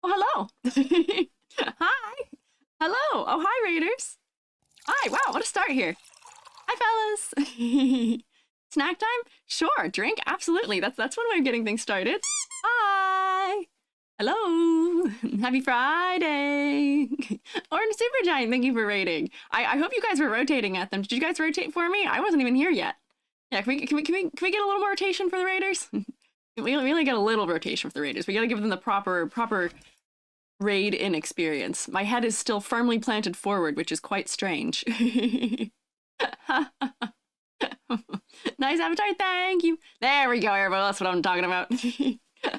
Oh, hello. Hi. Hello. Oh, hi, Raiders. Hi. Wow, what a start here. Hi, fellas. Snack time? Sure. Drink? Absolutely. That's one way of getting things started. Hi. Hello. Happy Friday. Orange Super Giant, thank you for raiding. I hope you guys were rotating at them. Did you guys rotate for me? I wasn't even here yet. Yeah, can we get a little more rotation for the raiders? We only get a little rotation for the raiders. We gotta give them the proper raid in experience. My head is still firmly planted forward, which is quite strange. Nice avatar, thank you. There we go, everybody. That's what I'm talking about.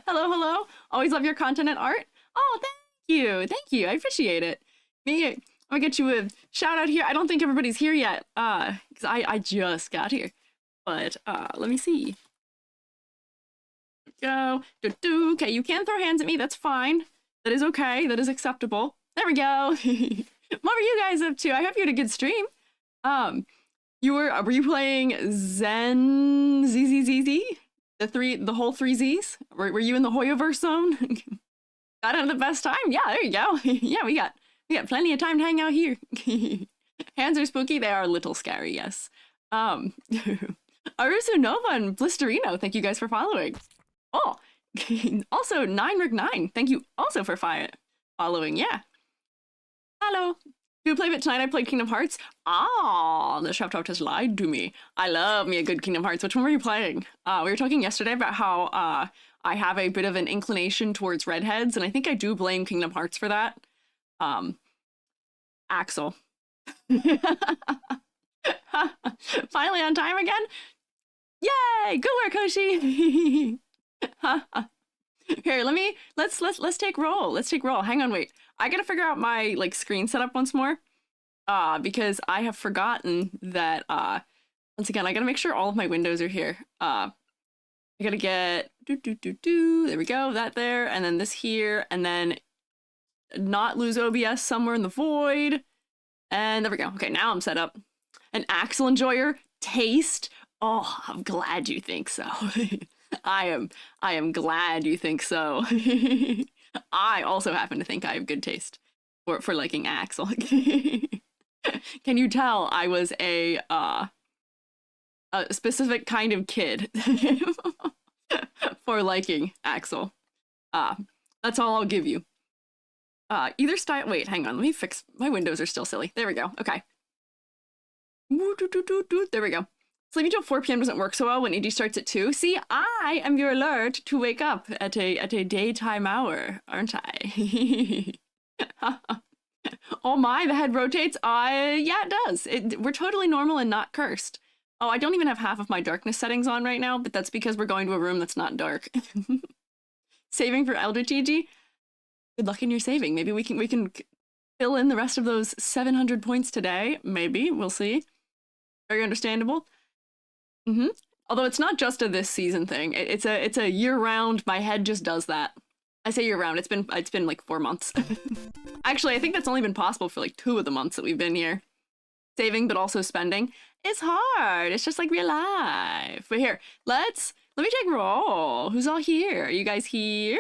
Hello. Always love your content and art. Oh, thank you. I appreciate it. Me, I'll get you a shout out here. I don't think everybody's here yet, because I just got here. But let me see. Go. Okay, you can throw hands at me. That's fine. That is okay. That is acceptable. There we go. What were you guys up to? I hope you had a good stream. Were you playing Zen ZZZZ? The whole three Z's? Were you in the Hoyoverse zone? Got out the best time? Yeah, there you go. Yeah, we got plenty of time to hang out here. Hands are spooky. They are a little scary, yes. Arusu Nova and Blisterino, thank you guys for following. Oh, also 9Rick9, thank you also for following, yeah. Hello. Do you play it tonight? I played Kingdom Hearts. Ah, the chef top has lied to me. I love me a good Kingdom Hearts. Which one were you playing? We were talking yesterday about how I have a bit of an inclination towards redheads, and I think I do blame Kingdom Hearts for that. Axel. Finally on time again? Yay! Good work, Hoshi! Here, let's take roll. Let's take roll. Hang on, wait. I gotta figure out my screen setup once more. Because I have forgotten that once again I gotta make sure all of my windows are here. I gotta get there we go, that there, and then this here, and then not lose OBS somewhere in the void. And there we go. Okay, now I'm set up. An Axel enjoyer? Taste? Oh, I'm glad you think so. I am glad you think so. I also happen to think I have good taste for liking Axel. Can you tell I was a specific kind of kid for liking Axel? That's all I'll give you. Either style. Wait, hang on. Let me fix. My windows are still silly. There we go. Okay. There we go. Sleeping till 4 p.m. doesn't work so well when AD starts at 2. See, I am your alert to wake up at a daytime hour, aren't I? Oh my, the head rotates. Yeah, it does. We're totally normal and not cursed. Oh, I don't even have half of my darkness settings on right now, but that's because we're going to a room that's not dark. Saving for Elder TG? Good luck in your saving. Maybe we can fill in the rest of those 700 points today. Maybe, we'll see. Very understandable. Although it's not just a this season thing. It's a year-round. My head just does that. I say year-round. It's been like 4 months. Actually, I think that's only been possible for like 2 of the months that we've been here. Saving, but also spending. It's hard. It's just like real life. But here, let me take roll. Who's all here? Are you guys here?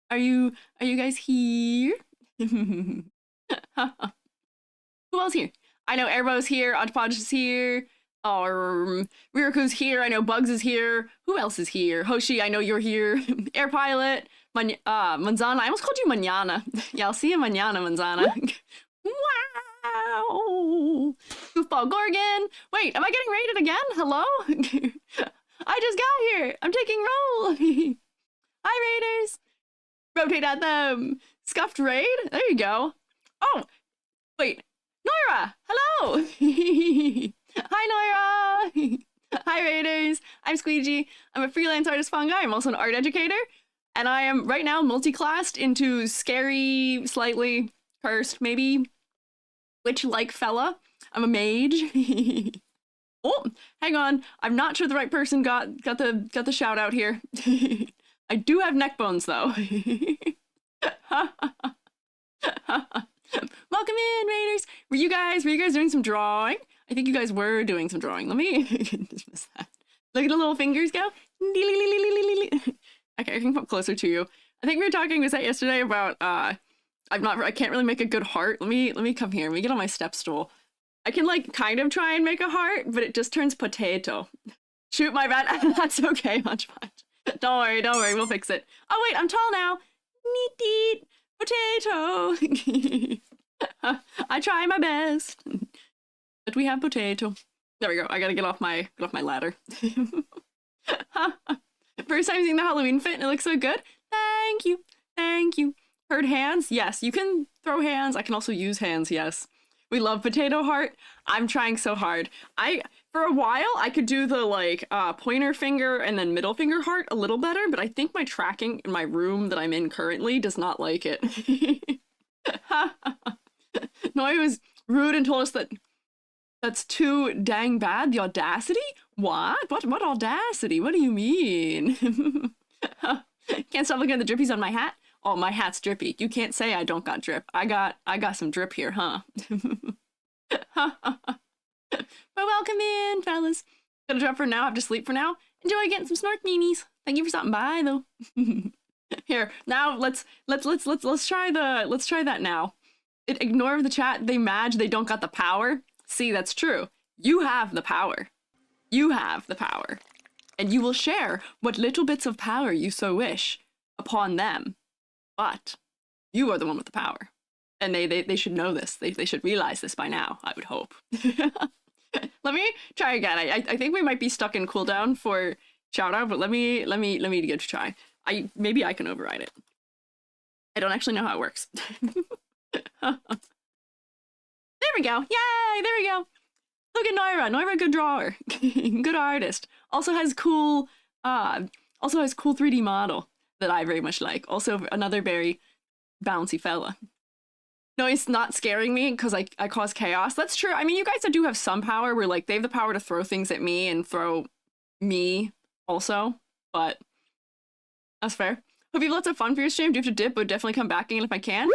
Are you guys here? Who else here? I know Airbo's here. Oddpodge is here. Riraku's here. I know Bugs is here. Who else is here? Hoshi, I know you're here. Air Pilot. Manzana. I almost called you Manana. Yeah, I'll see you manana, Manzana. Wow. Goofball Gorgon. Wait, am I getting raided again? Hello? I just got here. I'm taking roll. Hi, Raiders. Rotate at them. Scuffed raid? There you go. Oh, wait. Noira! Hello! Hi, Noira! Hi, Raiders! I'm Squiiji. I'm a freelance artist fungi. I'm also an art educator. And I am right now multi-classed into scary, slightly cursed, maybe witch-like fella. I'm a mage. Oh, hang on. I'm not sure the right person got the shout out here. I do have neck bones though. Welcome in, Raiders. Were you guys doing some drawing? I think you guys were doing some drawing. Let me dismiss that. Look at the little fingers go. Okay, I can come closer to you. I think we were talking with that yesterday about I can't really make a good heart. Let me come here. Let me get on my step stool. I can like kind of try and make a heart, but it just turns potato. Shoot, my bad. That's okay, Munch Munch. Don't worry, we'll fix it. Oh wait, I'm tall now. Neat potato. I try my best. But we have potato. There we go. I gotta get off my ladder. First time seeing the Halloween fit and it looks so good. Thank you. Thank you. Heard hands? Yes, you can throw hands. I can also use hands, yes. We love potato heart. I'm trying so hard. For a while, I could do the like pointer finger and then middle finger heart a little better, but I think my tracking in my room that I'm in currently does not like it. Noi was rude and told us that that's too dang bad. The audacity? What? What audacity? What do you mean? Can't stop looking at the drippies on my hat. Oh, my hat's drippy. You can't say I don't got drip. I got some drip here, huh? Well, welcome in, fellas. Gonna drop for now. Have to sleep for now. Enjoy getting some snork memes. Thank you for stopping by, though. Here, now let's try that now. Ignore the chat. They mad they don't got the power. See, that's true. You have the power. You have the power. And you will share what little bits of power you so wish upon them. But you are the one with the power. And they should know this. They should realize this by now, I would hope. Let me try again. I think we might be stuck in cooldown for shout out, but let me give it a try. Maybe I can override it. I don't actually know how it works. There we go. Yay, there we go. Look at Noira. Noira, good drawer. Good artist. Also has cool 3D model that I very much like. Also another very bouncy fella. No, it's not scaring me because I cause chaos. That's true. I mean, you guys do have some power where like they have the power to throw things at me and throw me also, but that's fair. Hope you have lots of fun for your stream. Do you have to dip, but definitely come back again if I can.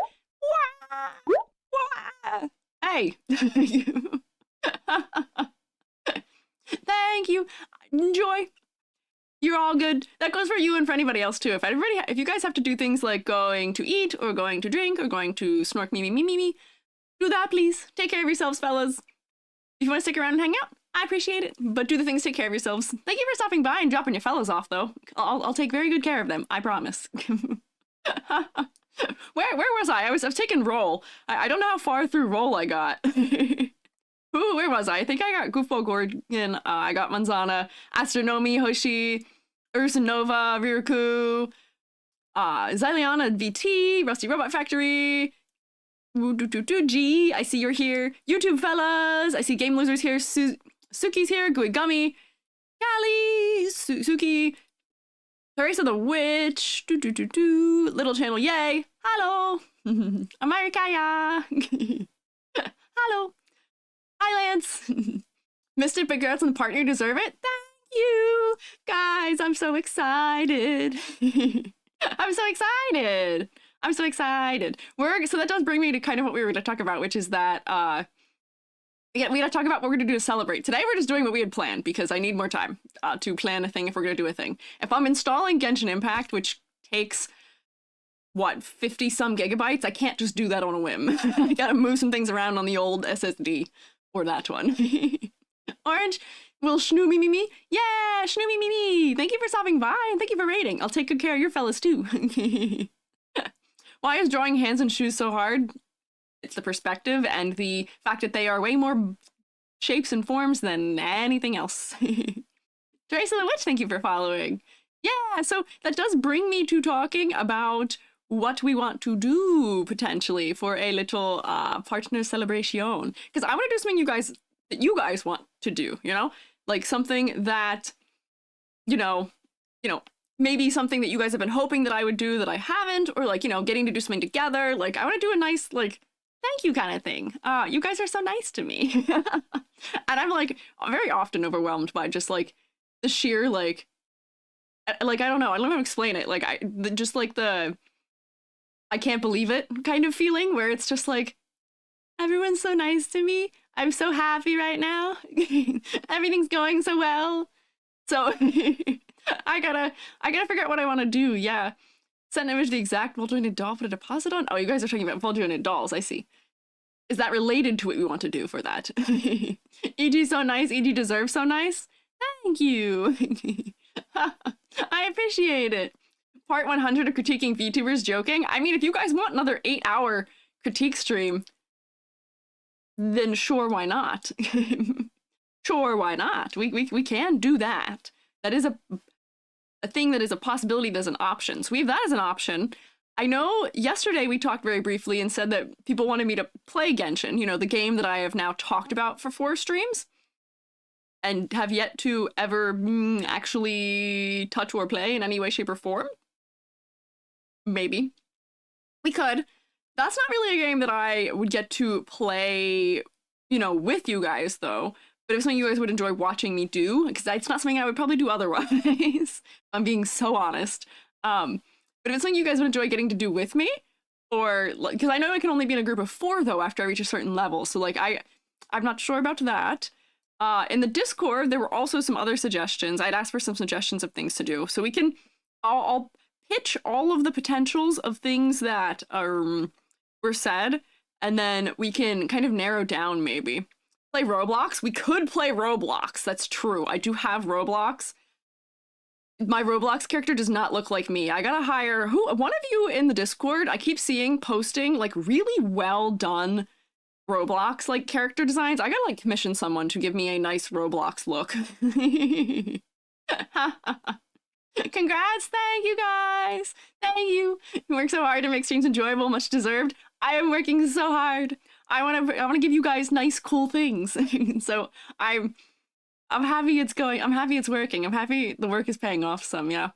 Hey. Thank you. Enjoy. You're all good. That goes for you and for anybody else too. If you guys have to do things like going to eat or going to drink or going to snork me, do that please. Take care of yourselves, fellas. If you want to stick around and hang out, I appreciate it. But do the things to take care of yourselves. Thank you for stopping by and dropping your fellas off though. I'll take very good care of them. I promise. Where was I? I was taking roll. I don't know how far through roll I got. Ooh, where was I? I think I got Goofball Gorgon, I got Manzana, Astronomy, Hoshi, Ursanova, Riraku, Zyliana VT, Rusty Robot Factory, G, I see you're here, YouTube fellas, I see Game Losers here, Suki's here, Gooey Gummy, Callie, Suki, Teresa the Witch, Little Channel, yay, hello, Americaya, hello. Hi, Lance. Missed it, but congrats on the partner. You deserve it. Thank you. Guys, I'm so excited. I'm so excited. I'm so excited. So that does bring me to kind of what we were going to talk about, which is that, we got to talk about what we're going to do to celebrate. Today, we're just doing what we had planned because I need more time to plan a thing if we're going to do a thing. If I'm installing Genshin Impact, which takes... what, 50 some gigabytes? I can't just do that on a whim. I gotta move some things around on the old SSD. Or that one. Orange, will Shnoomy me? Yeah, Shnoomy me. Thank you for stopping by and thank you for rating. I'll take good care of your fellas too. Why is drawing hands and shoes so hard? It's the perspective and the fact that they are way more shapes and forms than anything else. Teresa the Witch, thank you for following. Yeah, so that does bring me to talking about what we want to do potentially for a little partner celebration, because I want to do something that you guys want to do, you know, like something that you know maybe something that you guys have been hoping that I would do that I haven't, or like, you know, getting to do something together. Like I want to do a nice like thank you kind of thing. You guys are so nice to me. And I'm like very often overwhelmed by just like the sheer like I don't know how to explain it, like I can't believe it kind of feeling where it's just like, everyone's so nice to me. I'm so happy right now. Everything's going so well. So I gotta figure out what I want to do. Yeah. Send an image of the exact well-jointed doll, put a deposit on? Oh, you guys are talking about well-jointed dolls, I see. Is that related to what we want to do for that? EG so nice, EG deserves so nice. Thank you. I appreciate it. Part 100 of critiquing VTubers joking. I mean, if you guys want another 8-hour critique stream, then sure, why not? Sure, why not? We can do that. That is a thing that is a possibility, there's an option. So we have that as an option. I know yesterday we talked very briefly and said that people wanted me to play Genshin, you know, the game that I have now talked about for 4 streams and have yet to ever actually touch or play in any way, shape, or form. Maybe. We could. That's not really a game that I would get to play, you know, with you guys, though. But it's something you guys would enjoy watching me do, because it's not something I would probably do otherwise. I'm being so honest. But if it's something you guys would enjoy getting to do with me, or, because I know I can only be in a group of 4, though, after I reach a certain level. So, like, I'm not sure about that. In the Discord, there were also some other suggestions. I'd asked for some suggestions of things to do. So we can, I'll pitch all of the potentials of things that were said, and then we can kind of narrow down, maybe. Play Roblox? We could play Roblox. That's true. I do have Roblox. My Roblox character does not look like me. I gotta hire one of you in the Discord. I keep seeing posting like really well done Roblox like character designs. I gotta like commission someone to give me a nice Roblox look. Congrats, thank you guys. Thank you. You work so hard to make streams enjoyable, much deserved. I am working so hard. I want to give you guys nice, cool things. So I'm happy it's going. I'm happy it's working. I'm happy the work is paying off some. Yeah. I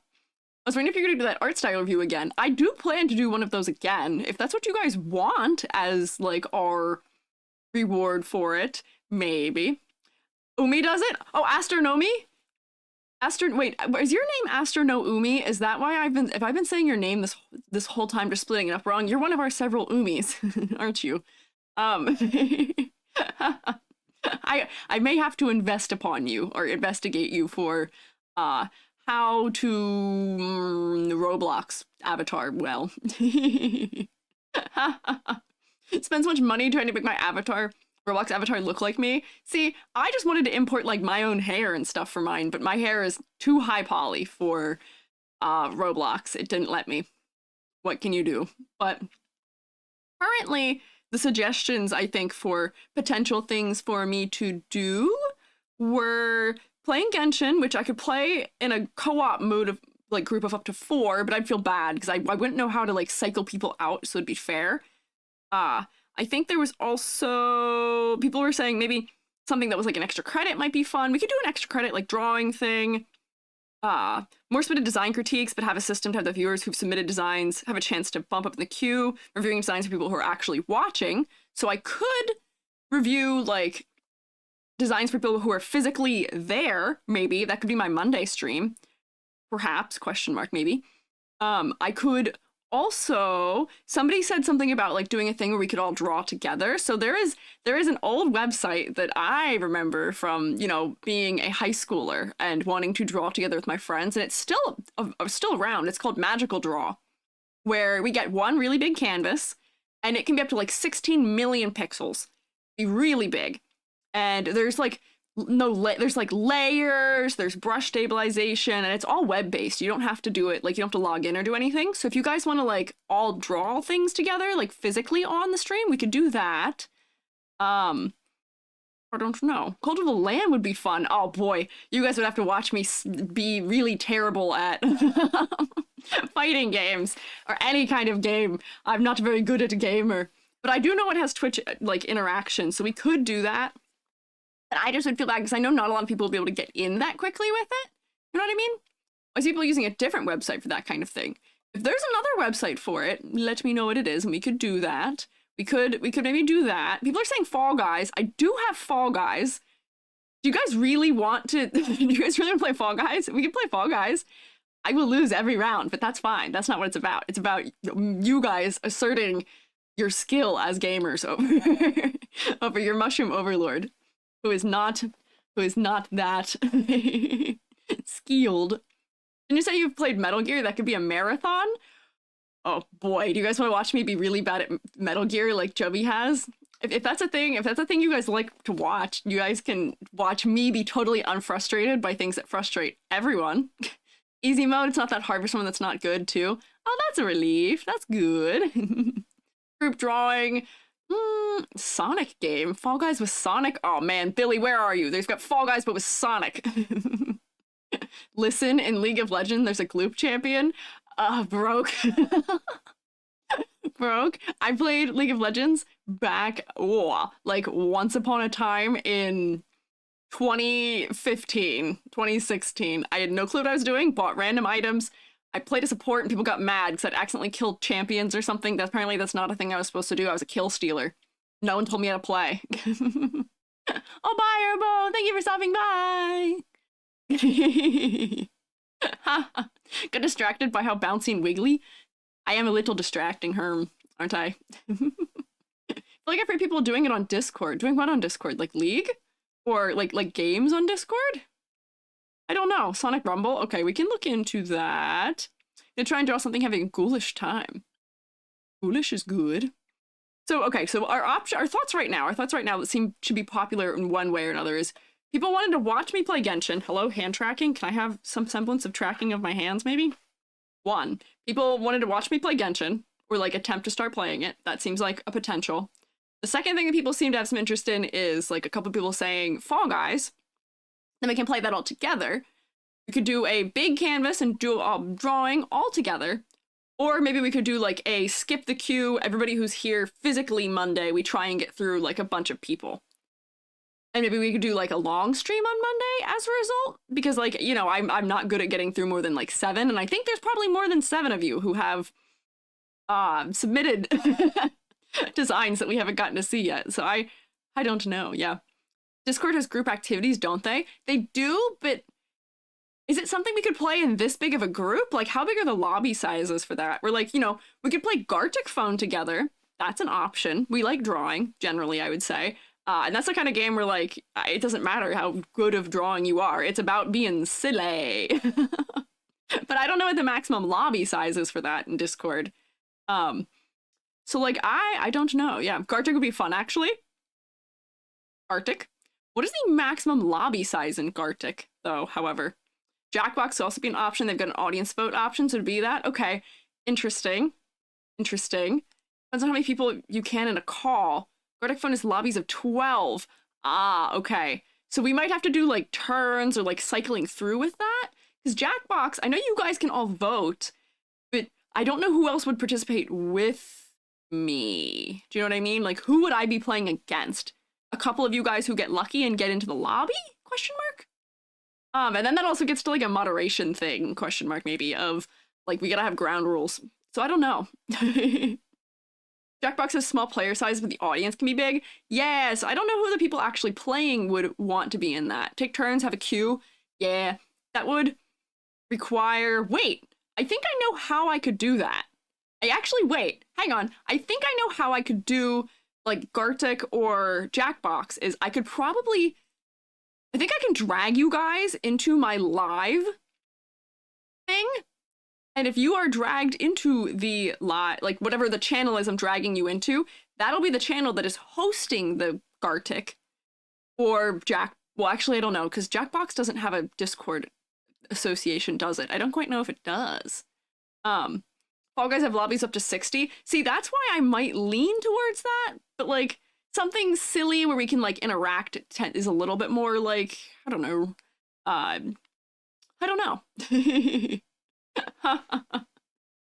was wondering if you're gonna do that art style review again. I do plan to do one of those again. If that's what you guys want as like our reward for it, maybe. Umi does it. Oh, Astronomi. Wait, is your name Aster no Umi? Is that why if I've been saying your name this whole time, just splitting it up wrong? You're one of our several Umis, aren't you? I may have to invest upon you or investigate you for how to Roblox avatar well. Spend so much money trying to make my Roblox avatar look like me. See, I just wanted to import like my own hair and stuff for mine, but my hair is too high poly for Roblox. It didn't let me. What can you do? But currently, the suggestions I think for potential things for me to do were playing Genshin, which I could play in a co-op mode of like group of up to 4, but I'd feel bad because I wouldn't know how to like cycle people out, so it'd be fair. I think there was also, people were saying maybe something that was like an extra credit might be fun. We could do an extra credit like drawing thing. More submitted design critiques, but have a system to have the viewers who've submitted designs have a chance to bump up in the queue, reviewing designs for people who are actually watching. So I could review like designs for people who are physically there, maybe. That could be my Monday stream. Perhaps, question mark, maybe. I could also, somebody said something about like doing a thing where we could all draw together. So there is an old website that I remember from, you know, being a high schooler and wanting to draw together with my friends, and it's still around. It's called Magical Draw, where we get one really big canvas, and it can be up to like 16 million pixels, be really big, and there's like there's like layers, there's brush stabilization, and it's all web-based. You don't have to do it, like you don't have to log in or do anything. So if you guys want to like all draw things together, like physically on the stream, we could do that. I don't know. Cult of the Land would be fun. Oh boy, you guys would have to watch me be really terrible at fighting games or any kind of game. I'm not very good at a gamer, but I do know it has Twitch like interaction, so we could do that. But I just would feel bad because I know not a lot of people will be able to get in that quickly with it. You know what I mean? I see people using a different website for that kind of thing. If there's another website for it, let me know what it is, and we could do that. We could maybe do that. People are saying Fall Guys. I do have Fall Guys. Do you guys really want to? Do you guys really want to play Fall Guys? We can play Fall Guys. I will lose every round, but that's fine. That's not what it's about. It's about you guys asserting your skill as gamers over over your mushroom overlord. Who is not that skilled. Didn't you say you've played Metal Gear? That could be a marathon? Oh boy, do you guys want to watch me be really bad at Metal Gear like Joby has? If that's a thing, if that's a thing you guys like to watch, you guys can watch me be totally unfrustrated by things that frustrate everyone. Easy mode, it's not that hard for someone that's not good too. Oh, that's a relief. That's good. Group drawing. Sonic game. Fall Guys with Sonic. Oh man, Billy, where are you? There's got Fall Guys but with Sonic. Listen, in League of Legends, there's a Gloop champion. Broke. Broke. I played League of Legends back, like once upon a time in 2015, 2016. I had no clue what I was doing, bought random items. I played a support and people got mad because I'd accidentally killed champions or something. Apparently that's not a thing I was supposed to do. I was a kill stealer. No one told me how to play. Oh, bye, Erbo. Thank you for stopping by. Got distracted by how bouncy and wiggly. I am a little distracting, Herm, aren't I? I feel like I've heard people doing it on Discord. Doing what on Discord? Like League? Or like games on Discord? I don't know. Sonic Rumble? Okay, we can look into that. Gonna try and draw something having a ghoulish time. Ghoulish is good. So, okay, so our thoughts right now that seem to be popular in one way or another is people wanted to watch me play Genshin. Hello, hand tracking? Can I have some semblance of tracking of my hands, maybe? One, people wanted to watch me play Genshin, or like attempt to start playing it. That seems like a potential. The second thing that people seem to have some interest in is like a couple people saying Fall Guys. Then we can play that all together. We could do a big canvas and do a drawing all together. Or maybe we could do like a skip the queue, everybody who's here physically Monday, we try and get through like a bunch of people. And maybe we could do like a long stream on Monday as a result, because like, you know, I'm not good at getting through more than like 7, and I think there's probably more than 7 of you who have submitted designs that we haven't gotten to see yet. So I don't know. Yeah. Discord has group activities, don't they? They do, but is it something we could play in this big of a group? Like, how big are the lobby sizes for that? We're like, you know, we could play Gartic Phone together. That's an option. We like drawing, generally, I would say. And that's the kind of game where, like, it doesn't matter how good of drawing you are. It's about being silly. But I don't know what the maximum lobby size is for that in Discord. So, like, I don't know. Yeah, Gartic would be fun, actually. Gartic. What is the maximum lobby size in Gartic, though, however? Jackbox could also be an option. They've got an audience vote option, so to be that. Okay, interesting. Interesting. Depends on how many people you can in a call. Gartic Phone is lobbies of 12. Ah, okay. So we might have to do like turns or like cycling through with that. Because Jackbox, I know you guys can all vote, but I don't know who else would participate with me. Do you know what I mean? Like, who would I be playing against? A couple of you guys who get lucky and get into the lobby? Question mark? And then that also gets to like a moderation thing, question mark maybe, of like we gotta have ground rules. So I don't know. Jackbox has small player size, but the audience can be big. Yeah, so I don't know who the people actually playing would want to be in that. Take turns, have a queue. Yeah, that would require... Wait, I think I know how I could do that. Wait, hang on. I think I know how I could do like Gartic or Jackbox is I could probably... I think I can drag you guys into my live thing. And if you are dragged into the live, like whatever the channel is I'm dragging you into, that'll be the channel that is hosting the Gartic or Jack. Well, actually, I don't know, because Jackbox doesn't have a Discord association, does it? I don't quite know if it does. Fall Guys have lobbies up to 60. See, that's why I might lean towards that, but like, something silly where we can like interact is a little bit more like, I don't know.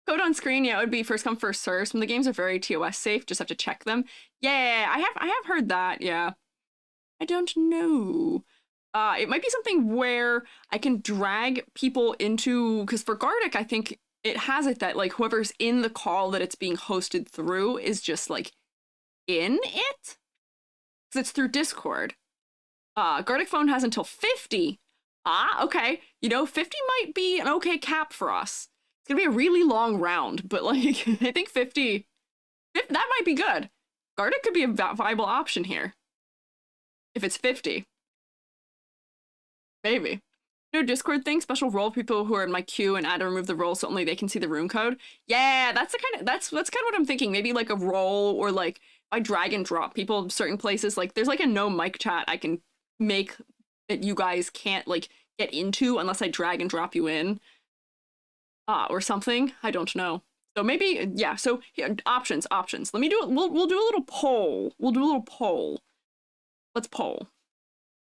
Code on screen, yeah, it would be first come first serve. Some of the games are very TOS safe, just have to check them. Yeah, I have heard that, yeah. I don't know. It might be something where I can drag people into, because for Gartic, I think it has it that like whoever's in the call that it's being hosted through is just like in it? Because it's through Discord. Gartic Phone has until 50. Ah, okay. You know, 50 might be an okay cap for us. It's gonna be a really long round, but like, I think 50, that might be good. Gartic could be a viable option here. If it's 50. Maybe. No Discord thing, special role people who are in my queue and add to remove the role so only they can see the room code. Yeah, that's that's kind of what I'm thinking. Maybe like a role, or like I drag and drop people certain places. Like there's like a no mic chat I can make that you guys can't like get into unless I drag and drop you in. Or something. I don't know. So maybe, yeah, so here, options. Let me do it. We'll do a little poll. Let's poll.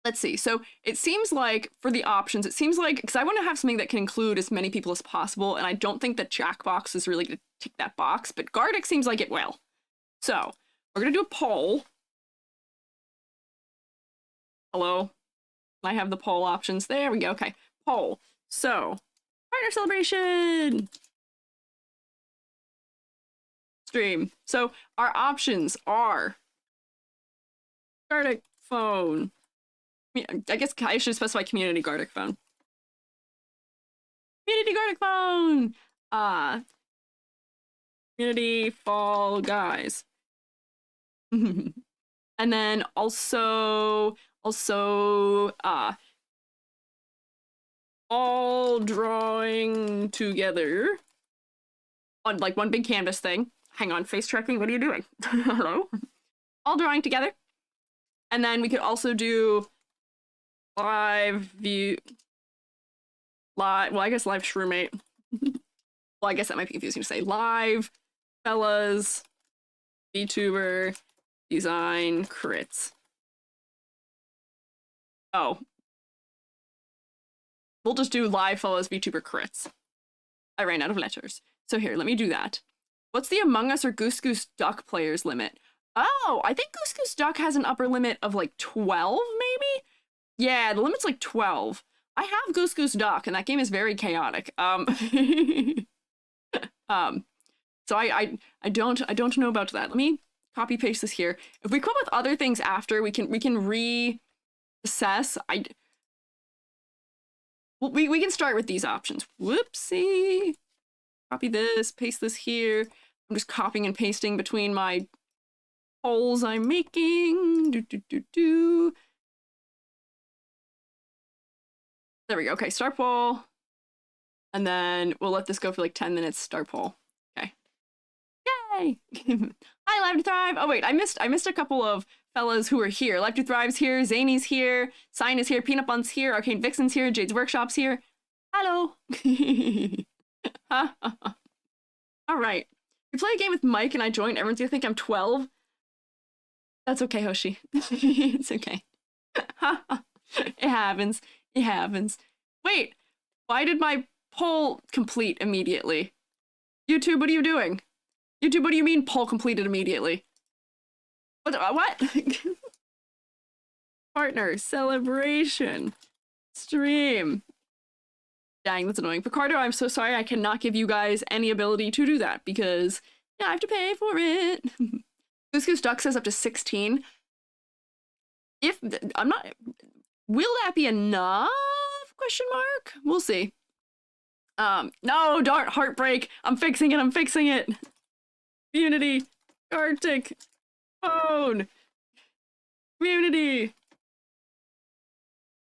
Let's see. So it seems like for the options, it seems like, because I want to have something that can include as many people as possible, and I don't think that Jackbox is really going to tick that box, but Gardic seems like it will. So we're going to do a poll. Hello? I have the poll options. There we go. Okay. Poll. So, partner celebration! Stream. So our options are Gardic phone. I guess I should specify community Gardic phone. Community Gardic phone! Community Fall Guys. And then also, all drawing together on like one big canvas thing. Hang on, face tracking, what are you doing? Hello? All drawing together. And then we could also do live view, well, I guess live Shroomate. Well, I guess that might be confusing to say. Live, fellas, VTuber, design, crits. Oh. We'll just do live, fellas, VTuber, crits. I ran out of letters. So here, let me do that. What's the Among Us or Goose Goose Duck players limit? Oh, I think Goose Goose Duck has an upper limit of like 12, maybe? Yeah, the limit's like 12. I have Goose Goose Duck, and that game is very chaotic. So I don't know about that. Let me copy paste this here. If we come up with other things after, we can reassess. We can start with these options. Whoopsie. Copy this, paste this here. I'm just copying and pasting between my polls I'm making. There we go. Okay, start poll. And then we'll let this go for like 10 minutes. Start poll. Okay. Yay! Hi, Live to Thrive. Oh wait, I missed a couple of fellas who are here. Live to Thrive's here, Zany's here, Sign is here, Peanut Bun's here, Arcane Vixen's here, Jade's Workshop's here. Hello. All right. We play a game with Mike and I join. Everyone's gonna think I'm 12. That's okay, Hoshi. It's okay. It happens. It happens. Wait, why did my poll complete immediately? YouTube, what are you doing? YouTube, what do you mean poll completed immediately? What? Partner, celebration, stream. Dang, that's annoying. Picardo, I'm so sorry. I cannot give you guys any ability to do that because yeah, I have to pay for it. Goose Goose Duck says up to 16. If I'm not, will that be enough? Question mark. We'll see. No, darn heartbreak. I'm fixing it. Community, Arctic, phone, community,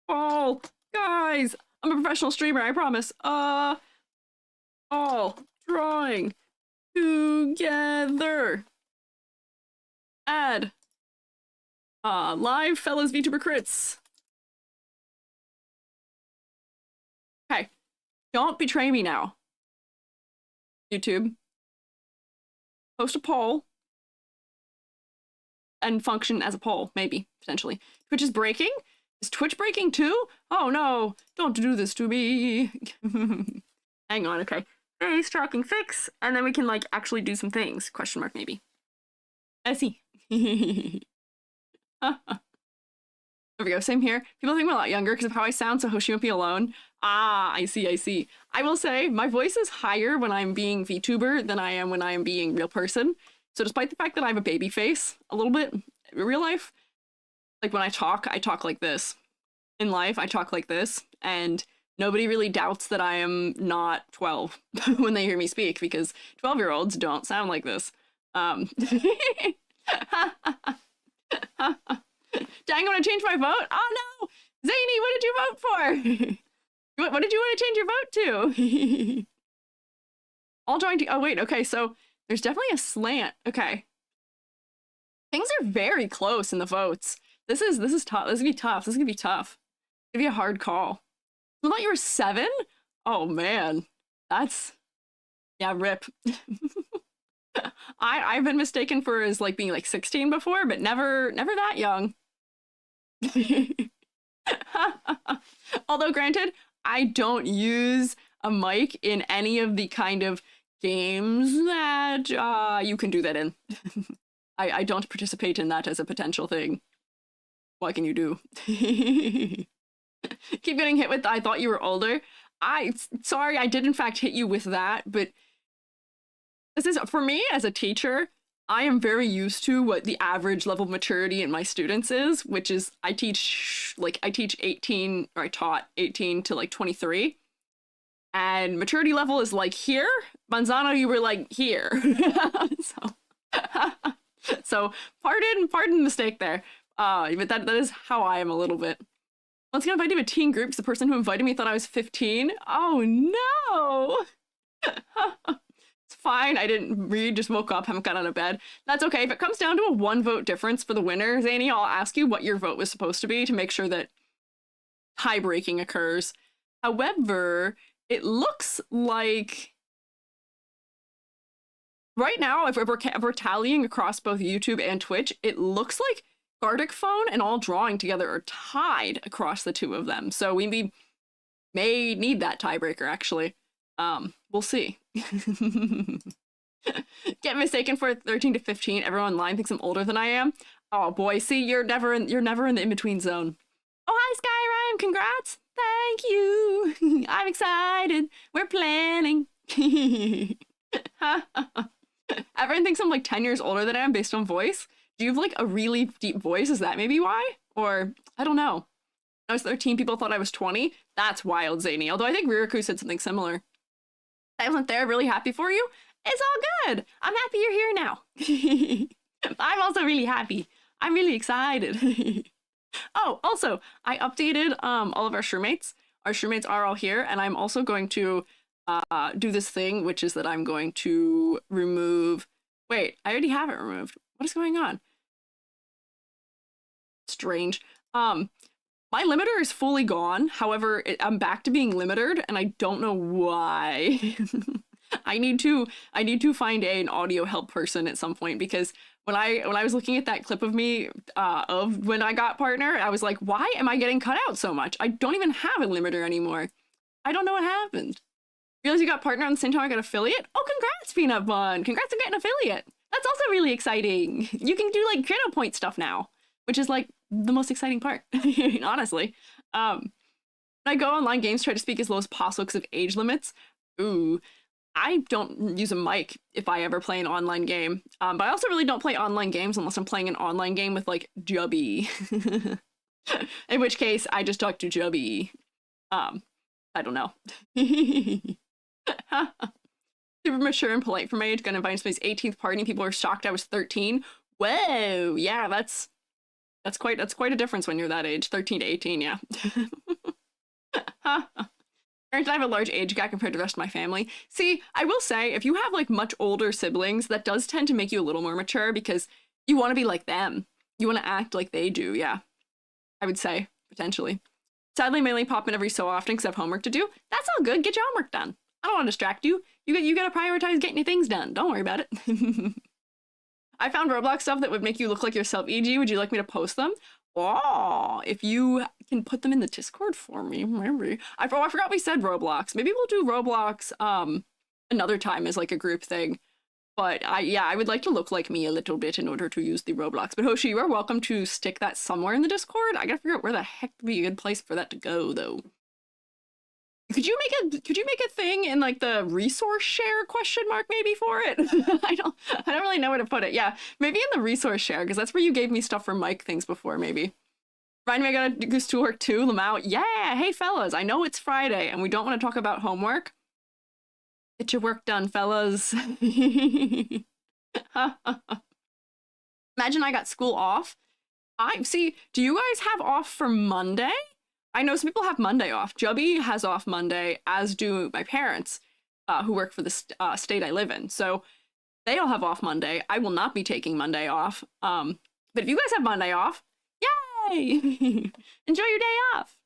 all guys. I'm a professional streamer, I promise. All drawing together. Add. Live fellas VTuber crits. Okay. Don't betray me now. YouTube. Post a poll. And function as a poll, maybe, potentially. Twitch is breaking? Is Twitch breaking too? Oh no, don't do this to me. Hang on, okay. Face tracking fix, and then we can like actually do some things. Question mark, maybe. I see. There we go, same here. People think I'm a lot younger because of how I sound, so Hoshi won't be alone. Ah, I see. I will say, my voice is higher when I'm being VTuber than I am when I am being real person. So despite the fact that I have a baby face, a little bit, in real life, like when I talk like this. In life, I talk like this, and nobody really doubts that I am not 12 when they hear me speak, because 12-year-olds don't sound like this. Dang, I'm gonna change my vote? Oh no! Zany, what did you vote for? What did you want to change your vote to? All joined. Oh wait, okay, so there's definitely a slant. Okay, things are very close in the votes. This is tough. This is gonna be tough. This is gonna be tough. It's gonna be a hard call. I thought you were 7. Oh man, that's yeah. Rip. I've been mistaken for as like being like 16 before, but never that young. Although granted, I don't use a mic in any of the kind of games that you can do that in. I don't participate in that as a potential thing. What can you do? Keep getting hit with I thought you were older. Sorry, I did in fact hit you with that, but this is, for me as a teacher, I am very used to what the average level of maturity in my students is, which is I teach 18, or I taught 18 to like 23. And maturity level is like here. Manzano, you were like here. So pardon the mistake there. But that is how I am a little bit. Once again, if I do a teen group, the person who invited me thought I was 15. Oh no! It's fine, I didn't read, just woke up, haven't got out of bed. That's okay. If it comes down to a 1 vote difference for the winner, Zany, I'll ask you what your vote was supposed to be to make sure that tie-breaking occurs. However, it looks like right now, if we're tallying across both YouTube and Twitch, it looks like Gardic Phone and All Drawing together are tied across the two of them. So we may need that tiebreaker, actually. We'll see. Get mistaken for 13 to 15. Everyone online thinks I'm older than I am. Oh boy, see, you're never in the in-between zone. Oh, hi, Skyrim, congrats. Thank you. I'm excited. We're planning. Everyone thinks I'm like 10 years older than I am based on voice. Do you have like a really deep voice? Is that maybe why? Or, I don't know. I was 13, people thought I was 20. That's wild, Zany. Although I think Riraku said something similar. I wasn't there, really happy for you. It's all good. I'm happy you're here now. I'm also really happy. I'm really excited. Oh, also, I updated all of our Shroomates. Our Shroomates are all here, and I'm also going to do this thing, which is that I'm going to remove... Wait, I already have it removed. What is going on? Strange. My limiter is fully gone. However, I'm back to being limitered, and I don't know why. I need to find an audio help person at some point, because when I was looking at that clip of me of when I got partner, I was like, why am I getting cut out so much? I don't even have a limiter anymore. I don't know what happened. Realize you got partner on the same time I got affiliate? Oh, congrats, Peanut Bun! Congrats on getting affiliate! That's also really exciting. You can do like Crano Point stuff now, which is like the most exciting part, honestly. When I go online games, try to speak as low as possible because of age limits. Ooh, I don't use a mic if I ever play an online game. But I also really don't play online games unless I'm playing an online game with like Jubby. In which case, I just talk to Jubby. I don't know. Super mature and polite for my age. Got invited to my 18th party and people were shocked I was 13. Whoa, yeah, that's quite a difference when you're that age. 13 to 18, yeah. Granted, I have a large age gap compared to the rest of my family. See, I will say, if you have like much older siblings, that does tend to make you a little more mature because you want to be like them. You want to act like they do, yeah. I would say, potentially. Sadly, mainly pop in every so often because I have homework to do. That's all good. Get your homework done. I don't want to distract you. You gotta prioritize getting your things done. Don't worry about it. I found Roblox stuff that would make you look like yourself. E.g., would you like me to post them? Oh, if you can put them in the Discord for me, maybe. I forgot we said Roblox. Maybe we'll do Roblox another time as like a group thing. But I would like to look like me a little bit in order to use the Roblox. But Hoshi, you are welcome to stick that somewhere in the Discord. I gotta figure out where the heck would be a good place for that to go, though. Could you make a thing in like the resource share question mark maybe for it? I don't really know where to put it. Yeah, maybe in the resource share, because that's where you gave me stuff for mic things before, maybe. Ryan, I gotta do schoolwork too, Lamau. Yeah, hey fellas, I know it's Friday and we don't want to talk about homework. Get your work done, fellas. Imagine I got school off. Do you guys have off for Monday? I know some people have Monday off. Jubby has off Monday, as do my parents, who work for the state I live in. So they all have off Monday. I will not be taking Monday off. But if you guys have Monday off, yay! Enjoy your day off.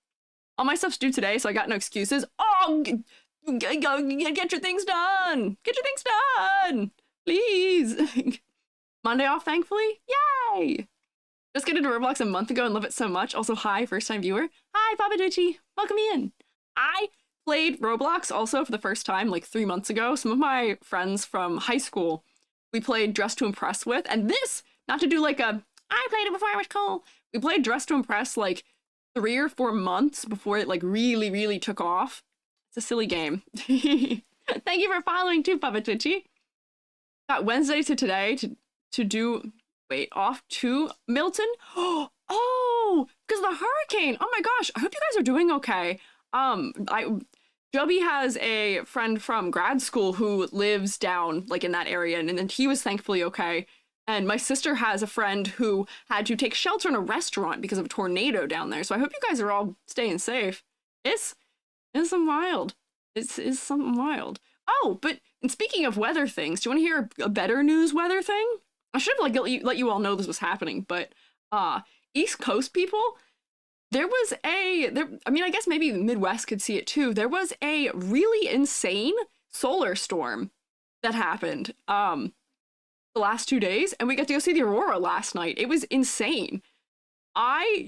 All my stuff's due today, so I got no excuses. Oh, get your things done. Get your things done, please. Monday off, thankfully. Yay! Just got into Roblox a month ago and love it so much. Also, hi, first-time viewer. Hi, Papa Ditchy. Welcome in. I played Roblox also for the first time like 3 months ago. Some of my friends from high school we played Dress to Impress with. And this, not to do like a, I played it before I was cool. We played Dress to Impress like 3 or 4 months before it like really, really took off. It's a silly game. Thank you for following too, Papa Twitchy. Got Wednesday to today to do, wait, off to Milton? Oh, because of the hurricane. Oh my gosh, I hope you guys are doing okay. Joby has a friend from grad school who lives down like in that area, and then he was thankfully okay. And my sister has a friend who had to take shelter in a restaurant because of a tornado down there. So I hope you guys are all staying safe. It's some wild. It's something wild. Oh, but and speaking of weather things, do you want to hear a better news weather thing? I should have like let you all know this was happening, but East Coast people, there was I mean, I guess maybe the Midwest could see it too. There was a really insane solar storm that happened the last 2 days, and we got to go see the aurora last night. It was insane. I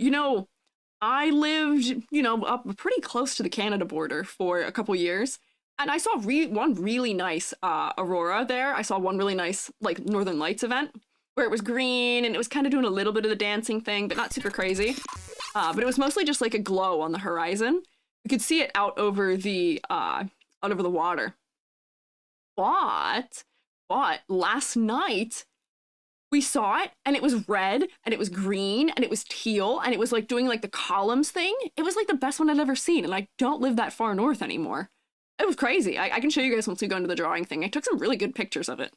lived, up pretty close to the Canada border for a couple years, and I saw one really nice aurora there. I saw one really nice, like, Northern Lights event where it was green, and it was kind of doing a little bit of the dancing thing, but not super crazy. But it was mostly just like a glow on the horizon. You could see it out over the water. But last night, we saw it, and it was red, and it was green, and it was teal, and it was like doing like the columns thing. It was like the best one I'd ever seen, and I don't live that far north anymore. It was crazy. I can show you guys once we go into the drawing thing. I took some really good pictures of it,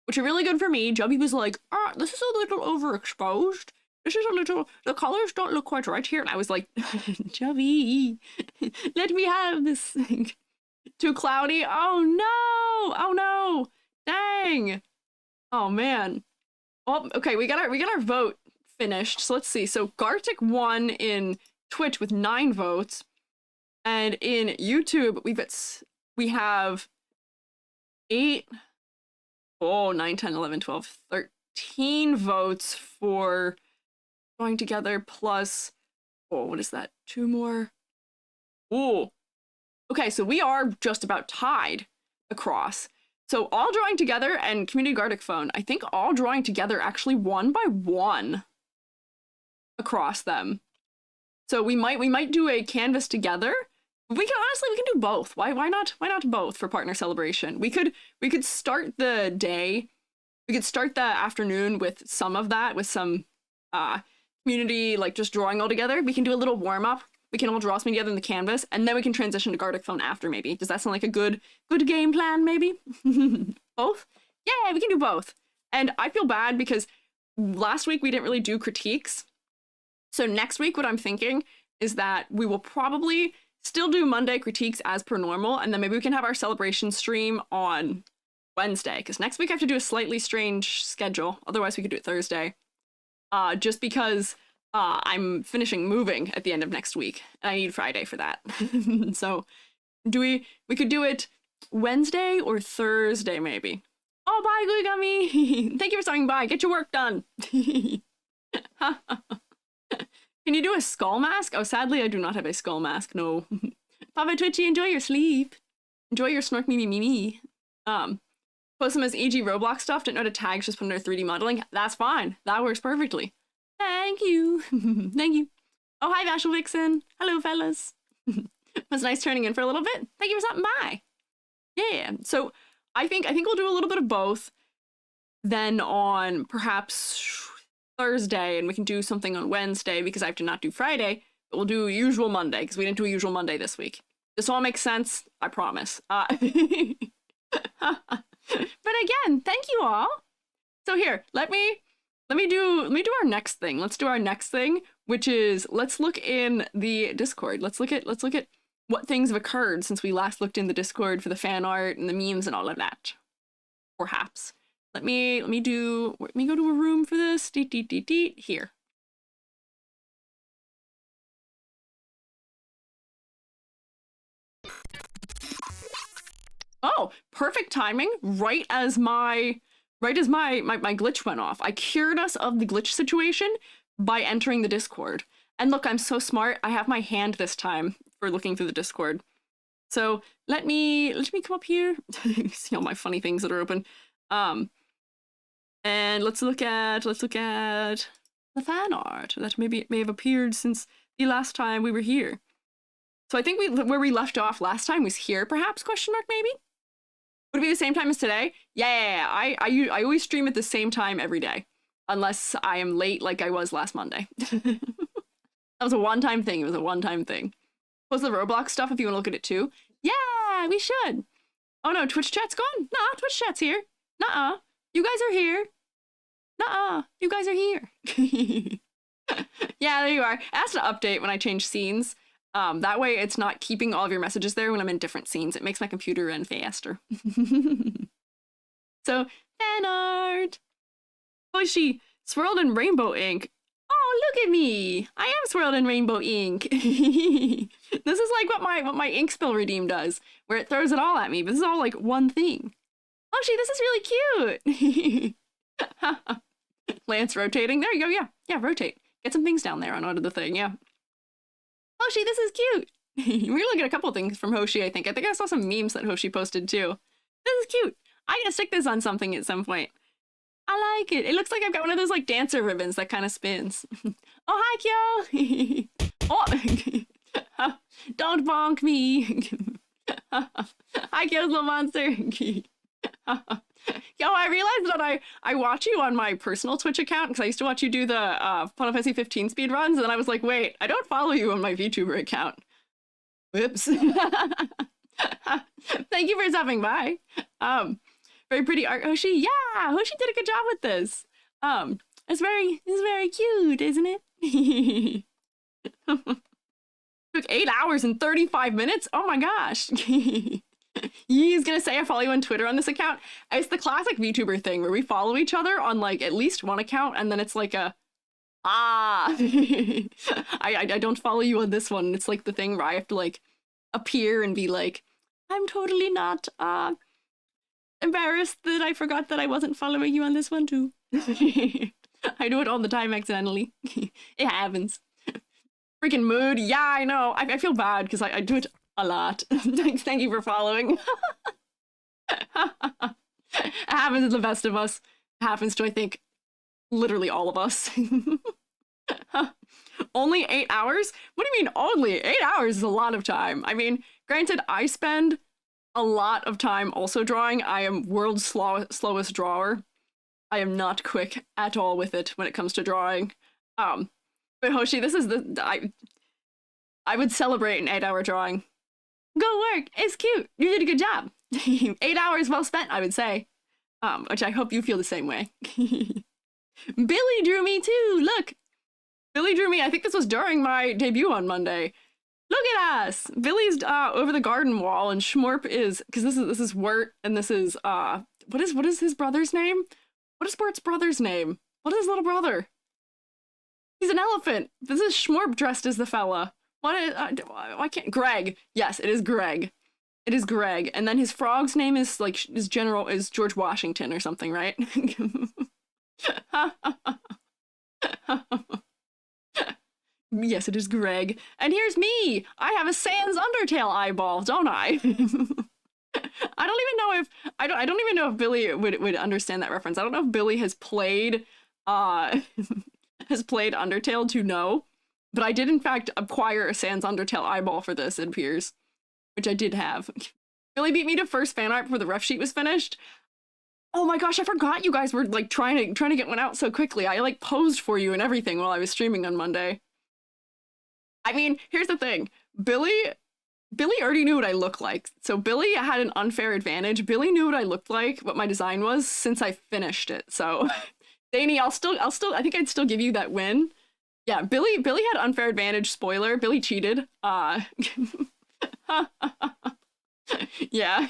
which are really good for me. Jubby was like, this is a little overexposed. This is a little, the colors don't look quite right here. And I was like, Jubby, let me have this thing. Too cloudy? Oh no! Oh no! Dang! Oh man. Oh, okay, we got our vote finished. So let's see. So Gartic won in Twitch with 9 votes. And in YouTube, we have 8, 9, 10, 11, 12, 13 votes for Join Together plus, what is that? 2 more? Oh, okay, so we are just about tied across. So all Drawing Together and Community Gartic Phone, I think all Drawing Together actually won by 1 across them. So we might do a canvas together. We can do both. Why not both for partner celebration? We could start the day. We could start the afternoon with some of that, with some community, like just drawing all together. We can do a little warm up. We can all draw something together in the canvas, and then we can transition to Gartic Phone after, maybe. Does that sound like a good game plan, maybe? Both? Yeah, we can do both. And I feel bad because last week we didn't really do critiques. So next week, what I'm thinking is that we will probably still do Monday critiques as per normal, and then maybe we can have our celebration stream on Wednesday, because next week I have to do a slightly strange schedule. Otherwise, we could do it Thursday. Just because I'm finishing moving at the end of next week, and I need Friday for that. So we could do it Wednesday or Thursday, maybe. Oh, bye, Gummy. Thank you for stopping by. Get your work done. Can you do a skull mask? Oh, sadly, I do not have a skull mask. No. Papa Twitchy, enjoy your sleep. Enjoy your snork me. Post them as EG Roblox stuff. Didn't know to tag, just put under 3D modeling. That's fine. That works perfectly. Thank you. Thank you. Oh, hi, Vashel Vixen. Hello, fellas. Was nice turning in for a little bit. Thank you for stopping by. Yeah. So I think we'll do a little bit of both. Then on perhaps Thursday, and we can do something on Wednesday because I have to not do Friday, but we'll do usual Monday because we didn't do a usual Monday this week. This all makes sense, I promise. But again, thank you all. So here, let me do our next thing. Let's do our next thing which is let's look in the Discord. Let's look at what things have occurred since we last looked in the Discord for the fan art and the memes and all of that. Perhaps. Let me go to a room for this. Here. Oh, perfect timing. Right as my glitch went off. I cured us of the glitch situation by entering the Discord. And look, I'm so smart. I have my hand this time for looking through the Discord. So let me come up here. See all my funny things that are open. And let's look at the fan art that may have appeared since the last time we were here. So I think where we left off last time was here, perhaps, question mark, maybe? Would it be the same time as today? Yeah. I always stream at the same time every day. Unless I am late like I was last Monday. That was a one-time thing. It was a one-time thing. Post the Roblox stuff if you want to look at it too. Yeah, we should. Oh no, Twitch chat's gone? Nah, Twitch chat's here. Nuh-uh. You guys are here. Nuh-uh. You guys are here. Yeah, there you are. It has to update when I change scenes. That way it's not keeping all of your messages there when I'm in different scenes. It makes my computer run faster. So, fan art. Hoshi, swirled in rainbow ink. Oh, look at me. I am swirled in rainbow ink. This is like what my ink spill redeem does, where it throws it all at me, but this is all like one thing. Hoshi, this is really cute. Lance rotating. There you go. Yeah, rotate. Get some things down there on onto the thing, yeah. Hoshi, this is cute. We're gonna look at a couple things from Hoshi, I think. I think I saw some memes that Hoshi posted too. This is cute. I'm gonna stick this on something at some point. I like it. It looks like I've got one of those like dancer ribbons that kind of spins. Oh, hi, Kyo. Oh, don't bonk me. Hi, Kyo's little monster. Yo, I realized that I watch you on my personal Twitch account because I used to watch you do the Final Fantasy 15 speedruns, and then I was like, wait, I don't follow you on my VTuber account. Whoops. Thank you for stopping by. Very pretty art, Hoshi. Yeah, Hoshi did a good job with this. It's very cute, isn't it? Took 8 hours and 35 minutes. Oh my gosh. He's gonna say I follow you on Twitter on this account. It's the classic VTuber thing where we follow each other on like at least one account, and then it's like a I don't follow you on this one. It's like the thing where I have to like appear and be like, I'm totally not embarrassed that I forgot that I wasn't following you on this one too. I do it all the time accidentally. It happens. Freaking mood. Yeah, I know. I feel bad because I do it a lot. Thank you for following. It happens to the best of us. It happens to, I think, literally all of us. Only 8 hours? What do you mean only? 8 hours is a lot of time. I mean, granted, I spend a lot of time also drawing. I am world's slowest drawer. I am not quick at all with it when it comes to drawing. But Hoshi, this is I would celebrate an 8-hour drawing. Go work. It's cute. You did a good job. 8 hours well spent, I would say. Which I hope you feel the same way. Billy drew me too. Look. Billy drew me. I think this was during my debut on Monday. Look at us. Billy's over the garden wall, and Schmorp is, because this is Wirt, and this is what is his brother's name? What is Wirt's brother's name? What is his little brother? He's an elephant. This is Schmorp dressed as the fella. What is, why can't, Greg. Yes, it is Greg. It is Greg. And then his frog's name is like, is George Washington or something, right? Yes, it is Greg. And here's me. I have a Sans Undertale eyeball, don't I? I don't even know if Billy would understand that reference. I don't know if Billy has played Undertale to know, but I did in fact acquire a Sans Undertale eyeball for this, it appears, which I did have. Billy beat me to first fan art before the ref sheet was finished. Oh my gosh, I forgot you guys were like trying to get one out so quickly. I like posed for you and everything while I was streaming on Monday. I mean, here's the thing. Billy already knew what I looked like. So Billy had an unfair advantage. Billy knew what I looked like, what my design was, since I finished it. So Danny, I think I'd still give you that win. Yeah, Billy had unfair advantage. Spoiler, Billy cheated. Yeah.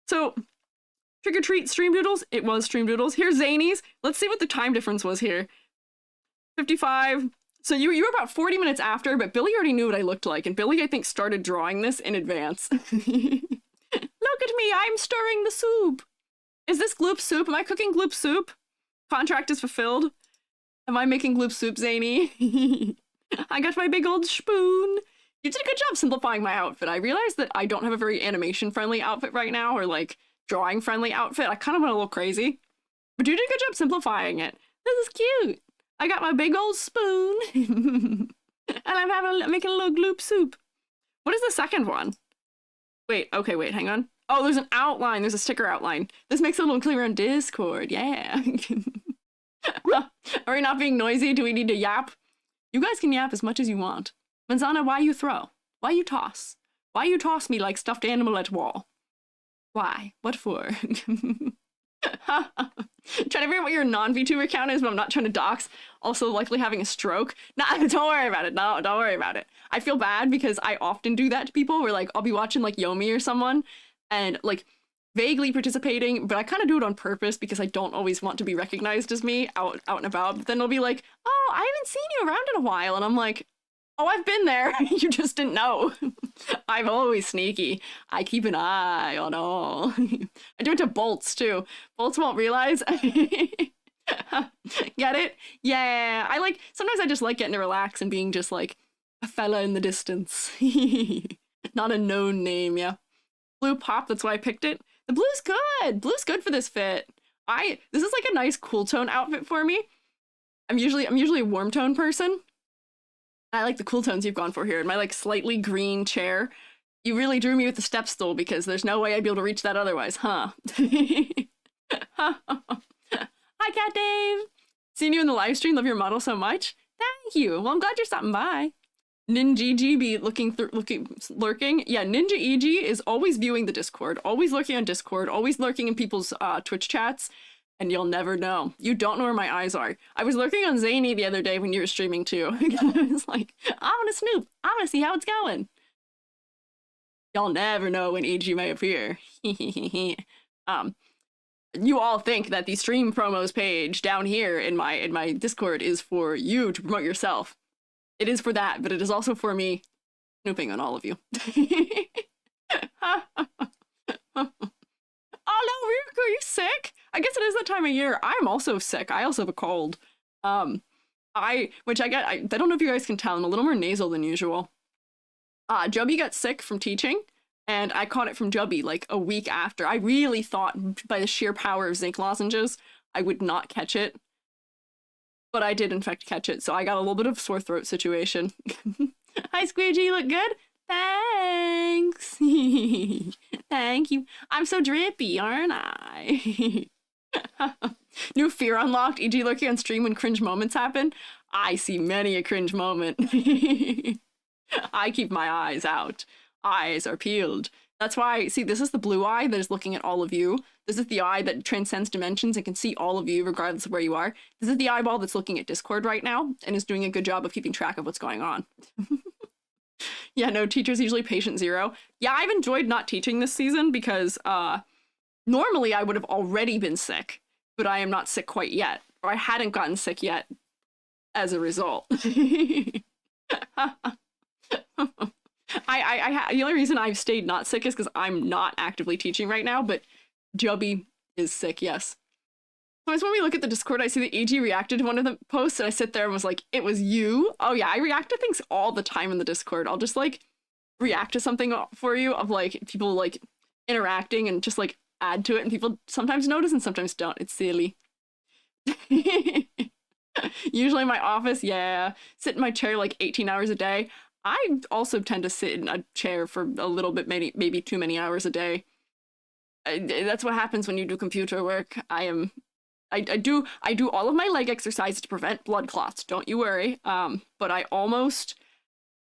So, trick or treat stream doodles. It was stream doodles. Here's Zanies. Let's see what the time difference was here. 55. So you were about 40 minutes after, but Billy already knew what I looked like, and Billy, I think, started drawing this in advance. Look at me, I'm stirring the soup. Is this gloop soup? Am I cooking gloop soup? Contract is fulfilled. Am I making gloop soup, Zany? I got my big old spoon. You did a good job simplifying my outfit. I realized that I don't have a very animation-friendly outfit right now, or like drawing-friendly outfit. I kind of went a little crazy. But you did a good job simplifying it. This is cute. I got my big old spoon. And I'm making a little gloop soup. What is the second one? Wait, okay, wait, hang on. Oh, there's an outline. There's a sticker outline. This makes it a little clearer on Discord. Yeah. Are we not being noisy? Do we need to yap? You guys can yap as much as you want. Manzana, why you throw? Why you toss? Why you toss me like stuffed animal at wall? Why? What for? Trying to figure out what your non-VTuber account is, but I'm not trying to dox. Also likely having a stroke. Nah, don't worry about it. No, don't worry about it. I feel bad because I often do that to people where like I'll be watching like Yomi or someone and like vaguely participating, but I kind of do it on purpose because I don't always want to be recognized as me out and about. But then they'll be like, oh, I haven't seen you around in a while. And I'm like, oh, I've been there. You just didn't know. I'm always sneaky. I keep an eye on all. I do it to Bolts too. Bolts won't realize. Get it? Yeah. Sometimes I just like getting to relax and being just like a fella in the distance. Not a known name, yeah. Blue pop, that's why I picked it. The blue's good. Blue's good for this fit. This is like a nice cool tone outfit for me. I'm usually a warm tone person. I like the cool tones you've gone for here. And my like slightly green chair. You really drew me with the step stool because there's no way I'd be able to reach that otherwise, huh? Hi, Cat Dave. Seeing you in the live stream. Love your model so much. Thank you. Well, I'm glad you're stopping by. Ninja be lurking. Yeah, Ninja EG is always viewing the Discord, always lurking on Discord, always lurking in people's Twitch chats, and you'll never know. You don't know where my eyes are. I was lurking on Zany the other day when you were streaming too. I was like, I want to snoop. I want to see how it's going. Y'all never know when EG may appear. You all think that the stream promos page down here in my Discord is for you to promote yourself. It is for that, but it is also for me snooping on all of you. Oh no, Ryuko, are you sick? I guess it is that time of year. I'm also sick. I also have a cold. I don't know if you guys can tell, I'm a little more nasal than usual. Jubby got sick from teaching, and I caught it from Jubby like a week after. I really thought by the sheer power of zinc lozenges, I would not catch it. But I did in fact catch it, so I got a little bit of sore throat situation. Hi Squiiji, you look good? Thanks. Thank you. I'm so drippy, aren't I? New fear unlocked. EG lurking on stream when cringe moments happen. I see many a cringe moment. I keep my eyes out. Eyes are peeled. That's why, see, this is the blue eye that is looking at all of you. This is the eye that transcends dimensions and can see all of you regardless of where you are. This is the eyeball that's looking at Discord right now and is doing a good job of keeping track of what's going on. Yeah, no, teacher's usually patient zero. Yeah, I've enjoyed not teaching this season because normally I would have already been sick, but I am not sick quite yet, or I hadn't gotten sick yet as a result. The only reason I've stayed not sick is because I'm not actively teaching right now, but Jubby is sick, yes. Sometimes when we look at the Discord, I see that EG reacted to one of the posts, and I sit there and was like, it was you? Oh yeah, I react to things all the time in the Discord. I'll just like react to something for you of like people like interacting and just like add to it, and people sometimes notice and sometimes don't. It's silly. Usually in my office, yeah, sit in my chair like 18 hours a day. I also tend to sit in a chair for a little bit, maybe too many hours a day. That's what happens when you do computer work. I do all of my leg exercises to prevent blood clots. Don't you worry. But I almost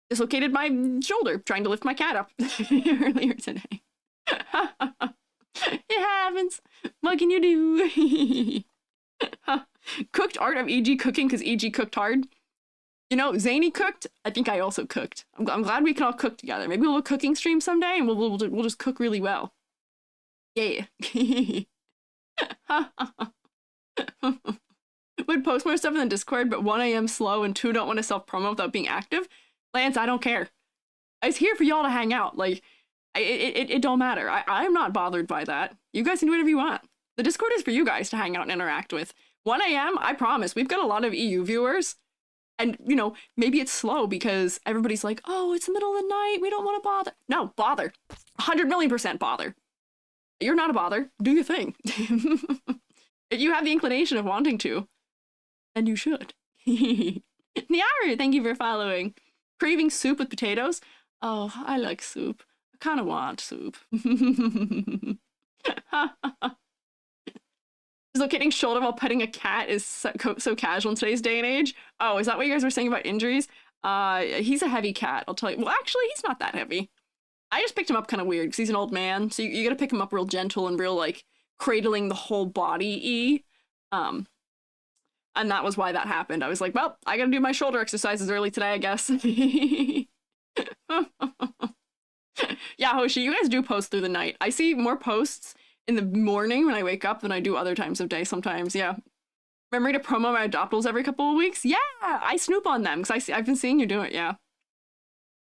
dislocated my shoulder trying to lift my cat up earlier today. It happens. What can you do? Cooked art of EG cooking because EG cooked hard. You know, Zany cooked. I think I also cooked. I'm glad we can all cook together. Maybe we'll do a cooking stream someday and we'll just cook really well. Yeah. Would post more stuff in the Discord, but 1 AM slow and 2 don't want to self-promo without being active. Lance, I don't care. I was here for y'all to hang out. Like, it don't matter. I'm not bothered by that. You guys can do whatever you want. The Discord is for you guys to hang out and interact with. 1 AM, I promise, we've got a lot of EU viewers. And, you know, maybe it's slow because everybody's like, oh, it's the middle of the night. We don't want to bother. No, bother. 100,000,000% bother. You're not a bother. Do your thing. If you have the inclination of wanting to, then you should. Nyaru, thank you for following. Craving soup with potatoes? Oh, I like soup. I kind of want soup. Dislocating shoulder while petting a cat is so casual in today's day and age. Oh, is that what you guys were saying about injuries? He's a heavy cat, I'll tell you. Well, actually, he's not that heavy. I just picked him up kind of weird because he's an old man. So you gotta pick him up real gentle and real, like, cradling the whole body-y. And that was why that happened. I was like, well, I gotta do my shoulder exercises early today, I guess. Yeah, Hoshi, you guys do post through the night. I see more posts in the morning when I wake up than I do other times of day sometimes, yeah. Remember to promo my adoptables every couple of weeks? Yeah, I snoop on them because I've been seeing you do it, yeah.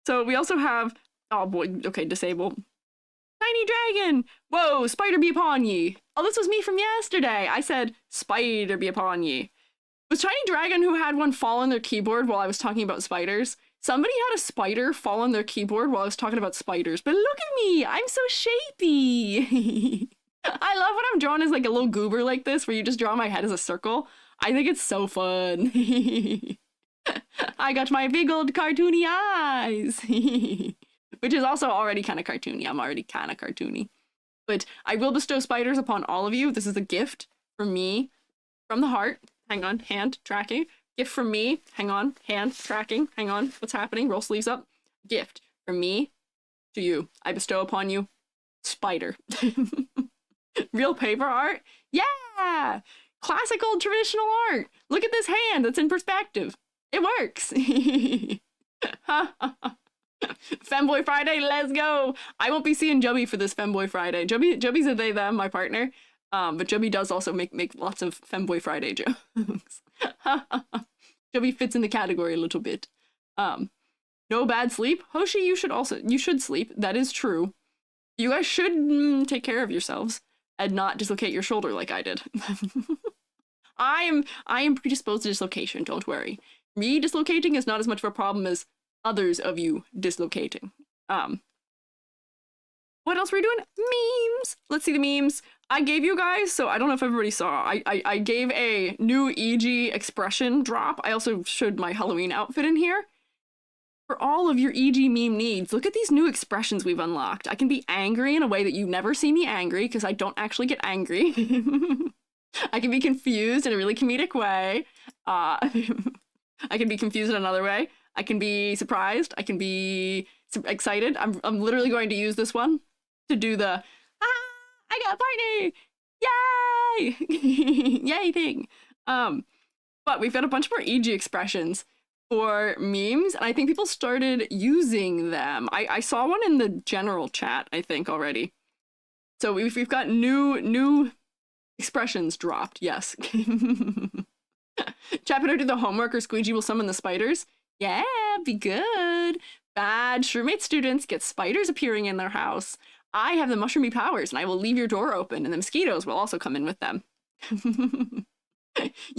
So we also have, oh boy, okay, disable. Tiny dragon! Whoa, spider be upon ye! Oh, this was me from yesterday! I said, spider be upon ye. Was Tiny Dragon who had one fall on their keyboard while I was talking about spiders? Somebody had a spider fall on their keyboard while I was talking about spiders, but look at me! I'm so shapy! I love when I'm drawn as like a little goober like this, where you just draw my head as a circle. I think it's so fun. I got my big old cartoony eyes. Which is also already kind of cartoony. I'm already kind of cartoony. But I will bestow spiders upon all of you. This is a gift from me, from the heart. Hang on, hand tracking. Gift from me. Hang on, hand tracking. Hang on, what's happening? Roll sleeves up. Gift from me to you. I bestow upon you spider. Real paper art? Yeah! Classical traditional art. Look at this hand that's in perspective. It works. Femboy Friday, let's go. I won't be seeing Jubby for this Femboy Friday. Jubby's a they, them, my partner. But Jubby does also make lots of Femboy Friday jokes. Jubby fits in the category a little bit. No bad sleep. Hoshi, you should sleep. That is true. You guys should take care of yourselves and not dislocate your shoulder like I did. I am predisposed to dislocation, don't worry. Me dislocating is not as much of a problem as others of you dislocating. What else were we doing? Memes! Let's see the memes. I gave you guys, so I don't know if everybody saw, I gave a new EG expression drop. I also showed my Halloween outfit in here. For all of your EG meme needs, look at these new expressions we've unlocked. I can be angry in a way that you never see me angry, because I don't actually get angry. I can be confused in a really comedic way. I can be confused in another way. I can be surprised. I can be excited. I'm literally going to use this one to do the, I got a party! Yay! Yay thing. But we've got a bunch more EG expressions for memes, and I think people started using them. I saw one in the general chat, I think, already. So we've got new expressions dropped, yes. Chat better do the homework or Squiiji will summon the spiders. Yeah, be good. Bad Shroomate students get spiders appearing in their house. I have the mushroomy powers and I will leave your door open and the mosquitoes will also come in with them.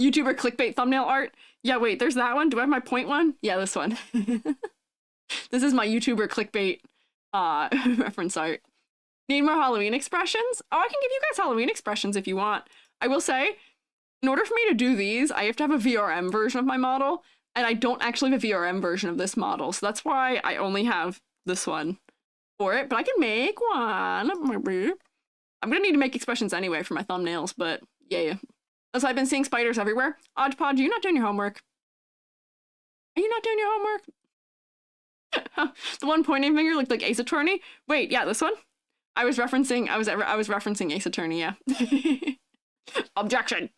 YouTuber clickbait thumbnail art. Yeah, wait, there's that one. Do I have my point one? Yeah, this one. This is my YouTuber clickbait reference art. Need more Halloween expressions? Oh, I can give you guys Halloween expressions if you want. I will say, in order for me to do these, I have to have a VRM version of my model, and I don't actually have a VRM version of this model, so that's why I only have this one for it, but I can make one. I'm gonna need to make expressions anyway for my thumbnails, but yeah. As I've been seeing spiders everywhere. Oddpod, are you not doing your homework? Are you not doing your homework? The one pointing finger looked like Ace Attorney. Wait, yeah, this one? I was referencing Ace Attorney, yeah. Objection.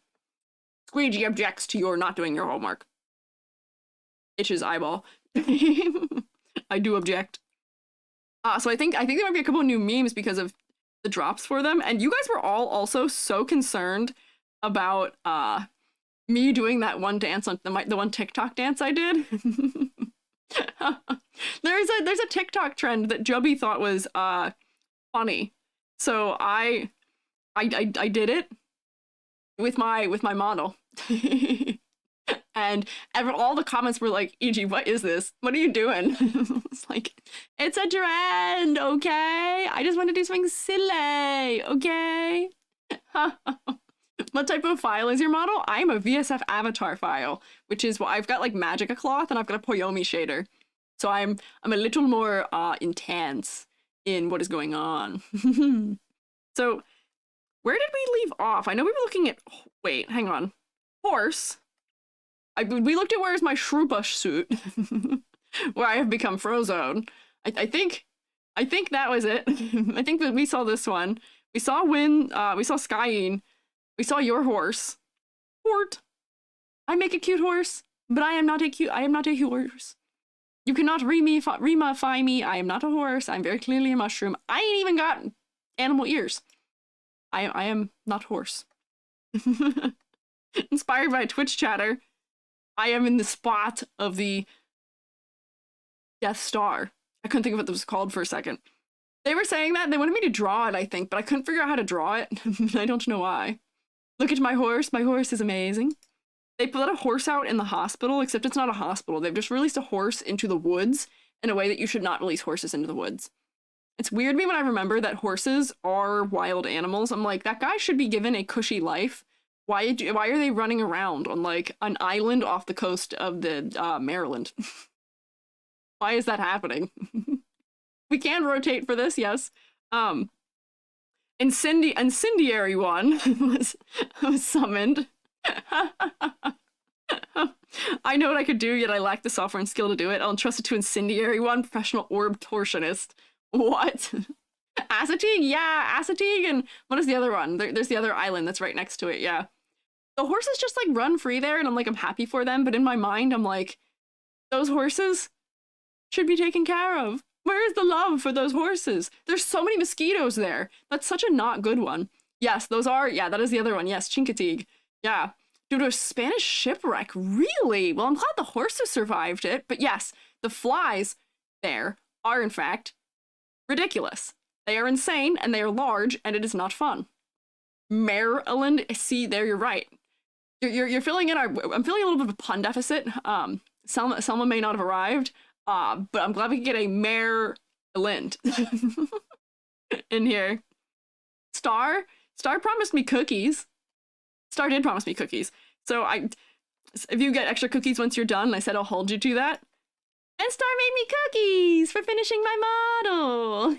Squeiji objects to your not doing your homework. Itches eyeball. I do object. So I think there might be a couple of new memes because of the drops for them, and you guys were all also so concerned about me doing that one dance on the one TikTok dance I did. There's a TikTok trend that Jubby thought was funny, so I did it with my model. And all the comments were like, "E.G., what is this? What are you doing?" It's like, it's a trend, okay? I just want to do something silly, okay? What type of file is your model? I'm a VSF avatar file, which is what I've got, like Magica cloth, and I've got a Poyomi shader. So I'm a little more intense in what is going on. So where did we leave off? I know we were looking at, wait, hang on. Horse. We looked at where's my Shroombush suit, where I have become Frozone. I think that was it. I think that we saw this one. We saw we saw Skyine. We saw your horse. Hort. I make a cute horse, but I am not a cute horse. You cannot remify me. I am not a horse. I'm very clearly a mushroom. I ain't even got animal ears. I am not horse. Inspired by Twitch chatter, I am in the spot of the Death Star. I couldn't think of what that was called for a second. They were saying that, and they wanted me to draw it, I think, but I couldn't figure out how to draw it. I don't know why. Look at my horse. My horse is amazing. They put a horse out in the hospital, except it's not a hospital. They've just released a horse into the woods in a way that you should not release horses into the woods. It's weird to me when I remember that horses are wild animals. I'm like, that guy should be given a cushy life. Why are they running around on, like, an island off the coast of the Maryland? Why is that happening? We can rotate for this, yes. Incendiary one was summoned. I know what I could do, yet I lack the software and skill to do it. I'll entrust it to Incendiary one, professional orb torsionist. What? Acetig? Yeah, Acetig, and what is the other one? There's the other island that's right next to it, yeah. The horses just, like, run free there, and I'm happy for them, but in my mind, I'm like, those horses should be taken care of. Where is the love for those horses? There's so many mosquitoes there. That's such a not good one. Yes, those are, yeah, that is the other one. Yes, Chincoteague. Yeah. Due to a Spanish shipwreck. Really? Well, I'm glad the horses survived it, but yes, the flies there are, in fact, ridiculous. They are insane, and they are large, and it is not fun. Maryland, see, there you're right. You're filling in I'm feeling a little bit of a pun deficit. Selma may not have arrived, but I'm glad we can get a Maryland in here. Star promised me cookies. Star did promise me cookies. So if you get extra cookies once you're done, I said I'll hold you to that. And Star made me cookies for finishing my model.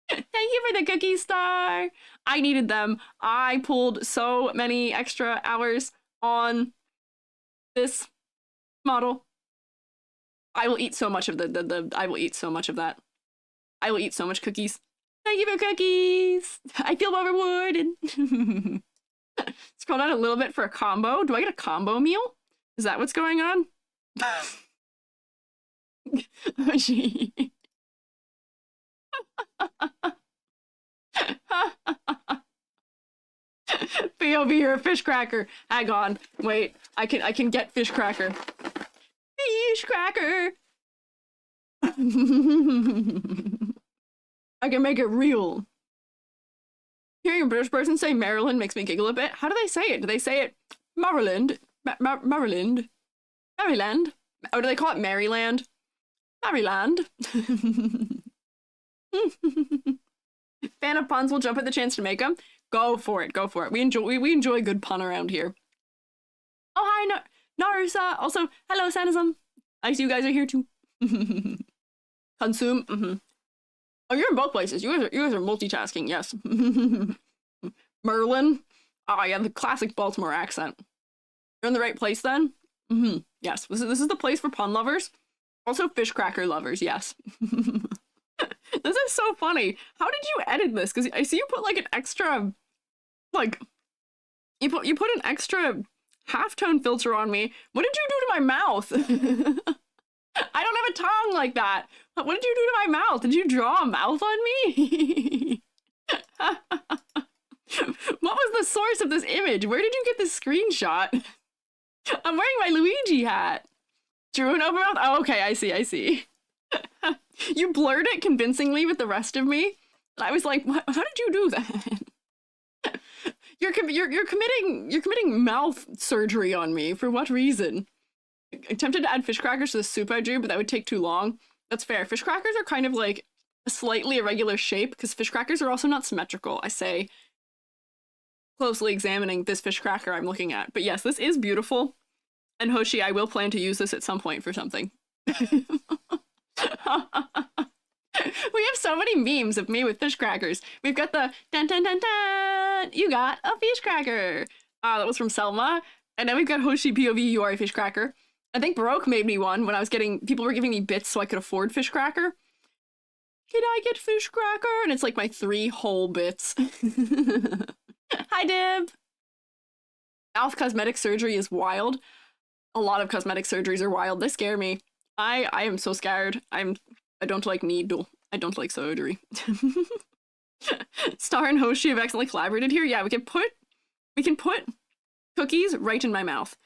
Thank you for the cookies, Star. I needed them. I pulled so many extra hours on this model. I will eat so much of I will eat so much of that. I will eat so much cookies. Thank you for cookies. I feel well rewarded. Scroll down a little bit for a combo. Do I get a combo meal? Is that what's going on? POV, you're a fish cracker. Hang on. Wait. I can get fish cracker. Fish cracker. I can make it real. Hearing a British person say Maryland makes me giggle a bit. How do they say it? Do they say it Maryland? Maryland? Maryland? Or do they call it Maryland? Maryland. Fan of puns will jump at the chance to make them. Go for it. Go for it. We enjoy a good pun around here. Oh, hi, Narusa. Also, hello, Sanism. I see you guys are here too. Consume. Oh, you're in both places. You guys are multitasking. Yes. Merlin. Oh, yeah, the classic Baltimore accent. You're in the right place then. Yes. This is the place for pun lovers. Also, fish cracker lovers. Yes. This is so funny. How did you edit this? Because I see you put like an extra, like, You put an extra halftone filter on me. What did you do to my mouth? I don't have a tongue like that. What did you do to my mouth? Did you draw a mouth on me? What was the source of this image? Where did you get this screenshot? I'm wearing my Luigi hat. Drew an open mouth? Oh, okay, I see. You blurred it convincingly with the rest of me. And I was like, what? How did you do that? You're committing mouth surgery on me. For what reason? I attempted to add fish crackers to the soup I drew, but that would take too long. That's fair. Fish crackers are kind of like a slightly irregular shape because fish crackers are also not symmetrical, I say, closely examining this fish cracker I'm looking at. But yes, this is beautiful. And Hoshi, I will plan to use this at some point for something. We have so many memes of me with fish crackers. We've got the dun dun dun dun, you got a fish cracker. That was from Selma. And then we've got Hoshi POV, you are a fish cracker. I think Baroque made me one when I was people were giving me bits so I could afford fish cracker. Can I get fish cracker? And it's like my 3 whole bits. Hi, Dib. Mouth cosmetic surgery is wild. A lot of cosmetic surgeries are wild. They scare me. I am so scared. I don't like needle. I don't like surgery. Star and Hoshi have accidentally collaborated here. Yeah, we can put cookies right in my mouth.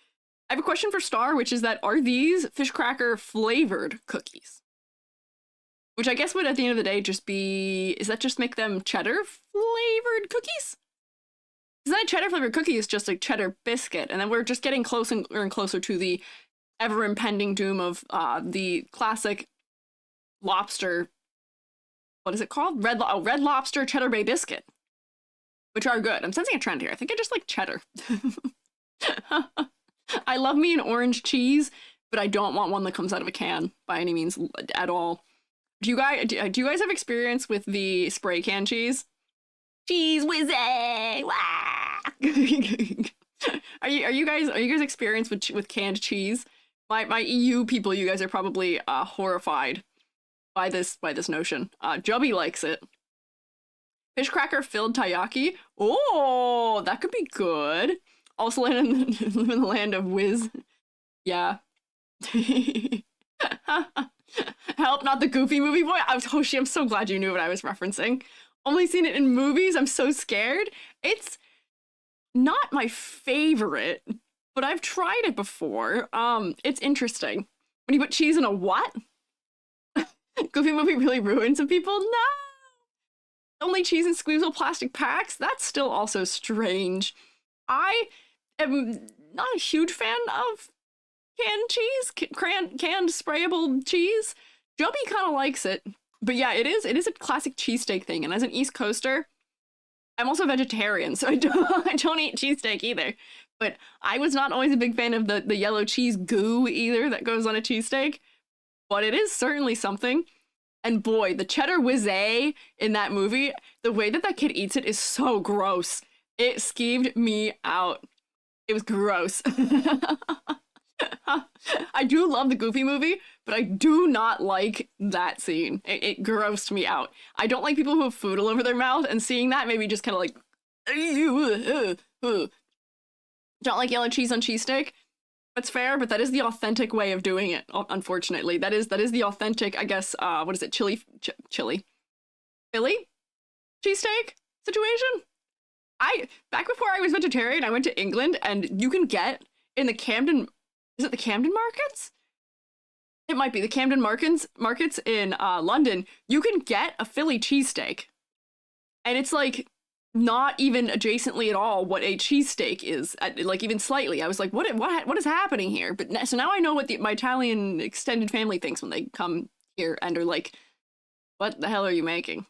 I have a question for Star, which is that are these fish cracker flavored cookies? Which I guess would at the end of the day just be, is that just make them cheddar flavored cookies? Because that cheddar flavored cookie is just a cheddar biscuit, and then we're just getting closer and closer to the ever impending doom of the classic lobster. What is it called? Red Lobster Cheddar Bay biscuit, which are good. I'm sensing a trend here. I think I just like cheddar. I love me an orange cheese, but I don't want one that comes out of a can by any means at all. Do you guys have experience with the spray can cheese? Cheese whizzing! Are you guys experienced with canned cheese? My EU people, you guys are probably horrified by this notion. Jubby likes it. Fish cracker filled taiyaki. Oh, that could be good. Also live in the land of whiz. Yeah. Help, not the Goofy movie boy. Hoshi, I'm so glad you knew what I was referencing. Only seen it in movies. I'm so scared. It's not my favorite, but I've tried it before. It's interesting. When you put cheese in a what? Goofy movie really ruined some people? No! Only cheese in squeezable plastic packs? That's still also strange. I am not a huge fan of canned cheese, canned sprayable cheese. Joby kind of likes it. But yeah, it is a classic cheesesteak thing, and as an East Coaster, I'm also vegetarian, so I don't eat cheesesteak either. But I was not always a big fan of the yellow cheese goo either that goes on a cheesesteak. But it is certainly something. And boy, the cheddar whizzay in that movie, the way that kid eats it is so gross. It skeeved me out. It was gross. I do love the Goofy movie, but I do not like that scene. It grossed me out. I don't like people who have food all over their mouth, and seeing that made me just kind of like, don't like yellow cheese on cheesesteak. That's fair, but that is the authentic way of doing it, unfortunately. That is the authentic, I guess, what is it, Philly cheesesteak situation? Back before I was vegetarian, I went to England, and you can get in the Camden, is it the Camden markets? It might be the Camden markets in London. You can get a Philly cheesesteak, and it's like not even adjacently at all what a cheesesteak is, like even slightly. I was like, what is happening here? But so now I know what my Italian extended family thinks when they come here and are like, what the hell are you making?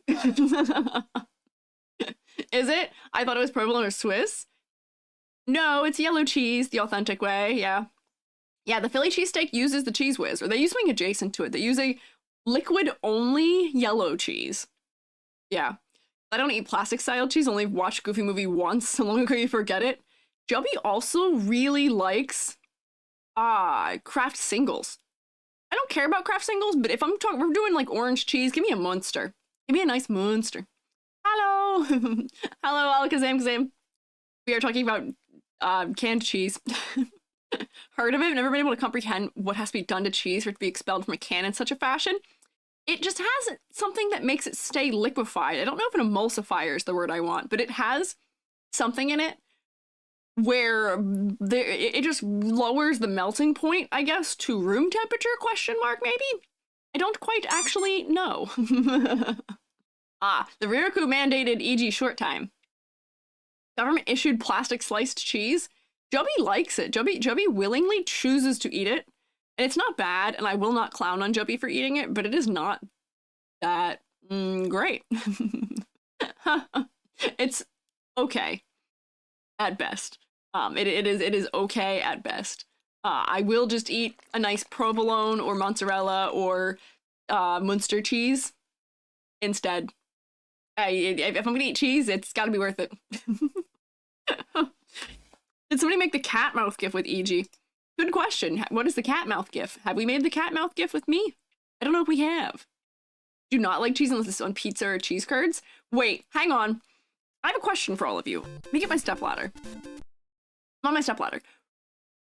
Is it? I thought it was provolone or Swiss. No, it's yellow cheese, the authentic way, yeah. Yeah, the Philly cheesesteak uses the Cheese Whiz, or they use something adjacent to it. They use a liquid-only yellow cheese. Yeah. I don't eat plastic-style cheese, only watched Goofy movie once, so long ago you forget it. Jubby also really likes Kraft singles. I don't care about Kraft singles, but if we're doing like orange cheese, give me a Munster. Give me a nice Munster. Hello! Hello, Alakazam Kazam. We are talking about Canned cheese. Heard of it, never been able to comprehend what has to be done to cheese for it to be expelled from a can in such a fashion. It just has something that makes it stay liquefied. I don't know if an emulsifier is the word I want, but it has something in it where it just lowers the melting point, I guess, to room temperature, question mark, maybe? I don't quite actually know. The Riraku mandated e.g. short time. Government issued plastic sliced cheese. Joby likes it. Joby willingly chooses to eat it. And it's not bad, and I will not clown on Joby for eating it, but it is not that great. It's okay at best. It is okay at best. I will just eat a nice provolone or mozzarella or Munster cheese instead. If I'm gonna eat cheese, it's gotta be worth it. Did somebody make the cat mouth gif with EG? Good question. What is the cat mouth gif? Have we made the cat mouth gif with me? I don't know if we have. Do not like cheese unless it's on pizza or cheese curds. Wait, hang on. I have a question for all of you. Let me get my stepladder. I'm on my stepladder.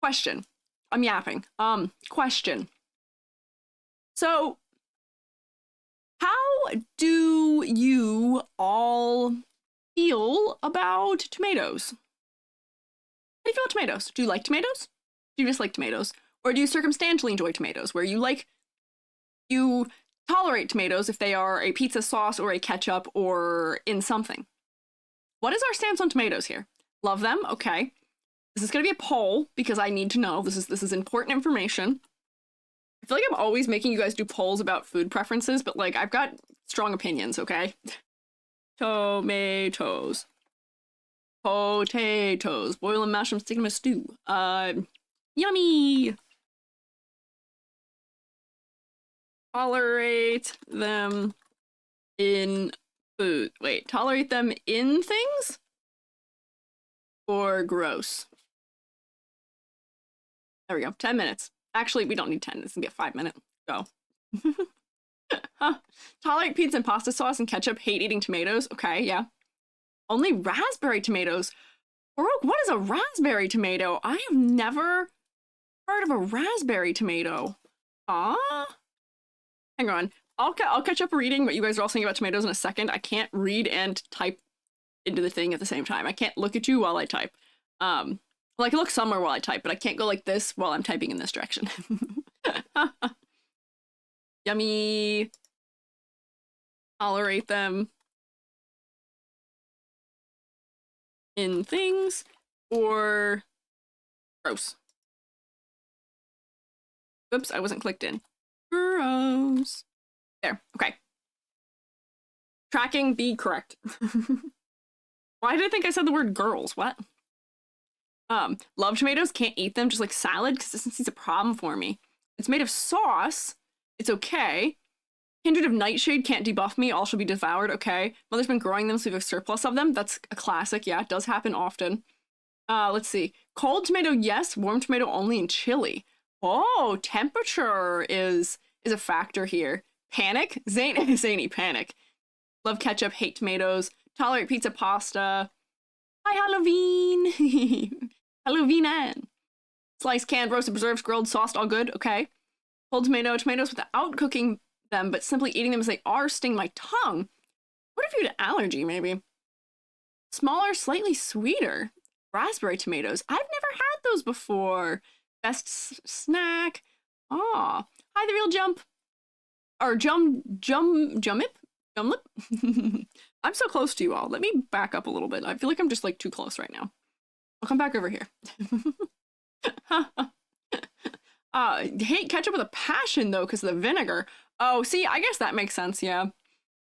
Question. I'm yapping. Question. So, how do you all feel about tomatoes? How do you feel about tomatoes? Do you like tomatoes? Do you dislike tomatoes? Or do you circumstantially enjoy tomatoes, where you tolerate tomatoes if they are a pizza sauce or a ketchup or in something? What is our stance on tomatoes here? Love them? Okay. This is gonna be a poll because I need to know. This is important information. I feel like I'm always making you guys do polls about food preferences, but like I've got strong opinions, okay? Tomatoes. Potatoes. Boil and mash them, stick them in a stew. Yummy! Tolerate them in food. Wait, tolerate them in things? Or gross? There we go, 10 minutes. Actually, we don't need 10, this can be a 5-minute. Go. Tolerate pizza and pasta sauce and ketchup, hate eating tomatoes. Okay, yeah. Only raspberry tomatoes. Baroque, what is a raspberry tomato? I have never heard of a raspberry tomato. Hang on. I'll catch up reading what you guys are all saying about tomatoes in a second. I can't read and type into the thing at the same time. I can't look at you while I type. Well, I can look somewhere while I type, but I can't go like this while I'm typing in this direction. Yummy. Tolerate them in things or gross. Oops, I wasn't clicked in. Gross. There, okay. Tracking, be correct. Why did I think I said the word girls? What? Love tomatoes, can't eat them, just like salad. Consistency's a problem for me. It's made of sauce. It's okay. Kindred of Nightshade can't debuff me, all shall be devoured, okay. Mother's been growing them, so we have a surplus of them. That's a classic, yeah, it does happen often. Let's see. Cold tomato, yes. Warm tomato only in chili. Oh, temperature is a factor here. Panic? Zany panic. Love ketchup, hate tomatoes. Tolerate pizza, pasta. Hi, Halloween! Halloween. Sliced, canned, roasted, preserves, grilled, sauced, all good, okay. Cold tomato, tomatoes without cooking them, but simply eating them as they are sting my tongue. What if you had allergy, maybe? Smaller, slightly sweeter. Raspberry tomatoes. I've never had those before. Best snack. Aw. Hi, the real jump. Or Jummip? I'm so close to you all. Let me back up a little bit. I feel like I'm just like too close right now. I'll come back over here. Hate ketchup with a passion though, because of the vinegar. Oh, see, I guess that makes sense. Yeah,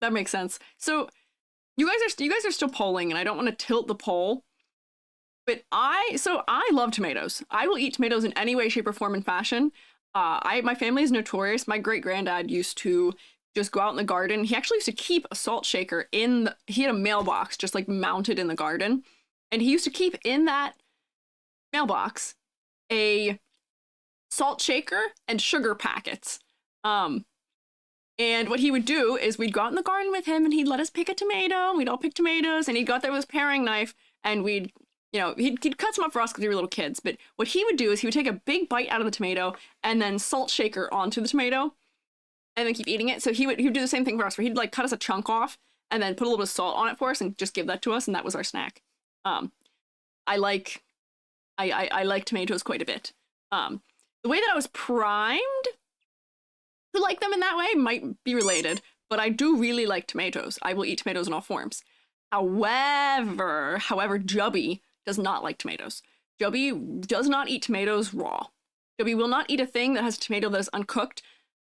that makes sense. So you guys are still polling, and I don't want to tilt the poll. But I love tomatoes. I will eat tomatoes in any way, shape, or form and fashion. My family is notorious. My great granddad used to just go out in the garden. He actually used to keep a salt shaker he had a mailbox just like mounted in the garden. And he used to keep in that mailbox a salt shaker and sugar packets. And what he would do is we'd go out in the garden with him and he'd let us pick a tomato. We'd all pick tomatoes and he'd go out there with his paring knife and we'd You know, he'd cut some up for us because we were little kids, but what he would do is he would take a big bite out of the tomato and then salt shaker onto the tomato and then keep eating it. So he would do the same thing for us, where he'd like cut us a chunk off and then put a little bit of salt on it for us and just give that to us, and that was our snack. I like tomatoes quite a bit. The way that I was primed to like them in that way might be related, but I do really like tomatoes. I will eat tomatoes in all forms. However, Jubby does not like tomatoes. Jubby does not eat tomatoes raw. Jubby will not eat a thing that has a tomato that is uncooked.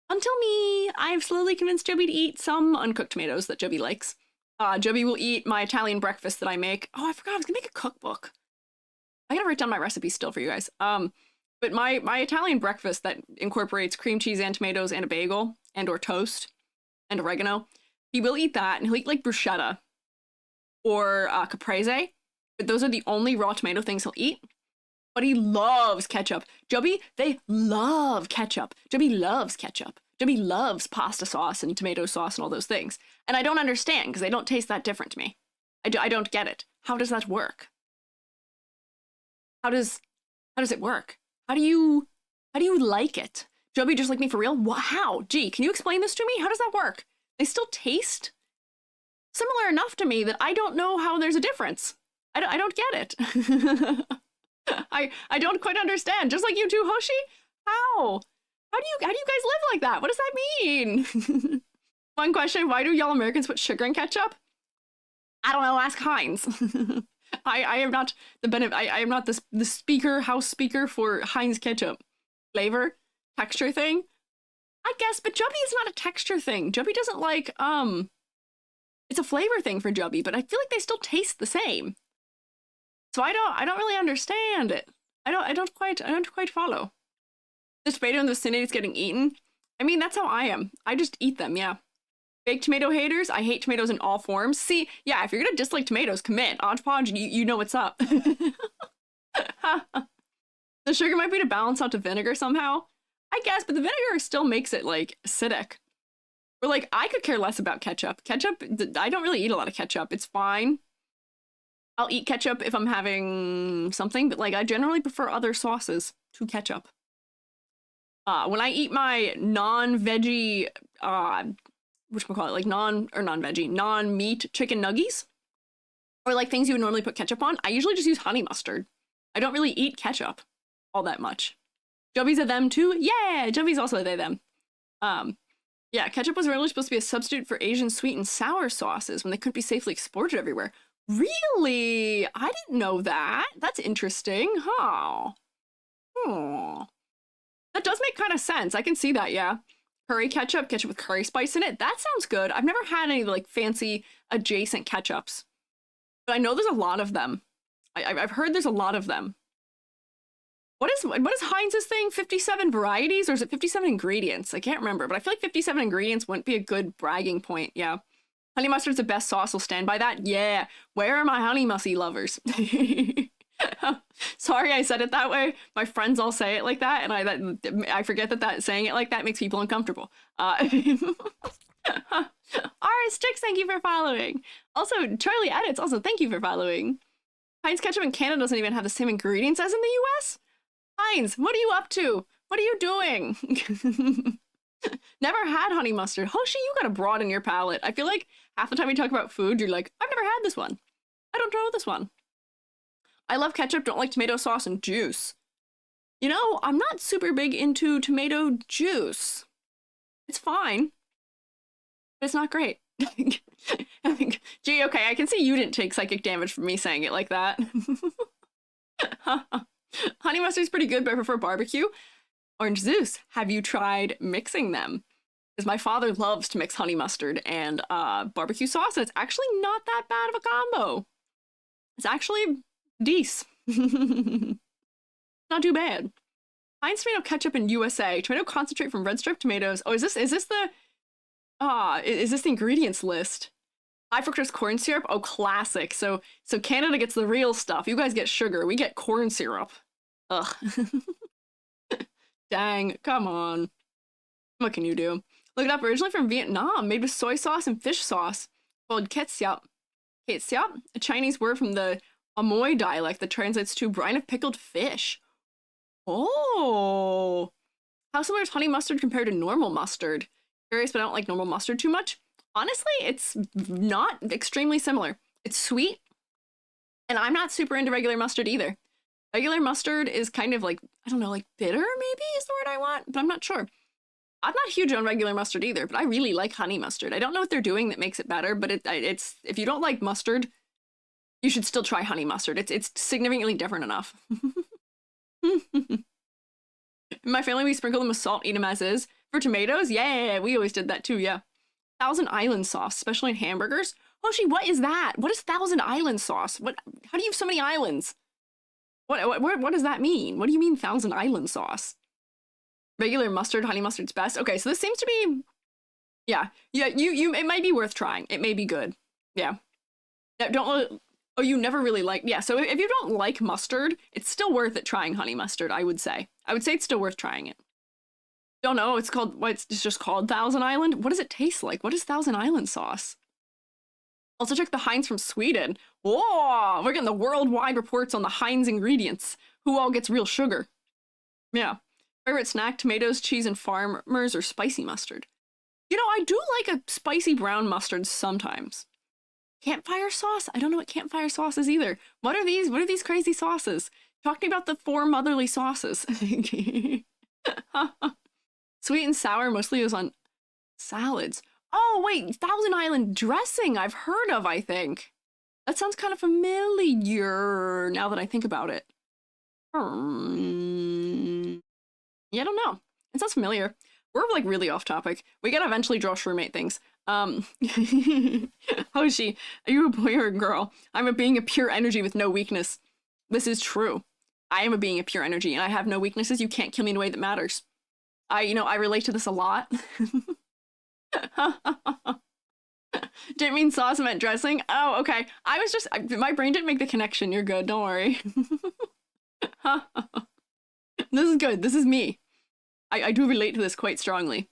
Until me, I've slowly convinced Jubby to eat some uncooked tomatoes that Jubby likes. Jubby will eat my Italian breakfast that I make. Oh, I forgot, I was gonna make a cookbook. I gotta write down my recipes still for you guys. But my Italian breakfast that incorporates cream cheese and tomatoes and a bagel and or toast and oregano, he will eat that, and he'll eat like bruschetta or caprese, but those are the only raw tomato things he'll eat. But he loves ketchup. Jubby, they love ketchup. Jubby loves ketchup. Jubby loves pasta sauce and tomato sauce and all those things. And I don't understand, because they don't taste that different to me. I don't get it. How does that work? How does it work? How do you like it? Jubby just like me for real? How? Gee, can you explain this to me? How does that work? They still taste similar enough to me that I don't know how there's a difference. I don't get it. I don't quite understand. Just like you too, Hoshi? How? How do you guys live like that? What does that mean? One question, why do y'all Americans put sugar in ketchup? I don't know, ask Heinz. I am not I am not the speaker, house speaker for Heinz ketchup. Flavor, texture thing? I guess, but Jubby is not a texture thing. Jubby doesn't like, it's a flavor thing for Jubby, but I feel like they still taste the same. So I don't really understand it. I don't quite follow. The tomato in the vicinity is getting eaten. I mean, that's how I am. I just eat them, yeah. Baked tomato haters, I hate tomatoes in all forms. See, yeah, if you're gonna dislike tomatoes, commit. Hodgepodge, you know what's up. The sugar might be to balance out the vinegar somehow. I guess, but the vinegar still makes it, like, acidic. Or, like, I could care less about ketchup. Ketchup, I don't really eat a lot of ketchup. It's fine. I'll eat ketchup if I'm having something, but, like, I generally prefer other sauces to ketchup. When I eat my non-veggie, whatchamacallit, like non-veggie, non-meat chicken nuggies, or like things you would normally put ketchup on, I usually just use honey mustard. I don't really eat ketchup all that much. Jubby's a them too? Yeah, Jubby's also a they them. Yeah, ketchup was originally supposed to be a substitute for Asian sweet and sour sauces when they couldn't be safely exported everywhere. Really? I didn't know that. That's interesting, huh? Hmm. That does make kind of sense. I can see that, yeah. Curry ketchup with curry spice in it. That sounds good. I've never had any like fancy adjacent ketchups, but I know there's a lot of them. I've heard there's a lot of them. What is Heinz's thing? 57 varieties, or is it 57 ingredients? I can't remember, but I feel like 57 ingredients wouldn't be a good bragging point. Yeah. Honey mustard's the best sauce. I'll stand by that. Yeah. Where are my honey musty lovers? Sorry I said it that way. My friends all say it like that, and I forget that saying it like that makes people uncomfortable. Alright, Strix, thank you for following. Also, Charlie Edits, also thank you for following. Heinz ketchup in Canada doesn't even have the same ingredients as in the US. Heinz, what are you up to? What are you doing? Never had honey mustard. Hoshi, you gotta broaden your palate. I feel like half the time we talk about food, you're like, I've never had this one. I don't know this one. I love ketchup, don't like tomato sauce and juice. You know, I'm not super big into tomato juice. It's fine, but it's not great. Gee, okay, I can see you didn't take psychic damage from me saying it like that. Honey mustard's pretty good, but I prefer barbecue. Orange Zeus, have you tried mixing them? Because my father loves to mix honey mustard and barbecue sauce, and it's actually not that bad of a combo. It's actually decent. Not too bad. Heinz tomato ketchup in USA. Tomato concentrate from red striped tomatoes. Oh, is this the ingredients list? High fructose corn syrup? Oh, classic. So Canada gets the real stuff. You guys get sugar. We get corn syrup. Ugh. Dang, come on. What can you do? Look it up. Originally from Vietnam, made with soy sauce and fish sauce, called ketchup. Ketchup, a Chinese word from the Amoy dialect that translates to brine of pickled fish. Oh. How similar is honey mustard compared to normal mustard? Curious, but I don't like normal mustard too much. Honestly, it's not extremely similar. It's sweet, and I'm not super into regular mustard either. Regular mustard is kind of like, I don't know, like bitter maybe is the word I want, but I'm not sure. I'm not huge on regular mustard either, but I really like honey mustard. I don't know what they're doing that makes it better, but it's if you don't like mustard, you should still try honey mustard. It's significantly different enough. In my family, we sprinkle them with salt, eat them as is. For tomatoes, yeah, we always did that too, yeah. Thousand Island sauce, especially in hamburgers. Hoshi, what is that? What is Thousand Island sauce? What? How do you have so many islands? What does that mean? What do you mean Thousand Island sauce? Regular mustard, honey mustard's best. Okay, so this seems to be, yeah, it might be worth trying. It may be good. Yeah. Oh, you never really like, yeah, so if you don't like mustard, it's still worth it trying honey mustard, I would say. I would say it's still worth trying it. Don't know, it's just called Thousand Island? What does it taste like? What is Thousand Island sauce? Also check the Heinz from Sweden. Whoa, we're getting the worldwide reports on the Heinz ingredients. Who all gets real sugar? Yeah. Favorite snack, tomatoes, cheese, and farmers, or spicy mustard? You know, I do like a spicy brown mustard sometimes. Campfire sauce? I don't know what campfire sauce is either. What are these? What are these crazy sauces? Talk to me about the 4 motherly sauces. Sweet and sour mostly is on salads. Oh, wait, Thousand Island dressing I've heard of, I think. That sounds kind of familiar now that I think about it. Yeah, I don't know. It sounds familiar. We're like really off topic. We gotta eventually draw Shroomate things. Hoshi, are you a boy or a girl? I'm a being of pure energy with no weakness. This is true. I am a being of pure energy and I have no weaknesses. You can't kill me in a way that matters. I relate to this a lot. Didn't mean sauce, I meant dressing. Oh, okay. My brain didn't make the connection. You're good, don't worry. This is good. This is me. I do relate to this quite strongly.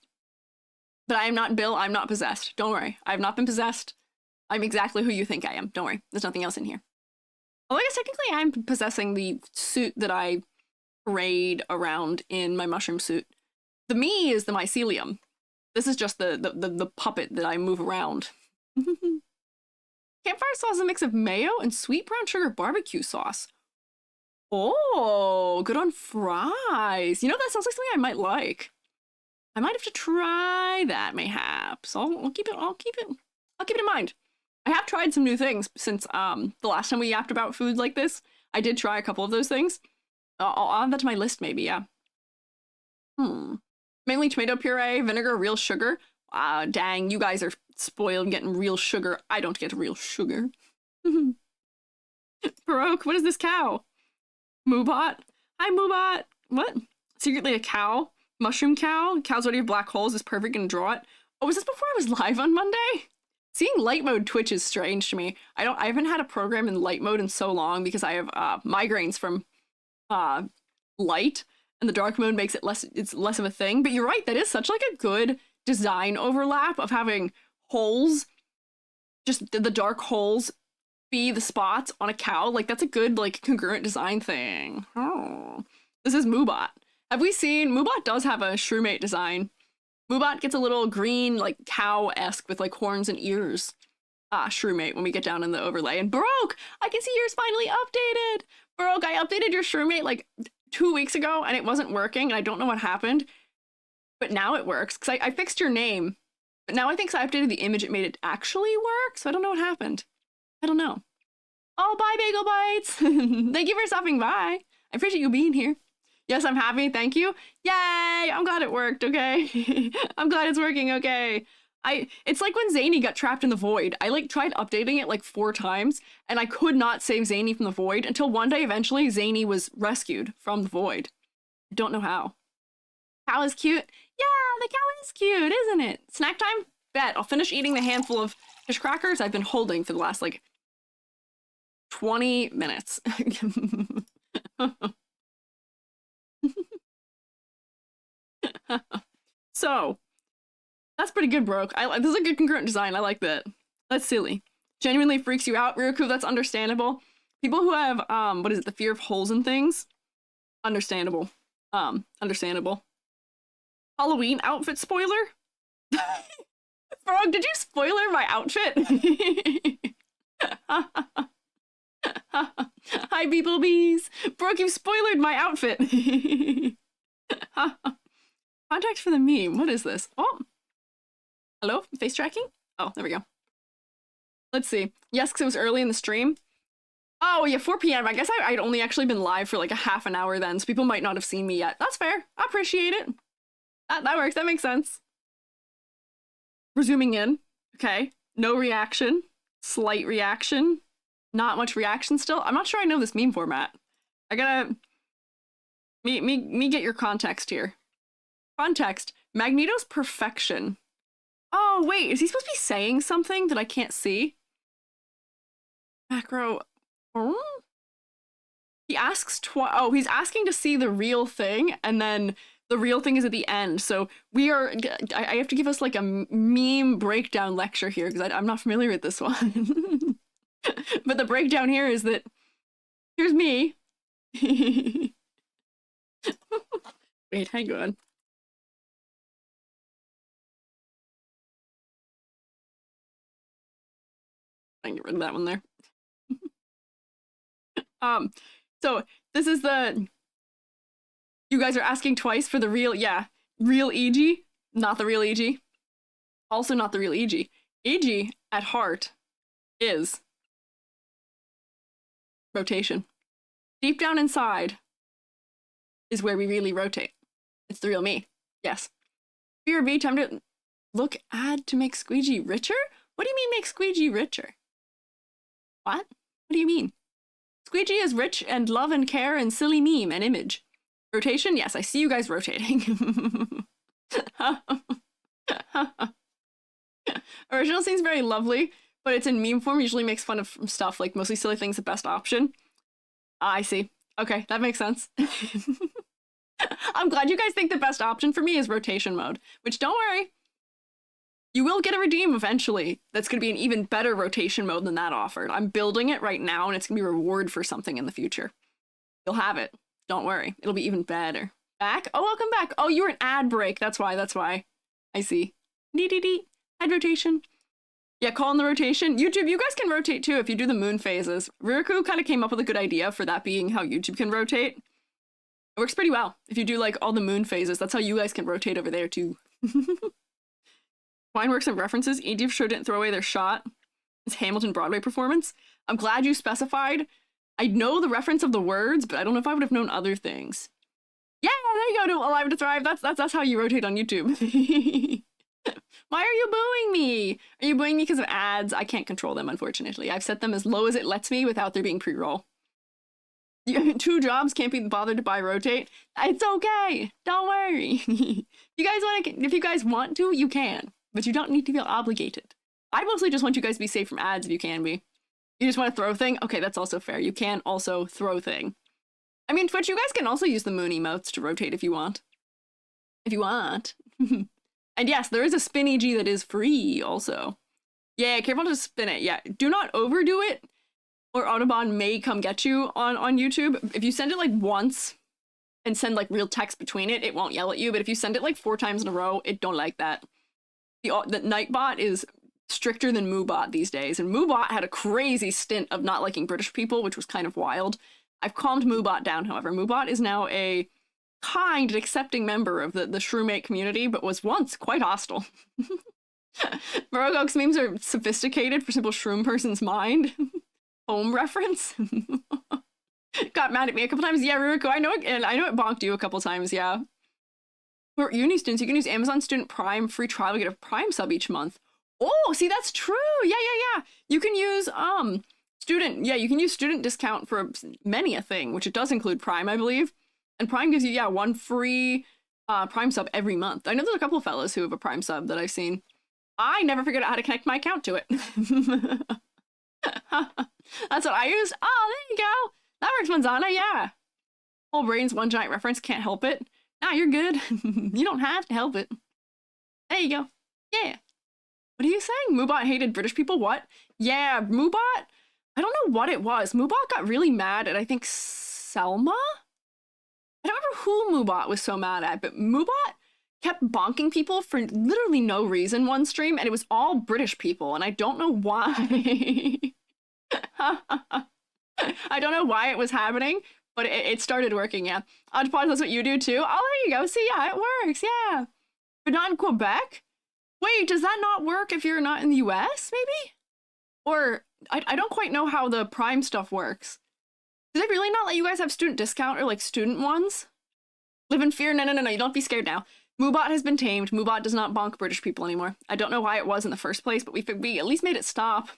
But I am not Bill, I'm not possessed. Don't worry. I have not been possessed. I'm exactly who you think I am. Don't worry. There's nothing else in here. Well, I guess technically I'm possessing the suit that I parade around in my mushroom suit. The me is the mycelium. This is just the puppet that I move around. Campfire sauce is a mix of mayo and sweet brown sugar barbecue sauce. Oh, good on fries. You know, that sounds like something I might like. I might have to try that, mayhaps. I'll keep it in mind. I have tried some new things since the last time we yapped about food like this. I did try a couple of those things. I'll add that to my list, maybe. Yeah. Mainly tomato puree, vinegar, real sugar. Dang, you guys are spoiled getting real sugar. I don't get real sugar. Baroque, what is this cow? Moobot. Hi, Moobot. What? Secretly a cow? Mushroom cow? Cows already have black holes is perfect, gonna draw it. Oh, was this before I was live on Monday? Seeing light mode Twitch is strange to me. I haven't had a program in light mode in so long because I have migraines from light, and the dark mode makes it less of a thing. But you're right, that is such like a good design overlap of having holes, just the dark holes be the spots on a cow. Like that's a good like congruent design thing. Oh. This is Moobot. Have we seen, Moobot does have a Shroomate design. Moobot gets a little green, like, cow-esque with, like, horns and ears. Shroomate when we get down in the overlay. And Baroque, I can see yours finally updated! Baroque, I updated your Shroomate, like, 2 weeks ago, and it wasn't working, and I don't know what happened. But now it works, because I fixed your name. But now I think I updated the image, it made it actually work, so I don't know what happened. I don't know. Oh, bye, Bagel Bites! Thank you for stopping by. I appreciate you being here. Yes, I'm happy, thank you. Yay! I'm glad it worked, okay? I'm glad it's working, okay? It's like when Zany got trapped in the void. I like tried updating it like 4 times, and I could not save Zany from the void until one day eventually Zany was rescued from the void. I don't know how. Cow is cute? Yeah, the cow is cute, isn't it? Snack time? Bet. I'll finish eating the handful of fish crackers I've been holding for the last like 20 minutes. So, that's pretty good, Broke. This is a good congruent design. I like that. That's silly. Genuinely freaks you out, Ryuku. That's understandable. People who have, what is it, the fear of holes in things? Understandable. Understandable. Halloween outfit spoiler? Frog, did you spoiler my outfit? Hi, bees. Brooke, you spoiled my outfit. Contact for the meme. What is this? Oh. Hello? Face tracking? Oh, there we go. Let's see. Yes, because it was early in the stream. Oh, yeah, 4 p.m. I guess I'd only actually been live for like a half an hour then, so people might not have seen me yet. That's fair. I appreciate it. That works. That makes sense. Resuming in. Okay. No reaction. Slight reaction. Not much reaction still. I'm not sure I know this meme format. I gotta... Me get your context here. Context. Magneto's perfection. Oh, wait. Is he supposed to be saying something that I can't see? Macro... He asks oh, he's asking to see the real thing, and then the real thing is at the end. So we are... I have to give us like a meme breakdown lecture here, because I'm not familiar with this one. But the breakdown here is that... Here's me. Wait, hang on. I can get rid of that one there. So this is the... You guys are asking twice for the real... Yeah, real EG, not the real EG. Also not the real EG. EG, at heart, is... rotation. Deep down inside is where we really rotate. It's the real me. Yes. Fear B, time to look, add to make Squiiji richer? What do you mean make Squiiji richer? What? What do you mean? Squiiji is rich and love and care and silly meme and image. Rotation? Yes, I see you guys rotating. Original seems very lovely, but it's in meme form, usually makes fun of stuff, like mostly silly things the best option. I see. Okay, that makes sense. I'm glad you guys think the best option for me is rotation mode, which don't worry. You will get a redeem eventually that's going to be an even better rotation mode than that offered. I'm building it right now, and it's going to be a reward for something in the future. You'll have it. Don't worry. It'll be even better. Back? Oh, welcome back. Oh, you were an ad break. That's why. I see. Dee. Ad rotation. Yeah, calling the rotation. YouTube, you guys can rotate too if you do the moon phases. Ririku kind of came up with a good idea for that being how YouTube can rotate. It works pretty well. If you do like all the moon phases, that's how you guys can rotate over there too. Wineworks and references. ED for sure didn't throw away their shot. It's Hamilton Broadway performance. I'm glad you specified. I know the reference of the words, but I don't know if I would have known other things. Yeah, there you go, to Alive to Thrive. That's how you rotate on YouTube. Why are you booing me? Are you booing me because of ads? I can't control them, unfortunately. I've set them as low as it lets me without there being pre-roll. 2 jobs, can't be bothered to buy rotate. It's okay. Don't worry. If you guys want to, you can. But you don't need to feel obligated. I mostly just want you guys to be safe from ads if you can be. You just want to throw thing? Okay, that's also fair. You can also throw thing. I mean, Twitch, you guys can also use the moon emotes to rotate if you want. If you want. And yes, there is a spin EG that is free also. Yeah, careful to spin it. Yeah, do not overdo it, or Autobahn may come get you on YouTube. If you send it like once and send like real text between it, it won't yell at you. But if you send it like 4 times in a row, it don't like that. The Nightbot is stricter than Moobot these days, and Moobot had a crazy stint of not liking British people, which was kind of wild. I've calmed Moobot down, however. Moobot is now a kind and accepting member of the Shroomate community, but was once quite hostile. Virgo's memes are sophisticated for simple shroom person's mind. Home reference. Got mad at me a couple times. Yeah, Ruriko, I know it bonked you a couple times, yeah. For uni students, you can use Amazon Student Prime free trial to get a Prime sub each month. Oh, see, that's true. Yeah. You can use you can use student discount for many a thing, which it does include Prime, I believe. And Prime gives you, 1 free Prime sub every month. I know there's a couple of fellas who have a Prime sub that I've seen. I never figured out how to connect my account to it. That's what I used. Oh, there you go. That works, Manzana, yeah. Whole brain's one giant reference, can't help it. Nah, you're good. You don't have to help it. There you go. Yeah. What are you saying? Moobot hated British people? What? Yeah, Moobot I don't know what it was. Moobot got really mad at, I think, Selma? I don't remember who Moobot was so mad at, but Moobot kept bonking people for literally no reason one stream, and it was all British people, and I don't know why. I don't know why it was happening, but it started working, yeah. Odgepodge, that's what you do too? Oh, there you go. See, yeah, it works, yeah. But not in Quebec? Wait, does that not work if you're not in the US, maybe? Or, I don't quite know how the Prime stuff works. Do they really not let you guys have student discount or like student ones? Live in fear? No, you don't be scared now. Moobot has been tamed. Moobot does not bonk British people anymore. I don't know why it was in the first place, but we at least made it stop.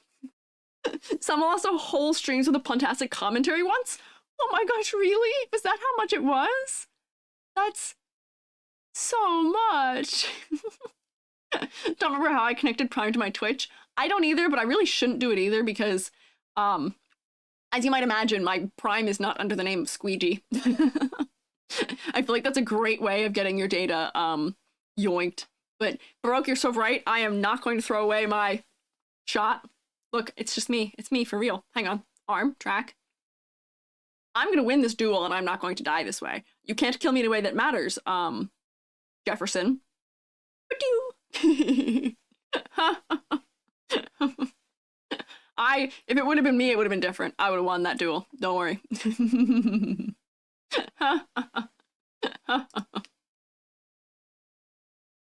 Someone lost a whole streams with a puntastic commentary once? Oh my gosh, really? Was that how much it was? That's so much. Don't remember how I connected Prime to my Twitch. I don't either, but I really shouldn't do it either because, as you might imagine, my Prime is not under the name of Squiiji. I feel like that's a great way of getting your data, yoinked. But Baroque, you're so right. I am not going to throw away my shot. Look, it's just me. It's me for real. Hang on. Arm, track. I'm gonna win this duel and I'm not going to die this way. You can't kill me in a way that matters, Jefferson. If it would have been me, it would have been different. I would have won that duel. Don't worry.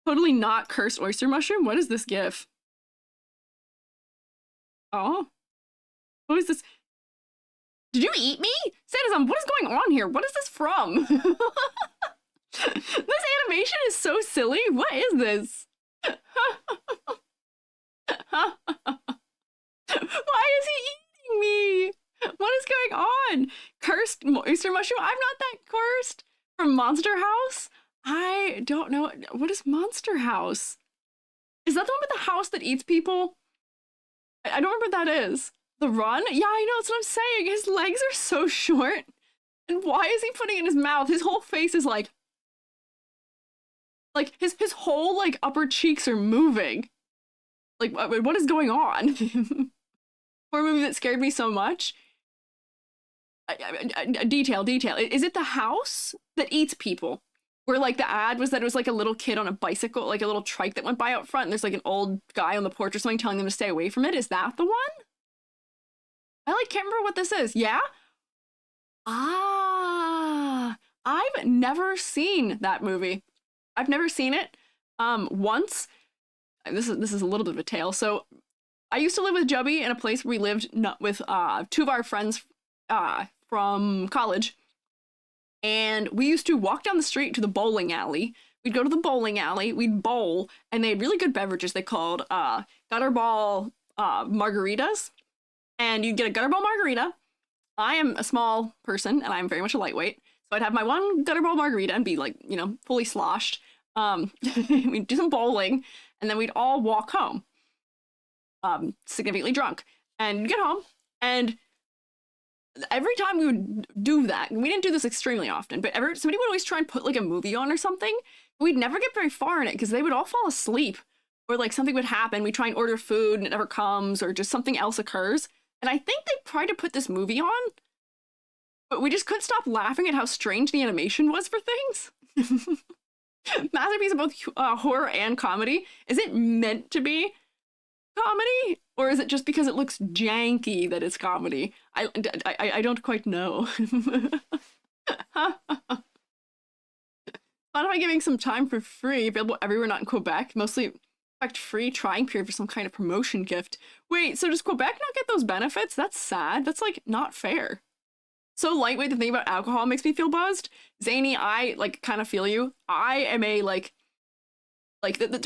Totally not cursed oyster mushroom? What is this gif? Oh? What is this? Did you eat me? Sadism, what is going on here? What is this from? This animation is so silly. What is this? Why is he eating me? What is going on? Cursed oyster mushroom? I'm not that cursed. From Monster House? I don't know. What is Monster House? Is that the one with the house that eats people? I don't remember what that is. The Run? Yeah, I know. That's what I'm saying. His legs are so short. And why is he putting it in his mouth? His whole face is like his whole like upper cheeks are moving. Like what is going on? For a movie that scared me so much. Detail. Is it the house that eats people? Where like the ad was that it was like a little kid on a bicycle, like a little trike that went by out front, and there's like an old guy on the porch or something telling them to stay away from it. Is that the one? I like can't remember what this is. Yeah? Ah, I've never seen that movie. I've never seen it. Once. This is a little bit of a tale. So I used to live with Jubby in a place where we lived with two of our friends from college. And we used to walk down the street to the bowling alley. We'd go to the bowling alley, we'd bowl, and they had really good beverages they called gutter ball margaritas. And you'd get a gutter ball margarita. I am a small person, and I'm very much a lightweight. So I'd have my one gutter ball margarita and be like, you know, fully sloshed. We'd do some bowling, and then we'd all walk home, significantly drunk. And you'd get home, and every time we would do that, and we didn't do this extremely often, but somebody would always try and put like a movie on or something. We'd never get very far in it because they would all fall asleep, or like something would happen. We try and order food and it never comes, or just something else occurs. And I think they tried to put this movie on, but we just couldn't stop laughing at how strange the animation was for things. Masterpiece of both horror and comedy. Is it meant to be comedy, or is it just because it looks janky that it's comedy? I don't quite know. Thought about giving some time for free, available everywhere not in Quebec, mostly free trying period for some kind of promotion gift. Wait, so does Quebec not get those benefits? That's sad. That's like not fair. So lightweight to think about alcohol makes me feel buzzed. Zany, I like kind of feel you. I am a to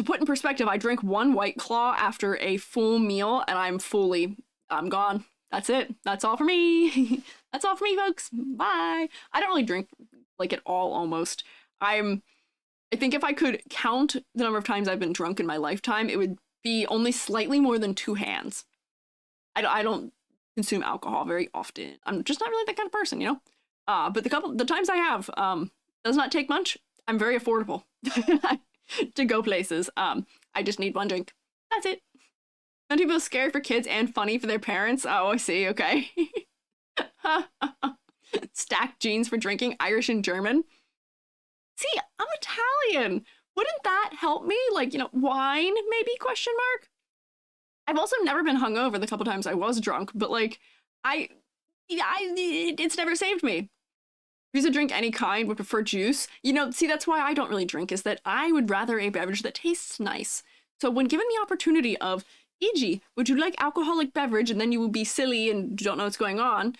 put in perspective, I drink one White Claw after a full meal and I'm gone. That's it. That's all for me. That's all for me, folks. Bye. I don't really drink like at all almost. I think if I could count the number of times I've been drunk in my lifetime, it would be only slightly more than 2 hands. I don't consume alcohol very often. I'm just not really that kind of person, you know? But the times I have, does not take much. I'm very affordable to go places. I just need one drink. That's it. Some people are scary for kids and funny for their parents. Oh, I see. Okay. Stacked genes for drinking, Irish and German. See, I'm Italian. Wouldn't that help me? Like, you know, wine, maybe, question mark? I've also never been hungover the couple times I was drunk, but like, it's never saved me. Use a drink any kind, would prefer juice. You know, see, that's why I don't really drink, is that I would rather a beverage that tastes nice. So when given the opportunity of, e.g., would you like alcoholic beverage, and then you will be silly and don't know what's going on.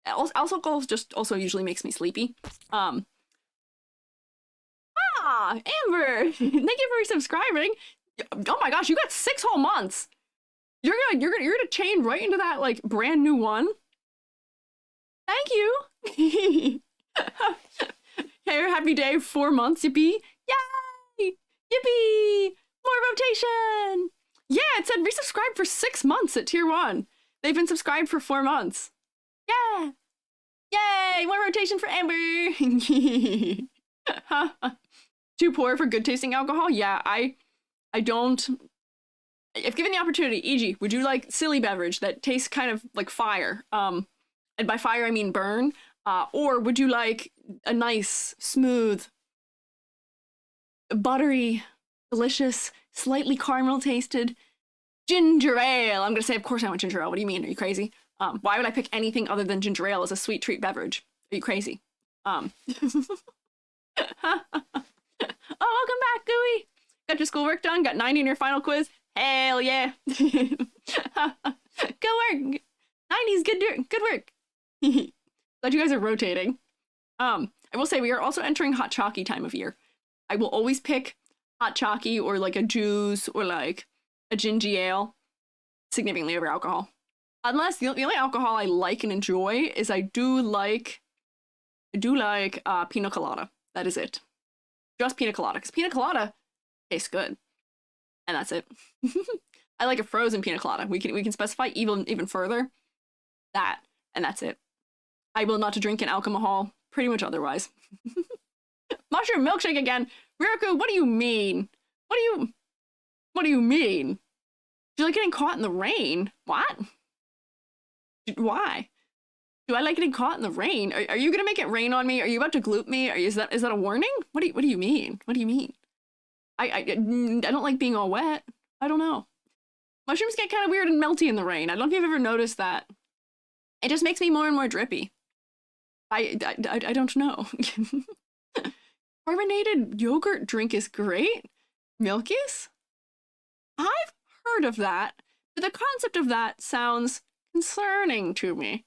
Alcohol just also usually makes me sleepy. Amber, thank you for subscribing. Oh my gosh, you got 6 whole months. You're gonna chain right into that like brand new one. Thank you. Hey, happy day, 4 months, yippee. Yay! Yippee! More rotation! Yeah, it said resubscribe for 6 months at tier 1. They've been subscribed for 4 months. Yeah! Yay! More rotation for Amber! Too poor for good tasting alcohol? Yeah, I don't. If given the opportunity, e.g., would you like silly beverage that tastes kind of like fire? And by fire I mean burn. Or would you like a nice, smooth, buttery, delicious, slightly caramel tasted ginger ale? I'm gonna say, of course I want ginger ale. What do you mean? Are you crazy? Why would I pick anything other than ginger ale as a sweet treat beverage? Are you crazy? Oh, welcome back, Gooey. Got your schoolwork done? Got 90 in your final quiz? Hell yeah. Good work. 90's good work. Glad you guys are rotating. I will say we are also entering hot chalky time of year. I will always pick hot chalky or like a juice or like a ginger ale significantly over alcohol. Unless the only alcohol I like and enjoy is I do like pina colada. That is it. Just pina colada, because pina colada tastes good. And that's it. I like a frozen pina colada. We can specify even further. That, and that's it. I will not drink an alcohol, pretty much otherwise. Mushroom milkshake again. Riroku, what do you mean? What do you mean? Do you like getting caught in the rain? What? Why? Do I like getting caught in the rain? Are you gonna make it rain on me? Are you about to gloop me? Is that a warning? What do you mean? What do you mean? I don't like being all wet. I don't know. Mushrooms get kind of weird and melty in the rain. I don't know if you've ever noticed that. It just makes me more and more drippy. I don't know. Carbonated yogurt drink is great. Milkies? I've heard of that, but the concept of that sounds concerning to me.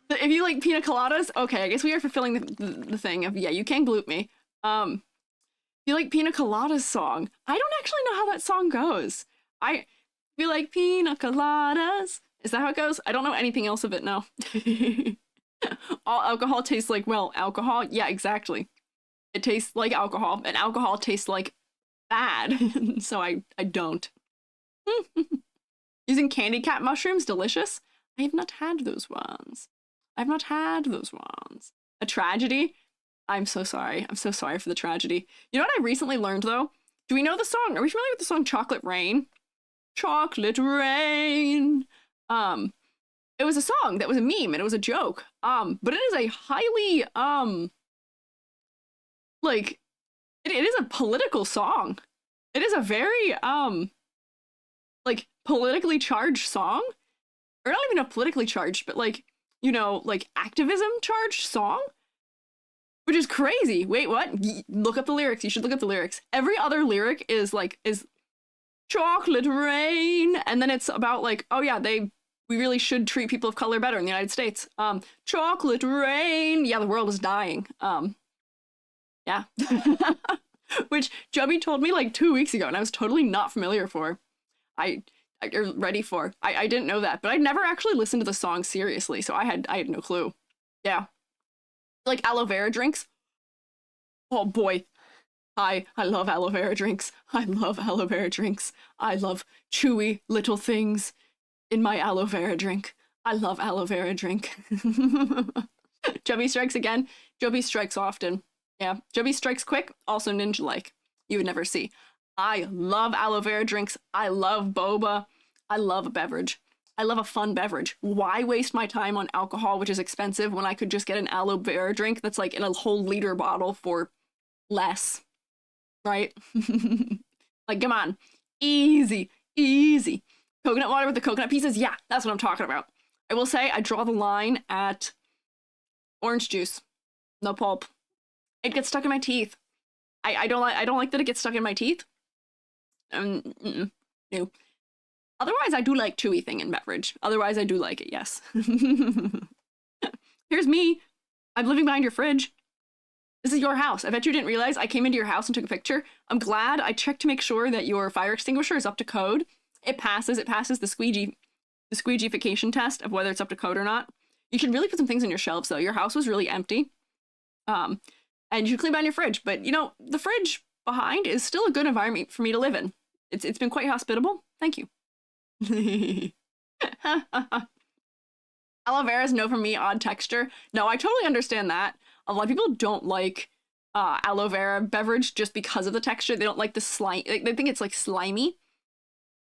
But if you like pina coladas, okay, I guess we are fulfilling the thing of, yeah, you can gloop me. If you like pina coladas song, I don't actually know how that song goes. If you like pina coladas, is that how it goes? I don't know anything else of it, no. All alcohol tastes like, well, alcohol? Yeah, exactly. It tastes like alcohol, and alcohol tastes like bad, so I don't. Using candy cat mushrooms, delicious? I have not had those ones. I've not had those ones. A tragedy? I'm so sorry. I'm so sorry for the tragedy. You know what I recently learned, though? Do we know the song? Are we familiar with the song Chocolate Rain? Chocolate Rain. It was a song that was a meme, and it was a joke. But it is a highly, like, it is a political song. It is a very, like, politically charged song. Or not even a politically charged, but like, you know, like activism charged song. Which is crazy. Wait, what? Look up the lyrics. You should look up the lyrics. Every other lyric is chocolate rain. And then it's about like, oh yeah, we really should treat people of color better in the United States. Chocolate rain. Yeah, the world is dying. Yeah. Which Joby told me like 2 weeks ago, and I was totally not familiar for. Ready for. I didn't know that, but I'd never actually listened to the song seriously, so I had no clue. Yeah. Like aloe vera drinks. Oh boy. I love aloe vera drinks. I love aloe vera drinks. I love chewy little things in my aloe vera drink. I love aloe vera drink. Joby strikes again. Joby strikes often. Yeah. Joby strikes quick, also ninja-like. You would never see. I love aloe vera drinks. I love boba. I love a beverage. I love a fun beverage. Why waste my time on alcohol, which is expensive, when I could just get an aloe vera drink that's like in a whole liter bottle for less, right? Like, come on. Easy, easy. Coconut water with the coconut pieces? Yeah, that's what I'm talking about. I will say I draw the line at orange juice. No pulp. It gets stuck in my teeth. I don't like that it gets stuck in my teeth. No. Otherwise, I do like chewy thing in beverage. Otherwise, I do like it, yes. Here's me. I'm living behind your fridge. This is your house. I bet you didn't realize I came into your house and took a picture. I'm glad I checked to make sure that your fire extinguisher is up to code. It passes the squeegeeification test of whether it's up to code or not. You should really put some things in your shelves, though. Your house was really empty. And you should clean behind your fridge. But, you know, the fridge behind is still a good environment for me to live in. It's been quite hospitable. Thank you. Aloe vera is no for me, odd texture. No, I totally understand that. A lot of people don't like aloe vera beverage just because of the texture. They don't like the slime. They think it's like slimy.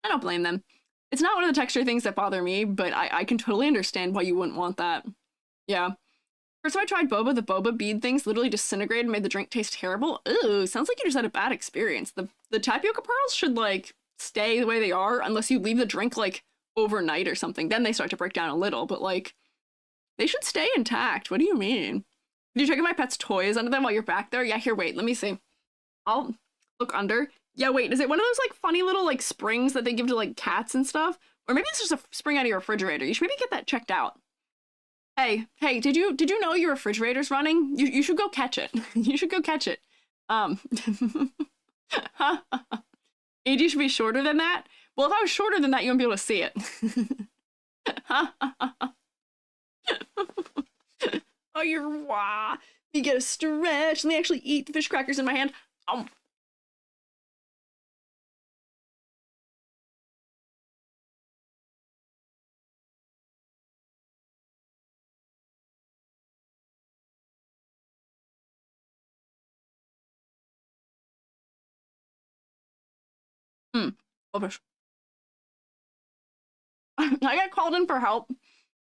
I don't blame them. It's not one of the texture things that bother me, but I can totally understand why you wouldn't want that. Yeah. First time I tried boba, the boba bead things literally disintegrated and made the drink taste terrible. Ooh, sounds like you just had a bad experience. The tapioca pearls should, like, stay the way they are unless you leave the drink, like, overnight or something. Then they start to break down a little, but, like, they should stay intact. What do you mean? Did you check my pet's toys under them while you're back there? Yeah, here, wait, let me see. I'll look under. Yeah, wait, is it one of those, like, funny little, like, springs that they give to, like, cats and stuff? Or maybe it's just a spring out of your refrigerator. You should maybe get that checked out. Hey, did you know your refrigerator's running? You should go catch it. You should go catch it. AD should be shorter than that? Well, if I was shorter than that, you wouldn't be able to see it. Oh, you're wah. You get a stretch. Let me actually eat the fish crackers in my hand. Fish. I got called in for help.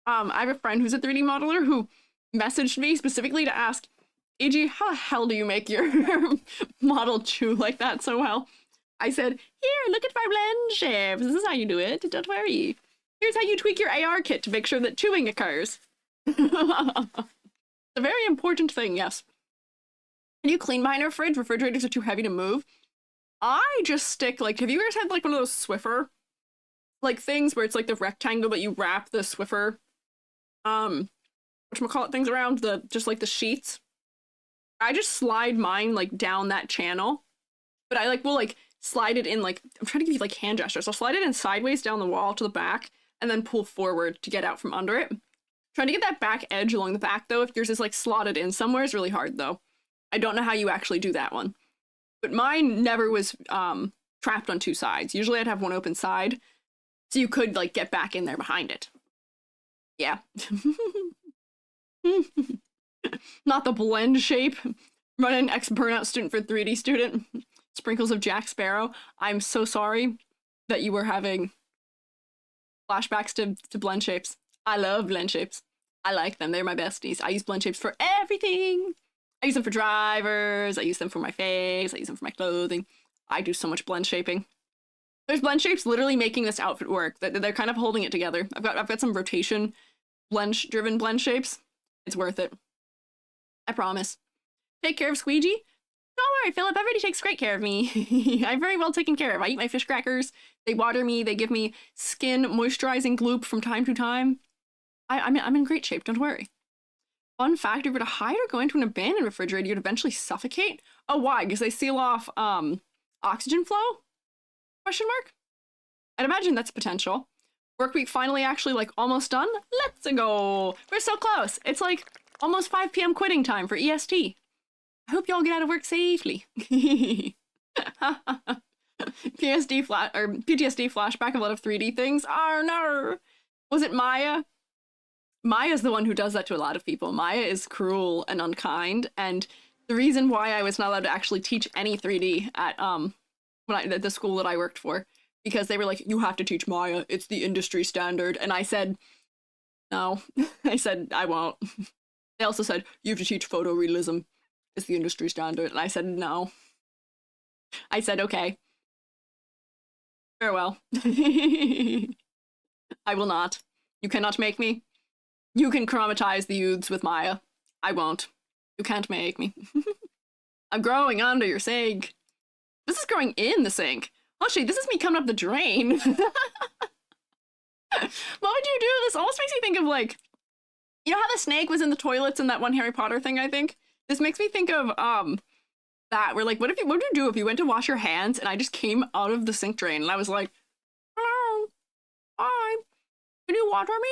I have a friend who's a 3D modeler who messaged me specifically to ask, AG, how the hell do you make your model chew like that so well? I said, here, look at my blend shapes. This is how you do it. Don't worry. Here's how you tweak your AR kit to make sure that chewing occurs. It's a very important thing, yes. Can you clean behind our fridge? Refrigerators are too heavy to move. I just stick, like, have you guys had, like, one of those Swiffer, like, things where it's, like, the rectangle, but you wrap the Swiffer, whatchamacallit things around, just, like, the sheets? I just slide mine, like, down that channel, but I, like, will, like, slide it in, like, I'm trying to give you, like, hand gestures. I'll slide it in sideways down the wall to the back, and then pull forward to get out from under it. Trying to get that back edge along the back, though, if yours is, like, slotted in somewhere is really hard, though. I don't know how you actually do that one. But mine never was trapped on two sides. Usually I'd have one open side, so you could, like, get back in there behind it. Yeah. Not the blend shape. Running ex-burnout student for 3D student. Sprinkles of Jack Sparrow. I'm so sorry that you were having flashbacks to blend shapes. I love blend shapes. I like them. They're my besties. I use blend shapes for everything. I use them for drivers, I use them for my face, I use them for my clothing. I do so much blend shaping. There's blend shapes literally making this outfit work. They're kind of holding it together. I've got some rotation driven blend shapes. It's worth it. I promise. Take care of Squiiji? Don't worry, Philip, everybody takes great care of me. I'm very well taken care of. I eat my fish crackers, they water me, they give me skin moisturizing gloop from time to time. I'm in great shape, don't worry. Fun fact, if you were to hide or go into an abandoned refrigerator, you'd eventually suffocate? Oh, why? Because they seal off, oxygen flow? Question mark? I'd imagine that's potential. Work week finally actually, like, almost done? Let's go! We're so close! It's, like, almost 5 p.m. quitting time for EST. I hope y'all get out of work safely. PTSD flashback of a lot of 3D things. Oh, no! Was it Maya? Maya's the one who does that to a lot of people. Maya is cruel and unkind, and the reason why I was not allowed to actually teach any 3D at the school that I worked for, because they were like, you have to teach Maya. It's the industry standard. And I said, no. I said, I won't. They also said, you have to teach photorealism. It's the industry standard. And I said, no. I said, okay. Farewell. I will not. You cannot make me. You can chromatize the youths with Maya. I won't. You can't make me. I'm growing under your sink. This is growing in the sink. Actually, this is me coming up the drain. Why would you do this? Almost makes me think of, like, you know how the snake was in the toilets in that one Harry Potter thing, I think? This makes me think of, that, where, like, what would you do if you went to wash your hands and I just came out of the sink drain and I was like, hello, hi, can you water me?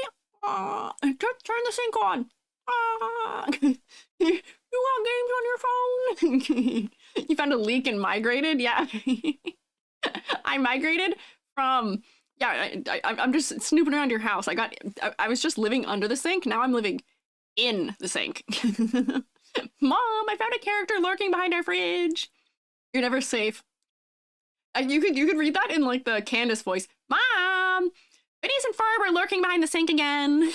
Turn the sink on. You got games on your phone? You found a leak and migrated? Yeah. I migrated from, yeah, I'm just snooping around your house. I was just living under the sink. Now I'm living in the sink. Mom, I found a character lurking behind our fridge. You're never safe. You could read that in, like, the Candace voice. Mom, Phineas and Ferb are lurking behind the sink again.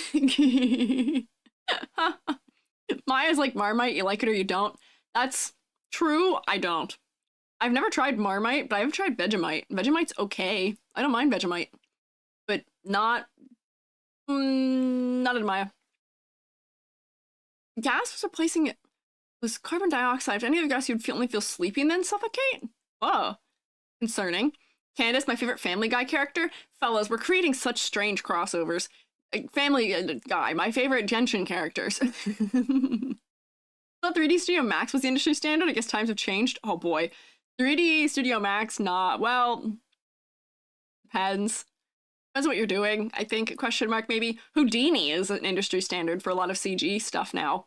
Maya's like Marmite, you like it or you don't. That's true, I don't. I've never tried Marmite, but I've tried Vegemite. Vegemite's okay. I don't mind Vegemite. But not in Maya. Gas was replacing it. Was carbon dioxide. If any other gas, you'd only feel sleepy and then suffocate? Whoa. Concerning. Candace, my favorite Family Guy character. Fellas, we're creating such strange crossovers. Family Guy, my favorite Genshin characters. Thought 3D Studio Max was the industry standard. I guess times have changed. Oh boy. 3D Studio Max, not, well, depends. Depends what you're doing, I think, question mark maybe. Houdini is an industry standard for a lot of CG stuff now.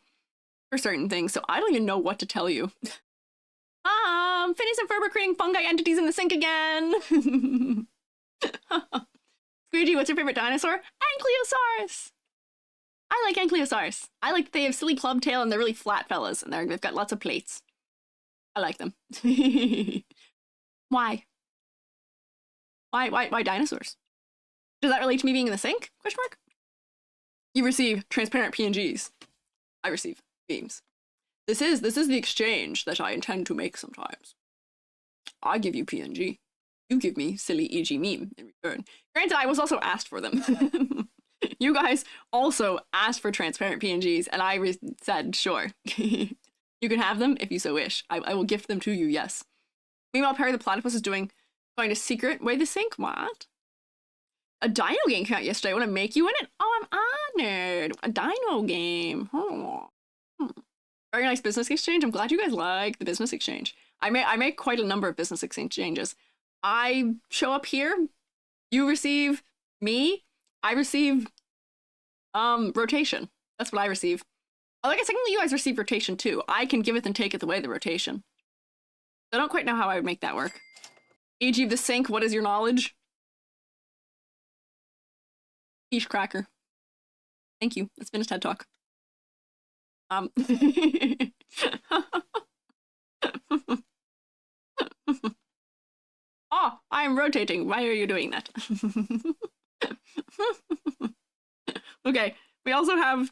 For certain things, so I don't even know what to tell you. Phineas and Ferb are creating fungi entities in the sink again. Squeiji, what's your favorite dinosaur? Ankylosaurus! I like Ankylosaurus. I like they have silly club tail and they're really flat fellas and they've got lots of plates. I like them. Why? Why dinosaurs? Does that relate to me being in the sink? Question mark? You receive transparent PNGs. I receive beams. This is the exchange that I intend to make sometimes. I give you PNG. You give me silly EG meme in return. Granted, I was also asked for them. You guys also asked for transparent PNGs, and I said, sure. You can have them if you so wish. I will gift them to you, yes. Meanwhile, Perry the Platypus is going to secret way the sink. What? A dino game came out yesterday. I want to make you in it? Oh, I'm honored. A dino game. Oh. Very nice business exchange. I'm glad you guys like the business exchange. I make quite a number of business exchanges. I show up here, you receive me, I receive rotation. That's what I receive. Like I secondly, you guys receive rotation too. I can give it and take it the way the rotation. I don't quite know how I would make that work. E.g. of the sink, what is your knowledge? Quiche cracker. Thank you. It's been a TED Talk. Oh, I am rotating. Why are you doing that? Okay, we also have...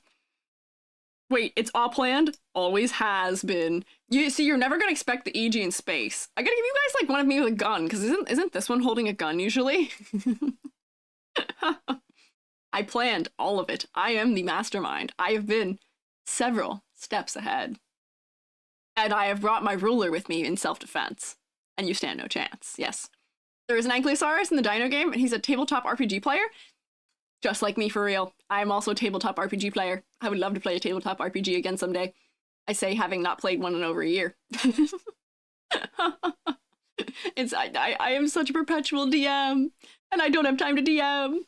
Wait, it's all planned? Always has been. You see, you're never gonna expect the EG in space. I gotta give you guys, like, one of me with a gun, because isn't this one holding a gun usually? I planned all of it. I am the mastermind. I have been several steps ahead. And I have brought my ruler with me in self-defense. And you stand no chance, yes. There is an Ankylosaurus in the Dino game, and he's a tabletop RPG player. Just like me, for real. I am also a tabletop RPG player. I would love to play a tabletop RPG again someday. I say, having not played one in over a year. I am such a perpetual DM, and I don't have time to DM.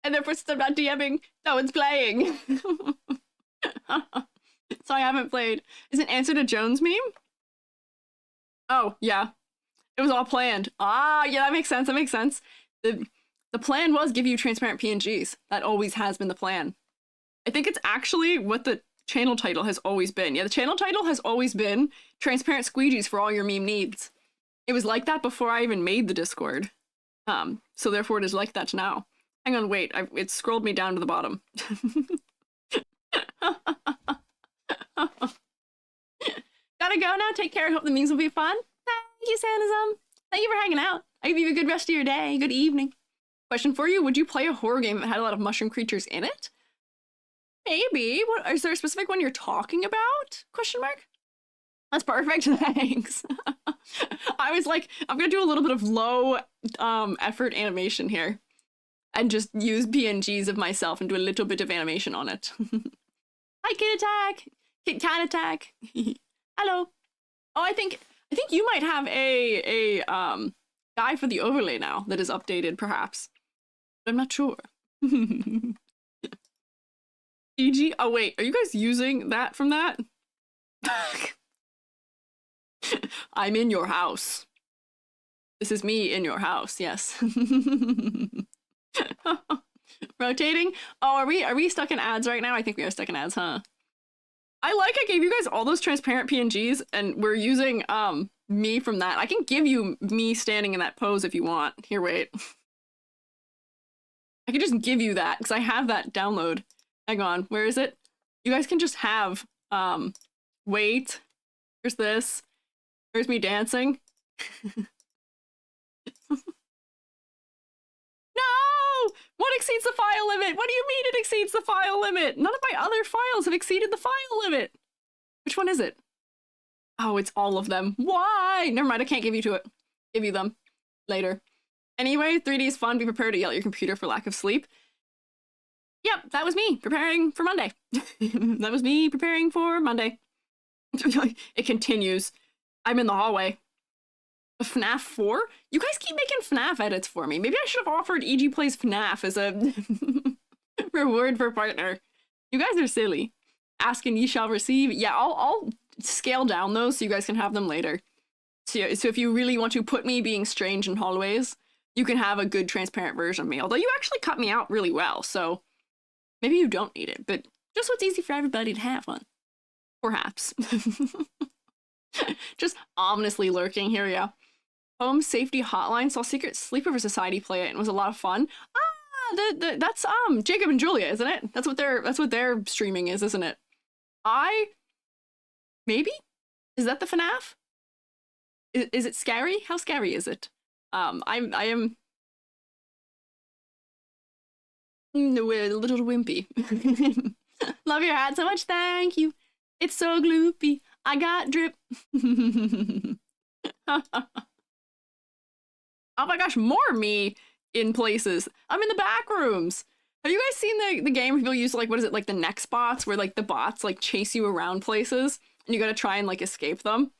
And therefore, since I'm not DMing, no one's playing. So I haven't played. Is it Answer to Jones meme? Oh, yeah. It was all planned. Ah, yeah, that makes sense. That makes sense. The plan was give you transparent PNGs. That always has been the plan. I think it's actually what the channel title has always been. Yeah, the channel title has always been transparent squeegees for all your meme needs. It was like that before I even made the Discord. So therefore it is like that now. Hang on, wait, it scrolled me down to the bottom. Gotta go now, take care, hope the memes will be fun. Thank you, Sanizum. Thank you for hanging out. I hope you have a good rest of your day, good evening. Question for you, would you play a horror game that had a lot of mushroom creatures in it? Maybe. What, is there a specific one you're talking about? Question mark? That's perfect, thanks. I was like, I'm gonna do a little bit of low effort animation here. And just use PNGs of myself and do a little bit of animation on it. Hi, Kid Attack! Kid Cat Attack! Hello! Oh, I think you might have a guy for the overlay now that is updated, perhaps. But I'm not sure. EG? Oh wait, are you guys using that from that? I'm in your house. This is me in your house, yes. Rotating? Oh, are we stuck in ads right now? I think we are stuck in ads, huh? I gave you guys all those transparent PNGs and we're using me from that. I can give you me standing in that pose if you want. Here, wait. I can just give you that because I have that download. Hang on, where is it? You guys can just have wait. Here's this. Here's me dancing. No! What exceeds the file limit? What do you mean it exceeds the file limit? None of my other files have exceeded the file limit. Which one is it? Oh, it's all of them. Why? Never mind, I can't give you to it. Give you them later. Anyway, 3D is fun. Be prepared to yell at your computer for lack of sleep. Yep, that was me preparing for Monday. That was me preparing for Monday. It continues. I'm in the hallway. FNAF 4? You guys keep making FNAF edits for me. Maybe I should have offered EG Plays FNAF as a reward for partner. You guys are silly. Ask and ye shall receive. Yeah, I'll scale down those so you guys can have them later. So if you really want to put me being strange in hallways, you can have a good transparent version of me. Although you actually cut me out really well, so maybe you don't need it, but just what's easy for everybody to have one. Perhaps. Just ominously lurking. Here we go. Home Safety Hotline. Saw Secret Sleepover Society play it and it was a lot of fun. Ah, that's Jacob and Julia, isn't it? That's what their streaming is, isn't it? Maybe? Is that the FNAF? Is it scary? How scary is it? I am a little wimpy. Love your hat so much, thank you. It's so gloopy. I got drip. Oh my gosh, more me in places. I'm in the back rooms. Have you guys seen the game where people use like, what is it, like the next bots where like the bots like chase you around places and you gotta try and like escape them?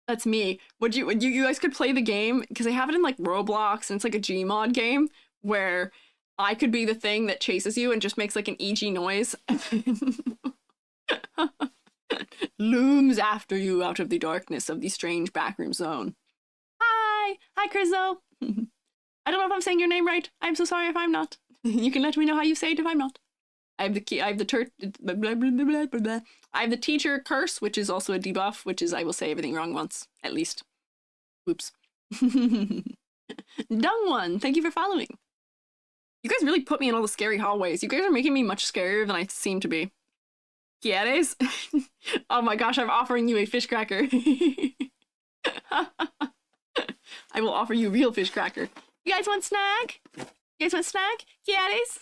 That's me. Would you guys could play the game because they have it in like Roblox and it's like a Gmod game where I could be the thing that chases you and just makes like an EG noise. Looms after you out of the darkness of the strange backroom zone. Hi, Chriso. I don't know if I'm saying your name right. I'm so sorry if I'm not. You can let me know how you say it if I'm not. I have the key. I have the I have the teacher curse, which is also a debuff, which is I will say everything wrong once at least. Oops. Dung one. Thank you for following. You guys really put me in all the scary hallways. You guys are making me much scarier than I seem to be. Quieres? Oh my gosh, I'm offering you a fish cracker. I will offer you real fish cracker. You guys want snack? You guys want snack? Quieres?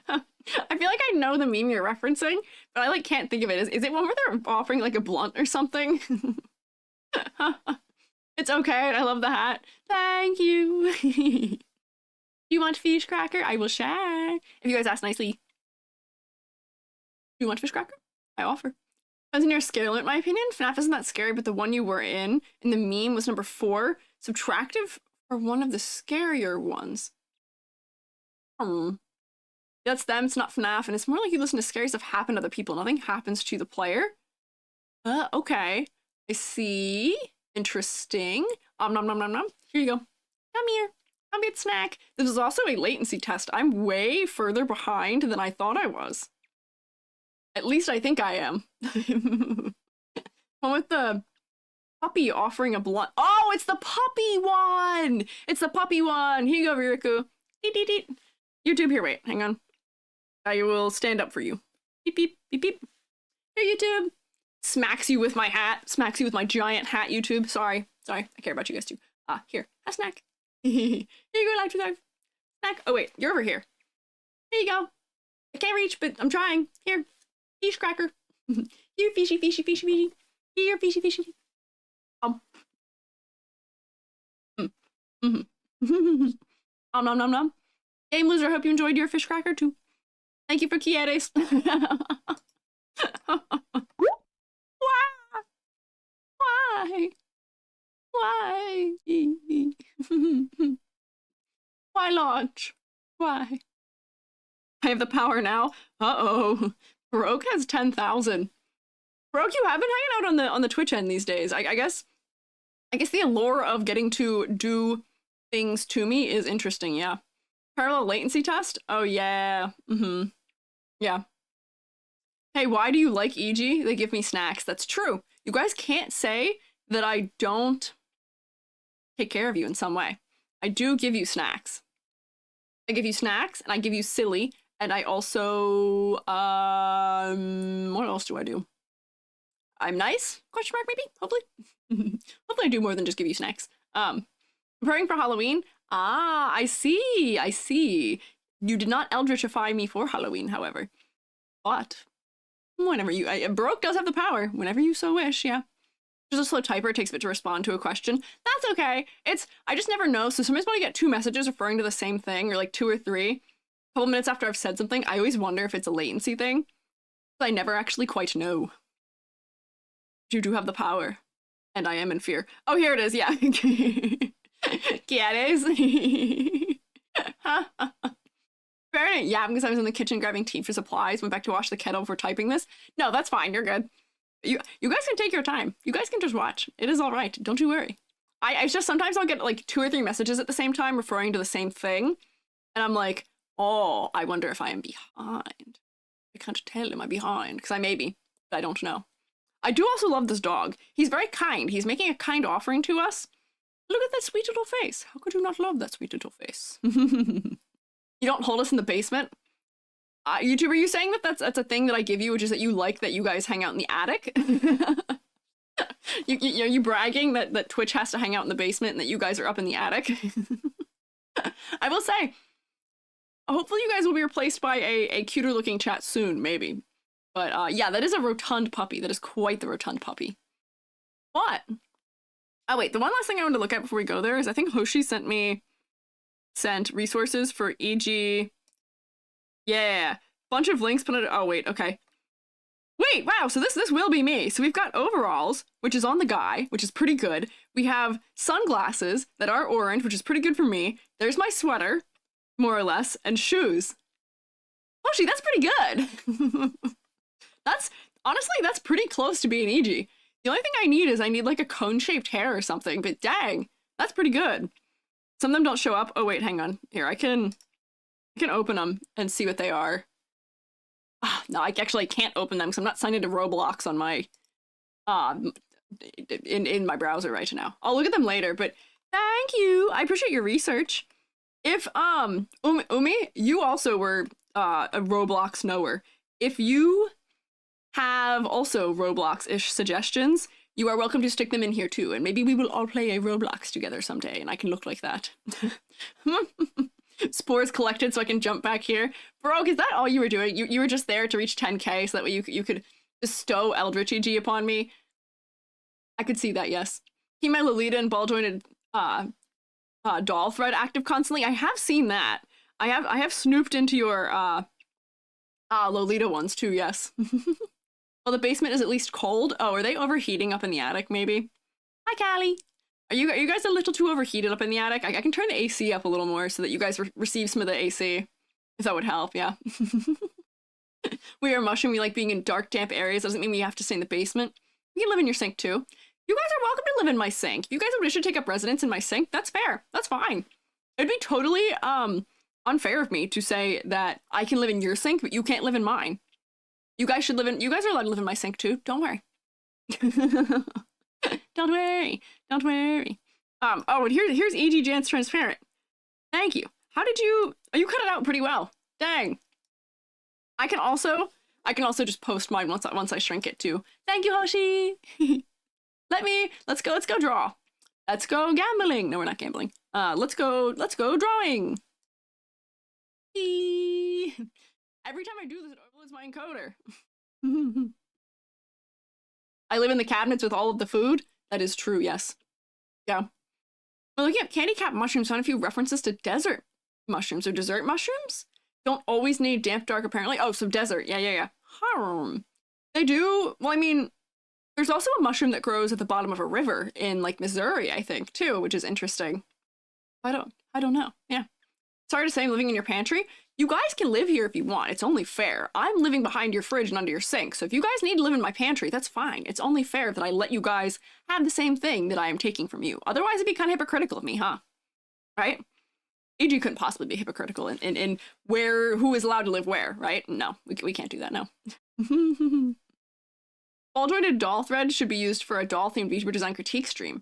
I feel like I know the meme you're referencing, but I like can't think of it. Is it one where they're offering like a blunt or something? It's okay. I love the hat. Thank you. You want fish cracker? I will share. If you guys ask nicely. Do you want fish cracker? I offer. Depends on your scale, in my opinion. FNAF isn't that scary, but the one you were in the meme was number 4. Subtractive for one of the scarier ones. That's them, it's not FNAF, and it's more like you listen to scary stuff happen to other people. Nothing happens to the player. Okay. I see. Interesting. Nom nom nom nom. Here you go. Come here. Come get snack. This is also a latency test. I'm way further behind than I thought I was. At least I think I am. One with the Puppy offering a blunt. Oh, it's the puppy one! It's the puppy one! Here you go, Riku. Deet, deet, deet. YouTube, here, wait, hang on. I will stand up for you. Beep, beep, beep, beep. Here, YouTube. Smacks you with my hat. Smacks you with my giant hat, YouTube. Sorry. Sorry. I care about you guys too. Here. A snack. Here you go, Life 25. Snack. Oh, wait. You're over here. Here you go. I can't reach, but I'm trying. Here. Fish cracker. Here, fishy, fishy, fishy, fishy. Here, fishy, fishy. Nom nom nom nom. Game loser, I hope you enjoyed your fish cracker too. Thank you for quieres. Why? Why? Why launch? Why? I have the power now. Uh-oh. Baroque has 10,000. Baroque, you have been hanging out on the Twitch end these days. I guess the allure of getting to do things to me is interesting, yeah. Parallel latency test? Oh, yeah. Mm-hmm. Yeah. Hey, why do you like EG? They give me snacks. That's true. You guys can't say that I don't take care of you in some way. I do give you snacks. I give you snacks, and I give you silly, and I also, what else do I do? I'm nice? Question mark, maybe? Hopefully. Hopefully I do more than just give you snacks. Preparing for Halloween? Ah, I see. I see. You did not eldritchify me for Halloween, however. But whenever you... Baroque does have the power. Whenever you so wish, yeah. Just a slow typer. It takes a bit to respond to a question. That's okay. I just never know. So sometimes when I get 2 messages referring to the same thing, or like 2 or 3, a couple minutes after I've said something, I always wonder if it's a latency thing. I never actually quite know. You do have the power. And I am in fear. Oh, here it is, yeah. Quieres? Yeah, because I was in the kitchen grabbing tea for supplies, went back to wash the kettle before typing this. No, that's fine, you're good. You guys can take your time. You guys can just watch. It is all right, don't you worry. I just, sometimes I'll get like 2 or 3 messages at the same time referring to the same thing. And I'm like, oh, I wonder if I am behind. I can't tell, am I behind? Because I may be, but I don't know. I do also love this dog. He's very kind. He's making a kind offering to us. Look at that sweet little face. How could you not love that sweet little face? You don't hold us in the basement? YouTube, are you saying that that's a thing that I give you, which is that you like that you guys hang out in the attic? you bragging that Twitch has to hang out in the basement and that you guys are up in the attic? I will say, hopefully you guys will be replaced by a cuter looking chat soon, maybe. But yeah, that is a rotund puppy. That is quite the rotund puppy. What? Oh wait, the one last thing I want to look at before we go there is I think Hoshi sent resources for EG. Yeah, bunch of links, but oh wait, okay. Wait, wow, so this will be me. So we've got overalls, which is on the guy, which is pretty good. We have sunglasses that are orange, which is pretty good for me. There's my sweater, more or less, and shoes. Hoshi, that's pretty good. Honestly, that's pretty close to being EG. The only thing I need is like a cone-shaped hair or something, but dang, that's pretty good. Some of them don't show up. Oh wait, hang on. Here, I can open them and see what they are. No, I actually can't open them because I'm not signed into Roblox on my in my browser right now. I'll look at them later, but thank you. I appreciate your research. If Umi, you also were a Roblox knower. If you have also Roblox-ish suggestions, you are welcome to stick them in here too, and maybe we will all play a Roblox together someday, and I can look like that. Spores collected so I can jump back here. Baroque, is that all you were doing? You were just there to reach 10k so that way you could bestow Eldritch EG upon me? I could see that, yes. Keep my Lolita and ball-jointed doll thread active constantly. I have seen that. I have snooped into your Lolita ones too, yes. Well, the basement is at least cold. Oh, are they overheating up in the attic, maybe? Hi, Callie. Are you guys a little too overheated up in the attic? I can turn the AC up a little more so that you guys receive some of the AC. If that would help, yeah. We are mushing. We like being in dark, damp areas. Doesn't mean we have to stay in the basement. You can live in your sink, too. You guys are welcome to live in my sink. If you guys wish to take up residence in my sink, that's fair. That's fine. It'd be totally unfair of me to say that I can live in your sink, but you can't live in mine. You guys are allowed to live in my sink too. Don't worry. Don't worry. Don't worry. Oh, and here's E.G. Jant's transparent. Thank you. How did you... Oh, you cut it out pretty well. Dang. I can also just post mine once I shrink it too. Thank you, Hoshi. Let's go draw. Let's go gambling. No, we're not gambling. Let's go drawing. Every time I do this, it overloads my encoder. I live in the cabinets with all of the food. That is true, yes. Yeah. We're looking at candy cap mushrooms. Found a few references to desert mushrooms or dessert mushrooms. Don't always need damp dark, apparently. Oh, so desert. Yeah. They do. Well, I mean, there's also a mushroom that grows at the bottom of a river in, like, Missouri, I think, too, which is interesting. I don't know. Yeah. Sorry to say I'm living in your pantry. You guys can live here if you want. It's only fair. I'm living behind your fridge and under your sink, so if you guys need to live in my pantry, that's fine. It's only fair that I let you guys have the same thing that I am taking from you. Otherwise, it'd be kind of hypocritical of me, huh? Right? AG couldn't possibly be hypocritical in who is allowed to live where, right? No, we can't do that, no. Ball-jointed doll thread should be used for a doll-themed VTuber design critique stream.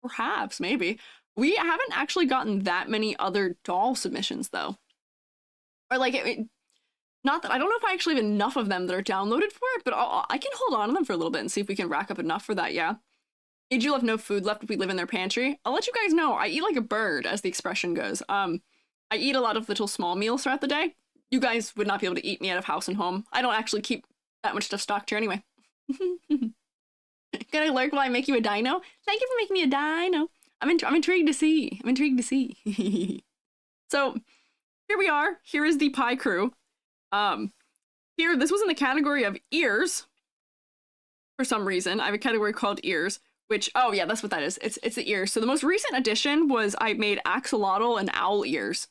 Perhaps, maybe. We haven't actually gotten that many other doll submissions, though. Or, like, not that, I don't know if I actually have enough of them that are downloaded for it, but I can hold on to them for a little bit and see if we can rack up enough for that, yeah. Age, you'll have no food left if we live in their pantry. I'll let you guys know, I eat like a bird, as the expression goes. I eat a lot of little small meals throughout the day. You guys would not be able to eat me out of house and home. I don't actually keep that much stuff stocked here anyway. Gonna lurk while I make you a dino? Thank you for making me a dino. I'm intrigued to see. I'm intrigued to see. So, here we are. Here is the Pie Crew. Here, this was in the category of ears. For some reason, I have a category called ears, which, oh yeah, that's what that is. It's the ears. So the most recent addition was I made axolotl and owl ears.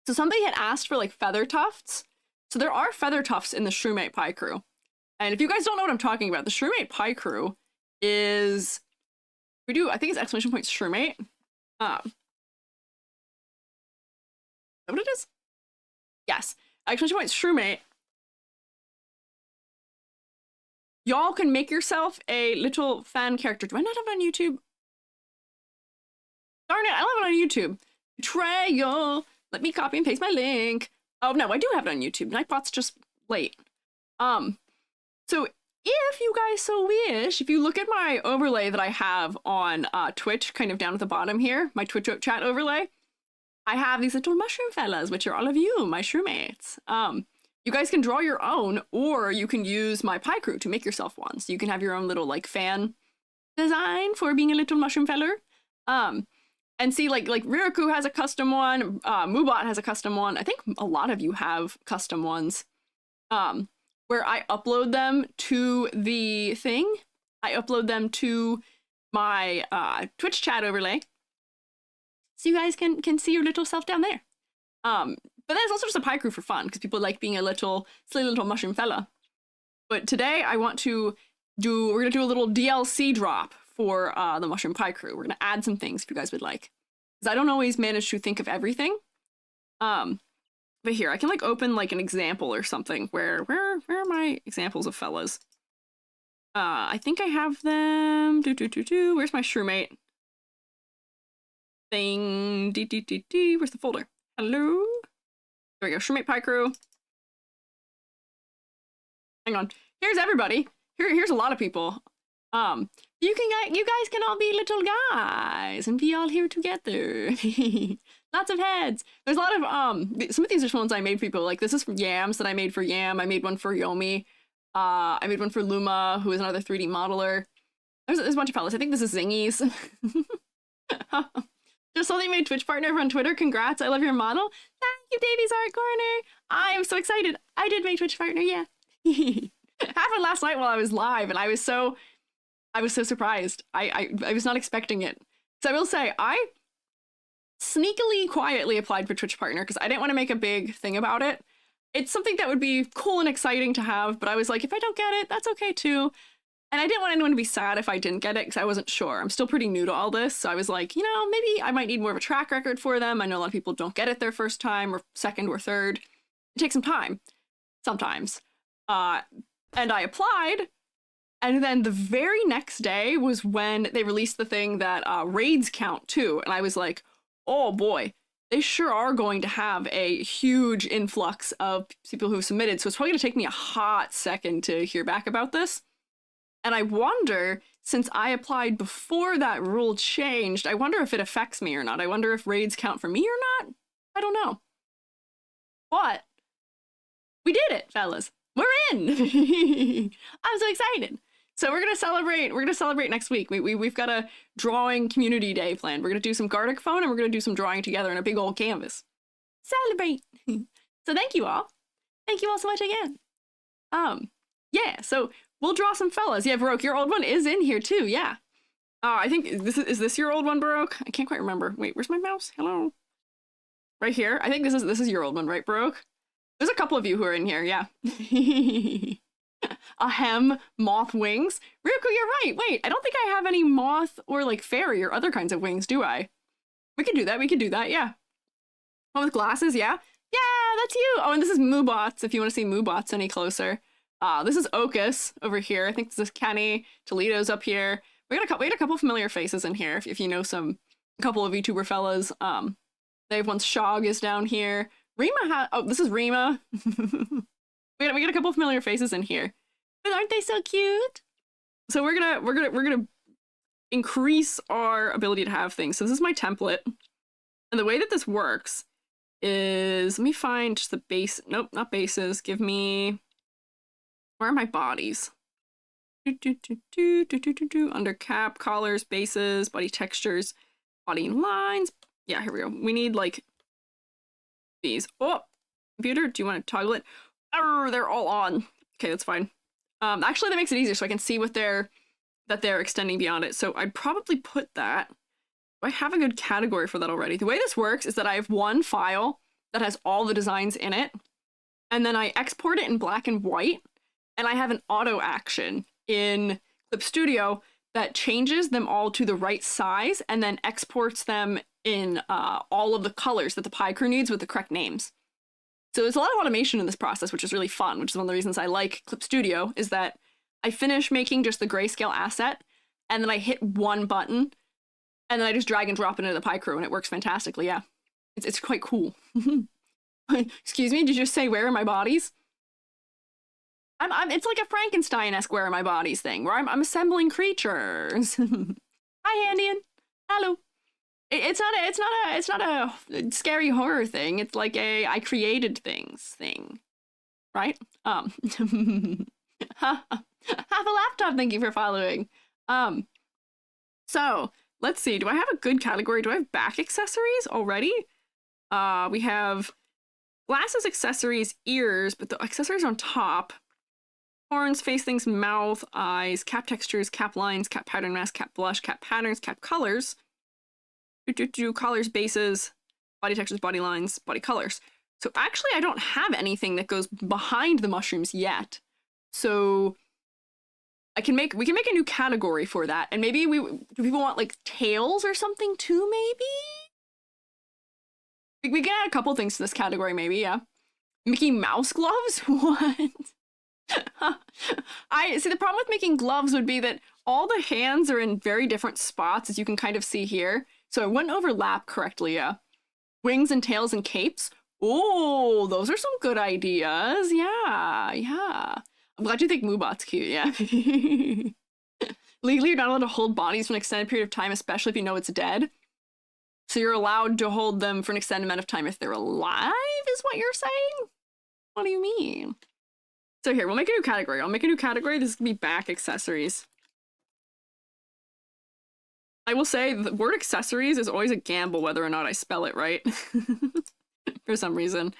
So somebody had asked for, like, feather tufts. So there are feather tufts in the Shroomate Pie Crew. And if you guys don't know what I'm talking about, the Shroomate Pie Crew is... I think it's exclamation point Shroomate. Is that what it is? Yes. Exclamation point Shroomate. Y'all can make yourself a little fan character. Do I not have it on YouTube? Darn it, I don't have it on YouTube. Betrayal. Let me copy and paste my link. Oh, no, I do have it on YouTube. Nightbot's just late. So if you guys so wish, if you look at my overlay that I have on Twitch, kind of down at the bottom here, my Twitch chat overlay, I have these little mushroom fellas, which are all of you, my Shroomates. You guys can draw your own, or you can use my Pie Crew to make yourself one. So you can have your own little, like, fan design for being a little mushroom feller. And see, like Riraku has a custom one, Moobot has a custom one. I think a lot of you have custom ones. Where I upload them to the thing. I upload them to my Twitch chat overlay. So you guys can see your little self down there. But then it's also just a Pie Crew for fun, because people like being a little silly little mushroom fella. But today we're gonna do a little DLC drop for the Mushroom Pie Crew. We're gonna add some things if you guys would like. Because I don't always manage to think of everything. But here, I can, like, open, like, an example or something. Where are my examples of fellas? I think I have them. Where's my Shroomate thing? Where's the folder? Hello? There we go. Shroomate Pie Crew. Hang on. Here's everybody. Here's a lot of people. You guys can all be little guys and be all here together. Lots of heads. There's a lot of, some of these are ones I made for people. Like, this is from Yams that I made for Yam. I made one for Yomi. I made one for Luma, who is another 3D modeler. There's a bunch of fellas. I think this is Zingies. Just something made Twitch partner over on Twitter. Congrats. I love your model. Thank you, Davies Art Corner. I am so excited. I did make Twitch partner, yeah. Happened last night while I was live, and I was so surprised. I was not expecting it. So I will say, I sneakily, quietly applied for Twitch partner because I didn't want to make a big thing about it. It's something that would be cool and exciting to have, but I was like, if I don't get it, that's okay too. And I didn't want anyone to be sad if I didn't get it because I wasn't sure. I'm still pretty new to all this, so I was like, maybe I might need more of a track record for them. I know a lot of people don't get it their first time or second or third. It takes some time, sometimes. And I applied, And then the very next day was when they released the thing that raids count too. And I was like, oh boy, they sure are going to have a huge influx of people who have submitted. So it's probably going to take me a hot second to hear back about this. And I wonder, since I applied before that rule changed, I wonder if it affects me or not. I wonder if raids count for me or not. I don't know. But we did it, fellas. We're in. I'm so excited. So we're gonna celebrate. We're gonna celebrate next week. We've got a drawing community day planned. We're gonna do some Gartic phone and we're gonna do some drawing together in a big old canvas. Celebrate. So thank you all. Thank you all so much again. Yeah. So we'll draw some fellas. Yeah, Baroque, your old one is in here too. Yeah. I think is this your old one, Baroque? I can't quite remember. Wait, where's my mouse? Hello. Right here. I think this is your old one, right, Baroque? There's a couple of you who are in here. Yeah. Ahem, moth wings. Ryuko, you're right. Wait, I don't think I have any moth or like fairy or other kinds of wings, do I? We could do that. We could do that. Yeah. One with glasses. Yeah. Yeah, that's you. Oh, and this is Moobots. If you want to see Moobots any closer. This is Ocus over here. I think this is Kenny. Toledo's up here. We had a couple familiar faces in here. If you know a couple of VTuber fellas. They've once Shog is down here. Rima this is Rima. we got a couple of familiar faces in here. But aren't they so cute? So we're gonna increase our ability to have things. So this is my template. And the way that this works is, let me find just the base. Nope, not bases. Give me, where are my bodies? Under cap, collars, bases, body textures, body lines. Yeah, here we go. We need like these. Oh, computer, do you want to toggle it? Oh, they're all on. Okay, that's fine. Actually, that makes it easier so I can see what they're extending beyond it. So I'd probably put that. Do I have a good category for that already? The way this works is that I have one file that has all the designs in it, and then I export it in black and white, and I have an auto action in Clip Studio that changes them all to the right size and then exports them in all of the colors that the Picrew needs with the correct names. So there's a lot of automation in this process, which is really fun, which is one of the reasons I like Clip Studio, is that I finish making just the grayscale asset, and then I hit one button, and then I just drag and drop it into the Picrew, and it works fantastically, yeah. It's quite cool. Excuse me, did you just say where are my bodies? It's like a Frankenstein-esque where are my bodies thing, where I'm assembling creatures. Hi, Andian. Hello. It's not a scary horror thing. It's like a I created things thing, right? Have a laptop. Thank you for following. So let's see. Do I have a good category? Do I have back accessories already? We have glasses, accessories, ears, but the accessories are on top. Horns, face things, mouth, eyes, cap textures, cap lines, cap pattern mask, cap blush, cap patterns, cap colors. Collars, bases, body textures, body lines, body colors. So actually I don't have anything that goes behind the mushrooms yet. So we can make a new category for that. And maybe do people want like tails or something too, maybe? We can add a couple things to this category, maybe, yeah. Mickey Mouse gloves? What? I see, the problem with making gloves would be that all the hands are in very different spots, as you can kind of see here. So it wouldn't overlap correctly, yeah. Wings and tails and capes. Oh, those are some good ideas. Yeah, yeah. I'm glad you think Moobot's cute, yeah. Legally, you're not allowed to hold bodies for an extended period of time, especially if you know it's dead. So you're allowed to hold them for an extended amount of time if they're alive, is what you're saying? What do you mean? So here, we'll make a new category. I'll make a new category. This is gonna be back accessories. I will say the word accessories is always a gamble whether or not I spell it right. For some reason.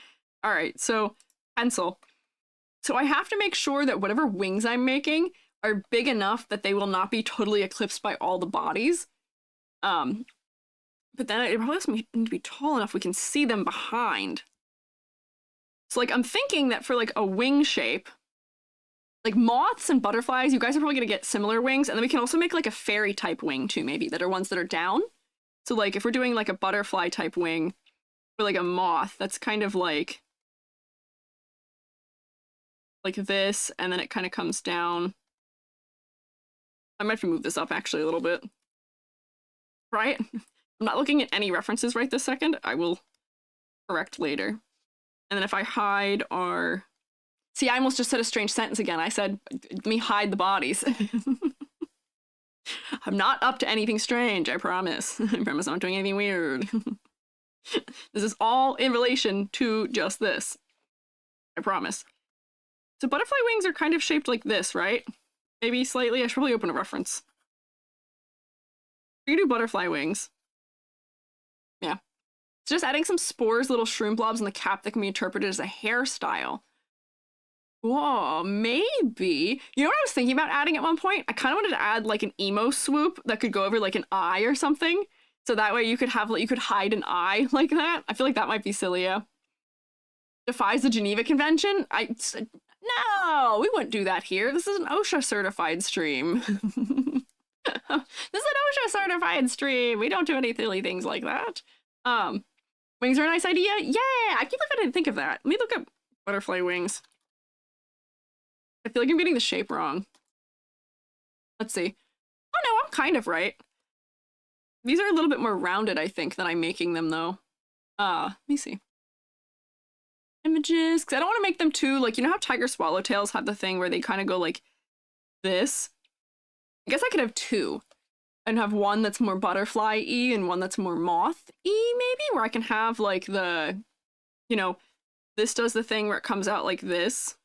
All right, so pencil. So I have to make sure that whatever wings I'm making are big enough that they will not be totally eclipsed by all the bodies. But then it probably doesn't need to be tall enough we can see them behind. So like I'm thinking that for like a wing shape, like moths and butterflies, you guys are probably gonna get similar wings, and then we can also make like a fairy type wing too, maybe, that are ones that are down. So like if we're doing like a butterfly type wing for like a moth, that's kind of like this, and then it kind of comes down I might have to move this up actually a little bit. Right? I'm not looking at any references right this second. I will correct later. And then if I hide our... See, I almost just said a strange sentence again. I said, let me hide the bodies. I'm not up to anything strange, I promise. I promise I'm not doing anything weird. This is all in relation to just this. I promise. So butterfly wings are kind of shaped like this, right? Maybe slightly. I should probably open a reference. We can do butterfly wings. Yeah. It's just adding some spores, little shroom blobs in the cap that can be interpreted as a hairstyle. Whoa, maybe. You know what I was thinking about adding at one point? I kind of wanted to add like an emo swoop that could go over like an eye or something. So that way you could have, like, you could hide an eye like that. I feel like that might be silly, yeah. Defies the Geneva Convention? No, we wouldn't do that here. This is an OSHA certified stream. This is an OSHA certified stream. We don't do any silly things like that. Wings are a nice idea? Yeah, I can't believe I didn't think of that. Let me look up butterfly wings. I feel like I'm getting the shape wrong. Let's see. Oh no, I'm kind of right. These are a little bit more rounded, I think, than I'm making them though. Let me see. Images, because I don't want to make them too, like, you know how tiger swallowtails have the thing where they kind of go like this? I guess I could have two. And have one that's more butterfly-y and one that's more moth-y, maybe? Where I can have, like, the, you know, this does the thing where it comes out like this.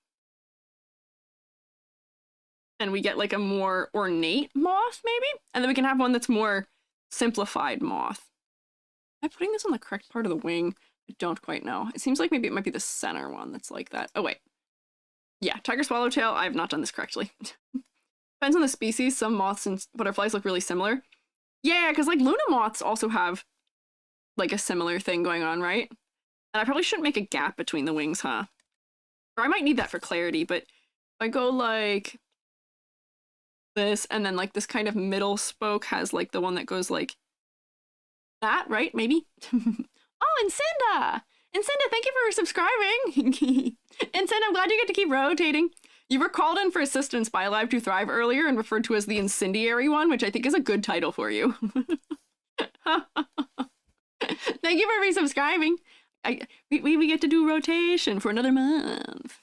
And we get, like, a more ornate moth, maybe? And then we can have one that's more simplified moth. Am I putting this on the correct part of the wing? I don't quite know. It seems like maybe it might be the center one that's like that. Oh, wait. Yeah, tiger swallowtail. I have not done this correctly. Depends on the species. Some moths and butterflies look really similar. Yeah, because like Luna moths also have like a similar thing going on, right? And I probably shouldn't make a gap between the wings, huh? Or I might need that for clarity, but if I go like this and then like this kind of middle spoke has like the one that goes like that, right? Maybe? Oh, and Cinda! And Cinda, thank you for subscribing! And Cinda, I'm glad you get to keep rotating. You were called in for assistance by Alive to Thrive earlier and referred to as the incendiary one, which I think is a good title for you. Thank you for resubscribing. We get to do rotation for another month.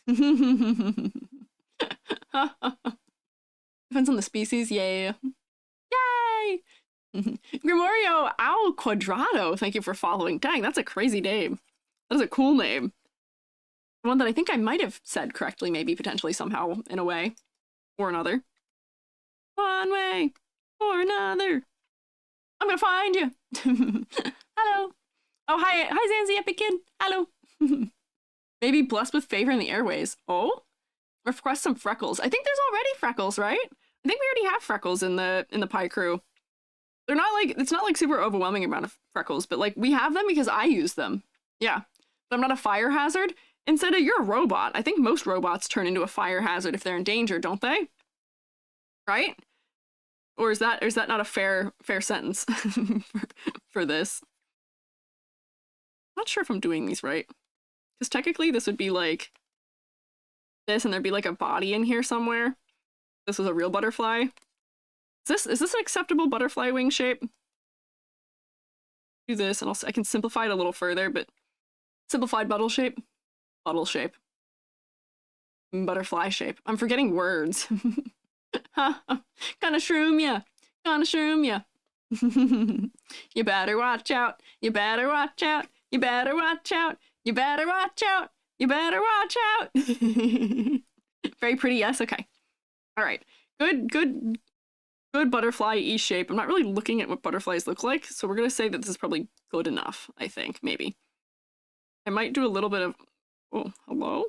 Depends on the species, yeah. Yay! Grimorio Al Quadrado, thank you for following. Dang, that's a crazy name. That is a cool name. One that I think I might have said correctly, maybe, potentially, somehow, in a way. Or another. One way or another. I'm gonna find you. Hello. Oh, hi, Zanzi, epic kid. Hello. Maybe blessed with favor in the airways. Oh? Request some freckles. I think there's already freckles, right? I think we already have freckles in the Picrew. They're not like, it's not like super overwhelming amount of freckles, but like we have them because I use them. Yeah. But I'm not a fire hazard. Instead of, you're a robot. I think most robots turn into a fire hazard if they're in danger, don't they? Right? Or is that not a fair sentence for this? I'm not sure if I'm doing these right. Because technically this would be like this, and there'd be like a body in here somewhere. This was a real butterfly. Is this an acceptable butterfly wing shape? Do this, and I can simplify it a little further, but simplified buttle shape. Buttle shape. Butterfly shape. I'm forgetting words. Gonna shroom ya. Gonna shroom ya. You better watch out. You better watch out. You better watch out. You better watch out. You better watch out. Very pretty, yes? Okay. Alright. Good butterfly-y shape. I'm not really looking at what butterflies look like, so we're gonna say that this is probably good enough, I think, maybe. I might do a little bit of... Oh, hello?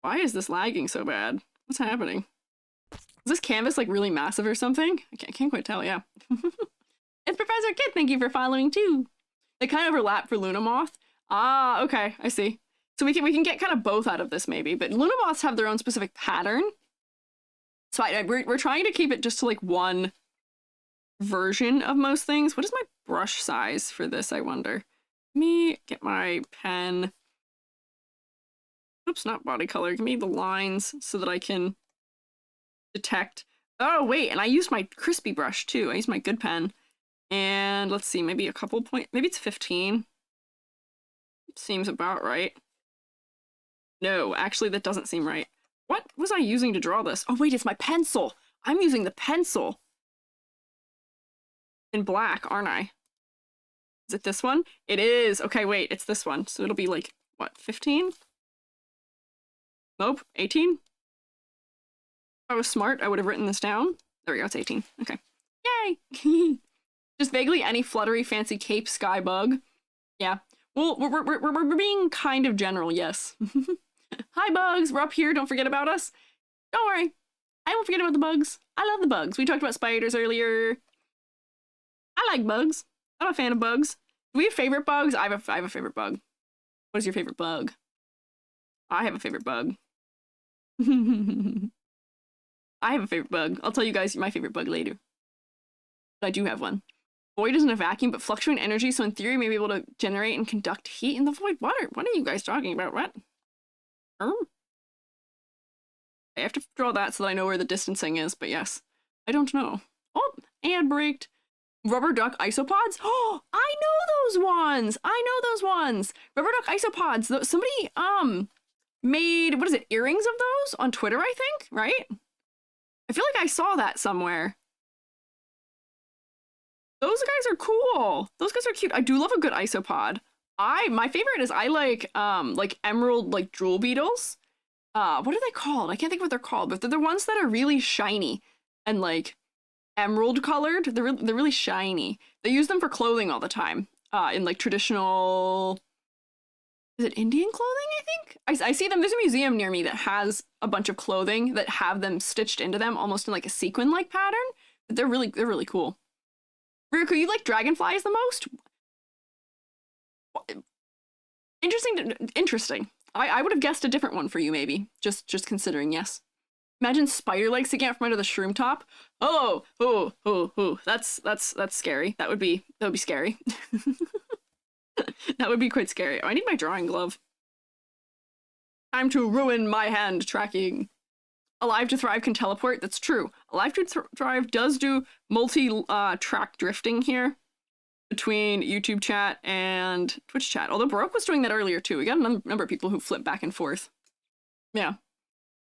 Why is this lagging so bad? What's happening? Is this canvas like really massive or something? I can't quite tell, yeah. It's Professor Kit, thank you for following too. They kind of overlap for Luna Moth. Ah, okay, I see. So we can get kind of both out of this maybe, but Luna Moths have their own specific pattern. So we're trying to keep it just to like one version of most things. What is my brush size for this, I wonder? Let me get my pen. Oops, not body color. Give me the lines so that I can detect. Oh, wait, and I used my crispy brush too. I used my good pen. And let's see, maybe a couple points. Maybe it's 15. Seems about right. No, actually, that doesn't seem right. What was I using to draw this? Oh, wait, it's my pencil. I'm using the pencil. In black, aren't I? Is it this one? It is. Okay, wait, it's this one. So it'll be like, what, 15? Nope, 18? If I was smart, I would have written this down. There we go, it's 18. Okay. Yay! Just vaguely any fluttery, fancy cape sky bug. Yeah. Well, we're being kind of general, yes. Hi, bugs. We're up here. Don't forget about us. Don't worry. I won't forget about the bugs. I love the bugs. We talked about spiders earlier. I like bugs. I'm a fan of bugs. Do we have favorite bugs? I have a favorite bug. What is your favorite bug? I have a favorite bug. I have a favorite bug. I'll tell you guys my favorite bug later. But I do have one. Void isn't a vacuum, but fluctuating energy, so in theory, may be able to generate and conduct heat in the void. What are you guys talking about? What? I have to draw that so that I know where the distancing is, but yes. I don't know. Oh, and braked. Rubber duck isopods? Oh, I know those ones! I know those ones! Rubber duck isopods. Somebody, made, what is it, earrings of those on Twitter, I think, right? I feel like I saw that somewhere. Those guys are cool. Those guys are cute. I do love a good isopod. My favorite is I like emerald, like jewel beetles. What are they called? I can't think of what they're called, but they're the ones that are really shiny and like emerald colored. They're really shiny. They use them for clothing all the time. In like traditional, is it Indian clothing, I think? I see them. There's a museum near me that has a bunch of clothing that have them stitched into them almost in like a sequin-like pattern. But they're really cool. Riku, you like dragonflies the most? Interesting. I would have guessed a different one for you, maybe. Just considering, yes. Imagine spider legs sticking out from under the shroom top. Oh, that's scary. That would be scary. That would be quite scary. Oh, I need my drawing glove. Time to ruin my hand tracking. Alive to Thrive can teleport. That's true. Alive to Thrive does do multi-track drifting here between YouTube chat and Twitch chat. Although Baroque was doing that earlier too. We got a number of people who flip back and forth. Yeah.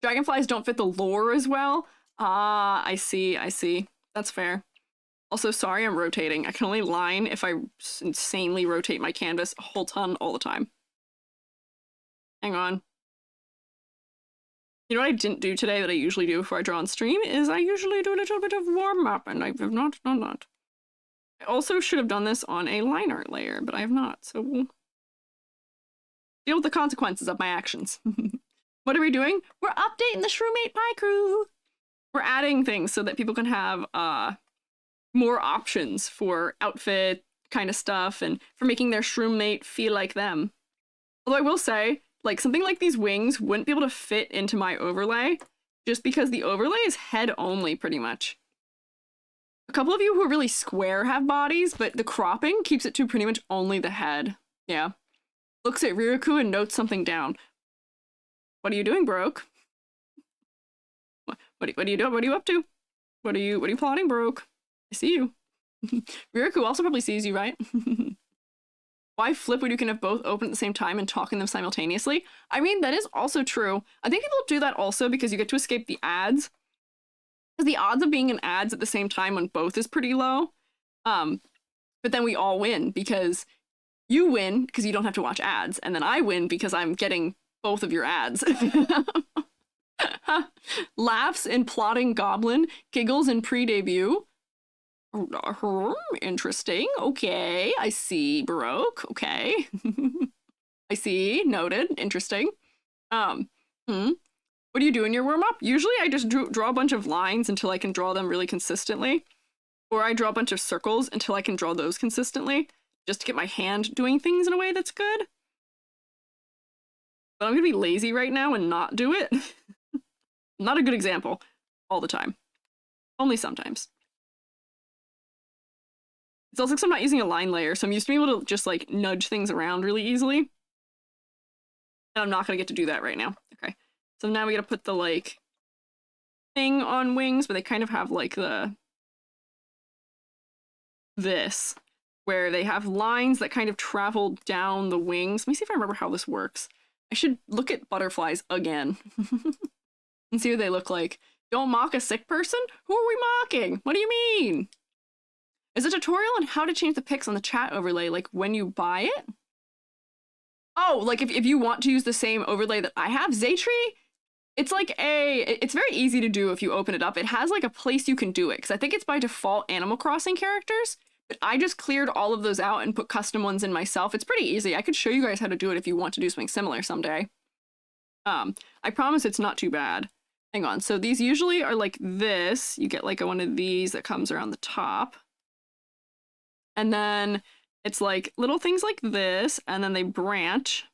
Dragonflies don't fit the lore as well. Ah, I see. That's fair. Also, sorry I'm rotating. I can only line if I insanely rotate my canvas a whole ton all the time. Hang on. You know what I didn't do today that I usually do before I draw on stream is I usually do a little bit of warm-up, and I have not done that. I also should have done this on a line art layer, but I have not, so we'll deal with the consequences of my actions. What are we doing? We're updating the Shroomate Picrew! We're adding things so that people can have more options for outfit kind of stuff and for making their Shroomate feel like them. Although I will say, like, something like these wings wouldn't be able to fit into my overlay just because the overlay is head only, pretty much. A couple of you who are really square have bodies, but the cropping keeps it to pretty much only the head. Yeah. Looks at Ryoku and notes something down. What are you doing, Baroque? What are you doing? What are you up to? What are you plotting, Baroque? I see you. Ryoku also probably sees you, right? Why flip when you can have both open at the same time and talk in them simultaneously? I mean, that is also true. I think people do that also because you get to escape the ads. Because the odds of being in ads at the same time when both is pretty low. But then we all win because you win because you don't have to watch ads, and then I win because I'm getting both of your ads. Laughs in plotting goblin, giggles in pre-debut. Interesting. Okay, I see, Baroque. Okay. I see. Noted. Interesting. What do you do in your warm-up? Usually I just draw a bunch of lines until I can draw them really consistently. Or I draw a bunch of circles until I can draw those consistently, just to get my hand doing things in a way that's good. But I'm gonna be lazy right now and not do it. Not a good example all the time. Only sometimes. It's also because I'm not using a line layer, so I'm used to being able to just like nudge things around really easily. And I'm not gonna get to do that right now. Okay. So now we gotta put the like thing on wings, but they kind of have like this, where they have lines that kind of travel down the wings. Let me see if I remember how this works. I should look at butterflies again and see what they look like. Don't mock a sick person? Who are we mocking? What do you mean? Is a tutorial on how to change the pics on the chat overlay, like when you buy it? Oh, like if you want to use the same overlay that I have, Zaytree, it's like it's very easy to do if you open it up. It has like a place you can do it, because I think it's by default Animal Crossing characters, but I just cleared all of those out and put custom ones in myself. It's pretty easy. I could show you guys how to do it if you want to do something similar someday. I promise it's not too bad. Hang on, so these usually are like this. You get like one of these that comes around the top. And then it's like little things like this, and then they branch.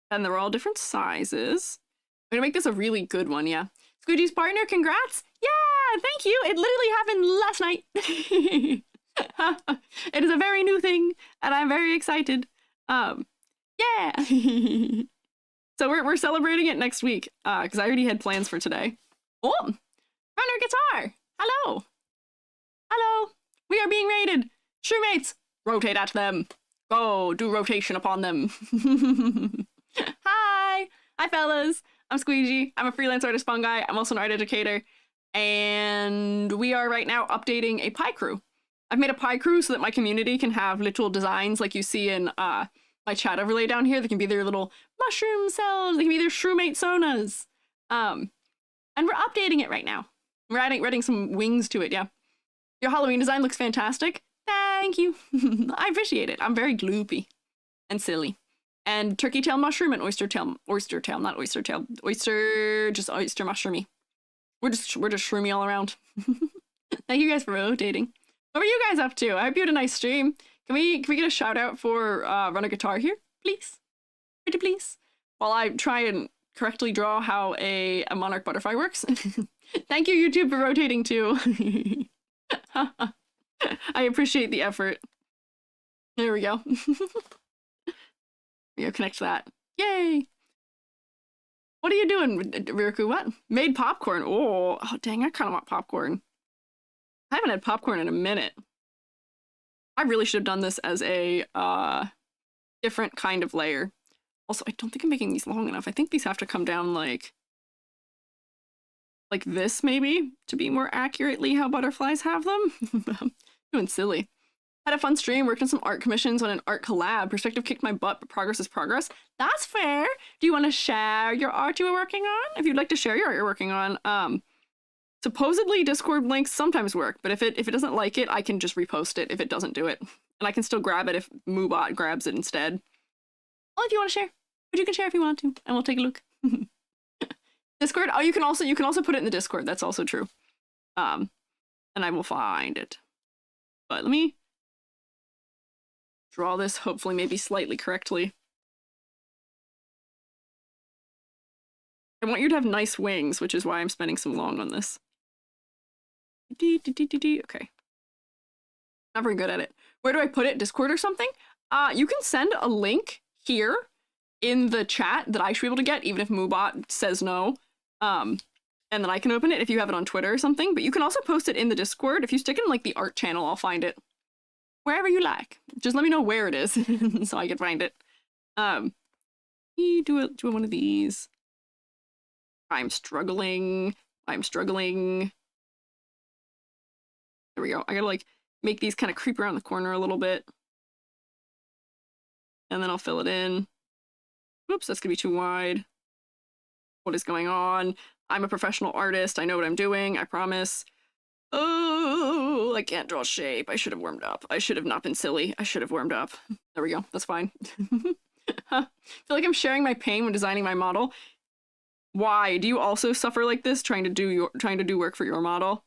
And they're all different sizes. I'm gonna make this a really good one, yeah. Squiiji's partner, congrats! Yeah, thank you! It literally happened last night! It is a very new thing, and I'm very excited. Yeah! So we're celebrating it next week, because I already had plans for today. Oh! Runner guitar! Hello! Hello! We are being raided! Shroommates! Rotate at them! Go, do rotation upon them! Hi! Hi, fellas! I'm Squiiji. I'm a freelance artist fungi. I'm also an art educator. And we are right now updating a Picrew. I've made a Picrew so that my community can have literal designs like you see in my chat overlay down here. They can be their little mushroom cells. They can be their Shroomate sonas. And we're updating it right now. We're adding some wings to it, yeah. Your Halloween design looks fantastic. Thank you. I appreciate it. I'm very gloopy and silly. And turkey tail mushroom and oyster tail, not oyster tail, just oyster mushroomy. We're just shroomy all around. Thank you guys for rotating. What were you guys up to? I hope you had a nice stream. Can we get a shout out for Run a Guitar here, please? Pretty please. While I try and correctly draw how a monarch butterfly works. Thank you, YouTube, for rotating too. I appreciate the effort. There we go. We connect that. Yay! What are you doing, Riku? What? Made popcorn. Oh, dang, I kind of want popcorn. I haven't had popcorn in a minute. I really should have done this as a different kind of layer. Also, I don't think I'm making these long enough. I think these have to come down like this, maybe, to be more accurately how butterflies have them. I'm doing silly. Had a fun stream, worked on some art commissions on an art collab. Perspective kicked my butt, but progress is progress. That's fair. Do you want to share your art you were working on? If you'd like to share your art you're working on, supposedly Discord links sometimes work, but if it doesn't like it, I can just repost it if it doesn't do it. And I can still grab it if Moobot grabs it instead. Well, if you want to share. But you can share if you want to, and we'll take a look. Discord? Oh, you can also put it in the Discord, that's also true. And I will find it. But let me draw this, hopefully maybe slightly correctly. I want you to have nice wings, which is why I'm spending so long on this. Okay. Not very good at it. Where do I put it? Discord or something? You can send a link here in the chat that I should be able to get, even if Moobot says no. And then I can open it if you have it on Twitter or something. But you can also post it in the Discord. If you stick it in like the art channel, I'll find it. Wherever you like. Just let me know where it is so I can find it. Do one of these. I'm struggling. There we go. I gotta like make these kind of creep around the corner a little bit. And then I'll fill it in. Oops, that's gonna be too wide. What is going on? I'm a professional artist. I know what I'm doing. I promise. Oh, I can't draw shape. I should have warmed up. I should have not been silly. I should have warmed up. There we go. That's fine. I feel like I'm sharing my pain when designing my model. Why? Do you also suffer like this trying to do work for your model?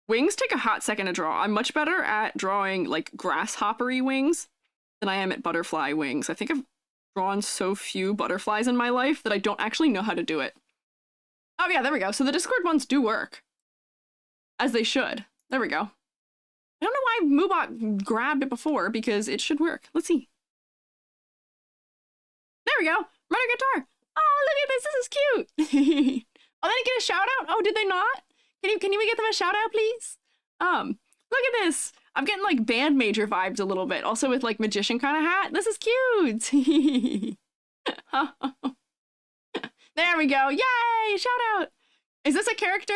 Wings take a hot second to draw. I'm much better at drawing like grasshoppery wings than I am at butterfly wings. I think I've drawn so few butterflies in my life that I don't actually know how to do it. Oh yeah, there we go. So the Discord ones do work. As they should. There we go. I don't know why Moobot grabbed it before, because it should work. Let's see. There we go. Runner guitar. Oh, look at this. This is cute. Oh, they didn't get a shout out? Oh, did they not? Can you get them a shout out, please? Look at this. I'm getting like band major vibes a little bit. Also with like magician kind of hat. This is cute. There we go. Yay! Shout out. Is this a character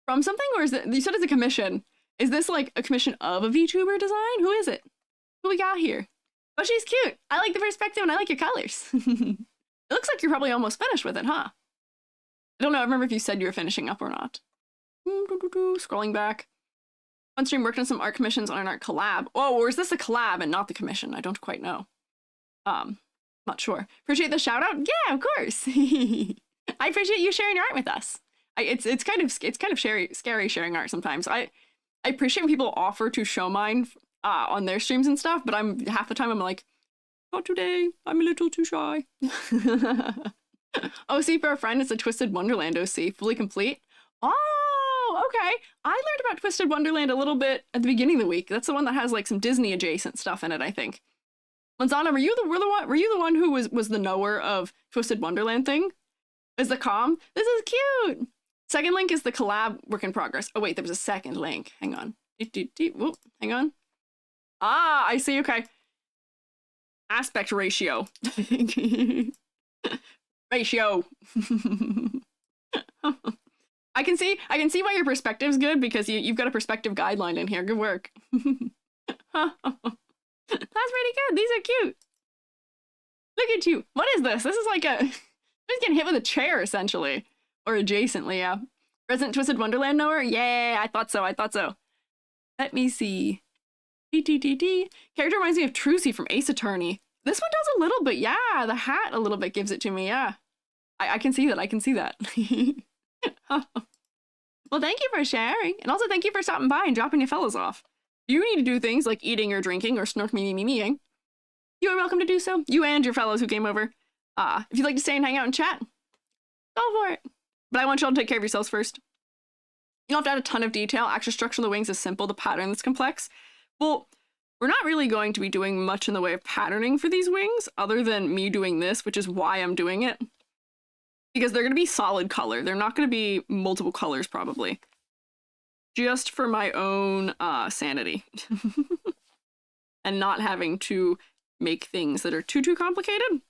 from something, or is it, you said it's a commission? Is this like a commission of a VTuber design? Who is it? Who we got here? Oh, she's cute. I like the perspective and I like your colors. It looks like you're probably almost finished with it, huh? I don't know. I remember if you said you were finishing up or not. Scrolling back. One stream worked on some art commissions on an art collab. Oh, or is this a collab and not the commission? I don't quite know. Not sure. Appreciate the shout out. Yeah, of course. I appreciate you sharing your art with us. It's kind of scary sharing art sometimes. I appreciate when people offer to show mine on their streams and stuff, but half the time I'm like, not today. I'm a little too shy. OC for a friend is a Twisted Wonderland OC, fully complete. Oh, okay. I learned about Twisted Wonderland a little bit at the beginning of the week. That's the one that has like some Disney adjacent stuff in it, I think. Manzana, were you the one who was the knower of Twisted Wonderland thing? Is the com? This is cute. Second link is the collab work in progress. Oh wait, there was a second link. Hang on. Whoop, hang on. Ah, I see. Okay. Aspect ratio. Ratio. I can see why your perspective's good, because you've got a perspective guideline in here. Good work. That's pretty good. These are cute. Look at you. What is this? This is like just getting hit with a chair, essentially. Or adjacently, yeah. Resident Twisted Wonderland knower? Yeah, I thought so. Let me see. Character reminds me of Trucy from Ace Attorney. This one does a little bit, yeah. The hat a little bit gives it to me, yeah. I can see that. Well, thank you for sharing. And also thank you for stopping by and dropping your fellows off. You need to do things like eating or drinking or snort me-ing. You are welcome to do so. You and your fellows who came over. If you'd like to stay and hang out and chat, go for it. But I want y'all to take care of yourselves first. You don't have to add a ton of detail. Actual structure of the wings is simple. The pattern is complex. Well, we're not really going to be doing much in the way of patterning for these wings, other than me doing this, which is why I'm doing it. Because they're going to be solid color. They're not going to be multiple colors, probably. Just for my own sanity. And not having to make things that are too complicated.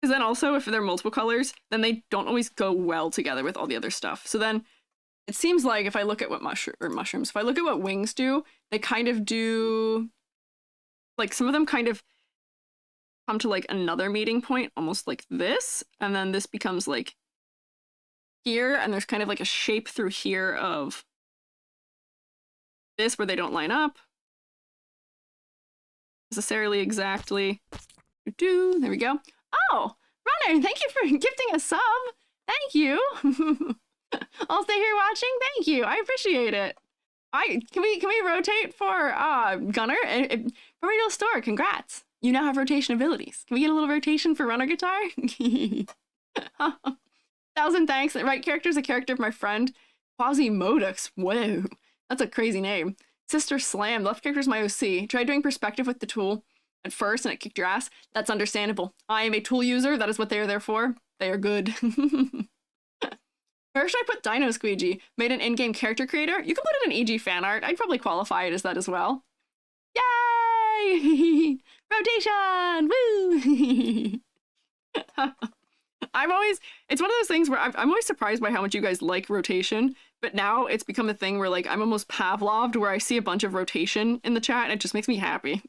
Because then also, if they're multiple colors, then they don't always go well together with all the other stuff. So then, it seems like if I look at what mushrooms, if I look at what wings do, they kind of do, like some of them kind of come to like another meeting point, almost like this, and then this becomes like here, and there's kind of like a shape through here of this where they don't line up necessarily exactly. There we go. Oh, Runner, thank you for gifting a sub. Thank you. I'll stay here watching. Thank you. I appreciate it. Can we rotate for Gunner? For Radio Store, congrats. You now have rotation abilities. Can we get a little rotation for Runner Guitar? 1,000 thanks. The right character is a character of my friend Quasimodux. Whoa, that's a crazy name. Sister Slam. Left character is my OC. Tried doing perspective with the tool at first and it kicked your ass. That's understandable. I am a tool user. That is what they are there for. They are good. Where should I put Dino Squiiji? Made an in-game character creator? You can put it in EG fan art. I'd probably qualify it as that as well. Yay! Rotation! Woo! It's one of those things where I'm always surprised by how much you guys like rotation, but now it's become a thing where like I'm almost Pavloved, where I see a bunch of rotation in the chat and it just makes me happy.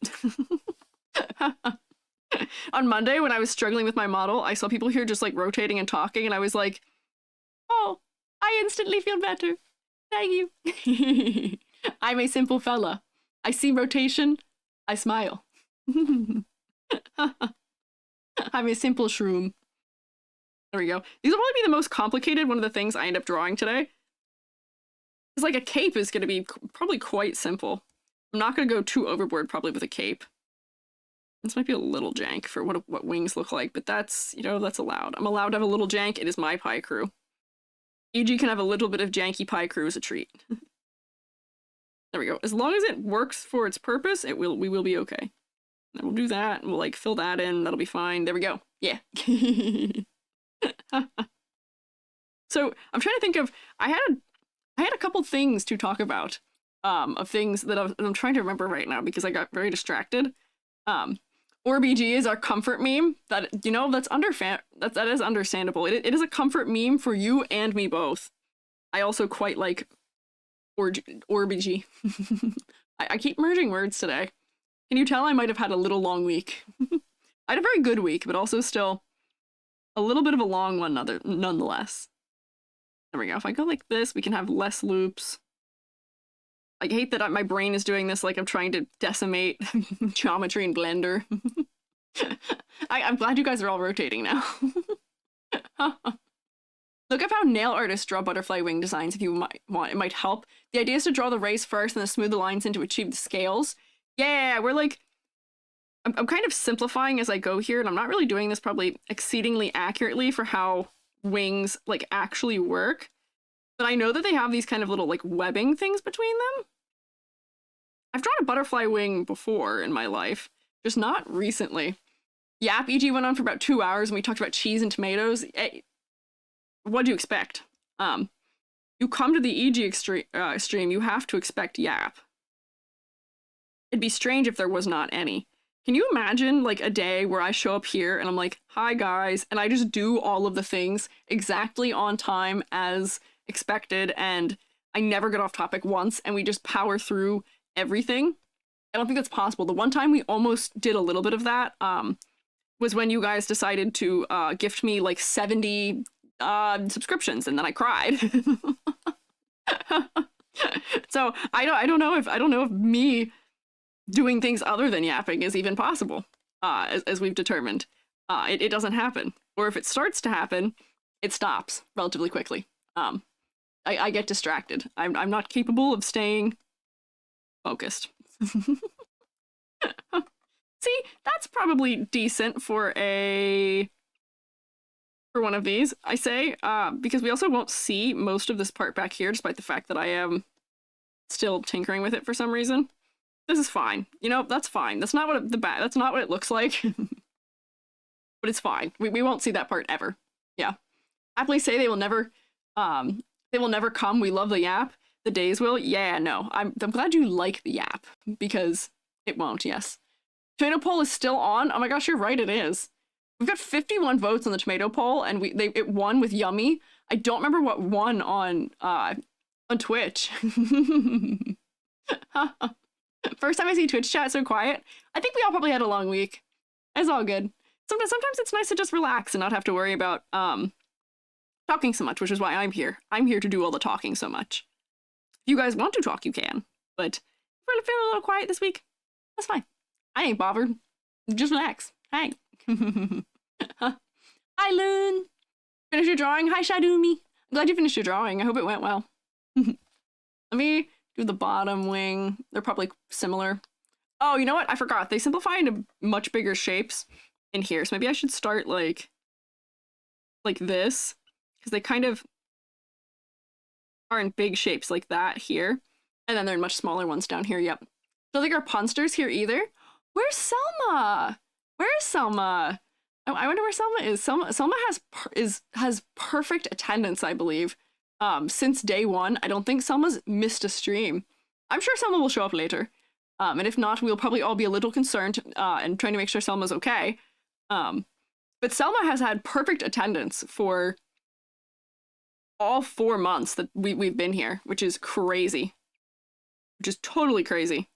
On Monday, when I was struggling with my model, I saw people here just like rotating and talking, and I was like, oh, I instantly feel better. Thank you. I'm a simple fella. I see rotation, I smile. I'm a simple shroom. There we go. These will probably be the most complicated one of the things I end up drawing today. Because like a cape is going to be probably quite simple. I'm not going to go too overboard probably with a cape. This might be a little jank for what wings look like, but that's, you know, that's allowed. I'm allowed to have a little jank. It is my pie crew. EG can have a little bit of janky pie crew as a treat. There we go. As long as it works for its purpose, we will be okay. And we'll do that, and we'll like fill that in. That'll be fine. There we go. Yeah. So I'm trying to think of, I had a couple things to talk about, of things that I'm trying to remember right now because I got very distracted. OrBG is our comfort meme. That, you know, that is understandable. It is a comfort meme for you and me both. I also quite like OrBG. I keep merging words today. Can you tell I might have had a little long week? I had a very good week, but also still a little bit of a long one nonetheless. There we go. If I go like this, we can have less loops. I hate that my brain is doing this like I'm trying to decimate geometry in Blender. I'm glad you guys are all rotating now. Look up how nail artists draw butterfly wing designs if you might want. It might help. The idea is to draw the rays first and then smooth the lines in to achieve the scales. Yeah, we're like... I'm kind of simplifying as I go here, and I'm not really doing this probably exceedingly accurately for how wings, like, actually work. But I know that they have these kind of little, like, webbing things between them. I've drawn a butterfly wing before in my life, just not recently. Yap EG went on for about 2 hours, and we talked about cheese and tomatoes. What do you expect? You come to the EG stream, you have to expect Yap. It'd be strange if there was not any. Can you imagine, like, a day where I show up here and I'm like, hi guys, and I just do all of the things exactly on time as expected, and I never get off topic once, and we just power through everything? I don't think that's possible. The one time we almost did a little bit of that was when you guys decided to gift me, like, 70 subscriptions, and then I cried. So I don't know if me doing things other than yapping is even possible, as we've determined. It doesn't happen. Or if it starts to happen, it stops relatively quickly. I get distracted. I'm not capable of staying focused. See, that's probably decent for one of these, I say, because we also won't see most of this part back here, despite the fact that I am still tinkering with it for some reason. This is fine. You know, that's fine. That's not what that's not what it looks like. But it's fine. We won't see that part ever. Yeah. Happily say they will never come. We love the yap. The days will. Yeah, no. I'm glad you like the yap, because it won't, yes. Tomato poll is still on. Oh my gosh, you're right, it is. We've got 51 votes on the tomato poll, and it won with Yummy. I don't remember what won on Twitch. First time I see Twitch chat so quiet. I think we all probably had a long week. It's all good. Sometimes it's nice to just relax and not have to worry about talking so much, which is why I'm here. I'm here to do all the talking so much. If you guys want to talk, you can. But if we're feeling a little quiet this week, that's fine. I ain't bothered. Just relax. Hi. Hi, Loon. Finish your drawing? Hi, Shadumi. I'm glad you finished your drawing. I hope it went well. Let me do the bottom wing. They're probably similar. Oh, you know what? I forgot. They simplify into much bigger shapes in here. So maybe I should start like this, because they kind of are in big shapes like that here. And then they're in much smaller ones down here. Yep. Don't think our punsters here either. Where's Selma? Where's Selma? I wonder where Selma is. Selma has perfect attendance, I believe. Since day one. I don't think Selma's missed a stream. I'm sure Selma will show up later. And if not, we'll probably all be a little concerned and trying to make sure Selma's okay. But Selma has had perfect attendance for all 4 months that we've been here, which is crazy. Which is totally crazy.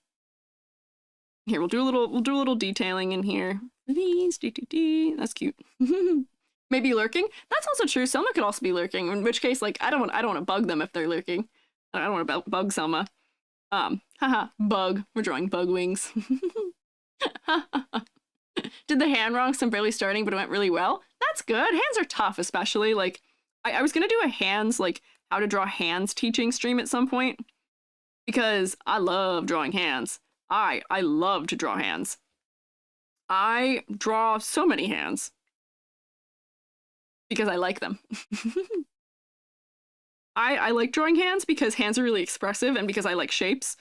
Here, we'll do a little detailing in here. That's cute. Maybe lurking. That's also true. Selma could also be lurking. In which case, like, I don't want to bug them if they're lurking. I don't want to bug Selma. Haha, bug. We're drawing bug wings. Did the hand wrong, so I'm barely starting, but it went really well. That's good. Hands are tough, especially. Like, I was gonna do a hands, like, how to draw hands teaching stream at some point, because I love drawing hands. I love to draw hands. I draw so many hands because I like them. I like drawing hands because hands are really expressive and because I like shapes.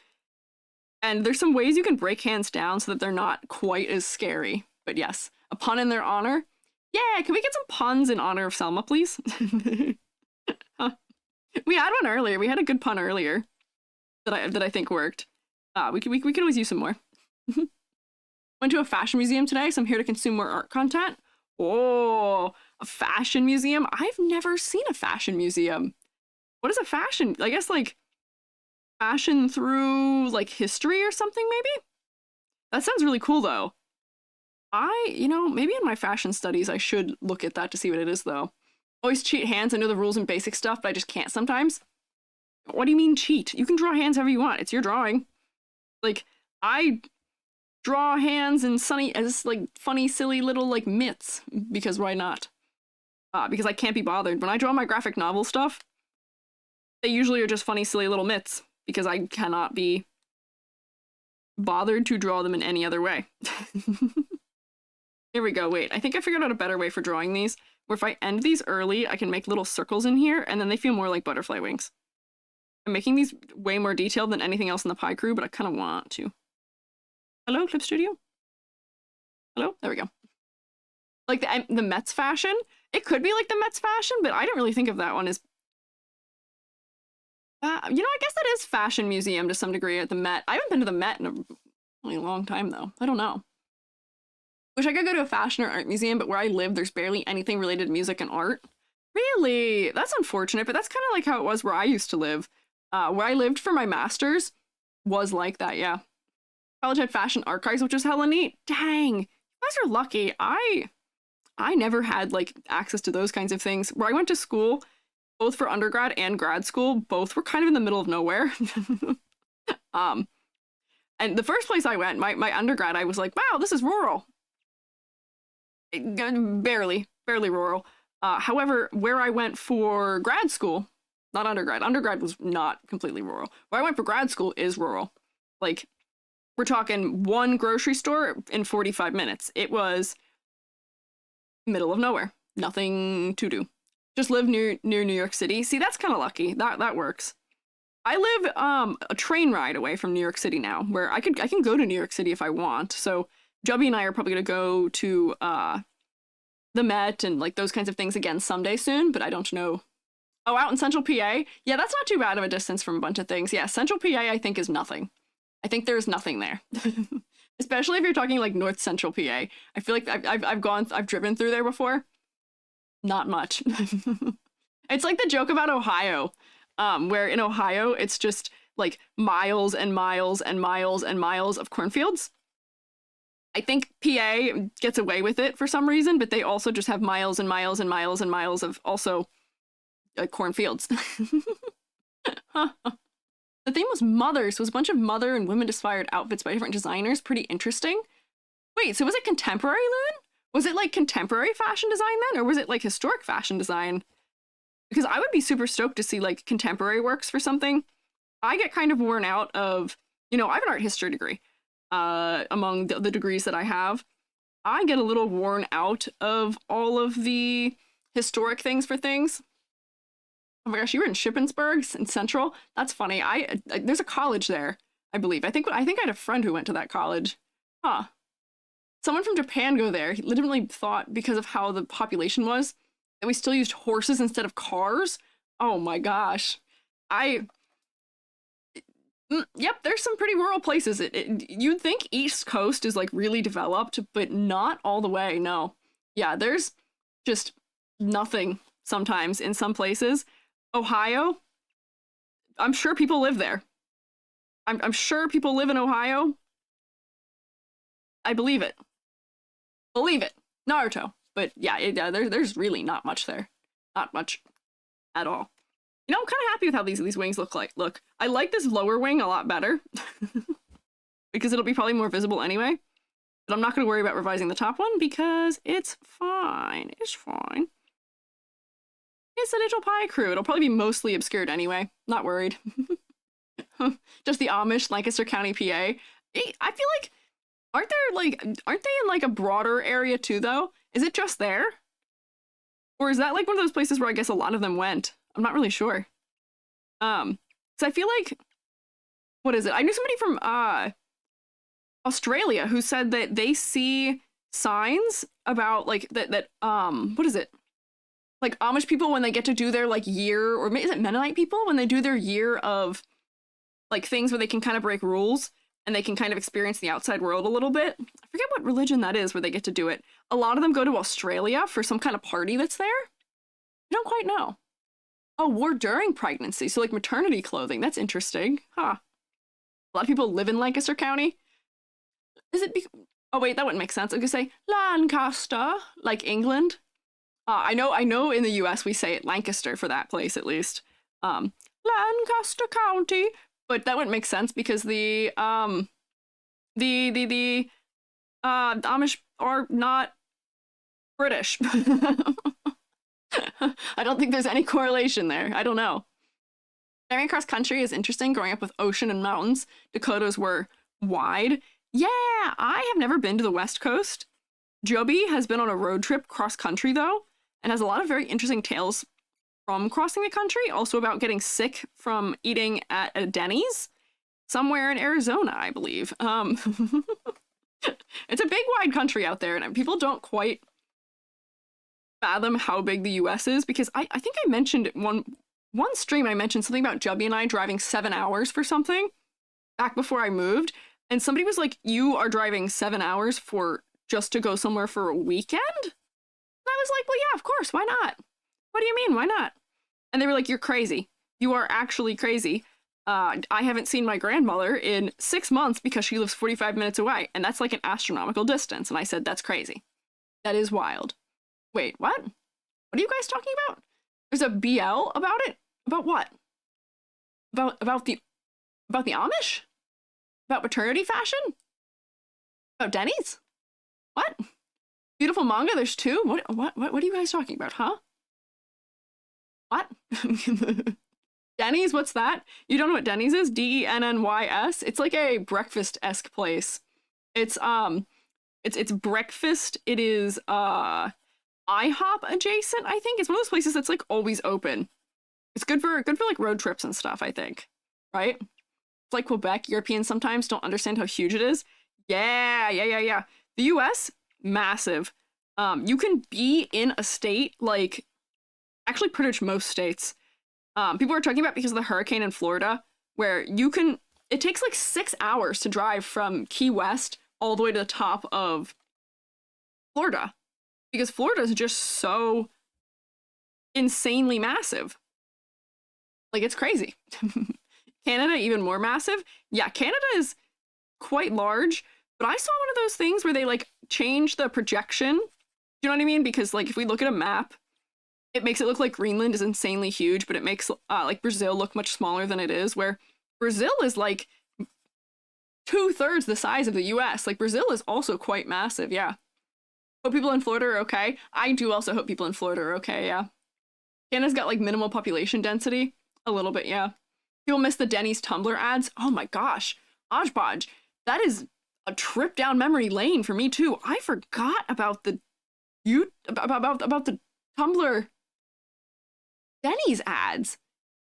And there's some ways you can break hands down so that they're not quite as scary. But yes, a pun in their honor. Yeah, can we get some puns in honor of Selma, please? We had one earlier. We had a good pun earlier that I think worked. We could always use some more. Went to a fashion museum today, so I'm here to consume more art content. Oh, a fashion museum? I've never seen a fashion museum. What is a fashion? I guess like fashion through like history or something, maybe? That sounds really cool though. Maybe in my fashion studies I should look at that to see what it is though. Always cheat hands. I know the rules and basic stuff, but I just can't sometimes. What do you mean cheat? You can draw hands however you want. It's your drawing. Like, I draw hands and as like funny, silly little like mitts because why not? Because I can't be bothered. When I draw my graphic novel stuff, they usually are just funny, silly little mitts because I cannot be bothered to draw them in any other way. Here we go. Wait, I think I figured out a better way for drawing these. Where if I end these early, I can make little circles in here and then they feel more like butterfly wings. I'm making these way more detailed than anything else in the Picrew, but I kind of want to. Hello, Clip Studio? Hello? There we go. Like the Mets fashion? It could be like the Mets fashion, but I don't really think of that one as... I guess that is fashion museum to some degree at the Met. I haven't been to the Met in a really long time, though. I don't know. Wish I could go to a fashion or art museum, but where I live, there's barely anything related to music and art. Really? That's unfortunate, but that's kind of like how it was where I used to live. Where I lived for my master's was like that, yeah. College had fashion archives, which was hella neat. Dang, you guys are lucky. I never had like access to those kinds of things. Where I went to school, both for undergrad and grad school, both were kind of in the middle of nowhere. And the first place I went, my undergrad, I was like, wow, this is rural. Barely rural. However, where I went for grad school, not undergrad was not completely rural. Where I went for grad school is rural. Like, we're talking one grocery store in 45 minutes. It was middle of nowhere. Nothing to do. Just live near New York City. See, that's kind of lucky. That works. I live a train ride away from New York City now, where I can go to New York City if I want. So Jubby and I are probably gonna go to the Met and like those kinds of things again someday soon, but I don't know. Oh, out in Central PA? Yeah, that's not too bad of a distance from a bunch of things. Yeah, Central PA I think is nothing. I think there's nothing there. Especially if you're talking like North Central PA. I feel like I've driven through there before. Not much. It's like the joke about Ohio, where in Ohio it's just like miles and miles and miles and miles of cornfields. I think PA gets away with it for some reason, but they also just have miles and miles and miles and miles of also cornfields. The theme was mother, so it was a bunch of mother and women-inspired outfits by different designers. Pretty interesting. Wait, so was it contemporary, Loon? Was it like contemporary fashion design then, or was it like historic fashion design? Because I would be super stoked to see like contemporary works for something. I get kind of worn out of, I have an art history degree. Among the degrees that I have, I get a little worn out of all of the historic things for things. Oh my gosh, you were in Shippensburg in Central? That's funny. There's a college there, I believe. I think I had a friend who went to that college. Huh. Someone from Japan go there. He legitimately thought because of how the population was that we still used horses instead of cars. Oh my gosh. Yep, there's some pretty rural places. You'd think East Coast is like really developed, but not all the way, no. Yeah, there's just nothing sometimes in some places. Ohio, I'm sure people live there. I'm sure people live in Ohio. I believe it. Believe it. Naruto. But yeah, there's really not much there. Not much at all. I'm kind of happy with how these wings look. I like this lower wing a lot better. Because it'll be probably more visible anyway. But I'm not going to worry about revising the top one because it's fine. It's fine. It's a little Picrew. It'll probably be mostly obscured anyway. Not worried. Just the Amish, Lancaster County, PA. I feel like, aren't they in like a broader area too though? Is it just there? Or is that like one of those places where I guess a lot of them went? I'm not really sure. So I feel like, what is it? I knew somebody from Australia who said that they see signs about like that what is it? like Amish people when they get to do their like year, or is it Mennonite people when they do their year of like things where they can kind of break rules and they can kind of experience the outside world a little bit. I forget what religion that is where they get to do it. A lot of them go to Australia for some kind of party that's there. I don't quite know. Oh, war during pregnancy. So like maternity clothing. That's interesting. Huh. A lot of people live in Lancaster County. Is it oh wait, that wouldn't make sense. I could say Lancaster, like England. I know in the US we say it Lancaster for that place at least. Lancaster County. But that wouldn't make sense because the Amish are not British. I don't think there's any correlation there. I don't know. Driving across country is interesting. Growing up with ocean and mountains, Dakotas were wide. Yeah, I have never been to the West Coast. Joby has been on a road trip cross country though, and has a lot of very interesting tales from crossing the country, also about getting sick from eating at a Denny's somewhere in Arizona, I believe. It's a big, wide country out there, and people don't quite fathom how big the US is, because I think I mentioned one stream, I mentioned something about Jubby and I driving 7 hours for something back before I moved, and somebody was like, you are driving 7 hours for just to go somewhere for a weekend? And I was like, well, yeah, of course, why not? What do you mean, why not? And they were like, you're crazy. You are actually crazy. I haven't seen my grandmother in 6 months because she lives 45 minutes away, and that's like an astronomical distance. And I said, that's crazy. That is wild. Wait, what? What are you guys talking about? There's a BL about it? About what? About the Amish? About maternity fashion? About Denny's? What? Beautiful manga, there's two? What are you guys talking about, huh? What? Denny's, what's that? You don't know what Denny's is? Dennys. It's like a breakfast-esque place. It's breakfast. It is IHOP adjacent, I think. It's one of those places that's like always open. It's good for like road trips and stuff, I think. Right? It's like Quebec. Europeans sometimes don't understand how huge it is. Yeah. The US, massive. You can be in a state like, actually pretty much most states. People are talking about because of the hurricane in Florida, where it takes like 6 hours to drive from Key West all the way to the top of Florida, because Florida is just so insanely massive. Like, it's crazy. Canada, even more massive. Yeah, Canada is quite large, but I saw one of those things where they like change the projection. You know what I mean? Because like if we look at a map, it makes it look like Greenland is insanely huge, but it makes like Brazil look much smaller than it is, where Brazil is like 2/3 the size of the US. Like Brazil is also quite massive, yeah. Hope people in Florida are okay. I do also hope people in Florida are okay, yeah. Canada's got like minimal population density. A little bit, yeah. People miss the Denny's Tumblr ads. Oh my gosh. Hodgepodge. That is a trip down memory lane for me too. I forgot about the about the Tumblr Denny's ads.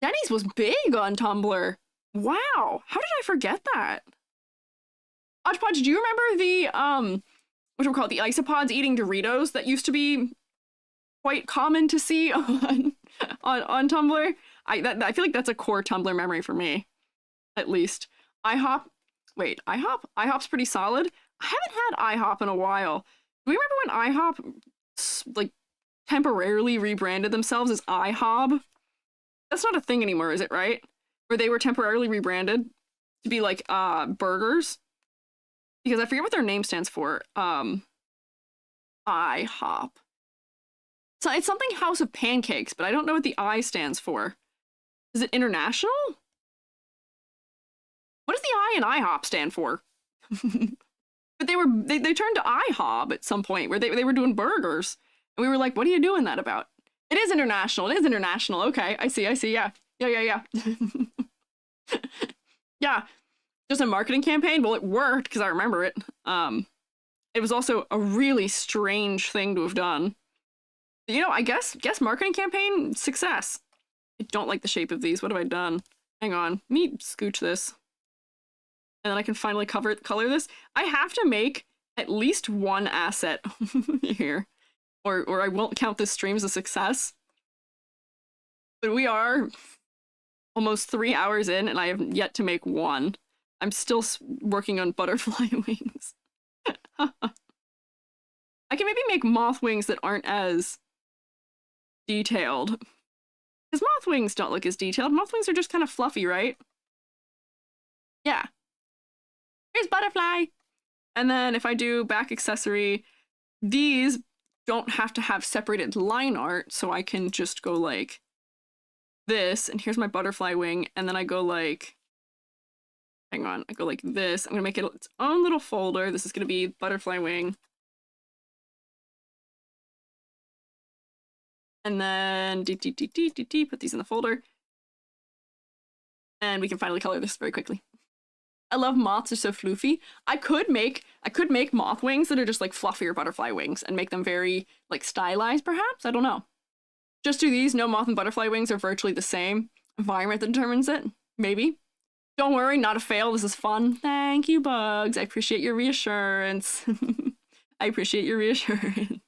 Denny's was big on Tumblr. Wow. How did I forget that? Hodgepodge, do you remember the what do we call it? The isopods eating Doritos that used to be quite common to see on Tumblr? I feel like that's a core Tumblr memory for me, at least. IHOP. Wait, IHOP? IHOP's pretty solid. I haven't had IHOP in a while. Do we remember when IHOP like temporarily rebranded themselves as IHOB? That's not a thing anymore, is it, right? Where they were temporarily rebranded to be like burgers? Because I forget what their name stands for. IHOP. So it's something House of Pancakes, but I don't know what the I stands for. Is it international? What does the I in IHOP stand for? But they turned to IHOB at some point where they were doing burgers. And we were like, what are you doing that about? It is international. It is international. Okay, I see. Yeah. Yeah. Yeah. Just a marketing campaign? Well, it worked because I remember it. It was also a really strange thing to have done. You know, I guess marketing campaign success. I don't like the shape of these. What have I done? Hang on. Let me scooch this. And then I can finally color this. I have to make at least one asset here. Or I won't count this stream as a success. But we are almost 3 hours in, and I have yet to make one. I'm still working on butterfly wings. I can maybe make moth wings that aren't as detailed. Because moth wings don't look as detailed. Moth wings are just kind of fluffy, right? Yeah. Here's butterfly! And then if I do back accessory, these don't have to have separated line art, so I can just go like this, and here's my butterfly wing, and then I go like, hang on, I go like this. I'm gonna make it its own little folder. This is gonna be butterfly wing. And then put these in the folder. And we can finally color this very quickly. I love moths, they're so floofy. I could make moth wings that are just like fluffier butterfly wings and make them very like stylized, perhaps? I don't know. Just do these, no moth and butterfly wings are virtually the same. Environment that determines it, maybe. Don't worry, not a fail, this is fun. Thank you, Bugs. I appreciate your reassurance. I appreciate your reassurance.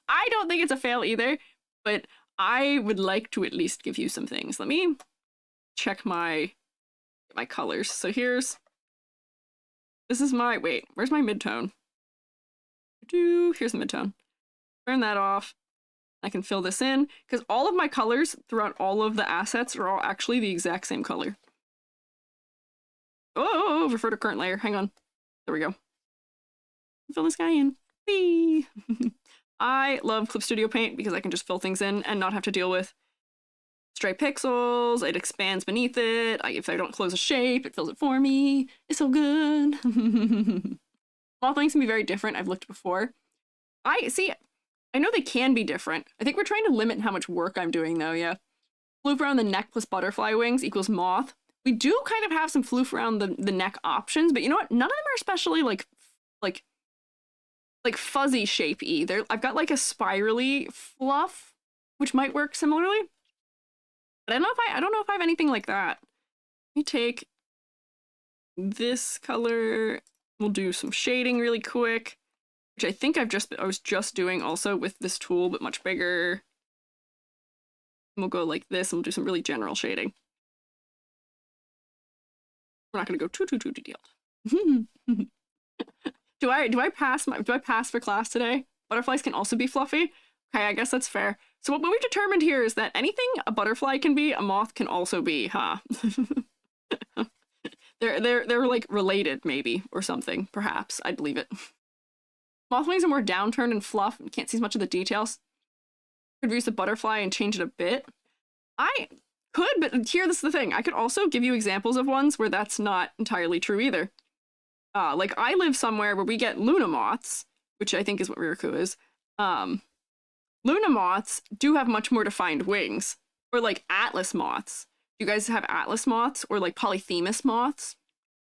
I don't think it's a fail either, but I would like to at least give you some things. Let me check my colors. So this is my, wait, where's my midtone? Here's the midtone. Turn that off. I can fill this in, because all of my colors throughout all of the assets are all actually the exact same color. Oh, refer to current layer. Hang on. There we go. Fill this guy in. Whee! I love Clip Studio Paint because I can just fill things in and not have to deal with stray pixels. It expands beneath it. If I don't close a shape, it fills it for me. It's so good. Moth wings can be very different. I've looked before. I know they can be different. I think we're trying to limit how much work I'm doing though, yeah. Floof around the neck plus butterfly wings equals moth. We do kind of have some floof around the neck options, but you know what? None of them are especially like fuzzy shape-y. I've got like a spirally fluff, which might work similarly. But I don't know if I have anything like that. Let me take this color. We'll do some shading really quick, which I think I was just doing also with this tool, but much bigger. And we'll go like this, and we'll do some really general shading. We're not going to go too detailed. Do I pass for class today? Butterflies can also be fluffy. Okay, I guess that's fair. So what we've determined here is that anything a butterfly can be, a moth can also be, huh? they're like related maybe or something. Perhaps I'd believe it. Moth wings are more downturned and fluff and can't see as much of the details. Could use the butterfly and change it a bit. I could, but this is the thing. I could also give you examples of ones where that's not entirely true either. Like I live somewhere where we get Luna moths, which I think is what Riraku is. Luna moths do have much more defined wings, or like Atlas moths. Do you guys have Atlas moths or like Polyphemus moths?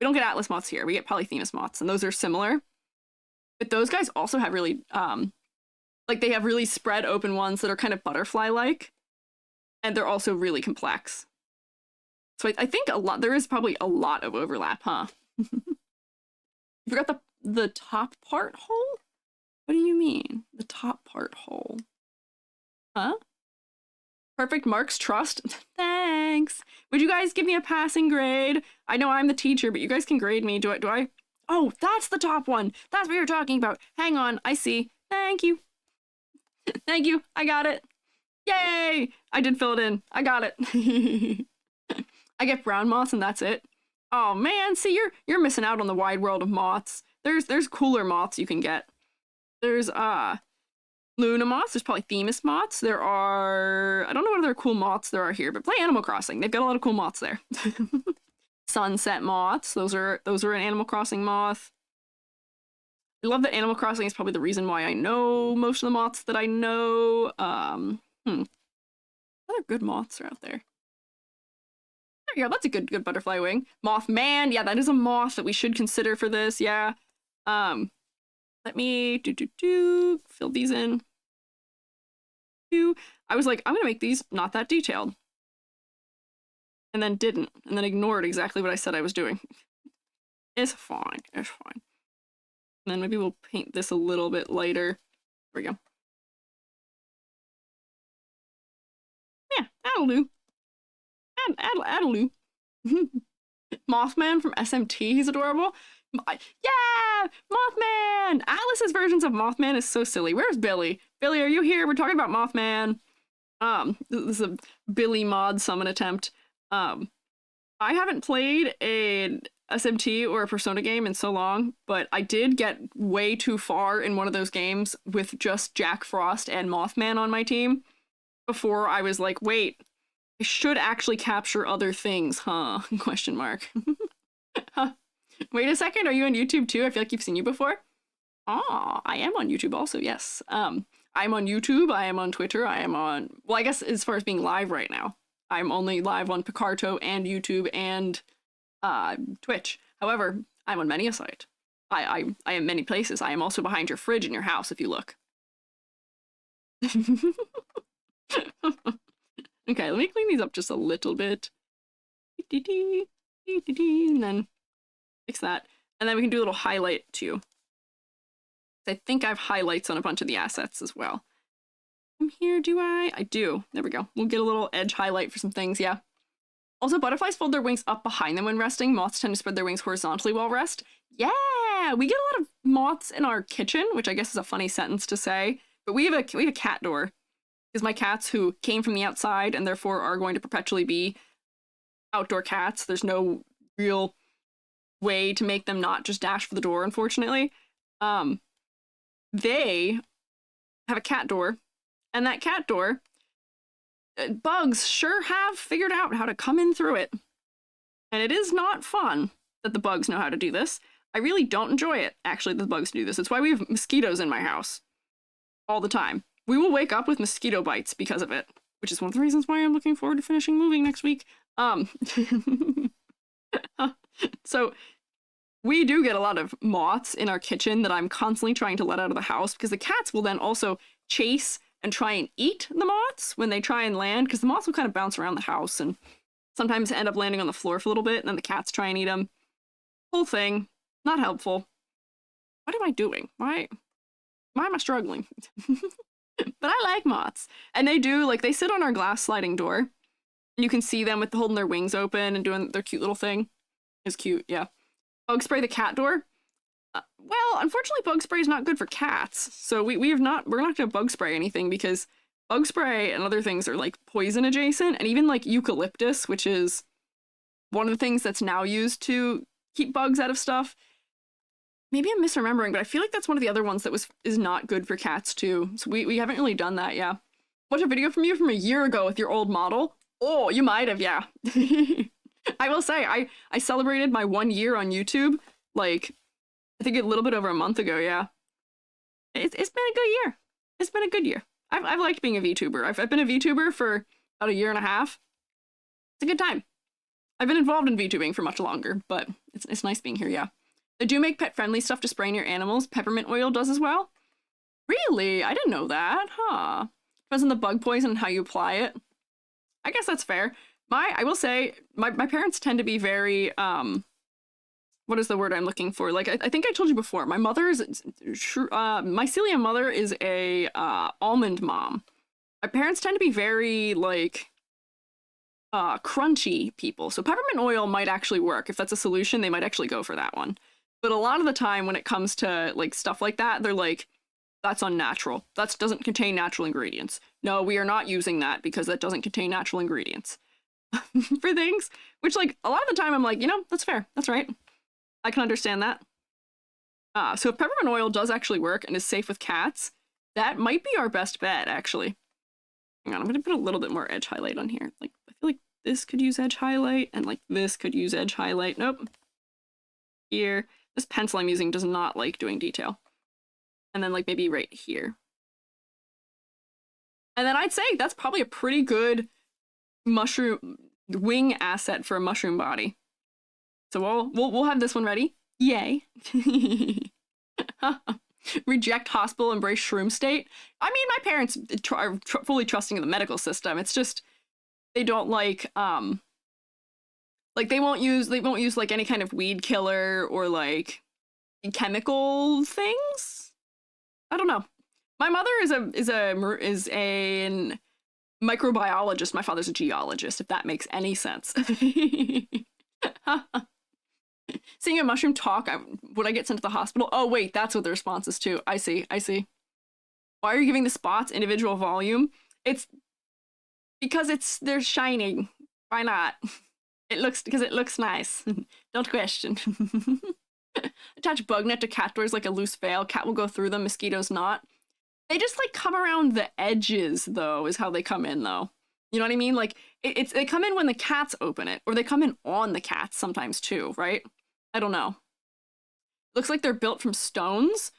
We don't get Atlas moths here. We get Polyphemus moths, and those are similar. But those guys also have really, like they have really spread open ones that are kind of butterfly-like, and they're also really complex. So I think there is probably a lot of overlap, huh? You forgot the top part hole? What do you mean? The top part hole? Huh? Perfect marks, trust. Thanks. Would you guys give me a passing grade? I know I'm the teacher, but you guys can grade me. Do I? Oh, that's the top one. That's what you're talking about. Hang on, I see. Thank you. Thank you. I got it. Yay! I did fill it in. I got it. I get brown moths and that's it. Oh man, see you're missing out on the wide world of moths. There's cooler moths you can get. There's Luna moths, there's Polyphemus moths. There are, I don't know what other cool moths there are here, but play Animal Crossing. They've got a lot of cool moths there. Sunset moths, those are an Animal Crossing moth. I love that Animal Crossing is probably the reason why I know most of the moths that I know. What other good moths are out there? There you go, that's a good butterfly wing. Mothman, yeah, that is a moth that we should consider for this, yeah. Let me fill these in. I was like, I'm gonna make these not that detailed. And then didn't, and then ignored exactly what I said I was doing. It's fine, it's fine. And then maybe we'll paint this a little bit lighter. There we go. Yeah, Addle-doo. Addle-doo. Mothman from SMT, he's adorable. Yeah! Mothman! Atlas's versions of Mothman is so silly. Where's Billy? Billy, are you here? We're talking about Mothman. This is a Billy mod summon attempt. I haven't played a SMT or a Persona game in so long, but I did get way too far in one of those games with just Jack Frost and Mothman on my team before I was like, wait, I should actually capture other things, huh? Question mark. Wait a second, are you on YouTube too? I feel like you've seen you before. Ah, I am on YouTube also, yes. I'm on YouTube, I am on Twitter, I am on... Well, I guess as far as being live right now, I'm only live on Picarto and YouTube and Twitch. However, I'm on many a site. I am many places. I am also behind your fridge in your house if you look. Okay, let me clean these up just a little bit. And then fix that. And then we can do a little highlight too. I think I have highlights on a bunch of the assets as well. From here, do I? I do. There we go. We'll get a little edge highlight for some things, yeah. Also, butterflies fold their wings up behind them when resting. Moths tend to spread their wings horizontally while rest. Yeah! We get a lot of moths in our kitchen, which I guess is a funny sentence to say. But we have a cat door. Because my cats who came from the outside and therefore are going to perpetually be outdoor cats. There's no real way to make them not just dash for the door, unfortunately. They have a cat door, and that cat door, bugs sure have figured out how to come in through it. And it is not fun that the bugs know how to do this. I really don't enjoy it, actually, that the bugs do this. It's why we have mosquitoes in my house all the time. We will wake up with mosquito bites because of it, which is one of the reasons why I'm looking forward to finishing moving next week. So we do get a lot of moths in our kitchen that I'm constantly trying to let out of the house because the cats will then also chase and try and eat the moths when they try and land, because the moths will kind of bounce around the house and sometimes end up landing on the floor for a little bit, and then the cats try and eat them. Whole thing, not helpful. What am I doing? Why am I struggling? But I like moths. And they do, like, they sit on our glass sliding door. And you can see them with holding their wings open and doing their cute little thing. It's cute, yeah. Bug spray the cat door. Well, unfortunately, bug spray is not good for cats. So we're not gonna bug spray anything because bug spray and other things are like poison adjacent, and even like eucalyptus, which is one of the things that's now used to keep bugs out of stuff. Maybe I'm misremembering, but I feel like that's one of the other ones that is not good for cats too. So we haven't really done that, yeah. Watch a video from you from a year ago with your old model. Oh, you might have, yeah. I will say, I celebrated my 1 year on YouTube, like, I think a little bit over a month ago, yeah. It's been a good year. It's been a good year. I've liked being a VTuber. I've been a VTuber for about a year and a half. It's a good time. I've been involved in VTubing for much longer, but it's nice being here, yeah. They do make pet-friendly stuff to spray in your animals. Peppermint oil does as well. Really? I didn't know that, huh? Depends on the bug poison and how you apply it. I guess that's fair. I will say, my parents tend to be very, what is the word I'm looking for? Like, I think I told you before, my mycelium mother is a, almond mom. My parents tend to be very, like, crunchy people. So peppermint oil might actually work. If that's a solution, they might actually go for that one. But a lot of the time when it comes to, like, stuff like that, they're like, that's unnatural. That doesn't contain natural ingredients. No, we are not using that because that doesn't contain natural ingredients. For things, which, like, a lot of the time I'm like, you know, that's fair. That's right. I can understand that. So if peppermint oil does actually work and is safe with cats, that might be our best bet, actually. Hang on, I'm gonna put a little bit more edge highlight on here. Like, I feel like this could use edge highlight, and, like, this could use edge highlight. Nope. Here. This pencil I'm using does not like doing detail. And then, like, maybe right here. And then I'd say that's probably a pretty good mushroom wing asset for a mushroom body. So we'll have this one ready. Yay. Reject hospital, embrace shroom state. I mean, my parents are fully trusting in the medical system. It's just they don't like they won't use like any kind of weed killer or like chemical things. I don't know. My mother is an microbiologist. My father's a geologist, if that makes any sense. Seeing a mushroom talk, would I get sent to the hospital? Oh, wait, that's what the response is to. I see, I see. Why are you giving the spots individual volume? It's because they're shining. Why not? Because it looks nice. Don't question. Attach bug net to cat doors like a loose veil. Cat will go through them, mosquitoes not. They just like come around the edges though, is how they come in though. You know what I mean? Like they come in when the cats open it, or they come in on the cats sometimes too, right? I don't know. Looks like they're built from stones.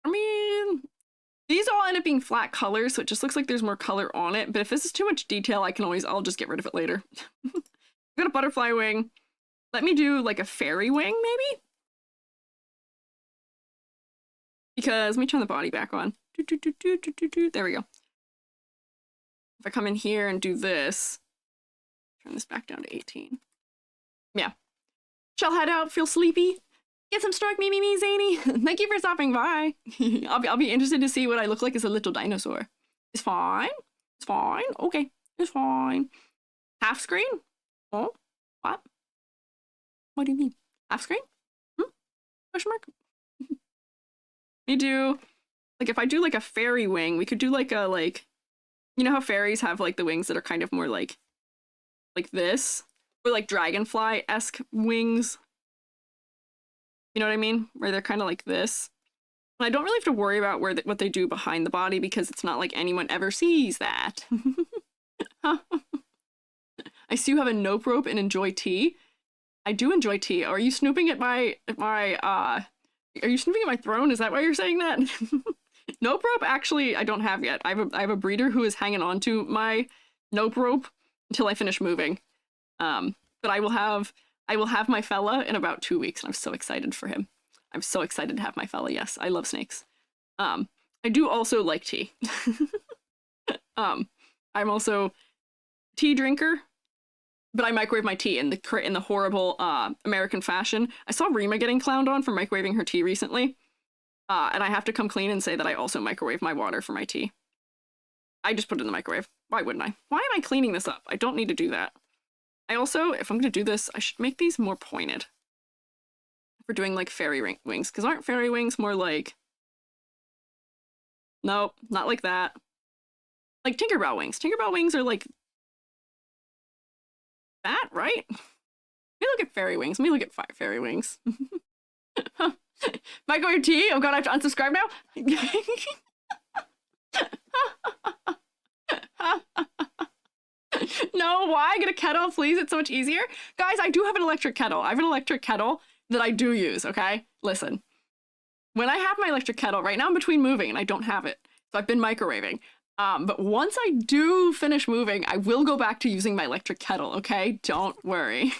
I mean, these all end up being flat colors, so it just looks like there's more color on it. But if this is too much detail, I'll just get rid of it later. I've got a butterfly wing. Let me do like a fairy wing, maybe? Because let me turn the body back on. There we go. If I come in here and do this, turn this back down to 18. Yeah. Shall head out, feel sleepy. Get some stork, me, zany. Thank you for stopping by. I'll be interested to see what I look like as a little dinosaur. It's fine. It's fine. Okay. It's fine. Half screen? Oh, what? What do you mean? Half screen? Question mark? We do, like, if I do like a fairy wing, we could do like a, you know how fairies have like the wings that are kind of more like this? Or like dragonfly-esque wings. You know what I mean? Where they're kind of like this. And I don't really have to worry about what they do behind the body because it's not like anyone ever sees that. I see you have a nope rope and enjoy tea. I do enjoy tea. Are you snooping at my are you snooping at my throne? Is that why you're saying that? Nope rope, actually, I don't have yet. I have a breeder who is hanging on to my nope rope until I finish moving. But I will have my fella in about 2 weeks, and I'm so excited for him. I'm so excited to have my fella. Yes, I love snakes. I do also like tea. I'm also tea drinker, but I microwave my tea in the horrible American fashion. I saw Rima getting clowned on for microwaving her tea recently, and I have to come clean and say that I also microwave my water for my tea. I just put it in the microwave. Why wouldn't I? Why am I cleaning this up? I don't need to do that. I also, if I'm going to do this, I should make these more pointed. If we're doing like fairy wings, because aren't fairy wings more like... Nope, not like that. Like Tinkerbell wings. Tinkerbell wings are like... that, right? Let me look at fairy wings. Let me look at fairy wings. Microwave tea? Oh god, I have to unsubscribe now? No, why? Get a kettle, please. It's so much easier. Guys, I do have an electric kettle. I have an electric kettle that I do use, okay? Listen. When I have my electric kettle, right now I'm between moving and I don't have it. So I've been microwaving. But once I do finish moving, I will go back to using my electric kettle, okay? Don't worry.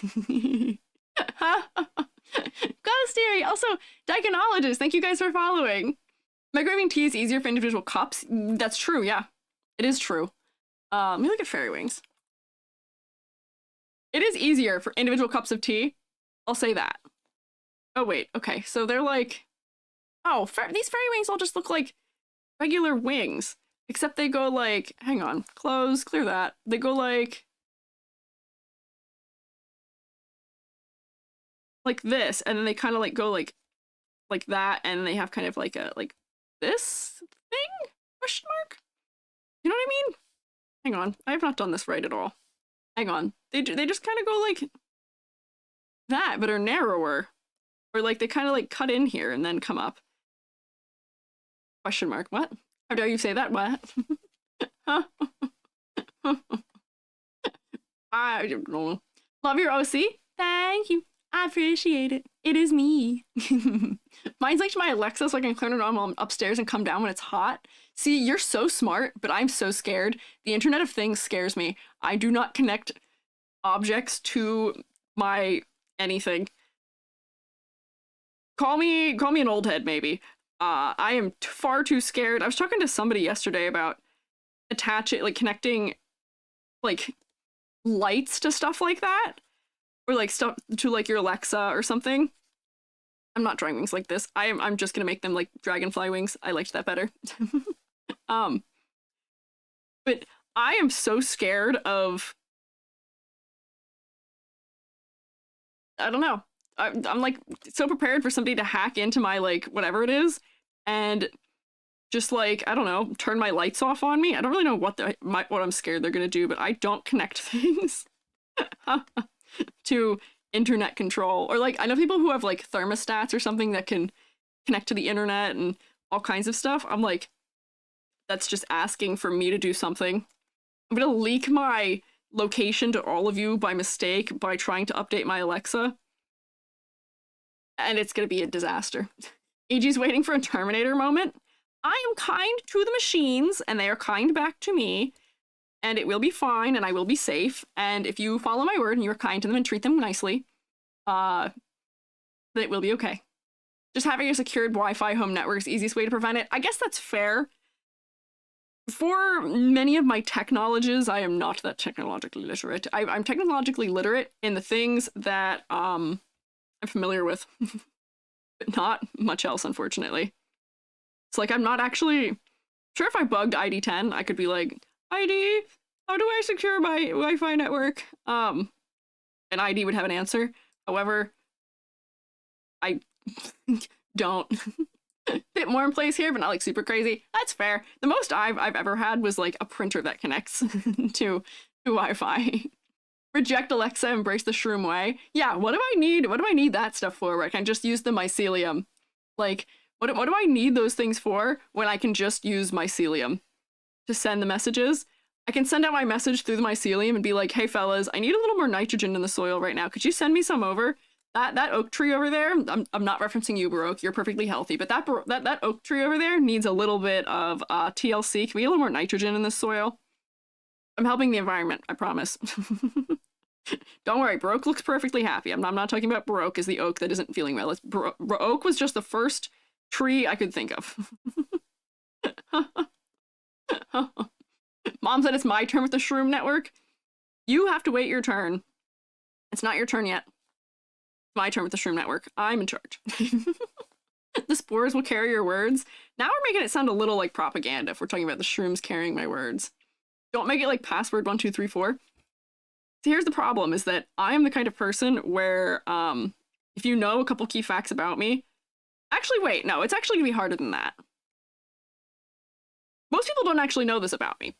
Ghost Theory! Also, Dichonologist, thank you guys for following. Microwaving tea is easier for individual cups. That's true, yeah. It is true. Let me look at fairy wings. It is easier for individual cups of tea. I'll say that. Oh, wait. Okay, so they're like... Oh, these fairy wings all just look like regular wings. Except they go like... Hang on. Close. Clear that. They go like... like this, and then they kind of like go like that, and they have kind of like a this thing? Question mark? You know what I mean? Hang on, I have not done this right at all. Hang on, they just kind of go like that, but are narrower, or like they kind of like cut in here and then come up. Question mark? What? How dare you say that? What? I don't know. Love your OC. Thank you. I appreciate it. It is me. Mine's linked to my Alexa so I can turn it on while I'm upstairs and come down when it's hot. See, you're so smart, but I'm so scared. The Internet of Things scares me. I do not connect objects to my anything. Call me an old head, maybe. I am far too scared. I was talking to somebody yesterday about connecting, like, lights to stuff like that. Or like stuff to like your Alexa or something. I'm not drawing wings like this. I'm just gonna make them like dragonfly wings. I liked that better. um, but I am so scared of, I don't know. I'm like so prepared for somebody to hack into my like whatever it is and just like, I don't know, turn my lights off on me. I don't really know what what I'm scared they're gonna do, but I don't connect things to internet control. Or like, I know people who have like thermostats or something that can connect to the internet and all kinds of stuff. I'm like, that's just asking for me to do something. I'm gonna leak my location to all of you by mistake by trying to update my Alexa. And it's gonna be a disaster. AG's waiting for a Terminator moment. I am kind to the machines, and they are kind back to me, and it will be fine, and I will be safe. And if you follow my word and you're kind to them and treat them nicely, then it will be okay. Just having a secured Wi-Fi home network is the easiest way to prevent it. I guess that's fair. For many of my tech knowledges, I am not that technologically literate. I'm technologically literate in the things that I'm familiar with, but not much else, unfortunately. It's like, I'm not actually sure. If I bugged ID10, I could be like, ID, how do I secure my Wi-Fi network? And ID would have an answer. However, I don't. Bit more in place here, but not like super crazy. That's fair. The most I've ever had was like a printer that connects to Wi-Fi. Reject Alexa, embrace the shroom way. Yeah, what do I need? What do I need that stuff for? Where I can just use the mycelium. Like, what do I need those things for when I can just use mycelium to send the messages? I can send out my message through the mycelium and be like, hey fellas, I need a little more nitrogen in the soil right now. Could you send me some over? That oak tree over there, I'm not referencing you, Baroque. You're perfectly healthy, but that oak tree over there needs a little bit of TLC. Can we get a little more nitrogen in the soil? I'm helping the environment, I promise. Don't worry, Baroque looks perfectly happy. I'm not talking about Baroque as the oak that isn't feeling well. Oak was just the first tree I could think of. Mom said it's my turn with the Shroom Network. You have to wait your turn. It's not your turn yet. It's my turn with the Shroom Network. I'm in charge. The spores will carry your words. Now we're making it sound a little like propaganda if we're talking about the shrooms carrying my words. Don't make it like password 1234. So here's the problem, is that I am the kind of person where if you know a couple key facts about me, actually wait, no, it's actually gonna be harder than that. Most people don't actually know this about me,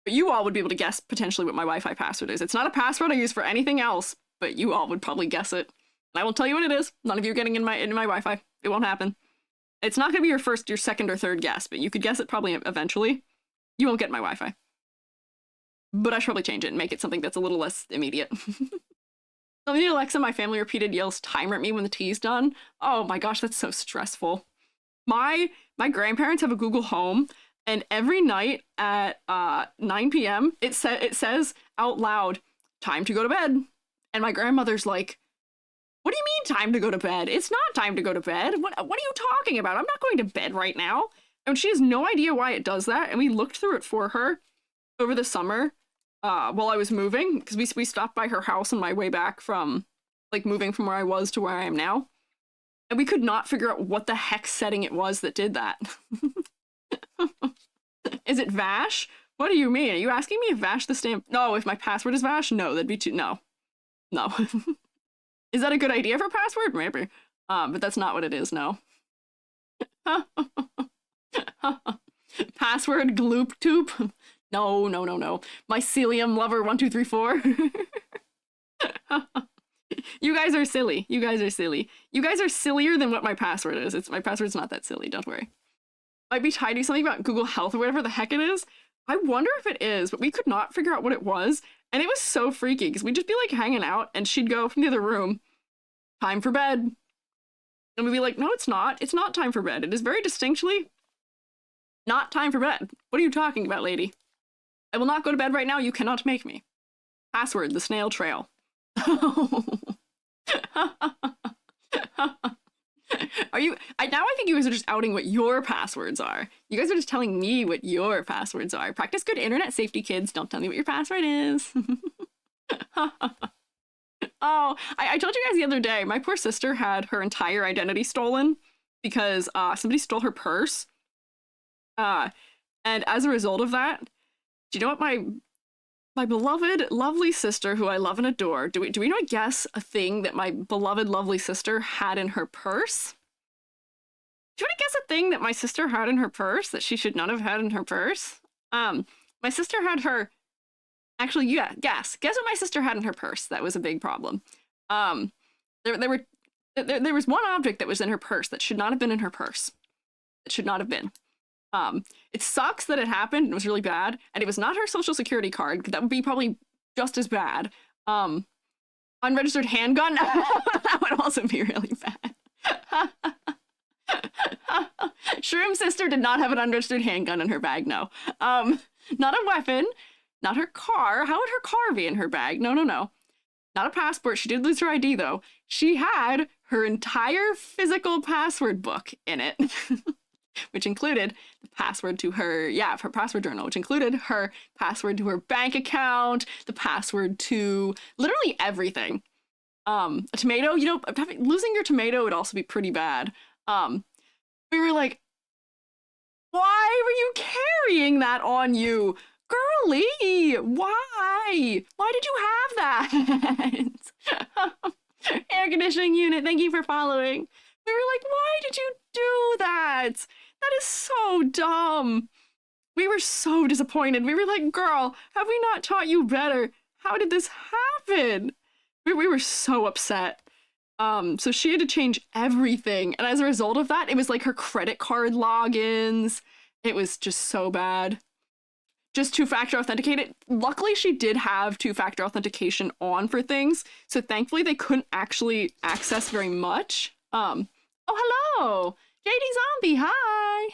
but you all would be able to guess potentially what my Wi-Fi password is. It's not a password I use for anything else, but you all would probably guess it. And I will tell you what it is. None of you are getting in my Wi-Fi. It won't happen. It's not gonna be your first, your second, or third guess, but you could guess it probably eventually. You won't get my Wi-Fi. But I should probably change it and make it something that's a little less immediate. Something Alexa, my family repeated, yells timer at me when the tea's done. Oh my gosh, that's so stressful. My grandparents have a Google Home, and every night at 9 p.m. it says out loud, time to go to bed. And my grandmother's like, what do you mean time to go to bed? It's not time to go to bed. What are you talking about? I'm not going to bed right now. And she has no idea why it does that. And we looked through it for her over the summer. While I was moving, because we stopped by her house on my way back from, like, moving from where I was to where I am now. And we could not figure out what the heck setting it was that did that. Is it Vash? What do you mean? Are you asking me if Vash the stamp? No, if my password is Vash? No, that'd be too, no. No. Is that a good idea for password? Maybe. But that's not what it is, no. Password gloop toop. No. Mycelium lover 1234. You guys are silly. You guys are silly. You guys are sillier than what my password is. My password's not that silly, don't worry. Might be tied to something about Google Health or whatever the heck it is. I wonder if it is, but we could not figure out what it was. And it was so freaky, because we'd just be like hanging out and she'd go from the other room, time for bed. And we'd be like, no, it's not. It's not time for bed. It is very distinctly not time for bed. What are you talking about, lady? I will not go to bed right now. You cannot make me. Password, the snail trail. Are you? Now I think you guys are just outing what your passwords are. You guys are just telling me what your passwords are. Practice good internet safety, kids. Don't tell me what your password is. Oh, I told you guys the other day, my poor sister had her entire identity stolen because somebody stole her purse. Uh, and as a result of that, do you know what my beloved, lovely sister, who I love and adore, do we know, guess a thing that my beloved, lovely sister had in her purse? Do you want to guess a thing that my sister had in her purse that she should not have had in her purse? My sister had her... Actually, yeah, guess. Guess what my sister had in her purse that was a big problem. There was one object that was in her purse that should not have been in her purse. It should not have been. It sucks that it happened and it was really bad, and it was not her social security card. That would be probably just as bad. Unregistered handgun? That would also be really bad. Shroom sister did not have an unregistered handgun in her bag, no. Not a weapon, not her car. How would her car be in her bag? No. Not a passport. She did lose her ID, though. She had her entire physical password book in it, which included the password to her, her password journal, which included her password to her bank account, the password to literally everything. A tomato, losing your tomato would also be pretty bad. We were like, why were you carrying that on you? Girly, why? Why did you have that? Air conditioning unit, thank you for following. We were like, why did you do that? That is so dumb. We were so disappointed. We were like, girl, have we not taught you better? How did this happen? We were so upset. So she had to change everything. And as a result of that, it was like her credit card logins. It was just so bad. Just two-factor authenticated. Luckily, she did have two-factor authentication on for things. So thankfully, they couldn't actually access very much. Oh, hello. JD Zombie, hi.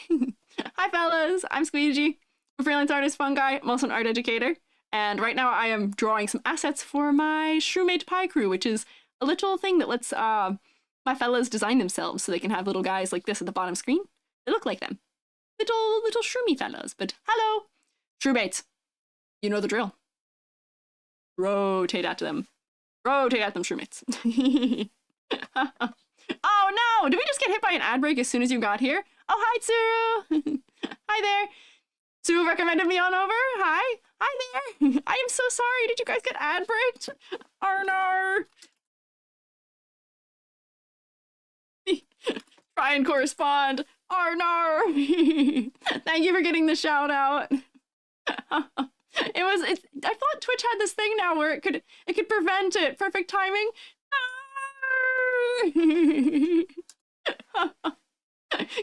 Hi, fellas. I'm Squiiji. I'm a freelance artist, fun guy. I'm also an art educator. And right now I am drawing some assets for my Shroomate Picrew, which is a little thing that lets my fellas design themselves so they can have little guys like this at the bottom screen. They look like them. Little shroomy fellas. But hello, Shroomates. You know the drill. Rotate at them. Rotate at them, Shroomates. Oh no! Did we just get hit by an ad break as soon as you got here? Oh, hi, Tsuru! Hi there. Sue recommended me on over. Hi. Hi there. I am so sorry. Did you guys get ad breaked? Arnar. Try and correspond. Arnar. Thank you for getting the shout out. I thought Twitch had this thing now where it could prevent it. Perfect timing.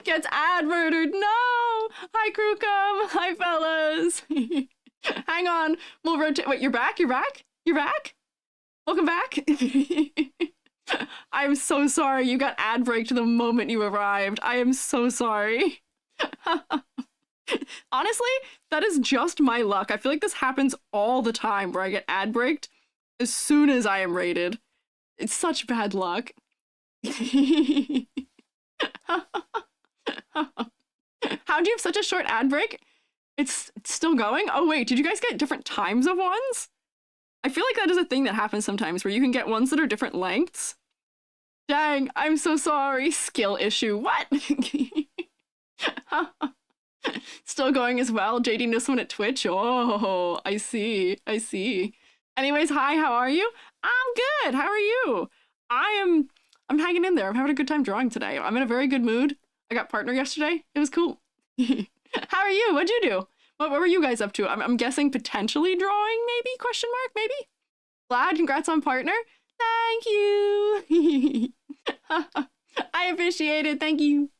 Gets ad murdered. No. Hi, Crewcum. Hi, fellas. Hang on. We'll rotate. Wait, you're back? You're back? You're back? Welcome back. I'm so sorry. You got ad breaked the moment you arrived. I am so sorry. Honestly, that is just my luck. I feel like this happens all the time where I get ad breaked as soon as I am rated. It's such bad luck. How'd you have such a short ad break? It's still going? Oh wait, did you guys get different times of ones? I feel like that is a thing that happens sometimes where you can get ones that are different lengths. Dang, I'm so sorry. Skill issue. What? Still going as well. JD knows one at Twitch. Oh, I see. I see. Anyways, hi, how are you? I'm good. How are you? I'm hanging in there. I'm having a good time drawing today. I'm in a very good mood. I got partner yesterday. It was cool. How are you? What'd you do? What were you guys up to? I'm guessing potentially drawing, maybe? Question mark, maybe? Glad, congrats on partner. Thank you. I appreciate it. Thank you.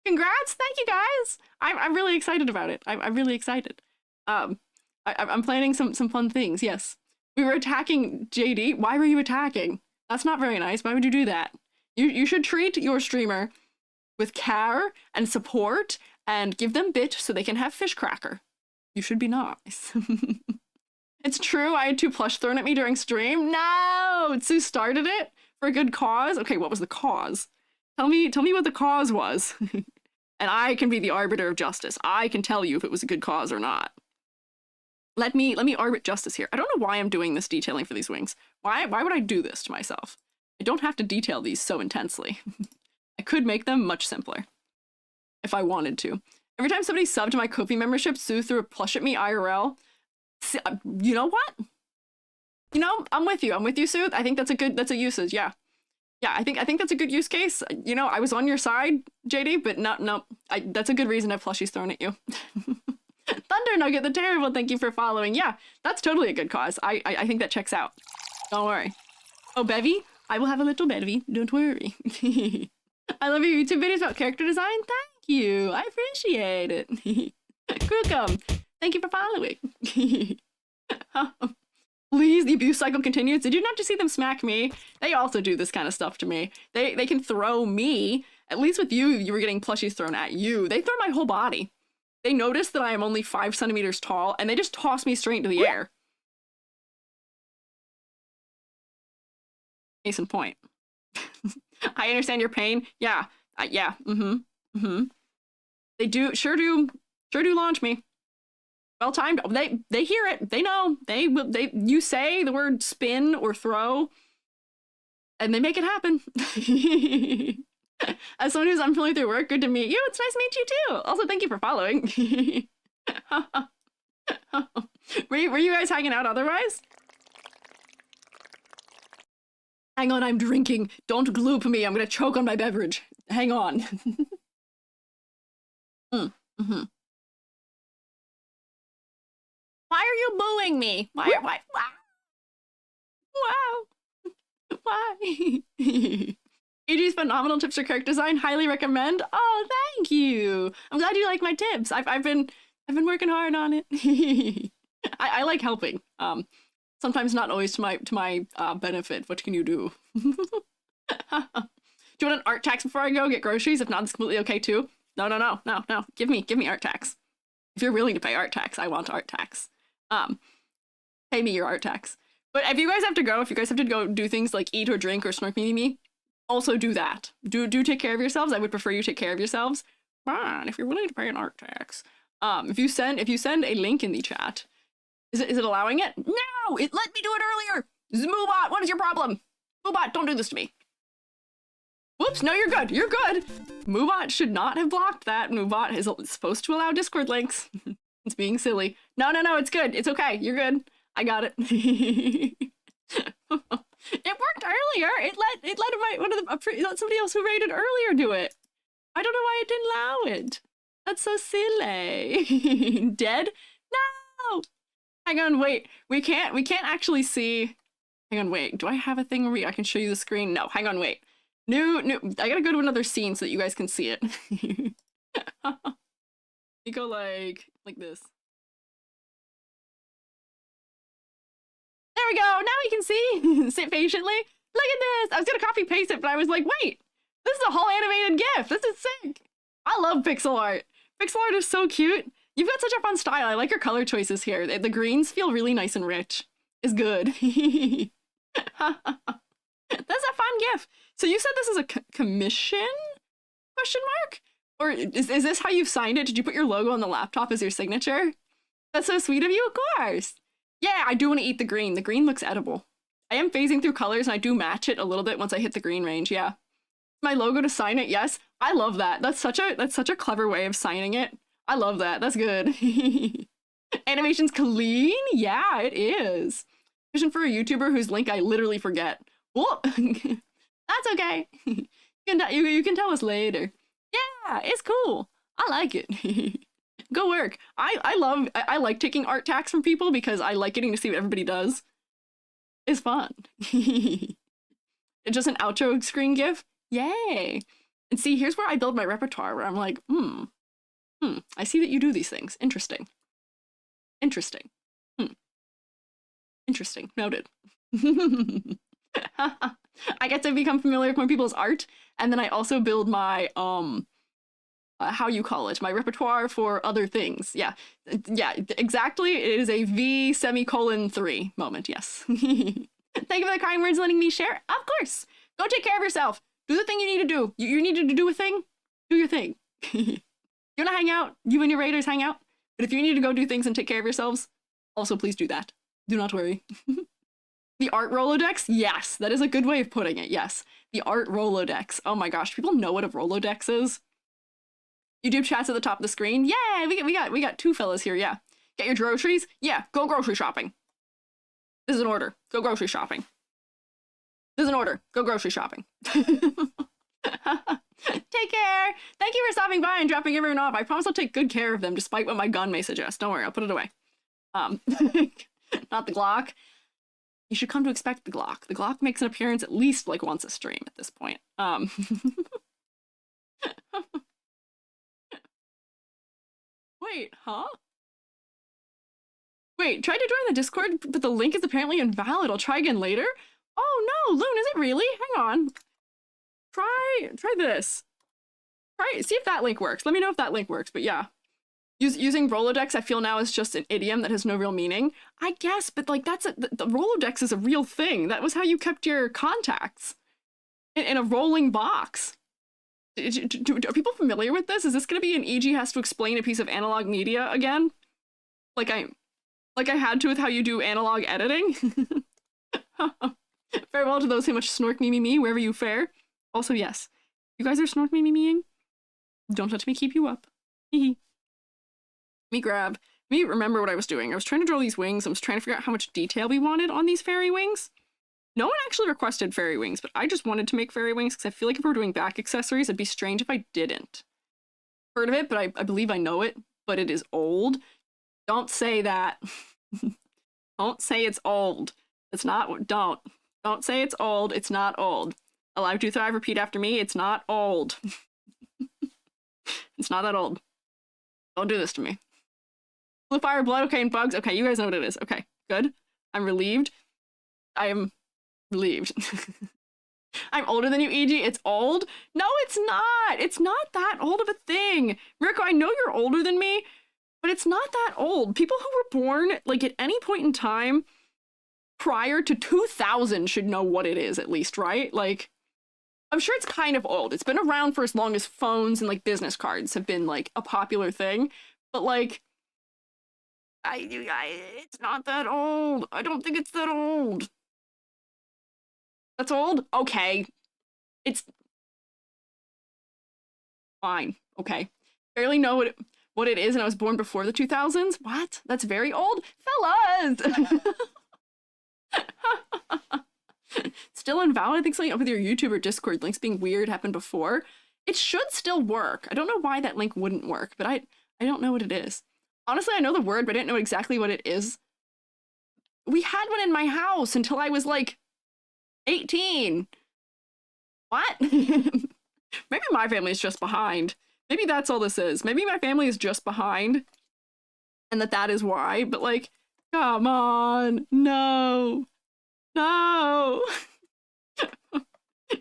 Congrats. Thank you, guys. I'm really excited about it. I'm really excited. I'm planning some fun things. Yes. We were attacking JD. Why were you attacking? That's not very nice. Why would you do that? You should treat your streamer with care and support and give them bit so they can have fish cracker. You should be nice. It's true, I had 2 plush thrown at me during stream. No! Sue started it for a good cause. Okay, what was the cause? Tell me what the cause was. And I can be the arbiter of justice. I can tell you if it was a good cause or not. let me orbit justice here. I don't know why I'm doing this detailing for these wings. Why would I do this to myself? I don't have to detail these so intensely. I could make them much simpler if I wanted to. Every time somebody subbed to my Ko-fi membership, Sue threw a plush at me IRL. You know what? You know, I'm with you, Sue. I think that's a usage, yeah. Yeah, I think that's a good use case. You know, I was on your side, JD, but no, that's a good reason to have plushies thrown at you. Thunder Nugget the Terrible, thank you for following. Yeah, that's totally a good cause. I think that checks out. Don't worry. Oh, Bevy? I will have a little Bevy. Don't worry. I love your YouTube videos about character design. Thank you. I appreciate it. Crewcom, thank you for following. Please, the abuse cycle continues. Did you not just see them smack me? They also do this kind of stuff to me. They can throw me. At least with you were getting plushies thrown at you. They throw my whole body. They notice that I am only 5 centimeters tall, and they just toss me straight into the air. Case in point. I understand your pain. Yeah. Yeah. They sure do launch me. Well timed. They hear it. They know. You say the word spin or throw, and they make it happen. As someone who's unfamiliar with your work, good to meet you. It's nice to meet you too. Also, thank you for following. Were you guys hanging out otherwise? Hang on, I'm drinking. Don't gloop me. I'm gonna choke on my beverage. Hang on. Why are you booing me? Why? Wow. Why? AG's phenomenal tips for character design. Highly recommend. Oh, thank you. I'm glad you like my tips. I've been working hard on it. I like helping. Sometimes not always to my benefit. What can you do? Do you want an art tax before I go get groceries? If not, it's completely okay too. No. Give me art tax. If you're willing to pay art tax, I want art tax. Pay me your art tax. But if you guys have to go do things like eat or drink or snark me, also do that. Do take care of yourselves. I would prefer you take care of yourselves. Fine, if you're willing to pay an art tax. If you send a link in the chat, is it allowing it? No, it let me do it earlier. Moobot, what is your problem? Moobot, don't do this to me. Whoops, no, you're good. You're good. Moobot should not have blocked that. Moobot is supposed to allow Discord links. It's being silly. No, it's good. It's okay. You're good. I got it. It worked earlier. It let somebody else who rated earlier do it. I don't know why it didn't allow it. That's so silly. Dead? No. Hang on, wait. We can't actually see. Hang on, wait. Do I have a thing where I can show you the screen? No. Hang on, wait. New. I gotta go to another scene so that you guys can see it. You go like this. There we go. Now we can see. Sit patiently. Look at this. I was gonna copy paste it, but I was like, wait, this is a whole animated GIF. This is sick. I love pixel art. Pixel art is so cute. You've got such a fun style. I like your color choices here. The greens feel really nice and rich. It's good. That's a fun GIF. So you said this is a commission? Question mark? Or is this how you've signed it? Did you put your logo on the laptop as your signature? That's so sweet of you, of course. Yeah, I do want to eat the green. The green looks edible. I am phasing through colors and I do match it a little bit once I hit the green range, yeah. My logo to sign it, yes. I love that. That's such a clever way of signing it. I love that. That's good. Animation's clean? Yeah, it is. Vision for a YouTuber whose link I literally forget. Whoa. That's okay. You can tell us later. Yeah, it's cool. I like it. Go work. I like taking art tax from people because I like getting to see what everybody does. It's fun. It's just an outro screen GIF. Yay. And see, here's where I build my repertoire, where I'm like, I see that you do these things. Interesting. Interesting. Interesting. Noted. I get to become familiar with more people's art, and then I also build my, how you call it, my repertoire for other things. Yeah, exactly. It is a V:3 moment, yes. Thank you for the kind words letting me share. Of course. Go take care of yourself. Do the thing you need to do. You need to do a thing. Do your thing. You want to hang out? You and your raiders hang out? But if you need to go do things and take care of yourselves, Also, please do that. Do not worry. The art Rolodex? Yes, that is a good way of putting it, yes. The art Rolodex. Oh my gosh, people know what a Rolodex is? YouTube chat's at the top of the screen. Yeah, we got two fellas here, yeah. Get your groceries? Yeah, go grocery shopping. This is an order. Go grocery shopping. This is an order. Go grocery shopping. Take care. Thank you for stopping by and dropping everyone off. I promise I'll take good care of them, despite what my gun may suggest. Don't worry, I'll put it away. Not the Glock. You should come to expect the Glock. The Glock makes an appearance at least like once a stream at this point. Wait, huh? Wait, tried to join the Discord, but the link is apparently invalid. I'll try again later. Oh no, Loon, is it really? Hang on. Try this. See if that link works. Let me know if that link works, but yeah. Using Rolodex, I feel now is just an idiom that has no real meaning. I guess, but like the Rolodex is a real thing. That was how you kept your contacts. In a rolling box. Are people familiar with this? Is this going to be an EG has to explain a piece of analog media again? Like I had to with how you do analog editing? Farewell to those who much snork me, wherever you fare. Also, yes. You guys are snork me-ing? Don't let me keep you up. Hehe. Me remember what I was doing. I was trying to draw these wings. I was trying to figure out how much detail we wanted on these fairy wings. No one actually requested fairy wings, but I just wanted to make fairy wings because I feel like if we were doing back accessories, it'd be strange if I didn't. Heard of it, but I believe I know it, but it is old. Don't say that. Don't say it's old. It's not, don't say it's old. It's not old. Alive to Thrive, repeat after me. It's not old. It's not that old. Don't do this to me. Blue fire, blood, okay, and bugs. Okay, you guys know what it is. Okay, good. I'm relieved. I am relieved. I'm older than you, EG. It's old? No, it's not. It's not that old of a thing. Rico, I know you're older than me, but it's not that old. People who were born, like, at any point in time prior to 2000 should know what it is, at least, right? Like, I'm sure it's kind of old. It's been around for as long as phones and, like, business cards have been, like, a popular thing. But, like, it's not that old. I don't think it's that old. That's old? Okay. It's fine. Okay. Barely know what it is, and I was born before the 2000s? What? That's very old? Fellas! Still invalid? I think something up with your YouTube or Discord links being weird happened before. It should still work. I don't know why that link wouldn't work, but I don't know what it is. Honestly, I know the word, but I didn't know exactly what it is. We had one in my house until I was, like, 18. What? Maybe my family is just behind. Maybe that's all this is. Maybe my family is just behind, and that is why, but, like, come on. No. No.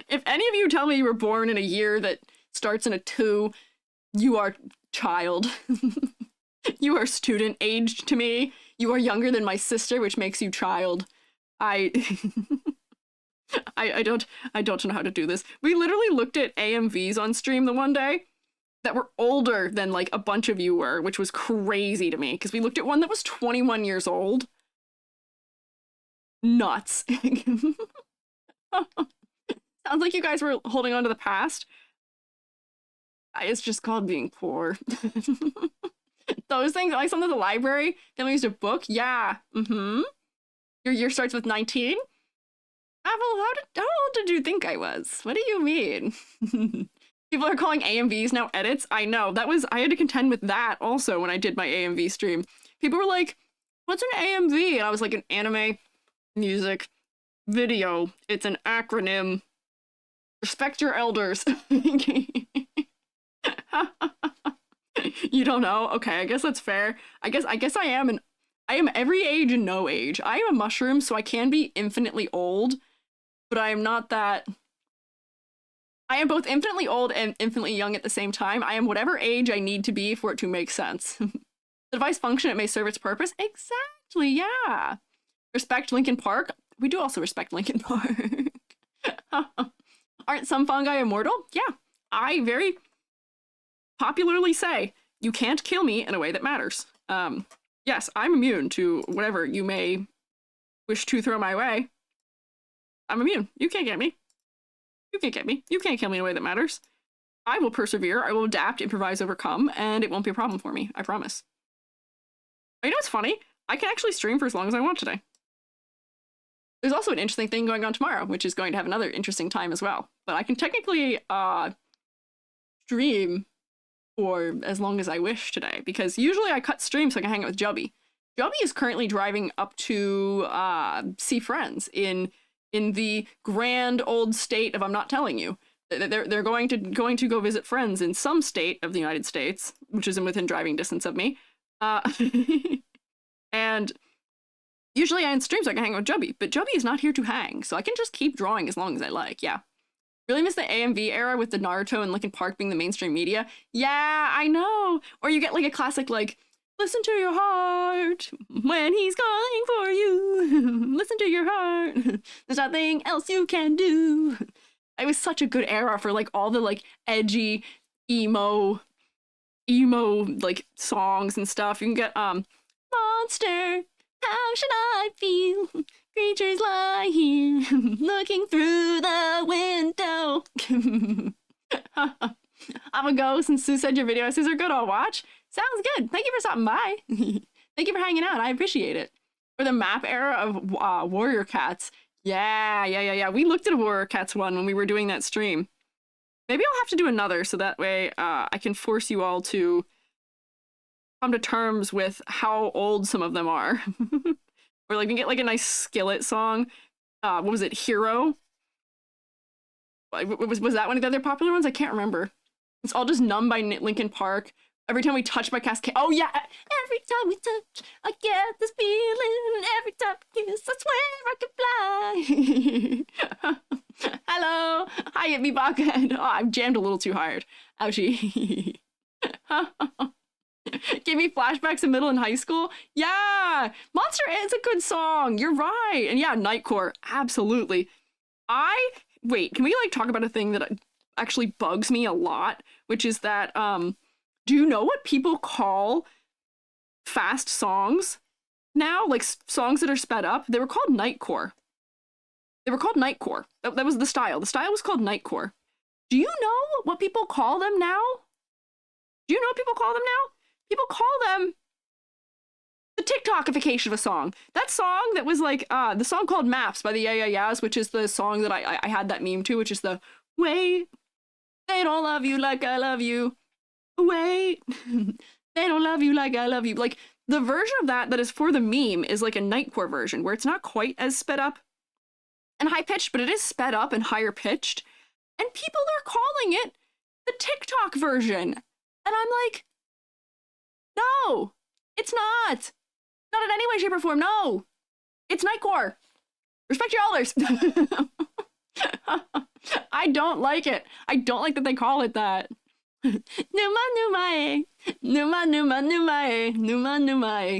If any of you tell me you were born in a year that starts in a 2, you are child. You are student aged to me. You are younger than my sister, which makes you child. I don't know how to do this. We literally looked at AMVs on stream the one day that were older than, like, a bunch of you were, which was crazy to me, because we looked at one that was 21 years old. Nuts. Sounds like you guys were holding on to the past. It's just called being poor. Those things, like something at the library, then we used a book. Yeah. Mm-hmm. Your year starts with 19? Apple, how old did you think I was? What do you mean? People are calling AMVs now edits. I know. I had to contend with that also when I did my AMV stream. People were like, what's an AMV? And I was like, an anime, music, video. It's an acronym. Respect your elders. You don't know? Okay, I guess that's fair. I guess I am every age and no age. I am a mushroom, so I can be infinitely old, but I am not that. I am both infinitely old and infinitely young at the same time. I am whatever age I need to be for it to make sense. The device function, it may serve its purpose. Exactly, yeah. Respect Linkin Park. We do also respect Linkin Park. Aren't some fungi immortal? Yeah, I very popularly say, you can't kill me in a way that matters. Yes, I'm immune to whatever you may wish to throw my way. I'm immune. You can't get me. You can't get me. You can't kill me in a way that matters. I will persevere. I will adapt, improvise, overcome, and it won't be a problem for me. I promise. You know what's funny? I can actually stream for as long as I want today. There's also an interesting thing going on tomorrow, which is going to have another interesting time as well. But I can technically stream for as long as I wish today, because usually I cut streams so I can hang out with Jubby. Jubby is currently driving up to see friends in the grand old state of I'm not telling you. They're going to go visit friends in some state of the United States, which is within driving distance of me. And usually I end streams so I can hang out with Jubby, but Jubby is not here to hang, so I can just keep drawing as long as I like. Yeah. Really miss the AMV era with the Naruto and Linkin Park being the mainstream media. Yeah, I know. Or you get like a classic like, listen to your heart when he's calling for you. Listen to your heart. There's nothing else you can do. It was such a good era for like all the like edgy emo like songs and stuff. You can get Monster, how should I feel? Creatures lie here, looking through the window. I'm a ghost, and Sue said your videos are good. I'll watch. Sounds good. Thank you for stopping by. Thank you for hanging out. I appreciate it. For the map era of Warrior Cats. Yeah. We looked at a Warrior Cats one when we were doing that stream. Maybe I'll have to do another so that way I can force you all to come to terms with how old some of them are. Or like we get like a nice Skillet song. What was it? Hero? Was that one of the other popular ones? I can't remember. It's all just Numb by Linkin Park. Every time we touch by Cascade. Oh yeah! Every time we touch, I get this feeling. Every time we kiss, I swear I can fly. Hello! Hi, Hit Me Baka. Oh, I've jammed a little too hard. Ouchie. Give me flashbacks in middle and high school. Yeah! Monster is a good song. You're right. And yeah, Nightcore. Absolutely. Wait, can we like talk about a thing that actually bugs me a lot? Which is that, do you know what people call fast songs now? Like songs that are sped up? They were called Nightcore. They were called Nightcore. That was the style. The style was called Nightcore. Do you know what people call them now? Do you know what people call them now? People call them the TikTokification of a song. That song that was like, the song called Maps by the Yeah Yeah Yeahs, which is the song that I had that meme to, which is the, wait, they don't love you like I love you. Wait, they don't love you like I love you. Like, the version of that is for the meme is like a Nightcore version, where it's not quite as sped up and high-pitched, but it is sped up and higher pitched. And people are calling it the TikTok version. And I'm like, no, it's not. Not in any way, shape, or form. No, it's Nightcore. Respect your elders. I don't like it. I don't like that they call it that. Numa.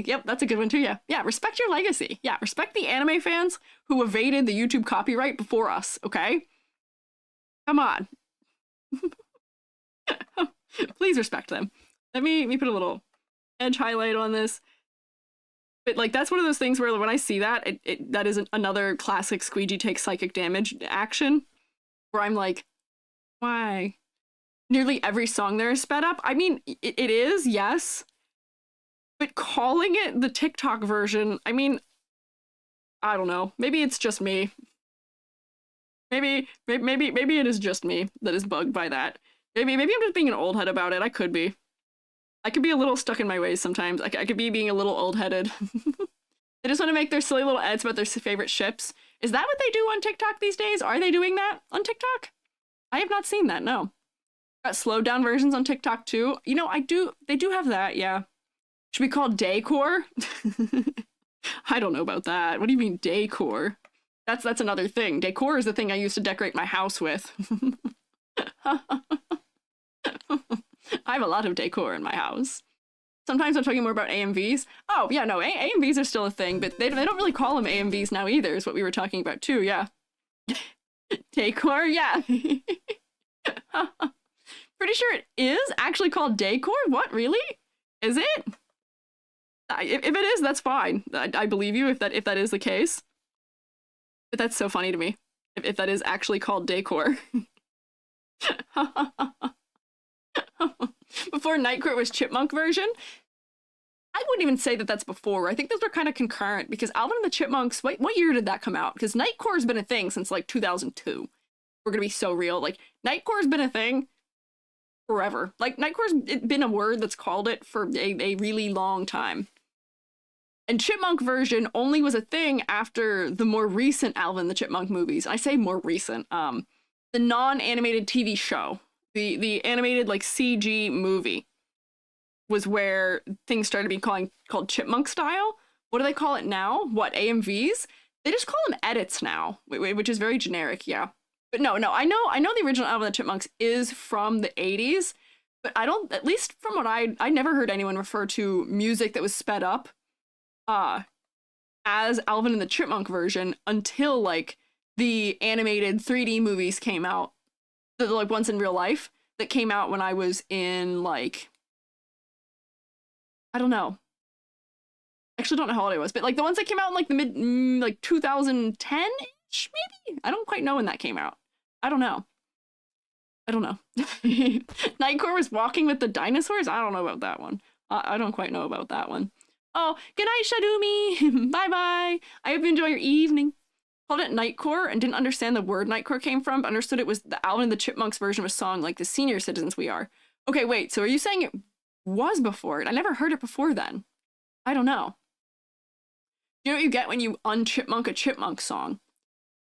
Yep, that's a good one too. Yeah, respect your legacy. Yeah, respect the anime fans who evaded the YouTube copyright before us. Okay, come on. Please respect them. Let me put a little edge highlight on this. But like, that's one of those things where when I see that, that is another classic Squiiji takes psychic damage action, where I'm like, why? Nearly every song there is sped up. I mean, it is, yes. But calling it the TikTok version, I mean, I don't know. Maybe it's just me. Maybe it is just me that is bugged by that. Maybe I'm just being an old head about it. I could be. I could be a little stuck in my ways sometimes. I could be being a little old-headed. They just want to make their silly little ads about their favorite ships. Is that what they do on TikTok these days? Are they doing that on TikTok? I have not seen that, no. Got slowed down versions on TikTok too. You know, they do have that, yeah. Should be called Daycore? I don't know about that. What do you mean Daycore? That's another thing. Decor is the thing I used to decorate my house with. I have a lot of decor in my house. Sometimes I'm talking more about AMVs. Oh, yeah, no, AMVs are still a thing, but they don't really call them AMVs now either, is what we were talking about too, yeah. Decor, yeah. Pretty sure it is actually called decor. What, really? Is it? If it is, that's fine. I believe you if that is the case. But that's so funny to me. If that is actually called decor. Before Nightcore was Chipmunk version, I wouldn't even say that that's before. I think those were kind of concurrent because Alvin and the Chipmunks, what year did that come out? Because Nightcore's been a thing since like 2002. We're gonna be so real. Like, Nightcore's been a thing forever. Like, Nightcore's been a word that's called it for a really long time. And Chipmunk version only was a thing after the more recent Alvin and the Chipmunk movies. I say more recent. The non-animated TV show, the animated like CG movie, was where things started being called Chipmunk style. What do they call it now? What, AMVs? They just call them edits now, which is very generic. Yeah, but no. I know the original Alvin and the Chipmunks is from the 80s, but I don't. At least from what I never heard anyone refer to music that was sped up as Alvin and the Chipmunk version until like the animated 3D movies came out, the like ones in real life that came out when I was in like, I don't know. Actually don't know how old I was, but like the ones that came out in like the mid like 2010-ish maybe? I don't quite know when that came out. I don't know. Nightcore was walking with the dinosaurs? I don't know about that one. I don't quite know about that one. Oh, good night, Shadumi. Bye-bye. I hope you enjoy your evening. Called it Nightcore and didn't understand the word Nightcore came from, but understood it was the Alvin and the Chipmunks version of a song like the senior citizens we are. Okay, wait, so are you saying it was before it? I never heard it before then. I don't know. You know what you get when you unchipmunk a chipmunk song?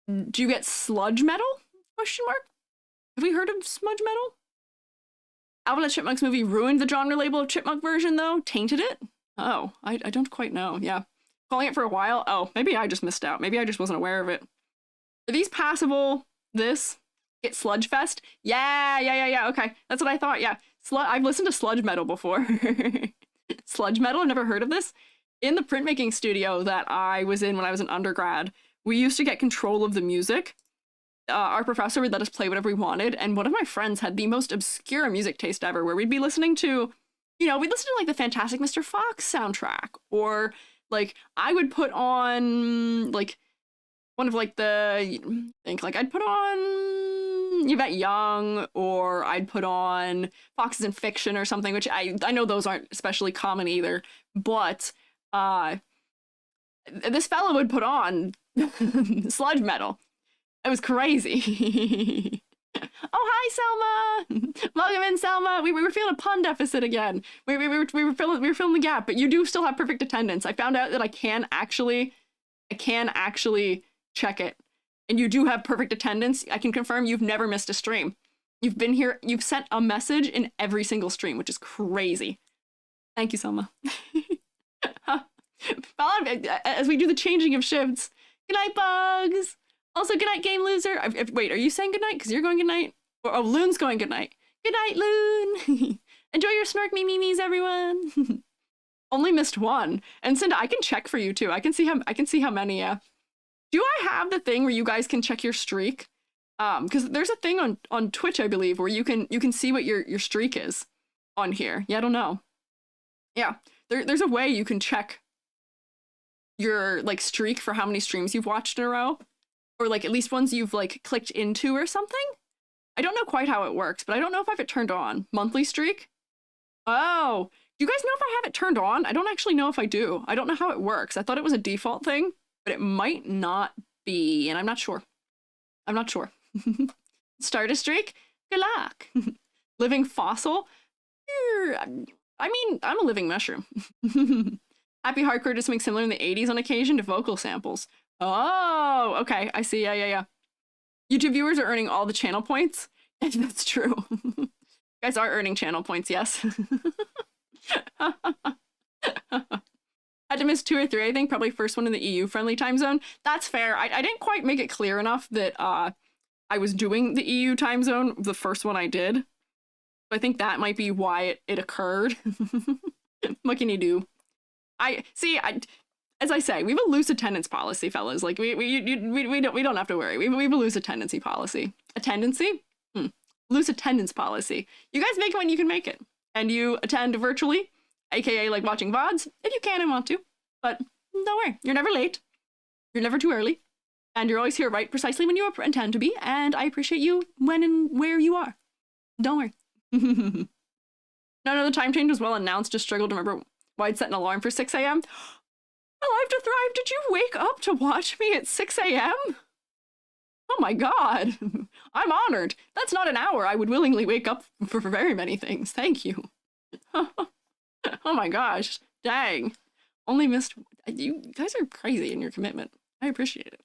Do you get sludge metal? Question mark? Have we heard of sludge metal? Alvin and the Chipmunks movie ruined the genre label of chipmunk version though? Tainted it? Oh, I don't quite know. Yeah. Calling it for a while? Oh, maybe I just missed out. Maybe I just wasn't aware of it. Are these passable? This? Get Sludge Fest? Yeah. Okay. That's what I thought. Yeah. I've listened to sludge metal before. Sludge metal? I've never heard of this. In the printmaking studio that I was in when I was an undergrad, we used to get control of the music. Our professor would let us play whatever we wanted, and one of my friends had the most obscure music taste ever, where we'd be listening to, we'd listen to like the Fantastic Mr. Fox soundtrack, or like I would put on like one of like I'd put on Yvette Young, or I'd put on Foxes in Fiction or something, which I know those aren't especially common either, but this fellow would put on sludge metal. It was crazy. Oh, hi, Selma. Welcome in, Selma. We were feeling a pun deficit again. We were filling the gap, but you do still have perfect attendance. I found out that I can actually check it, and you do have perfect attendance. I can confirm you've never missed a stream. You've been here. You've sent a message in every single stream, which is crazy. Thank you, Selma. As we do the changing of shifts. Good night, Bugs. Also, good night, Game Loser. Wait, are you saying good night? Because you're going good night. Oh, Loon's going good night. Good night, Loon. Enjoy your snark memes, everyone. Only missed one. And Cinda, I can check for you too. I can see how many. Do I have the thing where you guys can check your streak? Because there's a thing on Twitch, I believe, where you can see what your streak is on here. Yeah, I don't know. Yeah, there's a way you can check your like streak for how many streams you've watched in a row. Or like at least ones you've like clicked into or something. I don't know quite how it works, but I don't know if I have it turned on. Monthly streak? Oh, do you guys know if I have it turned on? I don't actually know if I do. I don't know how it works. I thought it was a default thing, but it might not be, and I'm not sure. Start a streak? Good luck. Living fossil? I mean, I'm a living mushroom. Happy Hardcore does something similar in the 80s on occasion to vocal samples. Oh, okay. I see. Yeah. YouTube viewers are earning all the channel points. That's true. You guys are earning channel points, yes. Had to miss 2 or 3, I think. Probably first one in the EU-friendly time zone. That's fair. I didn't quite make it clear enough that I was doing the EU time zone, the first one I did. So I think that might be why it occurred. What can you do? As I say, we have a loose attendance policy, fellas. Like we don't have to worry. We have a loose attendance policy. Loose attendance policy. You guys make it when you can make it, and you attend virtually, aka like watching VODs, if you can and want to. But don't worry, you're never late. You're never too early. And you're always here right precisely when you intend to be, and I appreciate you when and where you are. Don't worry. No, the time change was well announced, just struggled to remember why I'd set an alarm for 6 a.m. Alive to Thrive, did you wake up to watch me at 6 a.m.? Oh my god. I'm honored. That's not an hour I would willingly wake up for very many things. Thank you. Oh my gosh. Dang. Only missed... You guys are crazy in your commitment. I appreciate it.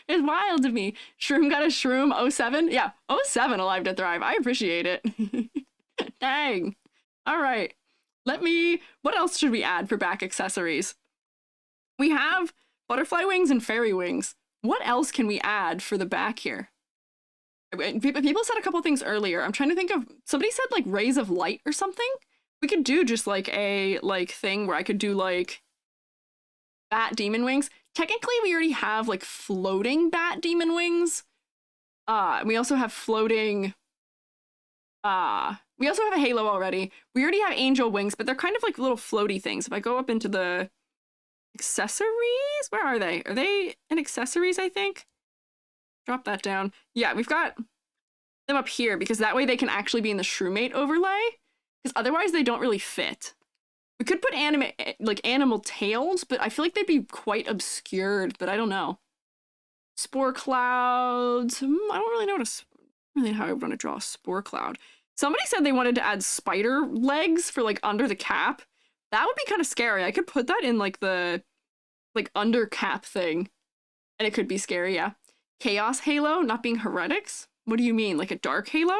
It's wild to me. Shroom got a Shroom 07? Yeah, 07 Alive to Thrive. I appreciate it. Dang. All right. What else should we add for back accessories? We have butterfly wings and fairy wings. What else can we add for the back here? People said a couple things earlier. I'm trying to think of, somebody said like rays of light or something. We could do just like a thing where I could do like bat demon wings. Technically, we already have like floating bat demon wings. We also have floating, we also have a halo already. We already have angel wings, but they're kind of like little floaty things. If I go up into the accessories, where are they? Are they in accessories, I think? Drop that down. Yeah, we've got them up here because that way they can actually be in the Shroomate overlay, because otherwise they don't really fit. We could put animal tails, but I feel like they'd be quite obscured, but I don't know. Spore clouds. I don't really know how I want to draw a spore cloud. Somebody said they wanted to add spider legs for like under the cap. That would be kind of scary. I could put that in like the under cap thing, and it could be scary, yeah. Chaos halo, not being heretics. What do you mean, like a dark halo?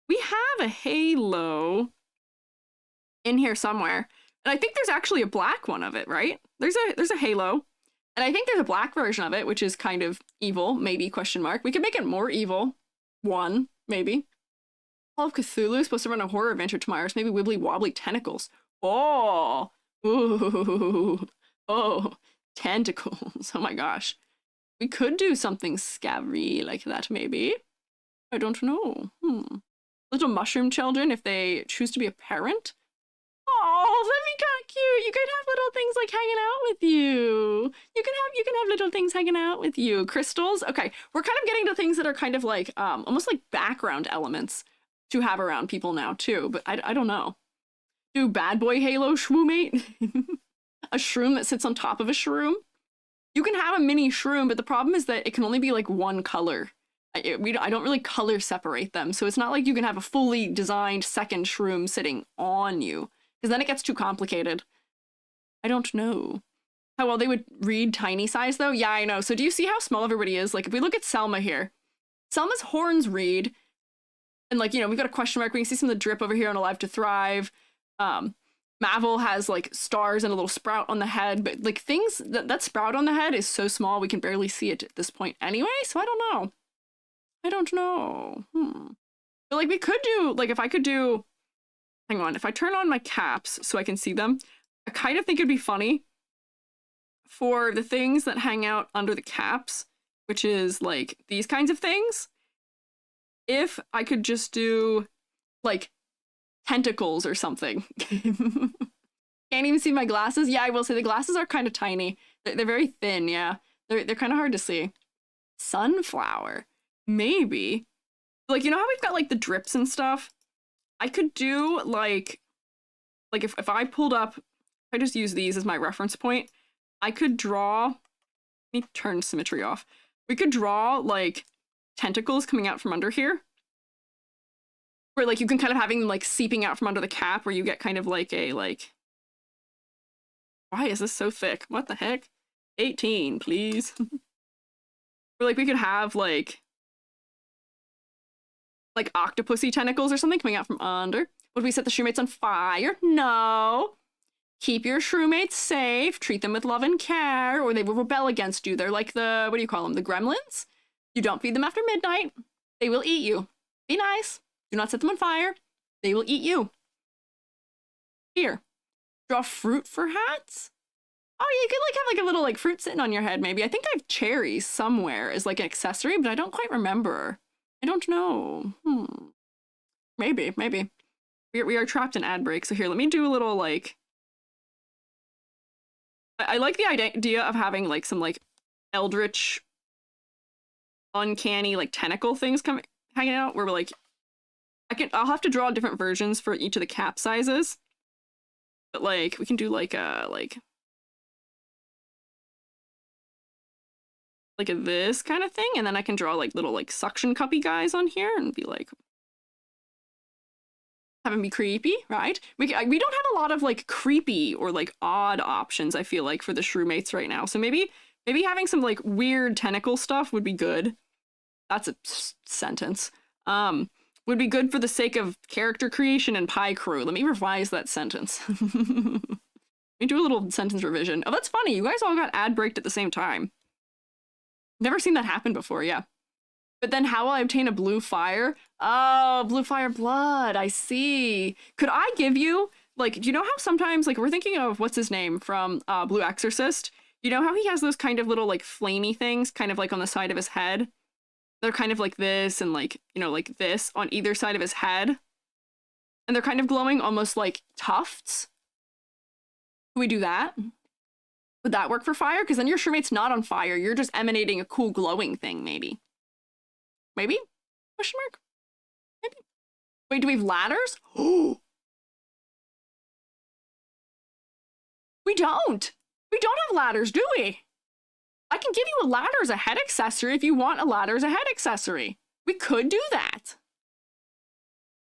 We have a halo in here somewhere, and I think there's actually a black one of it, right? There's a halo, and I think there's a black version of it, which is kind of evil, maybe, question mark. We could make it more evil. One, maybe. Call of Cthulhu is supposed to run a horror adventure tomorrow, so maybe wibbly wobbly tentacles. Oh, ooh, oh, tentacles. Oh my gosh. We could do something scary like that, maybe. I don't know. Little mushroom children, if they choose to be a parent. Oh, that'd be kind of cute. You could have little things like hanging out with you. You can have little things hanging out with you. Crystals. Okay, we're kind of getting to things that are kind of like almost like background elements to have around people now too. But I don't know. Do bad boy halo shroomate? A shroom that sits on top of a shroom. You can have a mini shroom, but the problem is that it can only be like one color. I don't really color separate them, so it's not like you can have a fully designed second shroom sitting on you, because then it gets too complicated. I don't know how well they would read tiny size though. Yeah, I know. So do you see how small everybody is? Like if we look at Selma here, Selma's horns read, and like, you know, we've got a question mark. We can see some of the drip over here on Alive to Thrive. Mavel has like stars and a little sprout on the head, but like things that sprout on the head is so small we can barely see it at this point anyway, so I don't know. But like we could do, like if I could do, hang on, if I turn on my caps so I can see them, I kind of think it'd be funny for the things that hang out under the caps, which is like these kinds of things, if I could just do like tentacles or something. Can't even see my glasses. Yeah, I will say the glasses are kind of tiny. They're very thin, yeah. They're kind of hard to see. Sunflower. Maybe. Like, you know how we've got like the drips and stuff? I could do like if I pulled up, I just use these as my reference point, I could draw, let me turn symmetry off. We could draw like tentacles coming out from under here, where like you can kind of having them like seeping out from under the cap, where you get kind of like a like, why is this so thick? What the heck? 18, please. Or like we could have like octopusy tentacles or something coming out from under. Would we set the Shroomates on fire? No. Keep your Shroomates safe. Treat them with love and care, or they will rebel against you. They're like the, what do you call them? The gremlins? You don't feed them after midnight. They will eat you. Be nice. Do not set them on fire. They will eat you. Here. Draw fruit for hats? Oh, yeah, you could like have like a little like fruit sitting on your head maybe. I think I have cherries somewhere as like an accessory, but I don't quite remember. I don't know. Maybe. We are trapped in ad break. So here, let me do a little like. I like the idea of having like some like eldritch, uncanny like tentacle things hanging out. Where we're like, I'll have to draw different versions for each of the cap sizes. But like we can do like a this kind of thing, and then I can draw like little like suction cuppy guys on here and be like having me creepy, right? We don't have a lot of like creepy or like odd options, I feel like, for the Shroomates right now. So maybe having some like weird tentacle stuff would be good. That's a sentence. Would be good for the sake of character creation and Picrew. Let me revise that sentence. Let me do a little sentence revision. Oh, that's funny. You guys all got ad breaked at the same time. Never seen that happen before, yeah. But then how will I obtain a blue fire? Oh, blue fire blood, I see. Could I give you, like, do you know how sometimes, like, we're thinking of, what's his name, from Blue Exorcist? You know how he has those kind of little, like, flamey things, kind of like on the side of his head? They're kind of like this and like, you know, like this on either side of his head. And they're kind of glowing almost like tufts. Can we do that? Would that work for fire? Because then your Shroomate's not on fire. You're just emanating a cool glowing thing, maybe. Maybe? Question mark? Maybe. Wait, do we have ladders? Oh! We don't! We don't have ladders, do we? I can give you a ladder as a head accessory if you want a ladder as a head accessory. We could do that.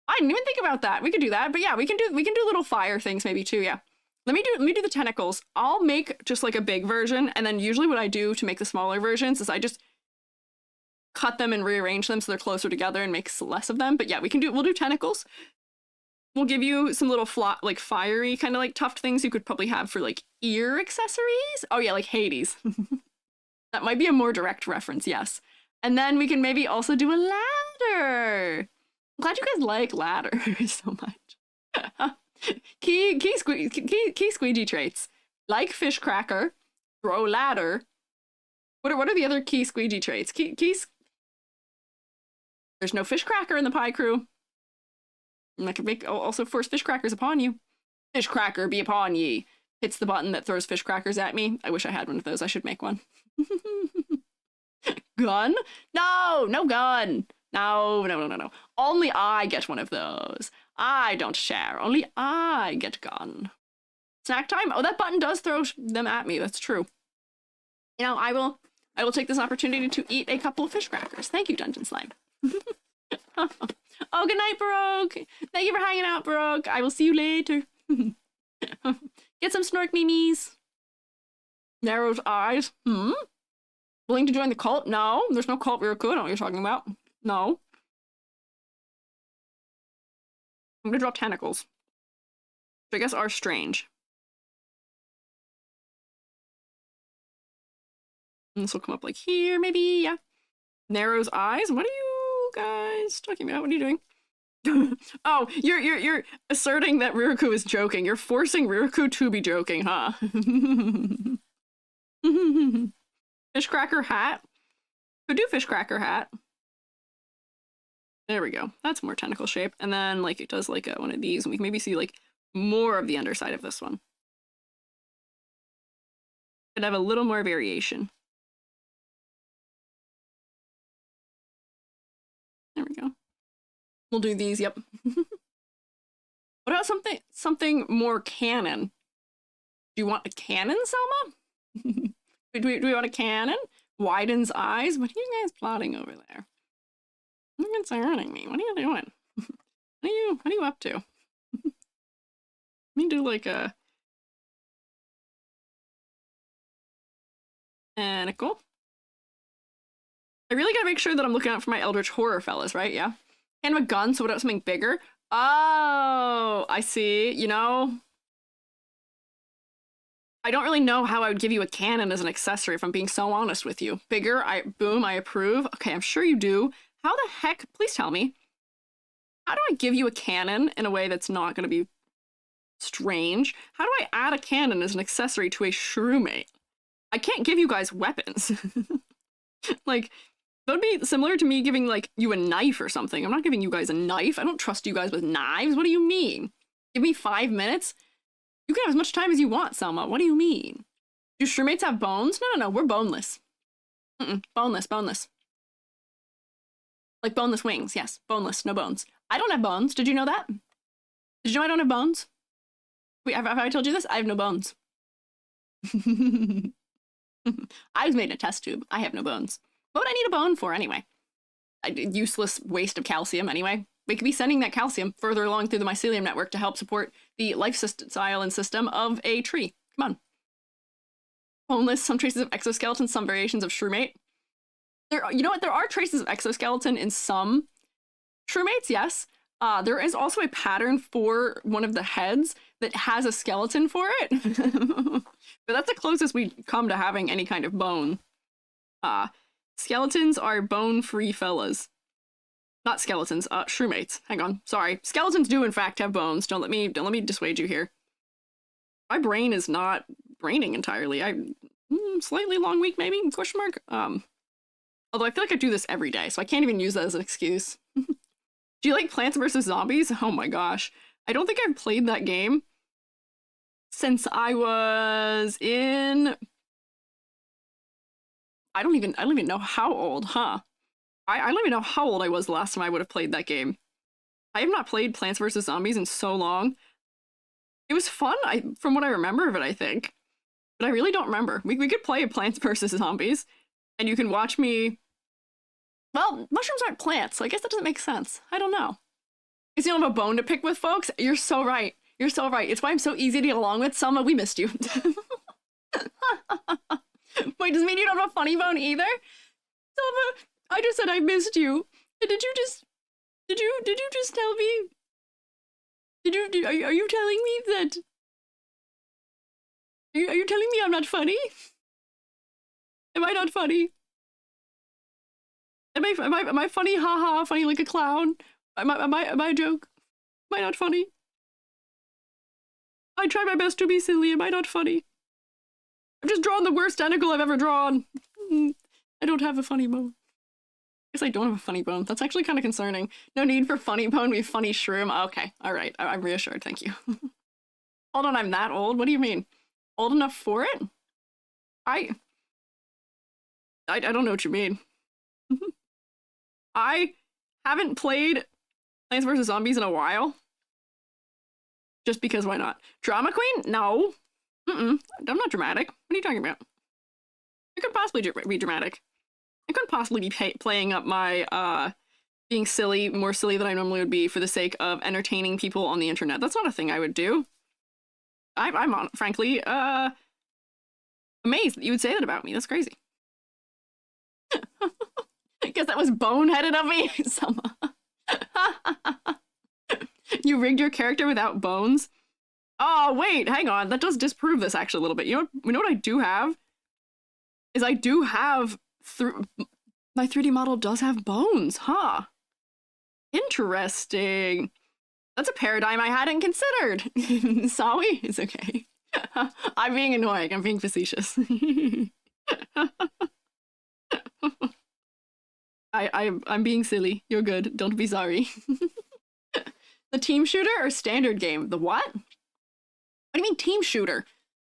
I didn't even think about that. We could do that, but yeah, we can do little fire things maybe too, yeah. Let me do the tentacles. I'll make just like a big version, and then usually what I do to make the smaller versions is I just cut them and rearrange them so they're closer together and makes less of them. But yeah, we'll do tentacles. We'll give you some little like fiery kind of like tuft things you could probably have for like ear accessories. Oh yeah, like Hades. That might be a more direct reference, yes. And then we can maybe also do a ladder. I'm glad you guys like ladders so much. Key Squiiji traits. Like fish cracker, throw ladder. What are the other key Squiiji traits? There's no fish cracker in the Picrew. And I can also force fish crackers upon you. Fish cracker be upon ye. Hits the button that throws fish crackers at me. I wish I had one of those. I should make one. Gun? No, no gun. No. Only I get one of those. I don't share. Only I get gun. Snack time? Oh, that button does throw them at me. That's true. You know, I will take this opportunity to eat a couple of fish crackers. Thank you, Dungeon Slime. Oh, good night, Baroque. Thank you for hanging out, Baroque. I will see you later. Get some snork memes. Narrowed eyes. Willing to join the cult? No, there's no cult Riroku. I don't know what you're talking about. No. I'm gonna draw tentacles, which I guess are strange. And this will come up like here, maybe, yeah. Narrows eyes? What are you guys talking about? What are you doing? Oh, you're asserting that Riroku is joking. You're forcing Riroku to be joking, huh? Fish cracker hat? Could do fish cracker hat. There we go. That's more tentacle shape. And then like it does like one of these, and we can maybe see like more of the underside of this one. Could have a little more variation. There we go. We'll do these, yep. What about something more canon? Do you want a cannon, Selma? do we want a cannon? Widens eyes? What are you guys plotting over there? You're concerning me. What are you doing? What are you up to? Let me do like a tentacle. I really gotta make sure that I'm looking out for my Eldritch Horror fellas, right? Yeah. Kind of a gun, so what about something bigger? Oh, I see. You know, I don't really know how I would give you a cannon as an accessory, if I'm being so honest with you. Bigger, I approve. Okay, I'm sure you do. How the heck, please tell me, how do I give you a cannon in a way that's not going to be strange? How do I add a cannon as an accessory to a Shroomate? I can't give you guys weapons. Like, That would be similar to me giving, like, you a knife or something. I'm not giving you guys a knife. I don't trust you guys with knives. What do you mean? Give me 5 minutes? You can have as much time as you want, Selma. What do you mean? Do Shroomates have bones? No, we're boneless. Boneless. Like boneless wings, yes. Boneless, no bones. I don't have bones. Did you know that? Did you know I don't have bones? Wait, have I told you this? I have no bones. I was made in a test tube. I have no bones. What would I need a bone for anyway? Useless waste of calcium anyway. We could be sending that calcium further along through the mycelium network to help support the lifestyle and system of a tree. Come on. Boneless, some traces of exoskeleton, some variations of shroomate. You know what? There are traces of exoskeleton in some shroomates, yes. There is also a pattern for one of the heads that has a skeleton for it. But that's the closest we come to having any kind of bone. Skeletons are bone-free fellas. Not skeletons, shroomates. Hang on, sorry. Skeletons do in fact have bones. Don't let me dissuade you here. My brain is not braining entirely. Slightly long week maybe? Question mark. Although I feel like I do this every day, so I can't even use that as an excuse. Do you like Plants vs. Zombies? Oh my gosh. I don't think I've played that game since I was in... I don't even know how old, huh? I don't even know how old I was the last time I would have played that game. I have not played Plants vs. Zombies in so long. It was fun, from what I remember of it, I think. But I really don't remember. We could play Plants vs. Zombies, and you can watch me... Well, mushrooms aren't plants, so I guess that doesn't make sense. I don't know. Because you don't have a bone to pick with, folks? You're so right. You're so right. It's why I'm so easy to get along with. Selma, we missed you. Wait, does it mean you don't have a funny bone either? Selma, I just said I missed you. Did you just tell me? Are you telling me that? Are you telling me I'm not funny? Am I not funny? Am I funny? Ha ha, funny like a clown? Am I a joke? Am I not funny? I try my best to be silly. Am I not funny? I've just drawn the worst tentacle I've ever drawn. I don't have a funny bone. I guess I don't have a funny bone. That's actually kind of concerning. No need for funny bone, we funny shroom. Okay, all right. I'm reassured. Thank you. Hold on, I'm that old? What do you mean? Old enough for it? I don't know what you mean. I haven't played Plants vs. Zombies in a while. Just because why not? Drama queen? No. I'm not dramatic. What are you talking about? I could possibly be dramatic. I couldn't possibly be playing up my, being silly, more silly than I normally would be for the sake of entertaining people on the internet. That's not a thing I would do. I'm frankly, amazed that you would say that about me. That's crazy. I guess that was boneheaded of me. You rigged your character without bones? Oh, wait, hang on. That does disprove this actually a little bit. You know what I do have? Is I do have... my 3D model does have bones, huh? Interesting. That's a paradigm I hadn't considered. Sorry? It's okay. I'm being annoying. I'm being facetious. I'm being silly. You're good. Don't be sorry. The team shooter or standard game? The what? What do you mean team shooter?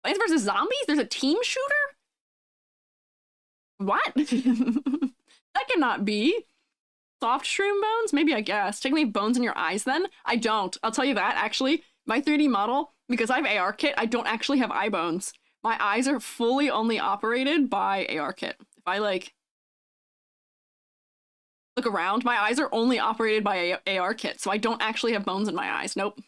Plants vs. Zombies? There's a team shooter? What? That cannot be. Soft shroom bones? Maybe, I guess. Take me bones in your eyes then? I don't. I'll tell you that, actually. My 3D model, because I have AR kit, I don't actually have eye bones. My eyes are fully only operated by AR kit. If I, like, look around, my eyes are only operated by AR kit, so I don't actually have bones in my eyes. Nope.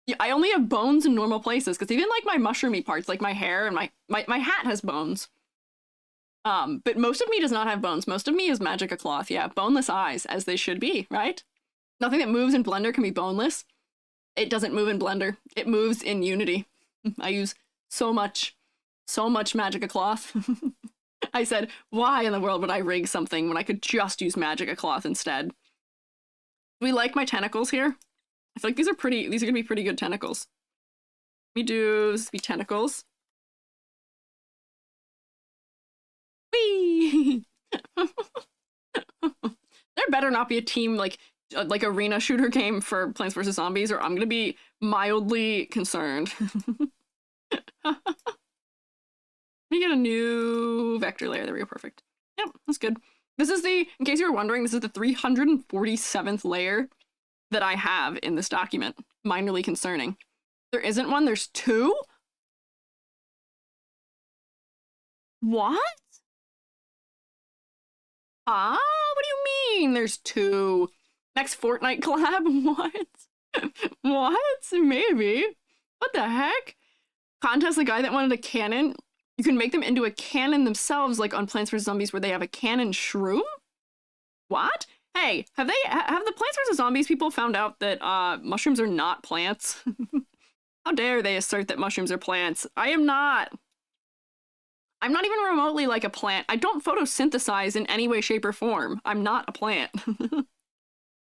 Yeah, I only have bones in normal places, because even, like, my mushroomy parts, like my hair and my hat has bones. But most of me does not have bones. Most of me is magic cloth. Yeah, boneless eyes, as they should be, right? Nothing that moves in Blender can be boneless. It doesn't move in Blender. It moves in Unity. I use so much magic cloth. I said, why in the world would I rig something when I could just use magic cloth instead? Do we like my tentacles here? I feel like these are gonna be pretty good tentacles. Let me do tentacles. Whee! better not be a team like arena shooter game for Plants vs. Zombies, or I'm gonna be mildly concerned. Let me get a new vector layer. There we go. Perfect. Yep, that's good. This is the, in case you were wondering, this is the 347th layer that I have in this document. Minorly concerning. There isn't one, there's two? What? Ah, what do you mean there's two? Next Fortnite collab? What? What? Maybe. What the heck? Contest the guy that wanted a cannon. You can make them into a cannon themselves, like on Plants vs. Zombies where they have a cannon shroom? What? Hey, have the Plants vs. Zombies people found out that mushrooms are not plants? How dare they assert that mushrooms are plants? I'm not even remotely like a plant. I don't photosynthesize in any way, shape, or form. I'm not a plant.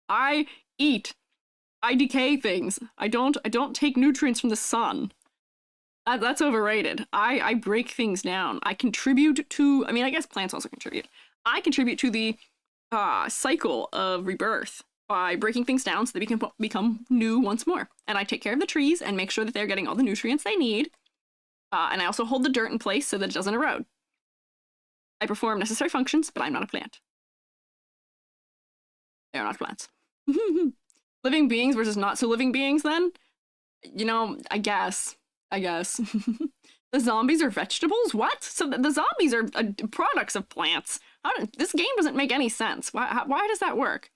I eat. I decay things. I don't take nutrients from the sun. That's overrated. I break things down. I contribute to, I mean, I guess plants also contribute. I contribute to the cycle of rebirth by breaking things down so they can become new once more. And I take care of the trees and make sure that they're getting all the nutrients they need. And I also hold the dirt in place so that it doesn't erode. I perform necessary functions, but I'm not a plant. They are not plants. Living beings versus not so living beings, then? You know, I guess. The zombies are vegetables? What? So the zombies are products of plants. This game doesn't make any sense. Why does that work?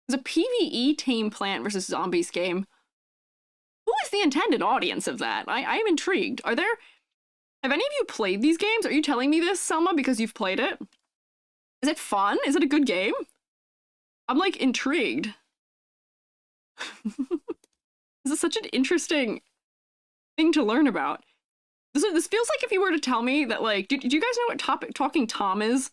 There's a PvE tame plant versus zombies game. Who is the intended audience of that? I am intrigued. Have any of you played these games? Are you telling me this, Selma, because you've played it? Is it fun? Is it a good game? I'm, like, intrigued. This is such an interesting thing to learn about. This feels like if you were to tell me that, like, do you guys know what Talking Tom is?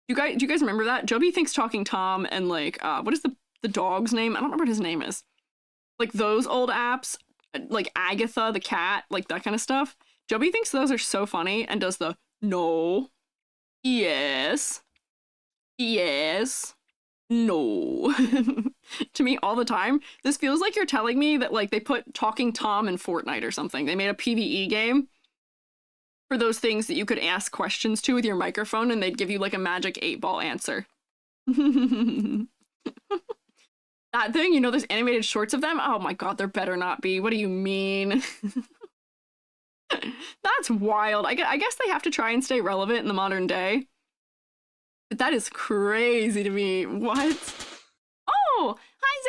Do you guys remember that? Joby thinks Talking Tom and, like, what is the dog's name? I don't remember what his name is. Like, those old apps, like Agatha the cat, like, that kind of stuff. Joby thinks those are so funny and does the no, yes, no to me all the time. This feels like you're telling me that, like, they put Talking Tom in Fortnite or something. They made a PvE game for those things that you could ask questions to with your microphone and they'd give you, like, a magic 8-ball answer. That thing, you know, there's animated shorts of them? Oh my god, there better not be. What do you mean? That's wild. I guess they have to try and stay relevant in the modern day. But that is crazy to me. What? Oh! Hi,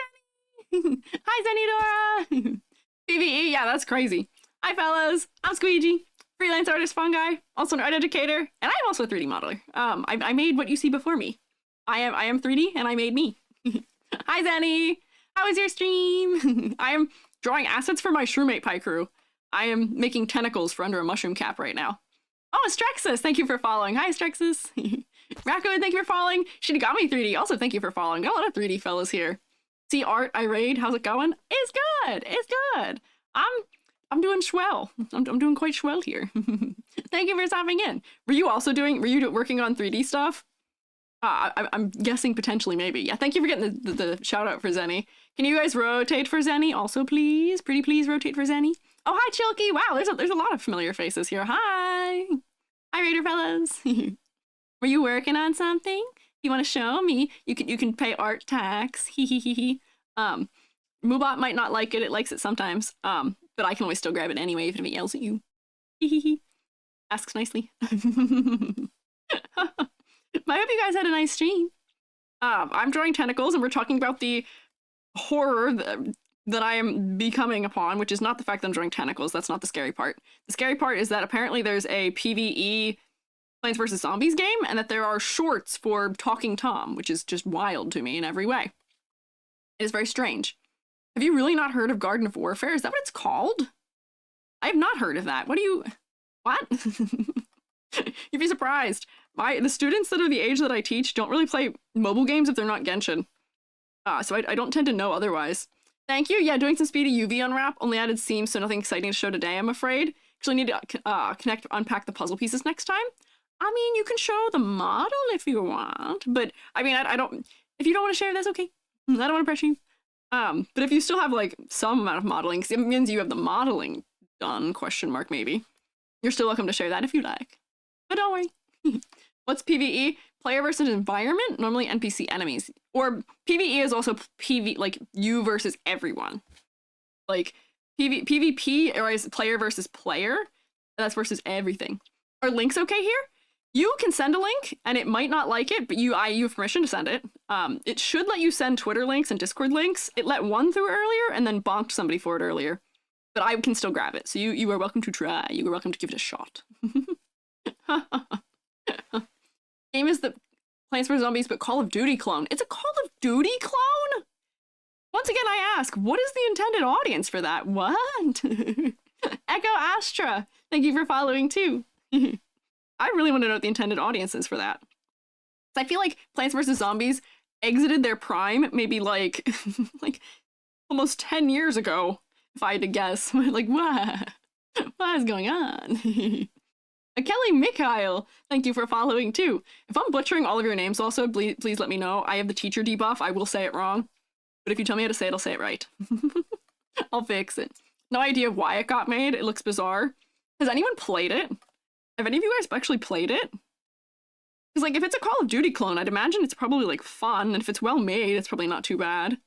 Zenny! Hi, Zenny Dora! PvE, yeah, that's crazy. Hi, fellas. I'm Squiiji, freelance artist fungi, also an art educator, and I'm also a 3D modeler. I made what you see before me. I am 3D, and I made me. Hi, Zenny! How was your stream? I am drawing assets for my Shroomate Picrew. I am making tentacles for under a mushroom cap right now. Oh, Strexus, thank you for following. Hi, Strexus. Raccoon, thank you for following. Shinigami 3D, also thank you for following. Got a lot of 3D fellas here. See Art, I raid, how's it going? It's good, it's good. I'm doing swell. I'm doing quite swell here. Thank you for stopping in. Were you working on 3D stuff? I'm guessing potentially, maybe. Yeah, thank you for getting the shout out for Zenny. Can you guys rotate for Zenny also, please? Pretty please rotate for Zenny. Oh, hi, Chilky. Wow, there's a lot of familiar faces here. Hi. Hi, Raider fellas. Were you working on something? You want to show me? You can pay art tax. Hee. Moobot might not like it. It likes it sometimes. But I can always still grab it anyway if it yells at you. Hee. Asks nicely. I hope you guys had a nice stream. I'm drawing tentacles, and we're talking about the horror that I am becoming upon, which is not the fact that I'm drawing tentacles. That's not the scary part. The scary part is that apparently there's a PvE Plants vs. Zombies game, and that there are shorts for Talking Tom, which is just wild to me in every way. It is very strange. Have you really not heard of Garden of Warfare? Is that what it's called? I have not heard of that. What? You'd be surprised. The students that are the age that I teach don't really play mobile games if they're not Genshin. So I don't tend to know otherwise. Thank you. Yeah, doing some speedy UV unwrap. Only added seams, so nothing exciting to show today, I'm afraid. Actually need to unpack the puzzle pieces next time. I mean, you can show the model if you want, but I mean, I don't... If you don't want to share, that's okay. I don't want to pressure you. But if you still have like some amount of modeling, because it means you have the modeling done, question mark maybe, you're still welcome to share that if you like. But don't worry. What's PvE? Player versus environment, normally NPC enemies. Or PvE is also PV, like you versus everyone. Like PvP is player versus player. That's versus everything. Are links okay here? You can send a link, and it might not like it, but you have permission to send it. It should let you send Twitter links and Discord links. It let one through earlier, and then bonked somebody for it earlier. But I can still grab it, so you are welcome to try. You are welcome to give it a shot. Game is the Plants vs. Zombies, but Call of Duty clone. It's a Call of Duty clone? Once again, I ask, what is the intended audience for that? What? Echo Astra, thank you for following too. I really want to know what the intended audience is for that. I feel like Plants vs. Zombies exited their prime maybe like, like almost 10 years ago, if I had to guess. Like, what? What is going on? Kelly Mikhail, thank you for following too. If I'm butchering all of your names also, please let me know. I have the teacher debuff. I will say it wrong. But if you tell me how to say it, I'll say it right. I'll fix it. No idea why it got made. It looks bizarre. Has anyone played it? Have any of you guys actually played it? Because like, if it's a Call of Duty clone, I'd imagine it's probably like fun. And if it's well made, it's probably not too bad.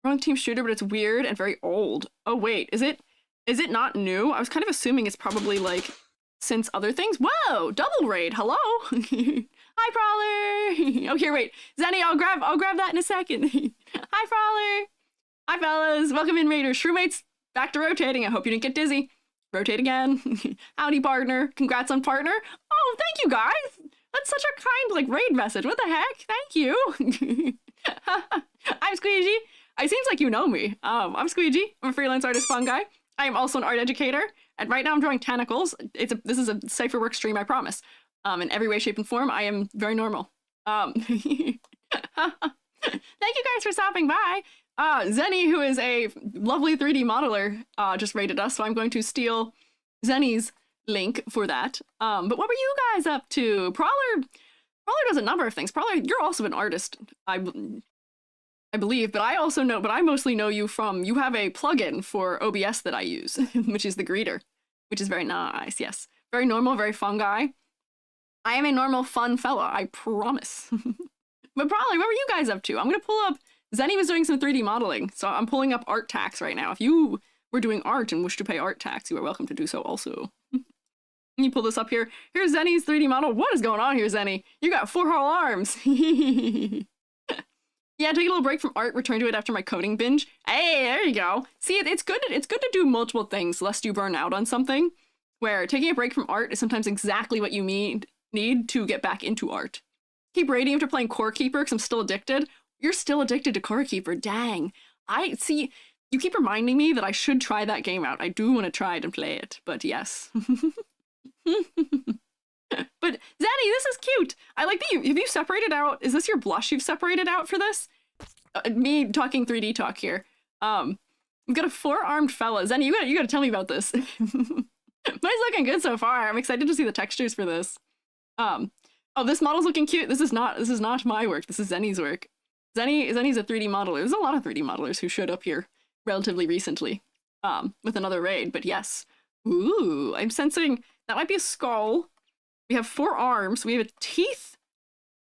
Wrong team shooter, but it's weird and very old. Oh wait, is it not new? I was kind of assuming it's probably like since other things. Whoa, double raid. Hello. Hi, Prowler. Oh, here, wait. Zenny, I'll grab that in a second. Hi, Prowler. Hi, fellas. Welcome in, Raiders. Shroomate's back to rotating. I hope you didn't get dizzy. Rotate again. Howdy, partner. Congrats on partner. Oh, thank you, guys. That's such a kind, like, raid message. What the heck? Thank you. I'm Squiiji. It seems like you know me. I'm Squiiji. I'm a freelance artist, fun guy. I am also an art educator. And right now I'm drawing tentacles. This is a cipher work stream, I promise. In every way, shape, and form, I am very normal. Thank you guys for stopping by. Zenny, who is a lovely 3D modeler, just rated us, so I'm going to steal Zenny's link for that. But what were you guys up to? Prowler does a number of things. Prowler, you're also an artist, I believe, but I mostly know you from, you have a plugin for OBS that I use, which is the greeter, which is very nice, yes. Very normal, very fun guy. I am a normal, fun fella, I promise. But Prowler, what were you guys up to? I'm gonna pull up, Zenny was doing some 3D modeling, so I'm pulling up art tax right now. If you were doing art and wish to pay art tax, you are welcome to do so also. Can you pull this up here? Here's Zenny's 3D model. What is going on here, Zenny? You got 4 whole arms. Yeah, take a little break from art, return to it after my coding binge. Hey, there you go. See, it's good to do multiple things lest you burn out on something, where taking a break from art is sometimes exactly what you need to get back into art. Keep raiding after playing Core Keeper because I'm still addicted. You're still addicted to Core Keeper, dang. See, you keep reminding me that I should try that game out. I do want to try it and play it, but yes. But Zenny, this is cute. I like that have you separated out, is this your blush you've separated out for this? Me talking 3D talk here. We've got a 4-armed fella. Zenny, you gotta tell me about this. Mine's looking good so far. I'm excited to see the textures for this. Oh, this model's looking cute. This is not my work. This is Zenny's work. Zenny's a 3D modeler. There's a lot of 3D modelers who showed up here relatively recently, with another raid, but yes. Ooh, I'm sensing that might be a skull. We have 4 arms. We have a teeth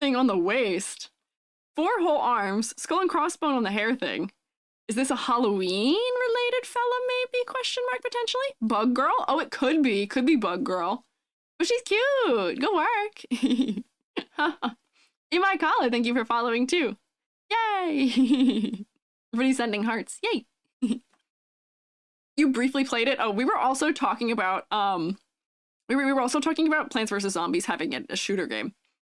thing on the waist. 4 whole arms. Skull and crossbone on the hair thing. Is this a Halloween-related fella, maybe? Question mark, potentially? Bug girl? Oh, it could be. Could be bug girl. But she's cute. Go work. Imai Kala, thank you for following, too. Yay! Everybody's sending hearts. Yay! You briefly played it? Oh, we were also talking about, we were also talking about Plants vs. Zombies having a shooter game.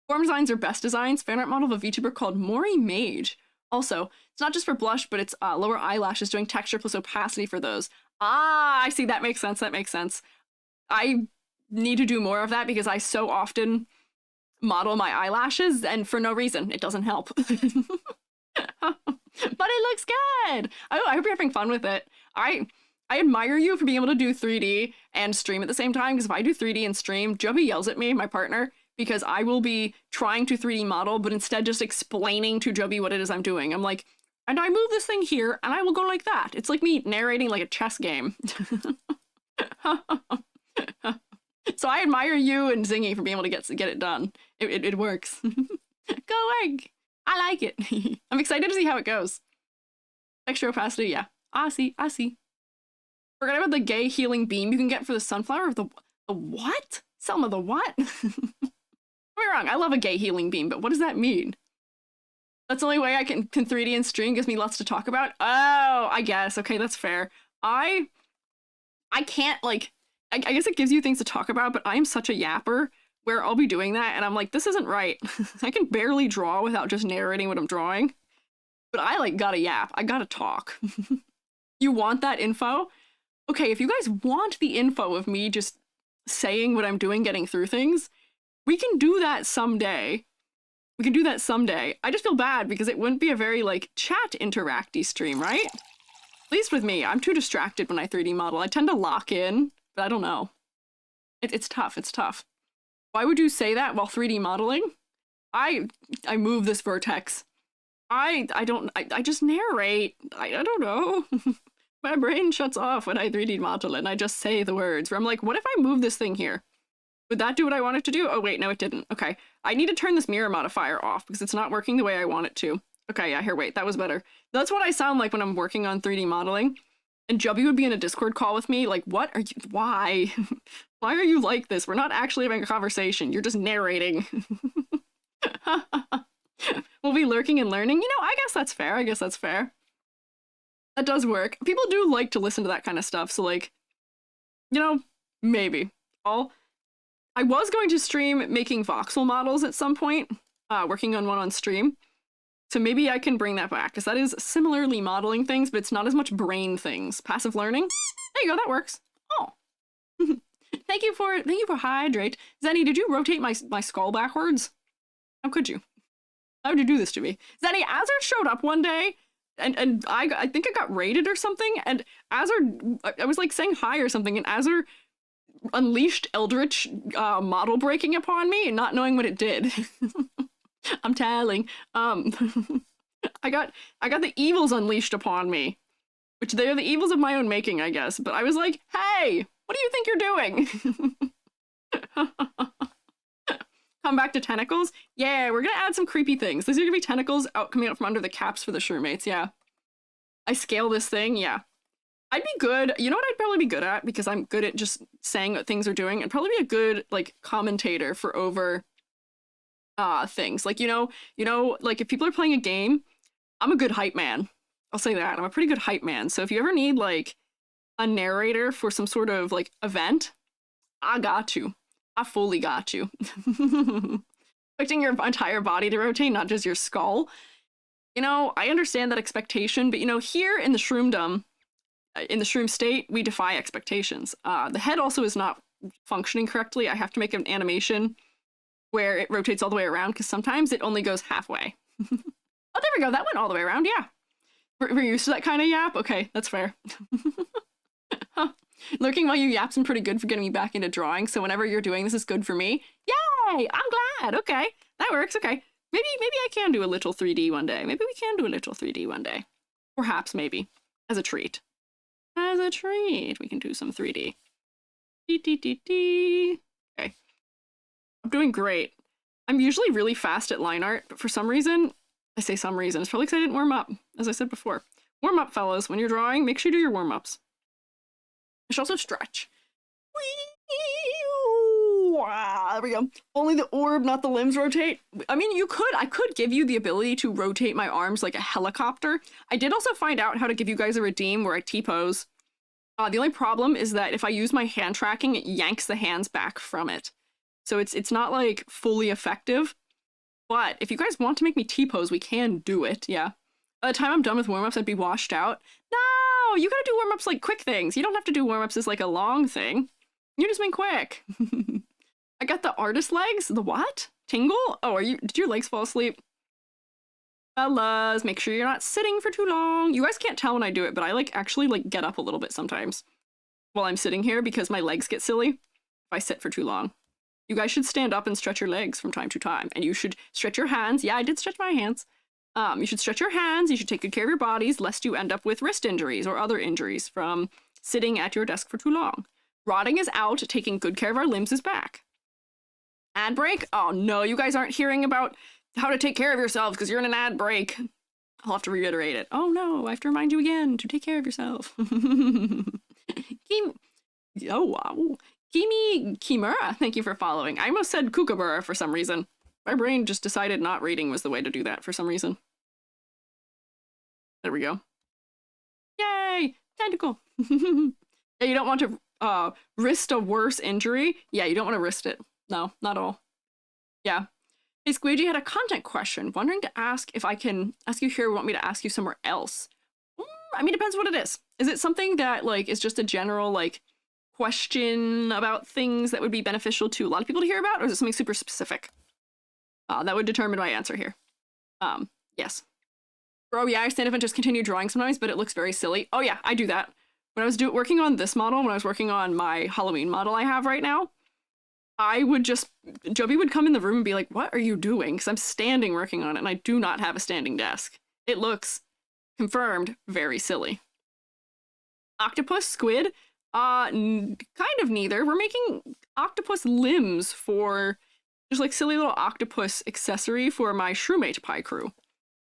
Form designs are best designs. Fan art model of a VTuber called Mori Mage. Also, it's not just for blush, but it's lower eyelashes doing texture plus opacity for those. Ah, I see. That makes sense. That makes sense. I need to do more of that because I so often model my eyelashes and for no reason. It doesn't help. But it looks good. I hope you're having fun with it. I admire you for being able to do 3D and stream at the same time, because if I do 3D and stream, Joby yells at me, my partner, because I will be trying to 3D model, but instead just explaining to Joby what it is I'm doing. I'm like, and I move this thing here, and I will go like that. It's like me narrating like a chess game. So I admire you and Zingy for being able to get it done. It works. Go egg. I like it. I'm excited to see how it goes. Extra opacity, yeah. I see. Forgot about the gay healing beam you can get for the sunflower. The what? Selma, the what? Don't get me wrong, I love a gay healing beam, but what does that mean? That's the only way I can 3D and stream, gives me lots to talk about. Oh, I guess. Okay, that's fair. I can't, like, I guess it gives you things to talk about, but I'm such a yapper where I'll be doing that and I'm like, this isn't right. I can barely draw without just narrating what I'm drawing. But I, like, gotta yap. I gotta talk. You want that info? Okay, if you guys want the info of me just saying what I'm doing, getting through things, we can do that someday. I just feel bad because it wouldn't be a very, like, chat interacty stream, right? At least with me. I'm too distracted when I 3D model. I tend to lock in, but I don't know. It's tough. Why would you say that while 3D modeling? I move this vertex. I just narrate. I don't know. My brain shuts off when I 3D model and I just say the words where I'm like, what if I move this thing here? Would that do what I want it to do? Oh wait, no it didn't. Okay, I need to turn this mirror modifier off because it's not working the way I want it to. Okay, yeah, here, wait, that was better. That's what I sound like when I'm working on 3D modeling. And Jubby would be in a Discord call with me, like, what are you, why? Why are you like this? We're not actually having a conversation, you're just narrating. We'll be lurking and learning. You know, I guess that's fair. That does work. People do like to listen to that kind of stuff, so like, you know, maybe. I was going to stream making voxel models at some point, working on one on stream. So maybe I can bring that back, because that is similarly modeling things, but it's not as much brain things. Passive learning? There you go, that works. Oh. Thank you for hydrate. Zenny, did you rotate my skull backwards? How could you? How would you do this to me? Zenny, Azur showed up one day, and I think I got raided or something, and Azur, I was like saying hi or something, and Azur unleashed Eldritch model breaking upon me, not knowing what it did. I'm telling. I got the evils unleashed upon me, which they are the evils of my own making, I guess. But I was like, hey, what do you think you're doing? Come back to tentacles? Yeah, we're gonna add some creepy things. These are gonna be tentacles coming out from under the caps for the Shroomates, yeah. I scale this thing, yeah. I'd be good, you know what I'd probably be good at, because I'm good at just saying what things are doing? I'd probably be a good, like, commentator for over things. Like, you know, like, if people are playing a game, I'm a good hype man. I'll say that. I'm a pretty good hype man. So if you ever need, like, a narrator for some sort of, like, event, I got you. I fully got you. Expecting your entire body to rotate, not just your skull. You know, I understand that expectation, but, you know, here in the Shroomdom, in the Shroom state, we defy expectations. The head also is not functioning correctly. I have to make an animation where it rotates all the way around, because sometimes it only goes halfway. Oh, there we go. That went all the way around, yeah. We're used to that kind of yap? Okay, that's fair. Lurking while you yap's been pretty good for getting me back into drawing, so whenever you're doing this is good for me. Yay! I'm glad! Okay, that works, okay. Maybe I can do a little 3D one day. Maybe we can do a little 3D one day. Perhaps, maybe. As a treat. As a treat, we can do some 3D. Okay. I'm doing great. I'm usually really fast at line art, but for some reason, I say some reason, it's probably because I didn't warm up, as I said before. Warm up, fellas. When you're drawing, make sure you do your warm-ups. You should also stretch. There we go. Only the orb, not the limbs rotate. I mean, I could give you the ability to rotate my arms like a helicopter. I did also find out how to give you guys a redeem where I T-pose. The only problem is that if I use my hand tracking, it yanks the hands back from it. So it's not, like, fully effective. But if you guys want to make me T-pose, we can do it, yeah. By the time I'm done with warm-ups, I'd be washed out. No! You gotta do warm-ups like quick things. You don't have to do warm-ups as, like, a long thing. You just mean quick. I got the artist legs? The what? Tingle? Oh, did your legs fall asleep? Fellas, make sure you're not sitting for too long. You guys can't tell when I do it, but I, like, actually, like, get up a little bit sometimes while I'm sitting here because my legs get silly if I sit for too long. You guys should stand up and stretch your legs from time to time. And you should stretch your hands. Yeah, I did stretch my hands. You should stretch your hands. You should take good care of your bodies, lest you end up with wrist injuries or other injuries from sitting at your desk for too long. Rotting is out. Taking good care of our limbs is back. Ad break? Oh no, you guys aren't hearing about how to take care of yourselves because you're in an ad break. I'll have to reiterate it. Oh no, I have to remind you again to take care of yourself. Oh wow. Kimi Kimura, thank you for following. I almost said Kookaburra for some reason. My brain just decided not reading was the way to do that for some reason. There we go. Yay! Tentacle! Yeah, you don't want to wrist a worse injury. Yeah, you don't want to wrist it. No, not all. Yeah. Hey, Squiiji had a content question. Wondering to ask if I can ask you here or want me to ask you somewhere else. I mean, depends what it is. Is it something that, like, is just a general, like, question about things that would be beneficial to a lot of people to hear about, or is it something super specific? That would determine my answer here. Yes. Bro, yeah, I stand up and just continue drawing sometimes, but it looks very silly. Oh yeah, I do that. When I was working on this model, when I was working on my Halloween model I have right now, I would just, Joby would come in the room and be like, what are you doing? Because I'm standing working on it, and I do not have a standing desk. It looks, confirmed, very silly. Octopus, squid, kind of neither. We're making octopus limbs for just like silly little octopus accessory for my Shroomate Picrew.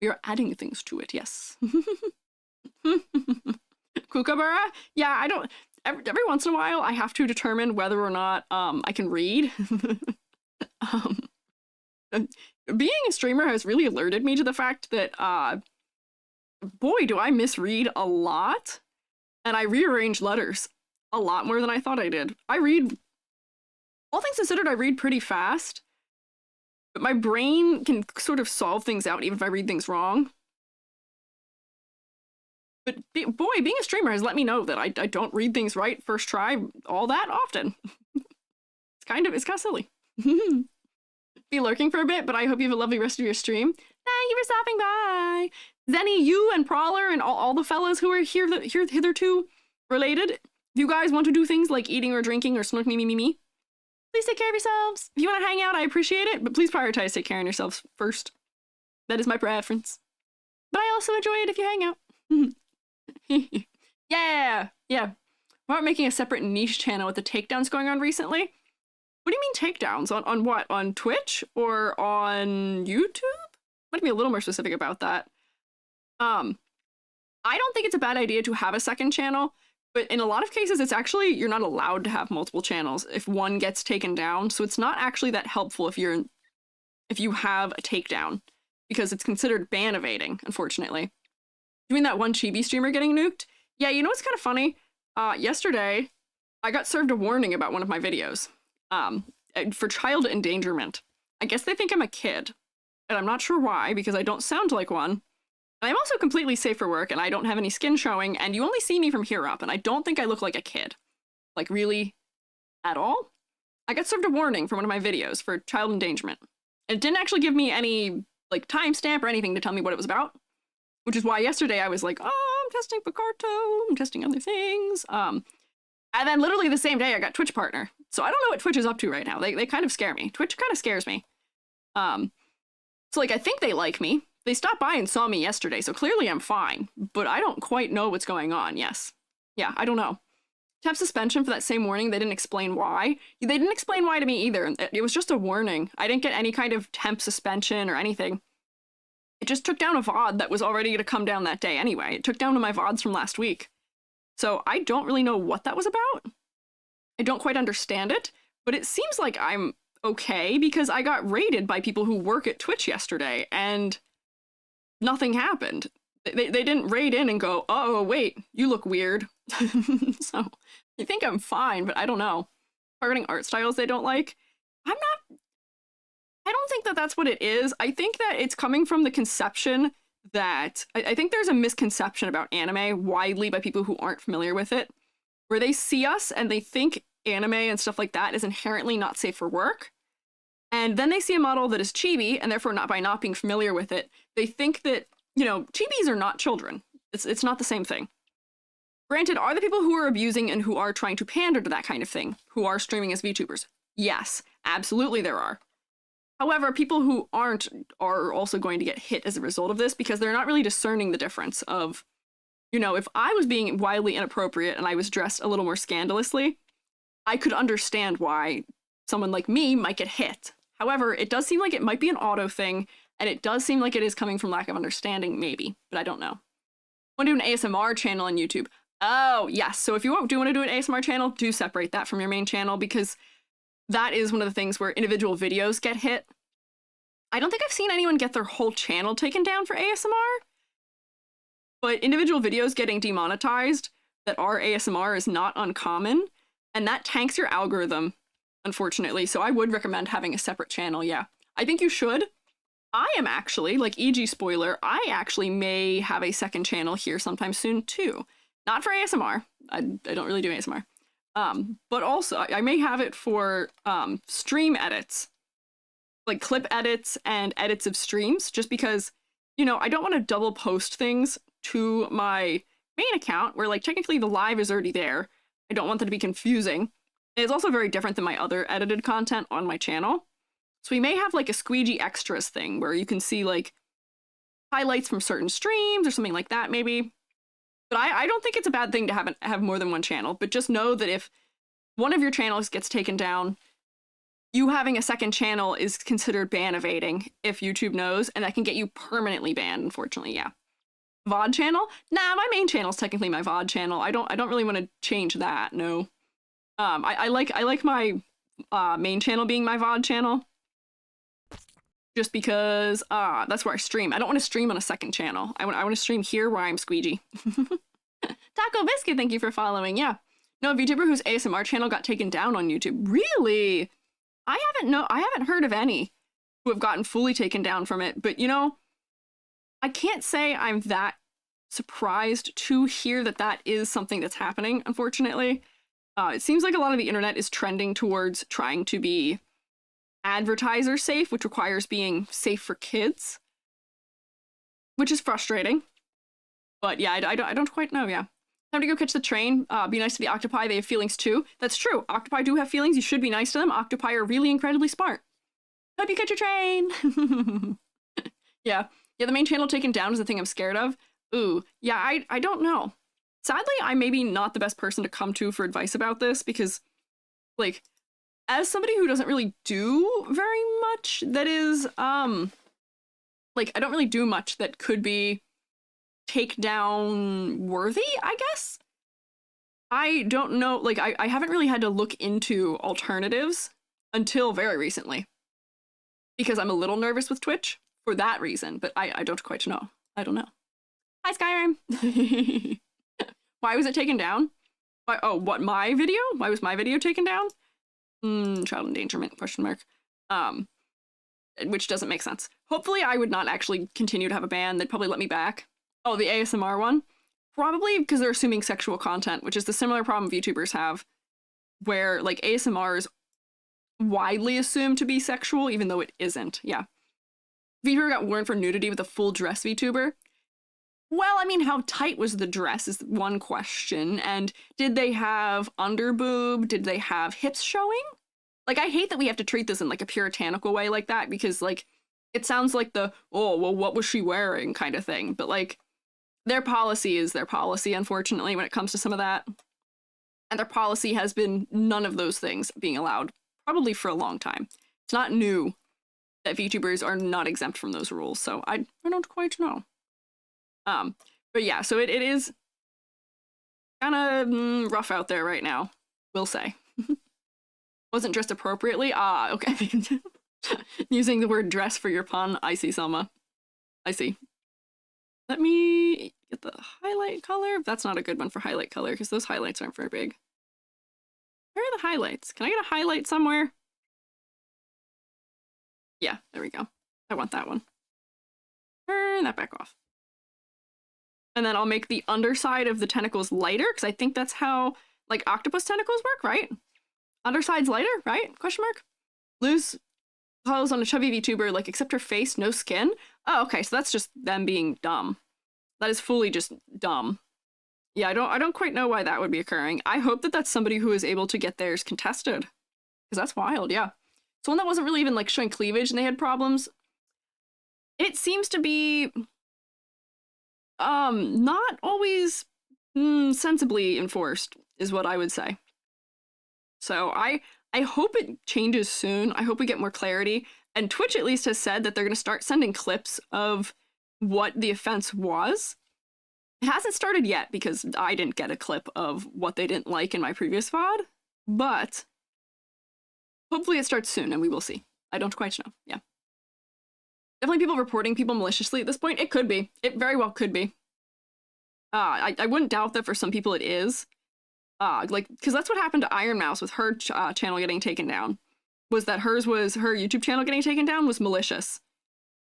We are adding things to it, yes. Kookaburra? Yeah, I don't... Every once in a while, I have to determine whether or not I can read. Being a streamer has really alerted me to the fact that, boy, do I misread a lot. And I rearrange letters a lot more than I thought I did. I read... All things considered, I read pretty fast. But my brain can sort of solve things out even if I read things wrong. But boy, being a streamer has let me know that I don't read things right first try all that often. It's kind of silly. Be lurking for a bit, but I hope you have a lovely rest of your stream. Thank you for stopping by. Zenny, you and Prowler and all the fellas who are here hitherto related. If you guys want to do things like eating or drinking or snork me, please take care of yourselves. If you want to hang out, I appreciate it, but please prioritize take care of yourselves first. That is my preference. But I also enjoy it if you hang out. Yeah. We're making a separate niche channel with the takedowns going on recently. What do you mean takedowns? On what? On Twitch or on YouTube? Let me be a little more specific about that. I don't think it's a bad idea to have a second channel, but in a lot of cases, it's actually, you're not allowed to have multiple channels if one gets taken down. So it's not actually that helpful if you have a takedown, because it's considered ban evading, unfortunately. You mean that one chibi streamer getting nuked? Yeah, you know what's kind of funny? Yesterday, I got served a warning about one of my videos for child endangerment. I guess they think I'm a kid, and I'm not sure why, because I don't sound like one. I'm also completely safe for work, and I don't have any skin showing, and you only see me from here up, and I don't think I look like a kid. Like, really? At all? I got served a warning for one of my videos for child endangerment. It didn't actually give me any, like, timestamp or anything to tell me what it was about. Which is why yesterday I was like, oh, I'm testing Picarto, I'm testing other things. And then literally the same day I got Twitch partner. So I don't know what Twitch is up to right now. They kind of scare me. Twitch kind of scares me. So like, I think they like me. They stopped by and saw me yesterday, so clearly I'm fine. But I don't quite know what's going on, yes. Yeah, I don't know. Temp suspension for that same warning, they didn't explain why. They didn't explain why to me either. It was just a warning. I didn't get any kind of temp suspension or anything. It just took down a VOD that was already going to come down that day anyway. It took down to my VODs from last week. So I don't really know what that was about. I don't quite understand it, but it seems like I'm okay because I got raided by people who work at Twitch yesterday and nothing happened. They didn't raid in and go, oh, wait, you look weird. So I think I'm fine, but I don't know. Targeting art styles they don't like. I don't think that that's what it is. I think that it's coming from the conception that I think there's a misconception about anime widely by people who aren't familiar with it, where they see us and they think anime and stuff like that is inherently not safe for work. And then they see a model that is chibi, and therefore by not being familiar with it, they think that, you know, chibis are not children. It's not the same thing. Granted, are the people who are abusing and who are trying to pander to that kind of thing, who are streaming as VTubers? Yes. Absolutely there are. However, people who aren't are also going to get hit as a result of this because they're not really discerning the difference of, you know, if I was being wildly inappropriate and I was dressed a little more scandalously, I could understand why someone like me might get hit. However, it does seem like it might be an auto thing, and it does seem like it is coming from lack of understanding, maybe, but I don't know. Want to do an ASMR channel on YouTube? Oh, yes. So if you do want to do an ASMR channel, do separate that from your main channel because that is one of the things where individual videos get hit. I don't think I've seen anyone get their whole channel taken down for ASMR, but individual videos getting demonetized that are ASMR is not uncommon, and that tanks your algorithm, unfortunately. So I would recommend having a separate channel, yeah. I think you should. I am actually, like e.g. spoiler, I actually may have a second channel here sometime soon too. Not for ASMR. I don't really do ASMR. But also, I may have it for stream edits, like clip edits and edits of streams, just because, you know, I don't want to double post things to my main account where, like, technically the live is already there. I don't want that to be confusing. It's also very different than my other edited content on my channel. So we may have, like, a Squiiji extras thing where you can see, like, highlights from certain streams or something like that, maybe. But I don't think it's a bad thing to have more than one channel, but just know that if one of your channels gets taken down, you having a second channel is considered ban evading if YouTube knows, and that can get you permanently banned, unfortunately, yeah. VOD channel? Nah, my main channel is technically my VOD channel. I don't really want to change that, no. I like my main channel being my VOD channel. Just because that's where I stream. I don't want to stream on a second channel. I want to stream here where I'm Squiiji. Taco Biscuit, thank you for following. Yeah. No, a VTuber whose ASMR channel got taken down on YouTube. Really? I haven't heard of any who have gotten fully taken down from it, but you know, I can't say I'm that surprised to hear that that is something that's happening, unfortunately. It seems like a lot of the internet is trending towards trying to be advertiser safe, which requires being safe for kids, which is frustrating. But yeah, I don't quite know, yeah. Time to go catch the train. Be nice to the octopi, they have feelings too. That's true, octopi do have feelings, you should be nice to them. Octopi are really incredibly smart. Hope you catch your train! Yeah, the main channel taken down is the thing I'm scared of. Ooh, yeah, I don't know. Sadly, I'm maybe not the best person to come to for advice about this because, like, as somebody who doesn't really do very much that is, like, I don't really do much that could be takedown worthy, I guess? I don't know, like, I haven't really had to look into alternatives until very recently. Because I'm a little nervous with Twitch for that reason, but I don't quite know. I don't know. Hi, Skyrim! Why was it taken down? Why, oh, what, my video? Why was my video taken down? Child endangerment, question mark. Which doesn't make sense. Hopefully I would not actually continue to have a ban. They'd probably let me back. Oh, the ASMR one? Probably because they're assuming sexual content, which is the similar problem VTubers have, where, like, ASMR is widely assumed to be sexual, even though it isn't, yeah. VTuber got warned for nudity with a full dress VTuber. Well, I mean, how tight was the dress is one question, and did they have underboob? Did they have hips showing? Like, I hate that we have to treat this in, like, a puritanical way like that, because, like, it sounds like the, oh, well, what was she wearing kind of thing, but, like, their policy is their policy, unfortunately, when it comes to some of that. And their policy has been none of those things being allowed, probably for a long time. It's not new that VTubers are not exempt from those rules, so I don't quite know. But yeah, so it is kind of rough out there right now, we'll say. Wasn't dressed appropriately? Ah, okay. Using the word dress for your pun. I see, Selma. I see. Let me get the highlight color. That's not a good one for highlight color, because those highlights aren't very big. Where are the highlights? Can I get a highlight somewhere? Yeah, there we go. I want that one. Turn that back off. And then I'll make the underside of the tentacles lighter, because I think that's how, like, octopus tentacles work, right? Underside's lighter, right? Question mark? Lose clothes on a chubby VTuber, like, except her face, no skin? Oh, okay, so that's just them being dumb. That is fully just dumb. Yeah, I don't quite know why that would be occurring. I hope that that's somebody who is able to get theirs contested. Because that's wild, yeah. So one that wasn't really even like showing cleavage and they had problems. It seems to be not always sensibly enforced is what I would say. So I hope it changes soon. I hope we get more clarity. And Twitch at least has said that they're going to start sending clips of what the offense was. It hasn't started yet because I didn't get a clip of what they didn't like in my previous VOD, but hopefully it starts soon and we will see. I don't quite know. Yeah. Definitely people reporting people maliciously at this point. It could be. It very well could be. I wouldn't doubt that for some people it is. Like, because that's what happened to Iron Mouse with her channel getting taken down. Was that her YouTube channel getting taken down was malicious.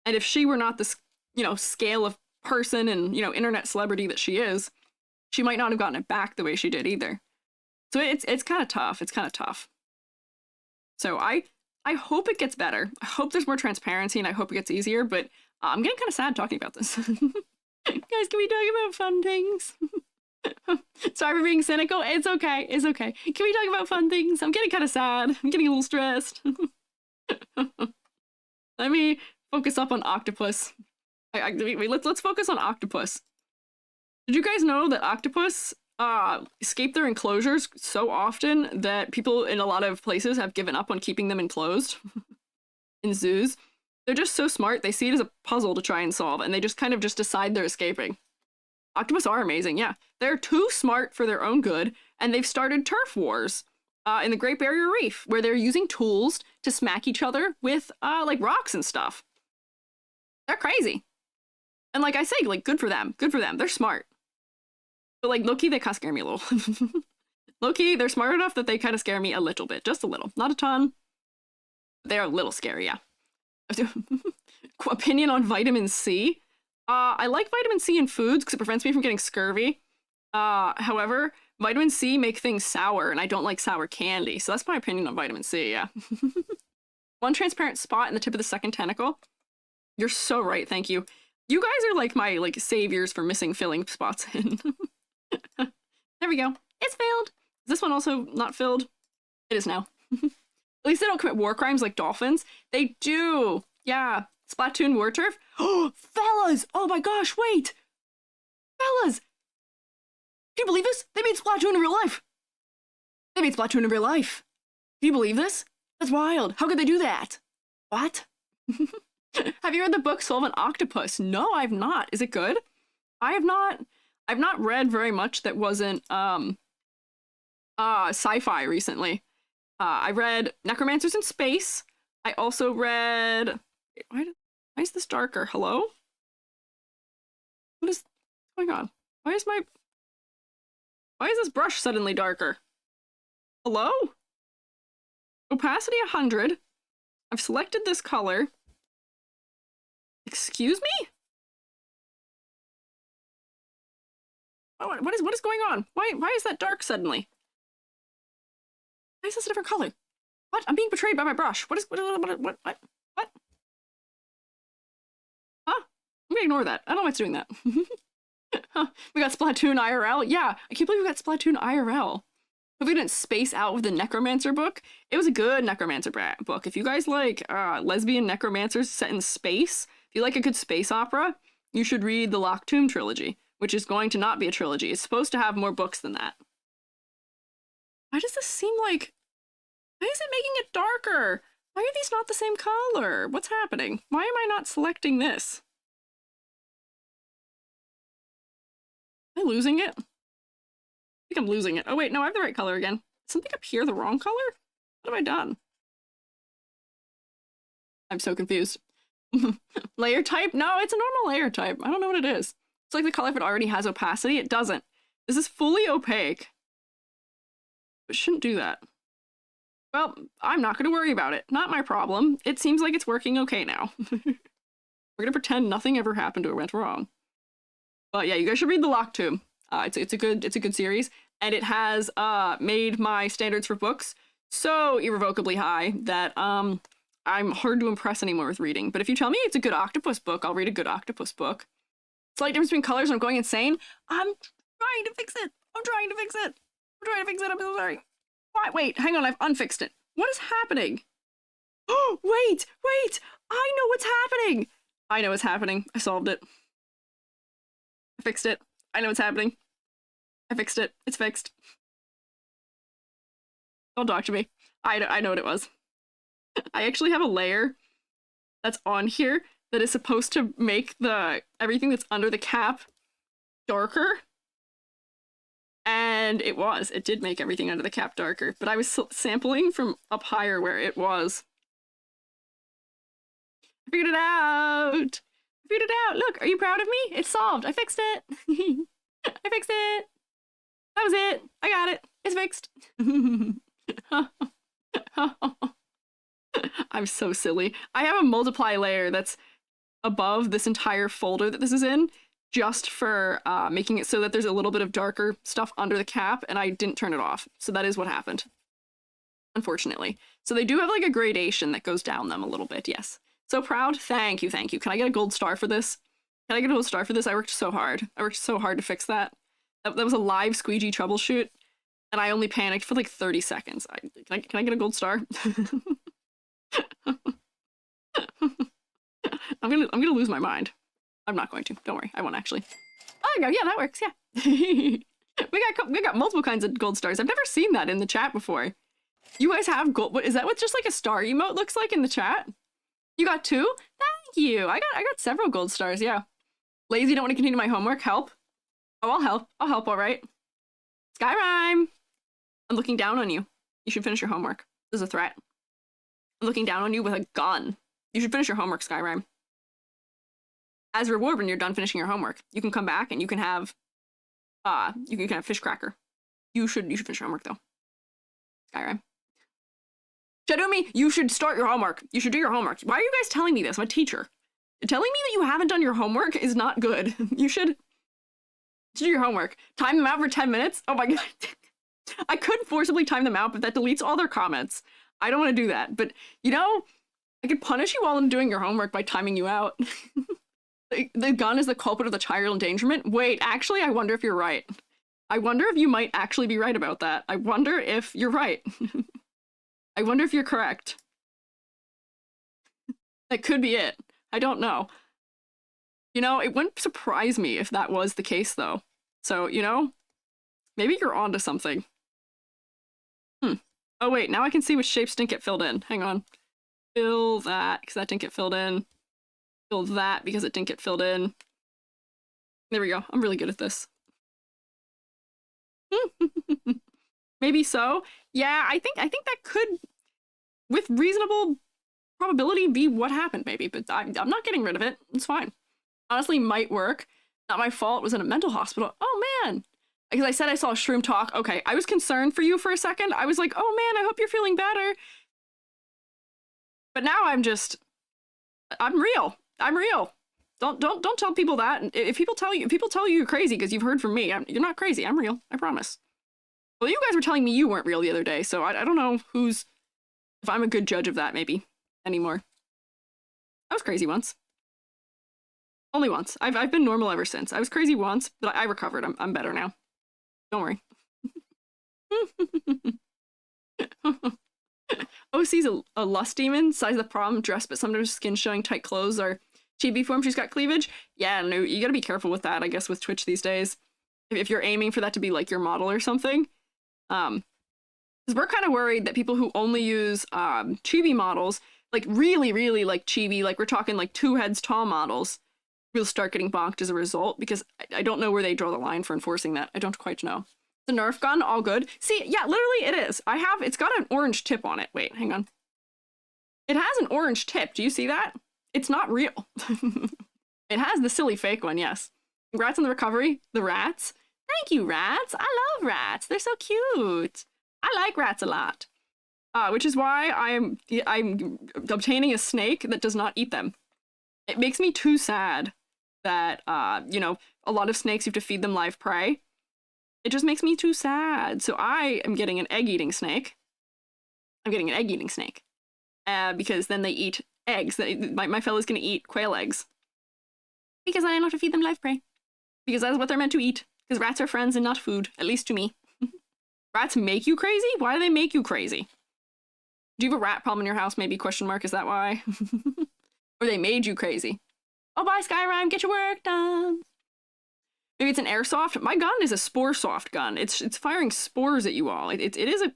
And if she were not this, scale of person and, internet celebrity that she is, she might not have gotten it back the way she did either. So it's kind of tough. It's kind of tough. So I hope it gets better. I hope there's more transparency and I hope it gets easier, but I'm getting kind of sad talking about this. Guys, can we talk about fun things? Sorry for being cynical. It's okay. It's okay. Can we talk about fun things? I'm getting kind of sad. I'm getting a little stressed. Let me focus up on octopus. Wait, let's focus on octopus. Did you guys know that octopus escape their enclosures so often that people in a lot of places have given up on keeping them enclosed in zoos? They're just so smart, they see it as a puzzle to try and solve, and they just kind of just decide they're escaping. Octopus are amazing, yeah. They're too smart for their own good, and they've started turf wars in the Great Barrier Reef, where they're using tools to smack each other with, like, rocks and stuff. They're crazy. And like I say, like, good for them. Good for them. They're smart. But, like, low-key, they kind of scare me a little. Low-key, they're smart enough that they kind of scare me a little bit. Just a little. Not a ton. They're a little scary, yeah. Opinion on vitamin C. I like vitamin C in foods because it prevents me from getting scurvy. However, vitamin C make things sour, and I don't like sour candy. So that's my opinion on vitamin C, yeah. One transparent spot in the tip of the second tentacle. You're so right, thank you. You guys are like my, saviors for missing filling spots in. There we go. It's filled. Is this one also not filled? It is now. At least they don't commit war crimes like dolphins. They do. Yeah. Splatoon war turf. Oh, fellas! Oh my gosh, wait! Fellas! Can you believe this? They made Splatoon in real life! They made Splatoon in real life! Can you believe this? That's wild. How could they do that? What? Have you read the book Soul of an Octopus? No, I've not. Is it good? I've not read very much that wasn't sci-fi recently. I read Necromancers in Space. I also read... Why is this darker? Hello? What is going on? Why is this brush suddenly darker? Hello? Opacity 100. I've selected this color. Excuse me? What is going on? Why is that dark suddenly? Why is this a different color? What? I'm being betrayed by my brush. What? Huh? I'm gonna ignore that. I don't know why it's doing that. Huh. We got Splatoon IRL. Yeah, I can't believe we got Splatoon IRL. If we didn't space out with the Necromancer book, it was a good Necromancer book. If you guys like lesbian necromancers set in space, if you like a good space opera, you should read the Locked Tomb trilogy, which is going to not be a trilogy. It's supposed to have more books than that. Why does this seem like... Why is it making it darker? Why are these not the same color? What's happening? Why am I not selecting this? Am I losing it? I think I'm losing it. Oh wait, no, I have the right color again. Is something up here the wrong color? What have I done? I'm so confused. Layer type? No, it's a normal layer type. I don't know what it is. It's like the color if it already has opacity. It doesn't. This is fully opaque. It shouldn't do that. Well, I'm not going to worry about it. Not my problem. It seems like it's working okay now. We're going to pretend nothing ever happened or went wrong. But yeah, you guys should read The Locked Tomb. It's a good series, and it has made my standards for books so irrevocably high that I'm hard to impress anymore with reading. But if you tell me it's a good octopus book, I'll read a good octopus book. Slight difference between colors, I'm going insane. I'm trying to fix it. I'm trying to fix it. I'm so sorry. Why? Wait, hang on, I've unfixed it. What is happening? Oh, wait, wait! I know what's happening! I know what's happening. I solved it. I fixed it. I know what's happening. I fixed it. It's fixed. Don't talk to me. I know what it was. I actually have a layer that's on here that is supposed to make everything that's under the cap darker. And it did make everything under the cap darker, but I was sampling from up higher where it was. I figured it out! I figured it out! Look, are you proud of me? It's solved! I fixed it! I fixed it! That was it! I got it! It's fixed! I'm so silly. I have a multiply layer that's above this entire folder that this is in, just for making it so that there's a little bit of darker stuff under the cap, and I didn't turn it off. So that is what happened, unfortunately. So they do have like a gradation that goes down them a little bit, yes. So proud. Thank you, thank you. Can I get a gold star for this? Can I get a gold star for this? I worked so hard. I worked so hard to fix that. That was a live Squiiji troubleshoot, and I only panicked for like 30 seconds. Can I get a gold star? I'm gonna lose my mind. I'm not going to. Don't worry. I won't actually. Oh, there you go. Yeah, that works. Yeah. we got multiple kinds of gold stars. I've never seen that in the chat before. You guys have gold. What is that? What just like a star emote looks like in the chat? You got two? Thank you. I got several gold stars. Yeah. Lazy. Don't want to continue my homework. Help. Oh, I'll help. I'll help. All right. Skyrime. I'm looking down on you. You should finish your homework. This is a threat. I'm looking down on you with a gun. You should finish your homework, Skyrime. As a reward, when you're done finishing your homework, you can come back and you can have fish cracker. You should finish your homework though. Skyrim. Shadumi, you should start your homework. You should do your homework. Why are you guys telling me this? I'm a teacher. Telling me that you haven't done your homework is not good. You should do your homework. Time them out for 10 minutes? Oh my god. I could forcibly time them out, but that deletes all their comments. I don't want to do that. But, you know, I could punish you while I'm doing your homework by timing you out. The gun is the culprit of the child endangerment? Wait, actually, I wonder if you're right. I wonder if you might actually be right about that. I wonder if you're right. I wonder if you're correct. That could be it. I don't know. You know, it wouldn't surprise me if that was the case, though. So, you know, maybe you're onto something. Oh, wait, now I can see which shapes didn't get filled in. Hang on. Fill that, because that didn't get filled in. Fill that, because it didn't get filled in. There we go. I'm really good at this. Maybe so. Yeah, I think that could, with reasonable probability, be what happened, maybe. But I'm not getting rid of it. It's fine. Honestly, might work. Not my fault. It was in a mental hospital. Oh, man. Because I said I saw a shroom talk. Okay, I was concerned for you for a second. I was like, oh, man, I hope you're feeling better. But now I'm real. I'm real. Don't tell people that. If people tell you you're crazy because you've heard from me, you're not crazy. I'm real. I promise. Well, you guys were telling me you weren't real the other day, so I don't know if I'm a good judge of that maybe anymore. I was crazy once. Only once. I've been normal ever since. I was crazy once, but I recovered. I'm better now. Don't worry. OC's a lust demon, size of the problem, dress, but sometimes skin showing tight clothes or chibi form, she's got cleavage. Yeah, no, you gotta be careful with that, I guess, with Twitch these days. If you're aiming for that to be like your model or something. Because we're kind of worried that people who only use chibi models, like really, really like chibi, like we're talking like 2 heads tall models, will start getting bonked as a result, because I don't know where they draw the line for enforcing that. I don't quite know. The Nerf gun, all good. See, yeah, literally it is. It's got an orange tip on it. Wait, hang on. It has an orange tip. Do you see that? It's not real. It has the silly fake one, yes. Congrats on the recovery, the rats. Thank you, rats. I love rats. They're so cute. I like rats a lot. Which is why I'm obtaining a snake that does not eat them. It makes me too sad that, you know, a lot of snakes you have to feed them live prey. It just makes me too sad. So I am getting an egg-eating snake. I'm getting an egg-eating snake. Because then they eat eggs. My fellow's gonna eat quail eggs. Because I don't have to feed them live prey. Because that is what they're meant to eat. Because rats are friends and not food. At least to me. Rats make you crazy? Why do they make you crazy? Do you have a rat problem in your house? Maybe, question mark, is that why? Or they made you crazy? Oh, bye, Skyrim, get your work done. Maybe it's an airsoft. My gun is a spore soft gun. It's firing spores at you all. It is a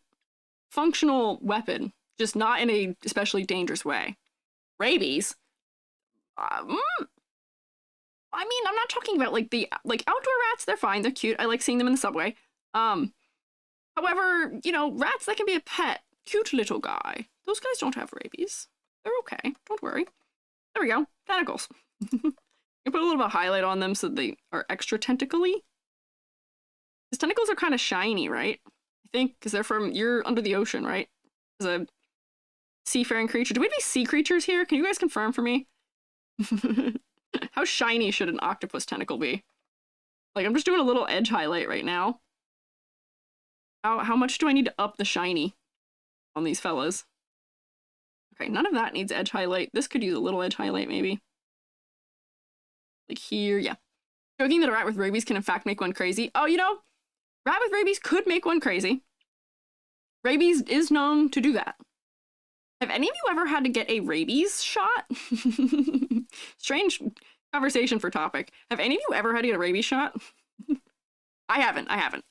functional weapon, just not in a especially dangerous way. Rabies? I mean, I'm not talking about like the outdoor rats. They're fine. They're cute. I like seeing them in the subway. However, you know, rats that can be a pet. Cute little guy. Those guys don't have rabies. They're okay. Don't worry. There we go. Tentacles. You put a little bit of highlight on them so they are extra tentacly. His tentacles are kind of shiny, right? I think, because you're under the ocean, right? As a seafaring creature. Do we have any sea creatures here? Can you guys confirm for me? How shiny should an octopus tentacle be? Like, I'm just doing a little edge highlight right now. How much do I need to up the shiny on these fellas? Okay, none of that needs edge highlight. This could use a little edge highlight, maybe. Like here, yeah. Joking that a rat with rabies can in fact make one crazy. Oh, you know, rat with rabies could make one crazy. Rabies is known to do that. Have any of you ever had to get a rabies shot? Strange conversation for topic. Have any of you ever had to get a rabies shot? I haven't.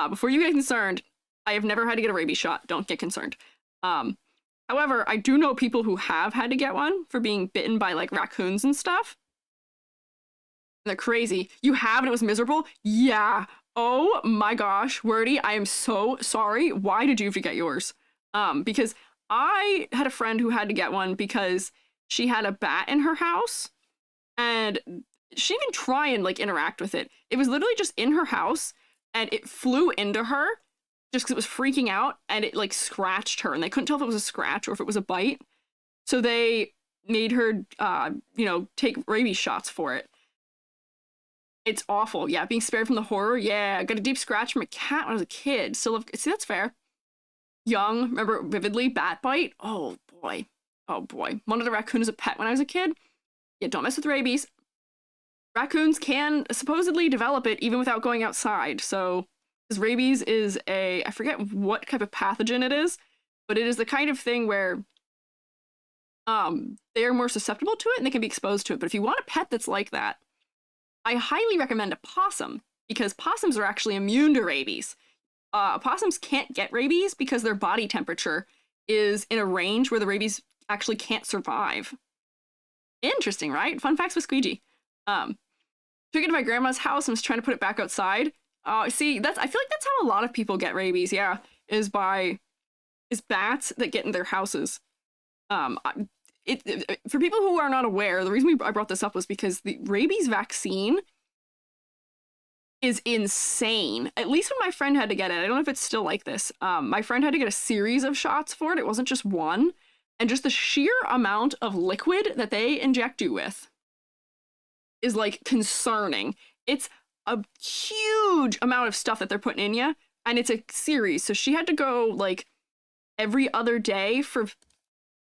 Before you get concerned, I have never had to get a rabies shot. Don't get concerned. However, I do know people who have had to get one for being bitten by like raccoons and stuff. They're crazy. You have and it was miserable? Yeah. Oh my gosh, Wordy, I am so sorry. Why did you have to get yours? Because I had a friend who had to get one because she had a bat in her house and she didn't even try and like interact with it. It was literally just in her house and it flew into her just because it was freaking out and it like scratched her and they couldn't tell if it was a scratch or if it was a bite. So they made her, you know, take rabies shots for it. It's awful. Yeah, being spared from the horror. Yeah, I got a deep scratch from a cat when I was a kid. Still, see, that's fair. Young, remember vividly, bat bite. Oh boy. Oh boy. Wanted a raccoon as a pet when I was a kid. Yeah, don't mess with rabies. Raccoons can supposedly develop it even without going outside. So, because rabies is I forget what type of pathogen it is, but it is the kind of thing where they are more susceptible to it and they can be exposed to it. But if you want a pet that's like that, I highly recommend a possum because possums are actually immune to rabies. Possums can't get rabies because their body temperature is in a range where the rabies actually can't survive. Interesting, right? Fun facts with Squiiji. Took it to my grandma's house and was trying to put it back outside. See, I feel like that's how a lot of people get rabies, yeah, is bats that get in their houses. For people who are not aware, the reason I brought this up was because the rabies vaccine is insane. At least when my friend had to get it. I don't know if it's still like this. My friend had to get a series of shots for it. It wasn't just one. And just the sheer amount of liquid that they inject you with is like concerning. It's a huge amount of stuff that they're putting in you. And it's a series. So she had to go like every other day for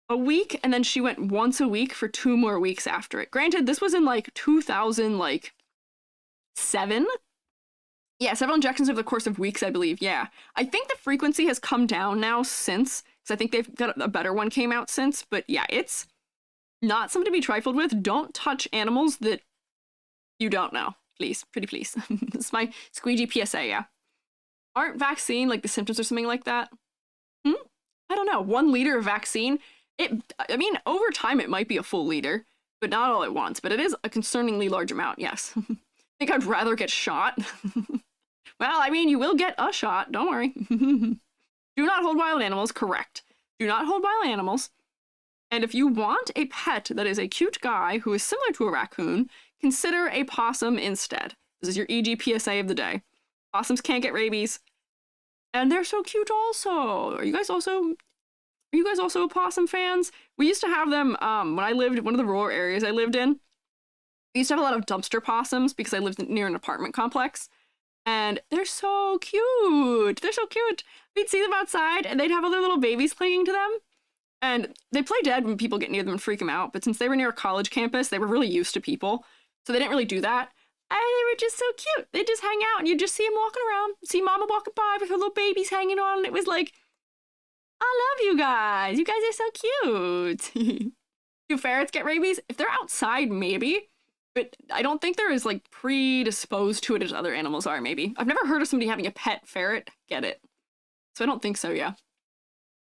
a week, and then she went once a week for 2 more weeks after it. Granted, this was in like 2007. Yeah, several injections over the course of weeks, I believe. Yeah, I think the frequency has come down now since, because I think they've got a better one came out since. But yeah, it's not something to be trifled with. Don't touch animals that you don't know, please, pretty please. This is my Squiiji PSA. Yeah, aren't vaccine like the symptoms or something like that? I don't know. 1 liter of vaccine. I mean, over time, it might be a full liter, but not all at once. But it is a concerningly large amount, yes. I think I'd rather get shot. Well, I mean, you will get a shot. Don't worry. Do not hold wild animals. Correct. Do not hold wild animals. And if you want a pet that is a cute guy who is similar to a raccoon, consider a possum instead. This is your EG PSA of the day. Possums can't get rabies. And they're so cute also. Are you guys also possum fans? We used to have them when I lived in one of the rural areas I lived in. We used to have a lot of dumpster possums because I lived near an apartment complex. And they're so cute. They're so cute. We'd see them outside and they'd have other little babies clinging to them. And they play dead when people get near them and freak them out. But since they were near a college campus, they were really used to people. So they didn't really do that. And they were just so cute. They'd just hang out and you'd just see them walking around. See mama walking by with her little babies hanging on. And it was like, I love you guys. You guys are so cute. Do ferrets get rabies? If they're outside, maybe. But I don't think they're as like predisposed to it as other animals are, maybe. I've never heard of somebody having a pet ferret get it. So I don't think so, yeah.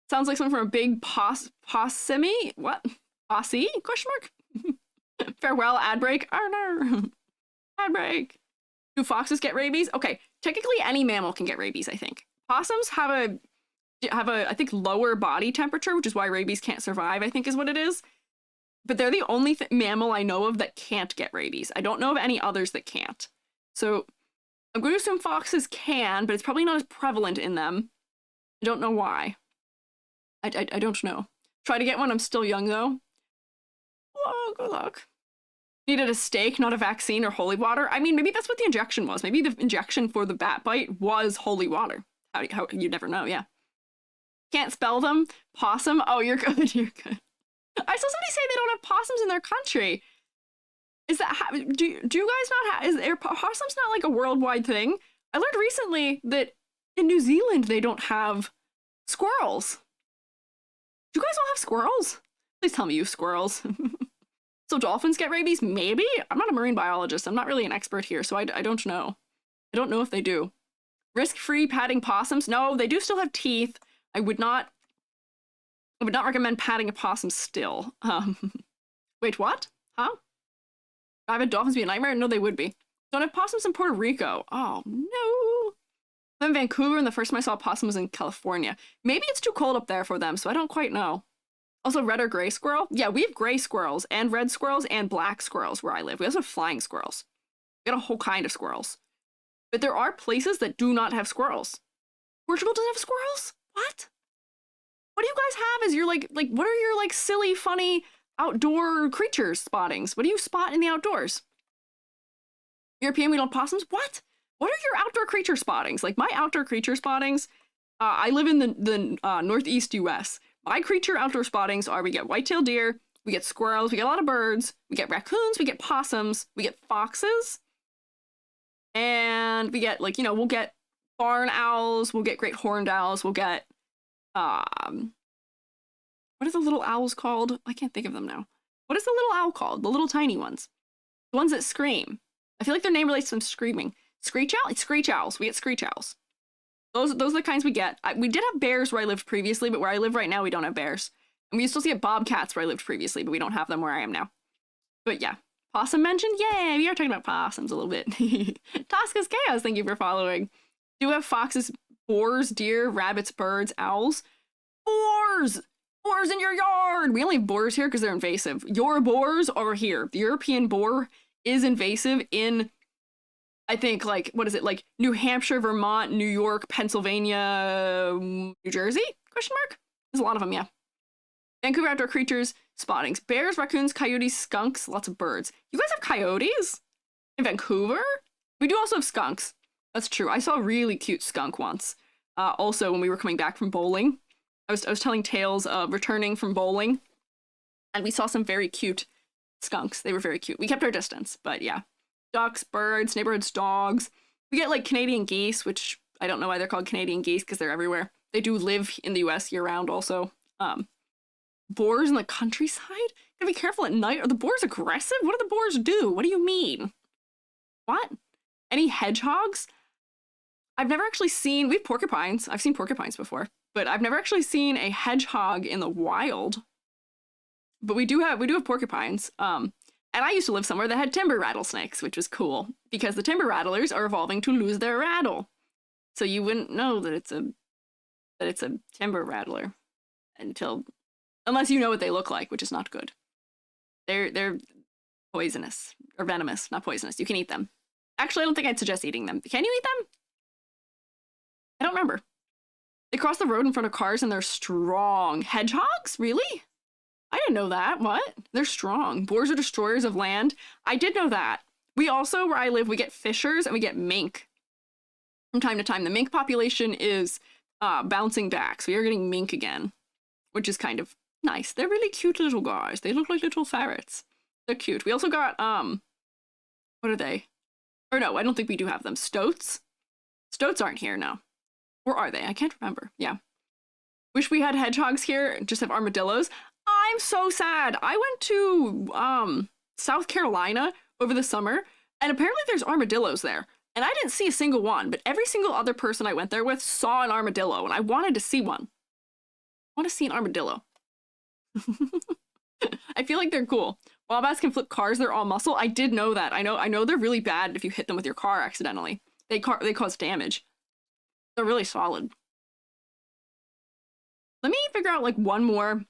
Sounds like someone from a big possum-y? What? Posse? Question mark? Farewell, ad break. Oh no. Ad break. Do foxes get rabies? Okay, technically any mammal can get rabies, I think. Possums have a I think lower body temperature, which is why rabies can't survive, I think is what it is. But they're the only mammal I know of that can't get rabies. I don't know of any others that can't. So I'm going to assume foxes can, but it's probably not as prevalent in them. I don't know why. I don't know. Try to get one. I'm still young, though. Whoa, good luck. Needed a steak, not a vaccine or holy water. I mean, maybe that's what the injection was. Maybe the injection for the bat bite was holy water. How you never know, yeah. Can't spell them. Possum. Oh, you're good. You're good. I saw somebody say they don't have possums in their country. Is that do you guys not have? Is there possums not like a worldwide thing? I learned recently that in New Zealand they don't have squirrels. Do you guys all have squirrels? Please tell me you have squirrels. So dolphins get rabies? Maybe? I'm not a marine biologist. I'm not really an expert here, so I don't know. I don't know if they do. Risk-free patting possums? No, they do still have teeth. I would not recommend patting a possum still. Wait, what? Huh? Rabid dolphins be a nightmare? No, they would be. Don't have possums in Puerto Rico. Oh, no. I'm in Vancouver, and the first time I saw a possum was in California. Maybe it's too cold up there for them, so I don't quite know. Also, red or gray squirrel? Yeah, we have gray squirrels, and red squirrels, and black squirrels where I live. We also have flying squirrels. We got a whole kind of squirrels. But there are places that do not have squirrels. Portugal doesn't have squirrels? What? What do you guys have as your, like, what are your, like, silly, funny outdoor creatures spottings? What do you spot in the outdoors? European, we don't have possums? What? What are your outdoor creature spottings? Like, my outdoor creature spottings, I live in the northeast US. My creature outdoor spottings are we get white-tailed deer, we get squirrels, we get a lot of birds, we get raccoons, we get possums, we get foxes, and we get, like, you know, we'll get barn owls, we'll get great horned owls, we'll get, what are the little owls called? I can't think of them now. What is the little owl called? The little tiny ones. The ones that scream. I feel like their name relates to them screaming. Screech owl? It's screech owls. We get screech owls. Those are the kinds we get. We did have bears where I lived previously, but where I live right now, we don't have bears. And we used to get bobcats where I lived previously, but we don't have them where I am now. But yeah. Possum mentioned? Yay! We are talking about possums a little bit. Tosca's Chaos, thank you for following. Do have foxes, boars, deer, rabbits, birds, owls? Boars! Boars in your yard! We only have boars here because they're invasive. Your boars are here. The European boar is invasive in, I think, like, what is it? Like, New Hampshire, Vermont, New York, Pennsylvania, New Jersey? Question mark? There's a lot of them, yeah. Vancouver outdoor creatures, spottings. Bears, raccoons, coyotes, skunks, lots of birds. You guys have coyotes? In Vancouver? We do also have skunks. That's true. I saw a really cute skunk once. Also, when we were coming back from bowling. I was telling tales of returning from bowling, and we saw some very cute skunks. They were very cute. We kept our distance, but yeah. Ducks, birds, neighborhoods, dogs. We get, like, Canadian geese, which I don't know why they're called Canadian geese because they're everywhere. They do live in the US year-round also. Boars in the countryside? Gotta be careful at night. Are the boars aggressive? What do the boars do? What do you mean? What? Any hedgehogs? I've never actually seen... We have porcupines. I've seen porcupines before. But I've never actually seen a hedgehog in the wild. But we do have porcupines. And I used to live somewhere that had timber rattlesnakes, which was cool. Because the timber rattlers are evolving to lose their rattle. So you wouldn't know that it's a timber rattler unless you know what they look like, which is not good. They're poisonous or venomous, not poisonous. You can eat them. Actually, I don't think I'd suggest eating them. Can you eat them? I don't remember. They cross the road in front of cars and they're strong. Hedgehogs? Really? I didn't know that. What? They're strong. Boars are destroyers of land. I did know that. We also, where I live, we get fishers and we get mink. From time to time, the mink population is bouncing back. So we are getting mink again, which is kind of nice. They're really cute little guys. They look like little ferrets. They're cute. We also got, what are they? Or no, I don't think we do have them. Stoats? Stoats aren't here, no. Or are they? I can't remember. Yeah. Wish we had hedgehogs here, just have armadillos. I'm so sad. I went to South Carolina over the summer, and apparently there's armadillos there. And I didn't see a single one, but every single other person I went there with saw an armadillo, and I wanted to see one. I want to see an armadillo. I feel like they're cool. Wombats can flip cars, they're all muscle. I did know that. I know they're really bad if you hit them with your car accidentally. They cause damage. They're really solid. Let me figure out like one more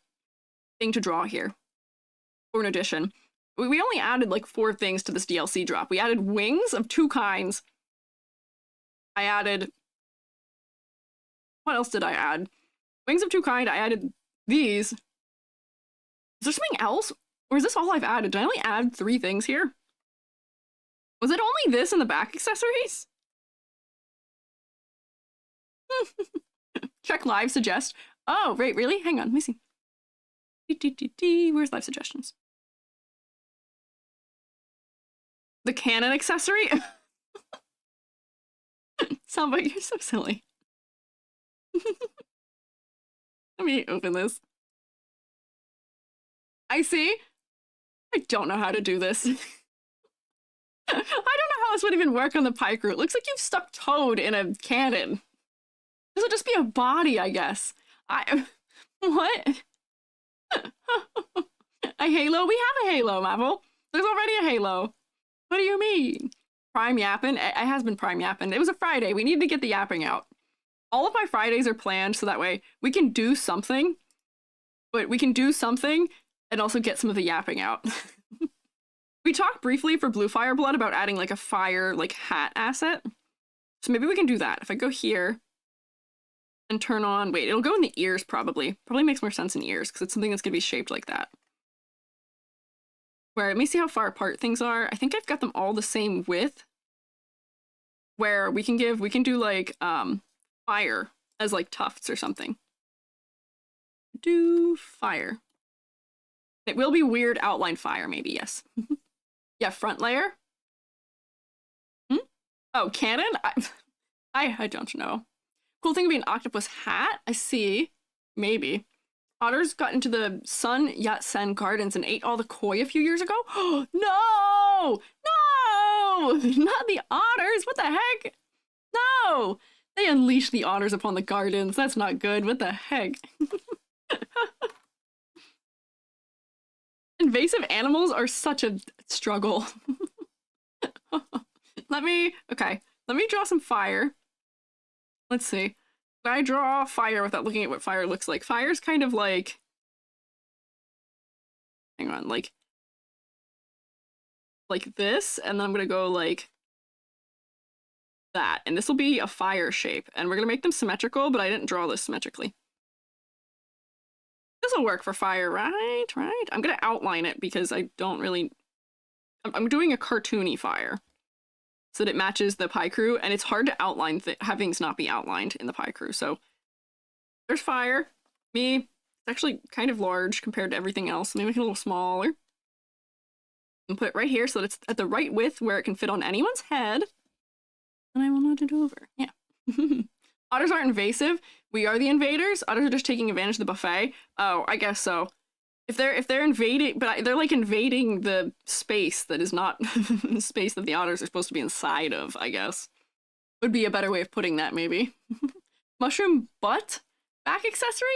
thing to draw here. For an addition. We only added like 4 things to this DLC drop. We added wings of 2 kinds. I added... What else did I add? Wings of 2 kinds. I added these. Is there something else? Or is this all I've added? Did I only add 3 things here? Was it only this in the back accessories? Check live suggest. Oh, right, really? Hang on, let me see. Where's live suggestions? The cannon accessory? Samba, you're so silly. Let me open this. I see. I don't know how to do this. I don't know how this would even work on the Picrew. It looks like you've stuck Toad in a cannon. This would just be a body, I guess. What? A halo? We have a halo, Marvel. There's already a halo. What do you mean? Prime yapping? It has been prime yapping. It was a Friday. We need to get the yapping out. All of my Fridays are planned so that way we can do something, but we can do something and also get some of the yapping out. We talked briefly for Blue Fire Blood about adding like a fire like hat asset. So maybe we can do that. If I go here and turn on, wait, it'll go in the ears probably. Probably makes more sense in ears because it's something that's gonna be shaped like that. Where, let me see how far apart things are. I think I've got them all the same width. Where we can do like fire as like tufts or something. Do fire. It will be weird outline fire, maybe, yes. Yeah, front layer. Oh, cannon? I don't know. Cool thing would be an octopus hat. I see. Maybe. Otters got into the Sun Yat-sen gardens and ate all the koi a few years ago. No! No! Not the otters! What the heck? No! They unleashed the otters upon the gardens. That's not good. What the heck? Invasive animals are such a struggle. Let me draw some fire. Let's see. Can I draw fire without looking at what fire looks like? Fire's kind of like... Hang on, like this, and then I'm gonna go like that. And this will be a fire shape. And we're gonna make them symmetrical, but I didn't draw this symmetrically. This'll work for fire, right? Right? I'm gonna outline it because I don't really... I'm doing a cartoony fire so that it matches the Picrew, and it's hard to outline have things not be outlined in the Picrew. So there's fire. Me, it's actually kind of large compared to everything else. Let me make it a little smaller. And put it right here so that it's at the right width where it can fit on anyone's head. And I will nod it over. Yeah. Otters aren't invasive. We are the invaders. Otters are just taking advantage of the buffet. Oh, I guess so. If they're invading, but they're like invading the space that is not the space that the otters are supposed to be inside of, I guess. Would be a better way of putting that, maybe. Mushroom butt? Back accessory?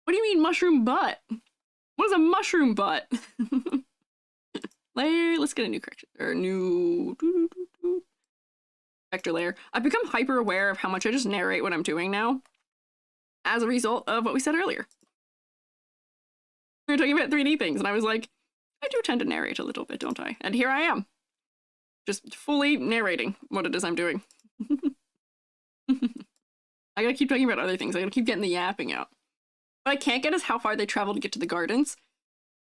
What do you mean mushroom butt? What is a mushroom butt? Layer, let's get a new correction, or new vector layer. I've become hyper aware of how much I just narrate what I'm doing now as a result of what we said earlier. We were talking about 3D things, and I was like, I do tend to narrate a little bit, don't I? And here I am. Just fully narrating what it is I'm doing. I gotta keep talking about other things. I gotta keep getting the yapping out. What I can't get is how far they travel to get to the gardens.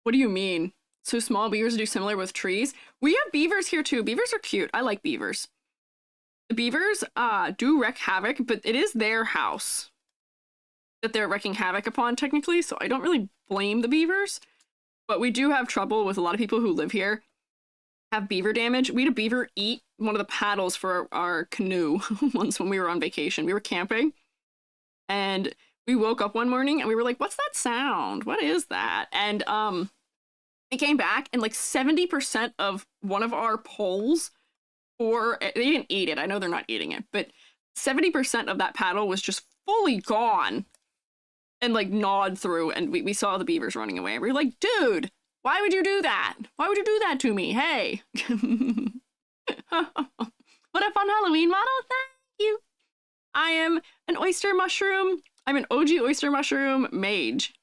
What do you mean? So small beavers do similar with trees? We have beavers here too. Beavers are cute. I like beavers. The beavers do wreak havoc, but it is their house that they're wreaking havoc upon, technically, so I don't really blame the beavers. But we do have trouble with a lot of people who live here have beaver damage. We had a beaver eat one of the paddles for our canoe once when we were on vacation. We were camping, and we woke up one morning and we were like, what's that sound? What is that? And it came back and like 70% of one of our poles, or they didn't eat it. I know they're not eating it, but 70% of that paddle was just fully gone and like gnawed through. And we saw the beavers running away. We were like, dude, why would you do that? Why would you do that to me? Hey. What a fun Halloween model. Thank you. I am an oyster mushroom. I'm an OG oyster mushroom mage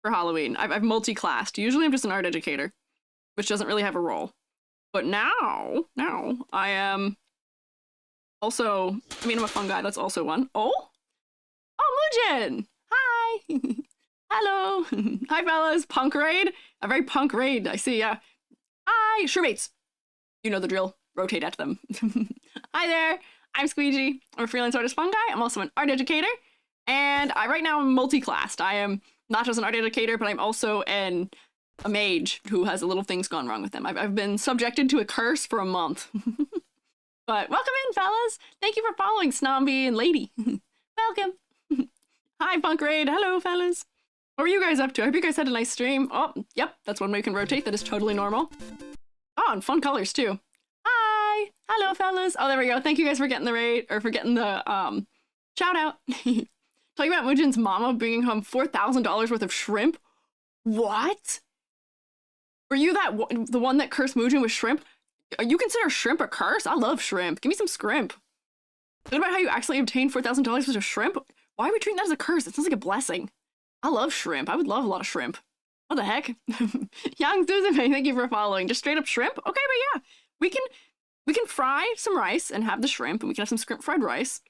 for Halloween. I've multi-classed. Usually I'm just an art educator, which doesn't really have a role. But now I am also, I mean, I'm a fun guy. That's also one. Oh, Mujin. Hi. Hello. Hi, fellas. Punk raid. A very punk raid. I see. Yeah. Hi, Shroomates. You know the drill. Rotate at them. Hi there. I'm Squiiji. I'm a freelance artist fun guy. I'm also an art educator. And I right now am multi-classed. I am not just an art educator, but I'm also a mage who has a little things gone wrong with them. I've been subjected to a curse for a month. But welcome in, fellas. Thank you for following Snomby and Lady. Welcome. Hi, Punk Raid. Hello, fellas. What were you guys up to? I hope you guys had a nice stream. Oh, yep. That's one way you can rotate. That is totally normal. Oh, and fun colors, too. Hi. Hello, fellas. Oh, there we go. Thank you guys for getting the raid, or for getting the shout out. Talking about Mujin's mama bringing home $4,000 worth of shrimp. What? Were you the one that cursed Mujin with shrimp? You consider shrimp a curse? I love shrimp. Give me some shrimp. What about how you accidentally obtained $4,000 worth of shrimp? Why are we treating that as a curse? It sounds like a blessing. I love shrimp. I would love a lot of shrimp. What the heck? Young Susan, thank you for following. Just straight up shrimp? Okay, but yeah. We can fry some rice and have the shrimp, and we can have some shrimp fried rice.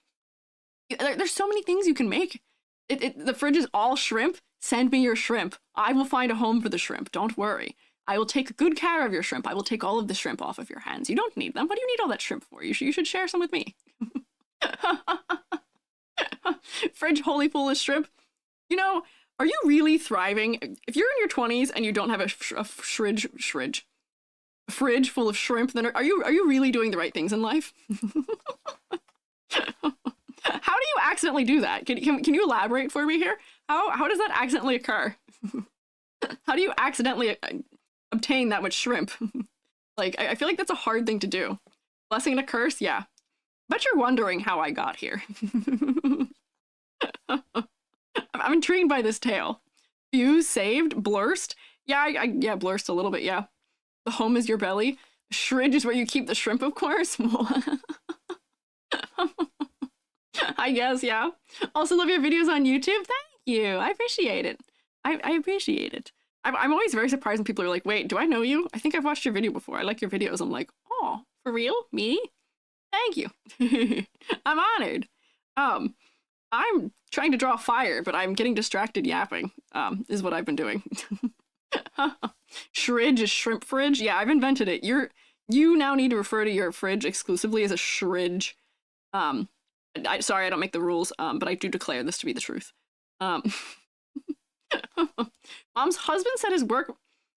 There's so many things you can make. The fridge is all shrimp. Send me your shrimp. I will find a home for the shrimp. Don't worry. I will take good care of your shrimp. I will take all of the shrimp off of your hands. You don't need them. What do you need all that shrimp for? You should share some with me. Fridge wholly full of shrimp. You know, are you really thriving? If you're in your 20s and you don't have a fridge full of shrimp, then are you really doing the right things in life? How do you accidentally do that? Can you elaborate for me here? How does that accidentally occur? How do you accidentally obtain that much shrimp? Like, I feel like that's a hard thing to do. Blessing and a curse? Yeah. Bet you're wondering how I got here. I'm intrigued by this tale. Fuse saved? Blurst? Yeah, yeah, blurst a little bit, yeah. The home is your belly. Shridge is where you keep the shrimp, of course. I guess, yeah. Also love your videos on YouTube. Thank you. I appreciate it. I appreciate it. I'm always very surprised when people are like, wait, do I know you? I think I've watched your video before. I like your videos. I'm like, oh, for real? Me? Thank you. I'm honored. I'm trying to draw fire, but I'm getting distracted yapping, is what I've been doing. Shridge is shrimp fridge? Yeah, I've invented it. You now need to refer to your fridge exclusively as a shridge. Sorry, I don't make the rules, but I do declare this to be the truth. Mom's husband said his work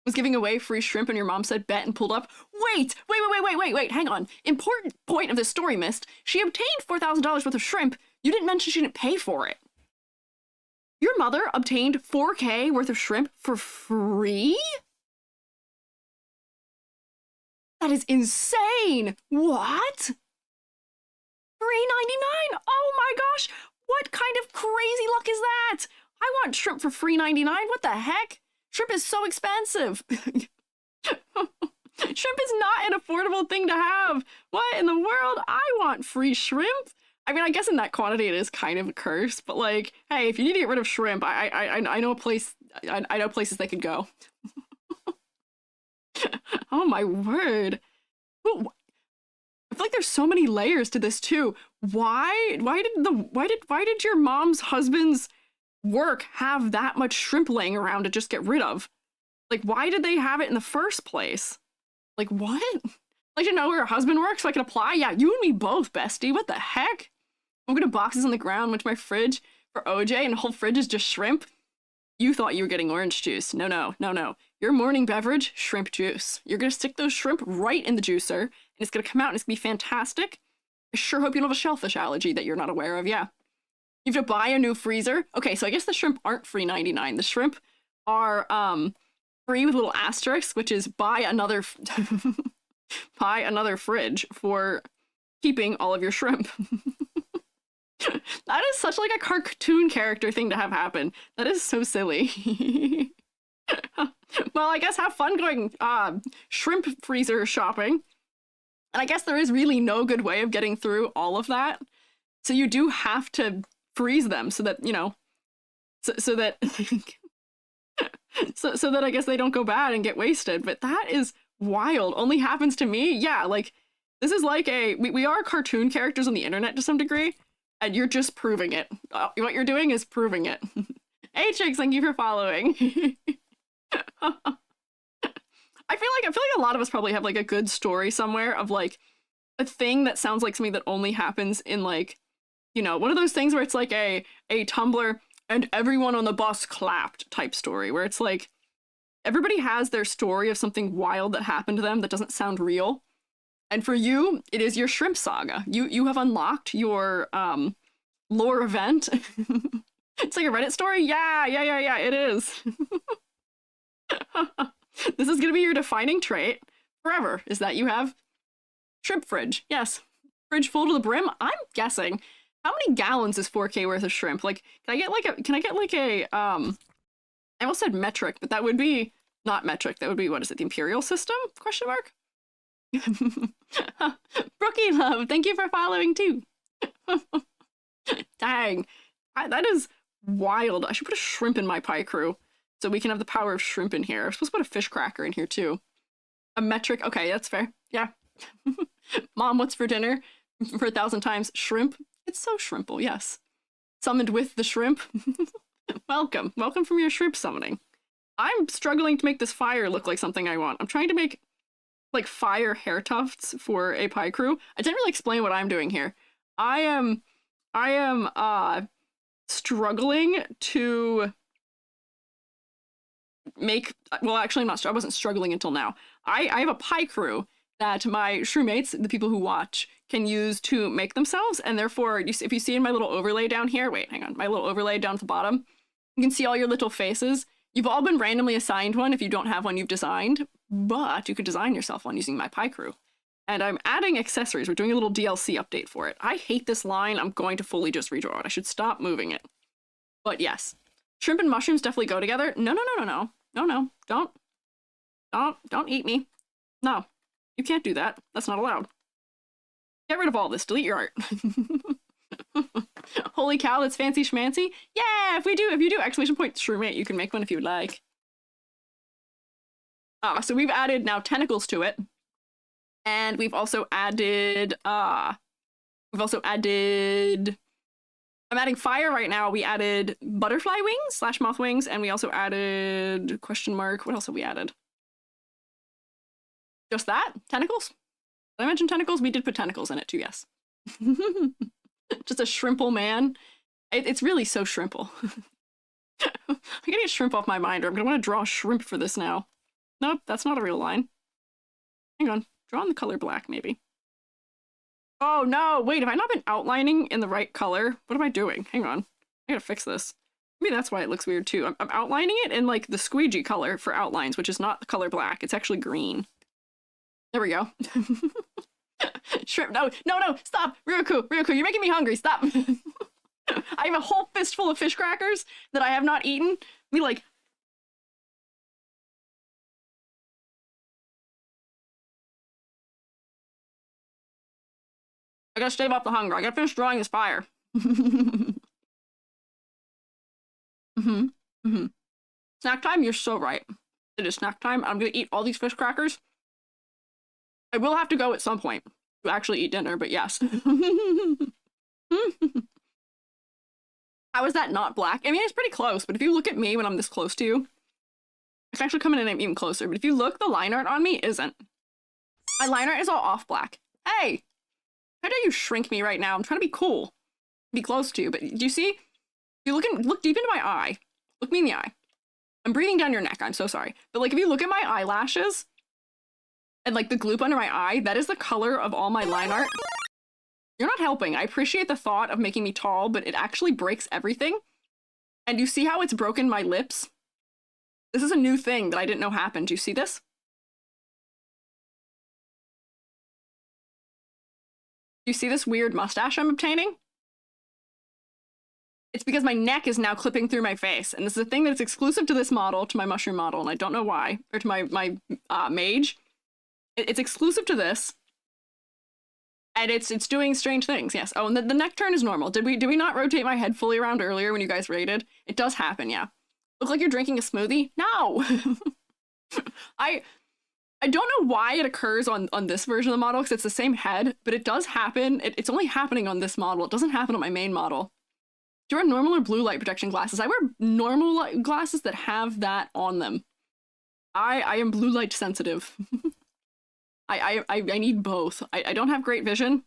was giving away free shrimp and your mom said bet and pulled up. Wait, hang on. Important point of this story missed. She obtained $4,000 worth of shrimp. You didn't mention she didn't pay for it. Your mother obtained $4K worth of shrimp for free? That is insane. What? $3.99? Oh my gosh. What kind of crazy luck is that? I want shrimp for $3.99. What the heck? Shrimp is so expensive. Shrimp is not an affordable thing to have. What in the world? I want free shrimp. I mean, I guess in that quantity it is kind of a curse, but like, hey, if you need to get rid of shrimp, I know a place. I know places they could go. Oh my word. I feel like there's so many layers to this too. Why did your mom's husband's work have that much shrimp laying around to just get rid of? Like, why did they have it in the first place? Like, what? Like to know where her husband works so I can apply? Yeah, you and me both, bestie. What the heck? I'm gonna boxes on the ground, went to my fridge for OJ, and the whole fridge is just shrimp. You thought you were getting orange juice. No. Your morning beverage, shrimp juice. You're gonna stick those shrimp right in the juicer, and it's gonna come out and it's gonna be fantastic. I sure hope you don't have a shellfish allergy that you're not aware of, yeah. You have to buy a new freezer. Okay, so I guess the shrimp aren't free 99. The shrimp are free with little asterisks, which is buy another buy another fridge for keeping all of your shrimp. That is such like a cartoon character thing to have happen. That is so silly. Well, I guess have fun going shrimp freezer shopping. And I guess there is really no good way of getting through all of that. So you do have to freeze them so that, you know, so that so that I guess they don't go bad and get wasted. But that is wild. Only happens to me. Yeah, like this is like we are cartoon characters on the internet to some degree, and you're just proving it. What you're doing is proving it. Hey chicks, thank you for following. I feel like a lot of us probably have like a good story somewhere of like a thing that sounds like something that only happens in like, you know, one of those things where it's like a Tumblr and everyone on the bus clapped type story, where it's like everybody has their story of something wild that happened to them that doesn't sound real. And for you, it is your shrimp saga. You have unlocked your lore event. It's like a Reddit story? Yeah, it is. This is gonna be your defining trait forever, is that you have shrimp fridge. Yes. Fridge full to the brim. I'm guessing. How many gallons is 4K worth of shrimp? Like, can I get like a I almost said metric, but that would be not metric. That would be, what is it, the imperial system? Question mark? Brookie Love, thank you for following too. Dang. That is wild. I should put a shrimp in my Picrew so we can have the power of shrimp in here. I'm supposed to put a fish cracker in here too. A metric. Okay, that's fair. Yeah. Mom, what's for dinner? For 1,000 times. Shrimp. It's so shrimple, yes. Summoned with the shrimp. Welcome. Welcome from your shrimp summoning. I'm struggling to make this fire look like something I want. I'm trying to make like fire hair tufts for a Picrew. I didn't really explain what I'm doing here. I am struggling to make, well, actually I wasn't struggling until now. I have a Picrew that my Shroomates, the people who watch, can use to make themselves, and therefore, if you see in my little overlay down here, wait, hang on, my little overlay down at the bottom, you can see all your little faces. You've all been randomly assigned one if you don't have one you've designed, but you could design yourself one using my Picrew. And I'm adding accessories. We're doing a little DLC update for it. I hate this line. I'm going to fully just redraw it. I should stop moving it. But yes, shrimp and mushrooms definitely go together. No, don't eat me. No, you can't do that. That's not allowed. Get rid of all this. Delete your art. Holy cow, that's fancy schmancy. Yeah, if you do exclamation point Shroomate, you can make one if you would like. So we've added now tentacles to it. And we've also added I'm adding fire right now. We added butterfly wings / moth wings, and we also added question mark. What else have we added? Just that? Tentacles? Did I mention tentacles? We did put tentacles in it too, yes. Just a shrimple man. It's really so shrimple. I'm gonna get shrimp off my mind, or I'm gonna want to draw shrimp for this now. Nope, that's not a real line. Hang on. Draw in the color black, maybe. Oh no, wait, have I not been outlining in the right color? What am I doing? Hang on. I gotta fix this. Maybe that's why it looks weird too. I'm outlining it in like the Squiiji color for outlines, which is not the color black. It's actually green. There we go. Shrimp, no, stop! Ryuku, you're making me hungry, stop! I have a whole fistful of fish crackers that I have not eaten. Me like... I gotta stave off the hunger. I gotta finish drawing this fire. Snack time? You're so right. It is snack time. I'm gonna eat all these fish crackers. I will have to go at some point to actually eat dinner, but yes. How is that not black? I mean, it's pretty close, but if you look at me when I'm this close to you, it's actually coming in even closer. But if you look, the line art on me isn't. My line art is all off black. Hey! How dare you shrink me right now? I'm trying to be cool. Be close to you, but do you see? If you look deep into my eye. Look me in the eye. I'm breathing down your neck, I'm so sorry. But like, if you look at my eyelashes, and like the gloop under my eye, that is the color of all my line art. You're not helping. I appreciate the thought of making me tall, but it actually breaks everything. And you see how it's broken my lips? This is a new thing that I didn't know happened. Do you see this? Do you see this weird mustache I'm obtaining? It's because my neck is now clipping through my face, and this is a thing that's exclusive to this model, to my mushroom model, and I don't know why, or to my mage. It's exclusive to this, and it's doing strange things. Yes. Oh, and the neck turn is normal. Did we not rotate my head fully around earlier when you guys raided? It does happen. Yeah. Look like you're drinking a smoothie? No. I don't know why it occurs on this version of the model because it's the same head, but it does happen. It's only happening on this model. It doesn't happen on my main model. Do you wear normal or blue light protection glasses? I wear normal light glasses that have that on them. I am blue light sensitive. I need both. I don't have great vision,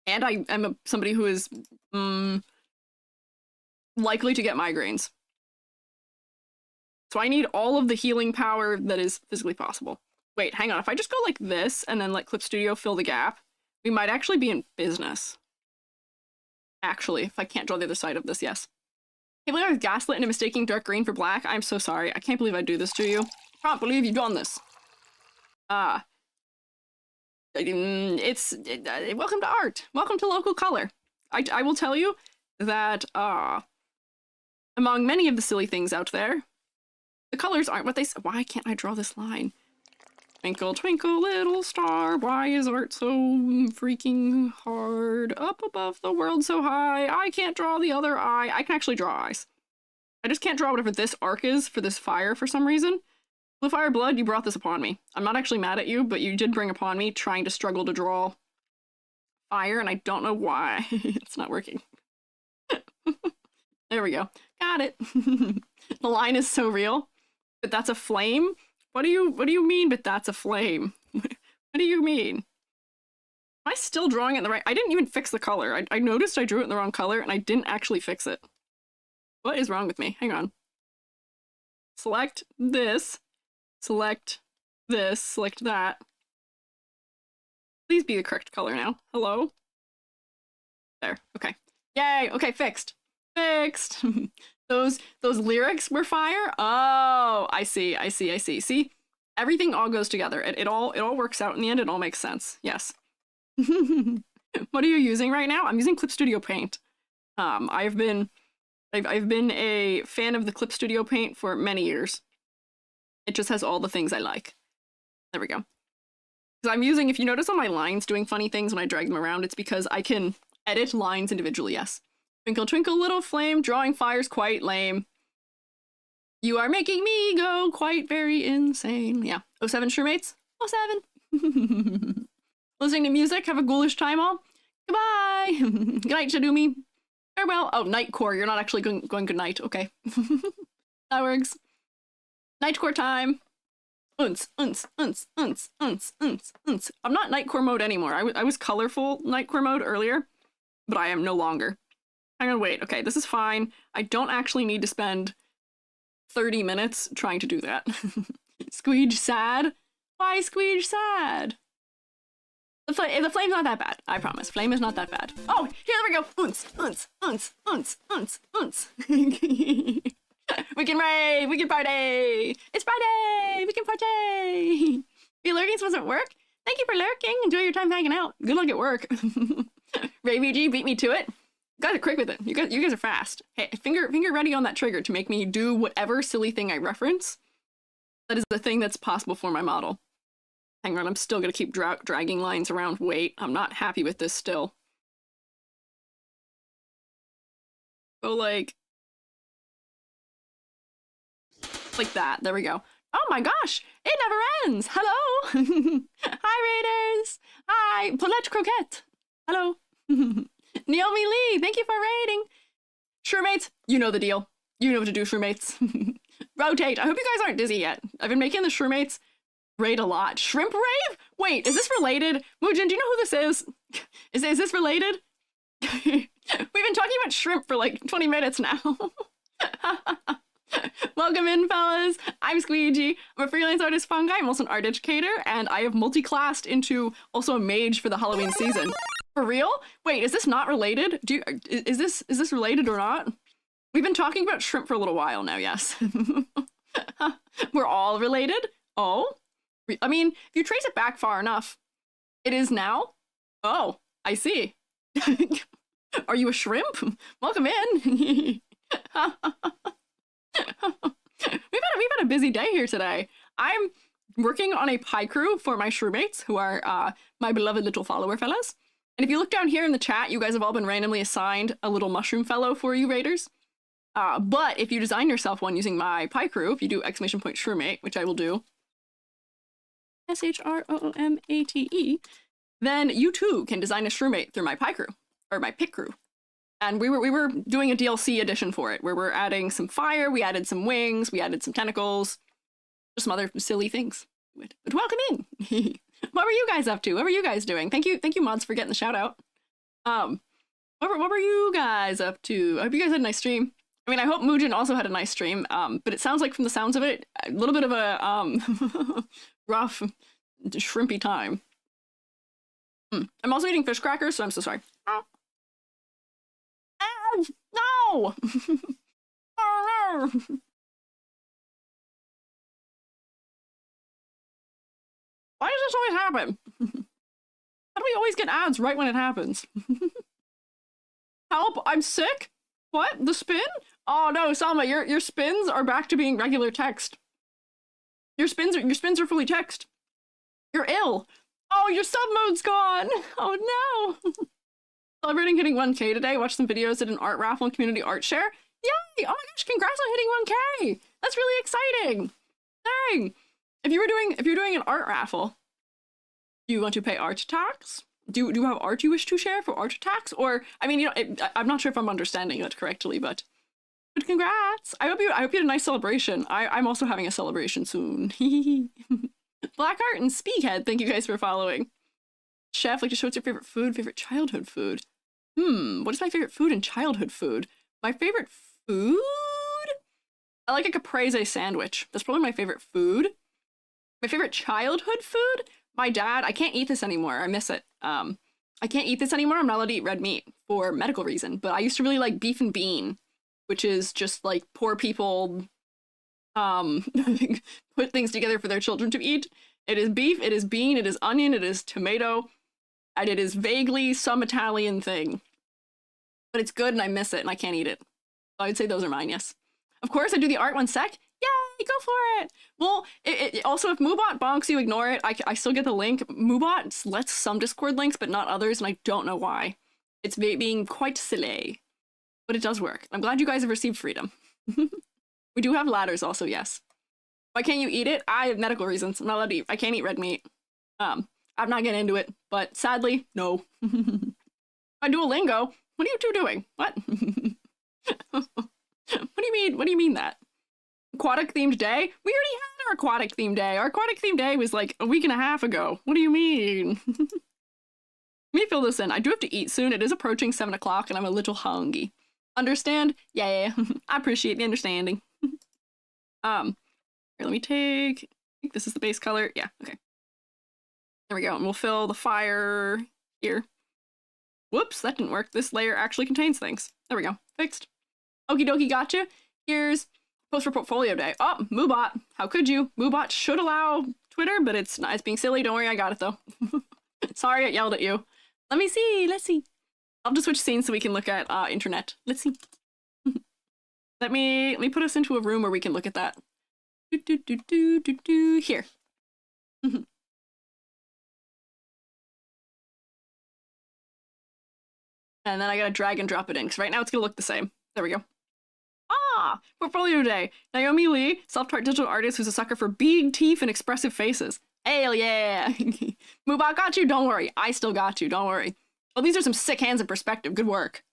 and I am somebody who is likely to get migraines. So I need all of the healing power that is physically possible. Wait, hang on. If I just go like this and then let Clip Studio fill the gap, we might actually be in business. Actually, if I can't draw the other side of this, yes. I can't believe I was gaslit into mistaking dark green for black. I'm so sorry. I can't believe I'd do this to you. I can't believe you've done this. Welcome to art. Welcome to local color. I will tell you that among many of the silly things out there, the colors aren't what they say. Why can't I draw this line? Twinkle, twinkle, little star, why is art so freaking hard? Up above the world so high, I can't draw the other eye. I can actually draw eyes. I just can't draw whatever this arc is for this fire for some reason. Blue Fire Blood, you brought this upon me. I'm not actually mad at you, but you did bring upon me trying to struggle to draw fire, and I don't know why. It's not working. There we go. Got it. The line is so real. But that's a flame? What do you mean, but that's a flame? What do you mean? Am I still drawing it in the right? I didn't even fix the color. I noticed I drew it in the wrong color, and I didn't actually fix it. What is wrong with me? Hang on. Select this. Select this. Select that. Please be the correct color now. Hello? There. Okay. Yay! Okay, fixed. Fixed! Those lyrics were fire? Oh, I see. See? Everything all goes together. It all works out in the end. It all makes sense. Yes. What are you using right now? I'm using Clip Studio Paint. I've been a fan of the Clip Studio Paint for many years. It just has all the things I like. There we go. Because I'm using, if you notice on my lines doing funny things when I drag them around, it's because I can edit lines individually, yes. Twinkle, twinkle, little flame, drawing fire's quite lame. You are making me go quite very insane. Yeah. 07 Shroomates? 07. Listening to music, have a ghoulish time all. Goodbye. Good night, Shadumi. Farewell. Oh, Nightcore. You're not actually going good night. Okay. That works. Nightcore time. Unce. I'm not Nightcore mode anymore. I was colorful Nightcore mode earlier, but I am no longer. I'm gonna wait. Okay, this is fine. I don't actually need to spend 30 minutes trying to do that. Squiiji sad? Why Squiiji sad? The flame's not that bad. I promise. Flame is not that bad. Oh, here we go. Unce. We can rave. We can party. It's Friday. We can party. Your lurkings wasn't work? Thank you for lurking. Enjoy your time hanging out. Good luck at work. Ray VG beat me to it. You guys are quick with it. You guys are fast. Hey, finger ready on that trigger to make me do whatever silly thing I reference. That is the thing that's possible for my model. Hang on, I'm still gonna keep dragging lines around. Wait, I'm not happy with this still. Go like that. There we go. Oh my gosh, it never ends. Hello. Hi, Raiders. Hi, Paulette Croquette. Hello. Naomi Lee, thank you for raiding. Shroomates, you know the deal. You know what to do, Shroomates. Rotate. I hope you guys aren't dizzy yet. I've been making the Shroomates raid a lot. Shrimp rave? Wait, is this related? Mujin, do you know who this is? Is this related? We've been talking about shrimp for like 20 minutes now. Welcome in, fellas. I'm Squiiji. I'm a freelance artist fungi. I'm also an art educator, and I have multi-classed into also a mage for the Halloween season. For real? Wait, is this not related? Is this related or not? We've been talking about shrimp for a little while now, yes. We're all related? Oh? I mean, if you trace it back far enough, it is now? Oh, I see. Are you a shrimp? Welcome in. We've had a busy day here today. I'm working on a Picrew for my Shroomates, who are my beloved little follower fellas. And if you look down here in the chat, you guys have all been randomly assigned a little mushroom fellow for you raiders. But if you design yourself one using my Picrew, if you do !Shroomate, which I will do, SHROOMATE, then you too can design a Shroomate through my Picrew, or my Picrew. And we were doing a DLC edition for it, where we're adding some fire, we added some wings, we added some tentacles, just some other silly things. But welcome in! What were you guys up to? What were you guys doing? Thank you mods for getting the shout out. What were you guys up to? I hope you guys had a nice stream. I mean, I hope Muujin also had a nice stream, but it sounds like from the sounds of it, a little bit of a rough, shrimpy time. I'm also eating fish crackers, so I'm so sorry. Oh. No! Oh no! Why does this always happen? How do we always get ads right when it happens? Help! I'm sick? What? The spin? Oh no, Salma, your spins are back to being regular text. Your spins are fully text. You're ill. Oh, your sub mode's gone. Oh no. Celebrating hitting 1K today. Watched some videos at an art raffle and community art share. Yay! Oh my gosh, congrats on hitting 1K. That's really exciting. Dang. If you're doing an art raffle, do you want to pay art tax? Do you have art you wish to share for art tax? Or, I mean, you know, I'm not sure if I'm understanding that correctly, but congrats! I hope you had a nice celebration. I'm also having a celebration soon. Blackheart and Speakhead, thank you guys for following. Chef, like to show what's your favorite food, favorite childhood food. What is my favorite food and childhood food? My favorite food? I like a caprese sandwich. That's probably my favorite food. My favorite childhood food? My dad, I can't eat this anymore. I miss it. I can't eat this anymore. I'm not allowed to eat red meat for medical reason, but I used to really like beef and bean, which is just like poor people put things together for their children to eat. It is beef, it is bean, it is onion, it is tomato, and it is vaguely some Italian thing. But it's good and I miss it and I can't eat it. So I'd say those are mine, yes. Of course, I do the art one sec. Yay, go for it! Well, it also, if Moobot bonks, you ignore it. I still get the link. Moobot lets some Discord links, but not others, and I don't know why. It's being quite silly. But it does work. I'm glad you guys have received freedom. We do have ladders also, yes. Why can't you eat it? I have medical reasons. I'm not allowed to eat. I can't eat red meat. I'm not getting into it, but sadly, no. I Duolingo. What are you two doing? What? What do you mean? What do you mean that? Aquatic themed day? We already had our aquatic themed day. Our aquatic themed day was like a week and a half ago. What do you mean? Let me fill this in. I do have to eat soon. It is approaching 7 o'clock and I'm a little hungry. Understand? Yeah. I appreciate the understanding. Here, let me take, I think this is the base color. Yeah, okay. There we go. And we'll fill the fire here. Whoops, that didn't work. This layer actually contains things. There we go. Fixed. Okie dokie, gotcha. Here's post for portfolio day. Oh, Moobot. How could you? Moobot should allow Twitter, but it's not. It's being silly. Don't worry, I got it though. Sorry, I yelled at you. Let me see. Let's see. I'll just switch scenes so we can look at internet. Let's see. Let me put us into a room where we can look at that. Here. And then I gotta drag and drop it in, because right now it's gonna look the same. There we go. Ah! Portfolio day. Naomi Lee, self-taught digital artist who's a sucker for big teeth and expressive faces. Hell yeah! Moobot got you? Don't worry. I still got you. Don't worry. Oh, these are some sick hands in perspective. Good work.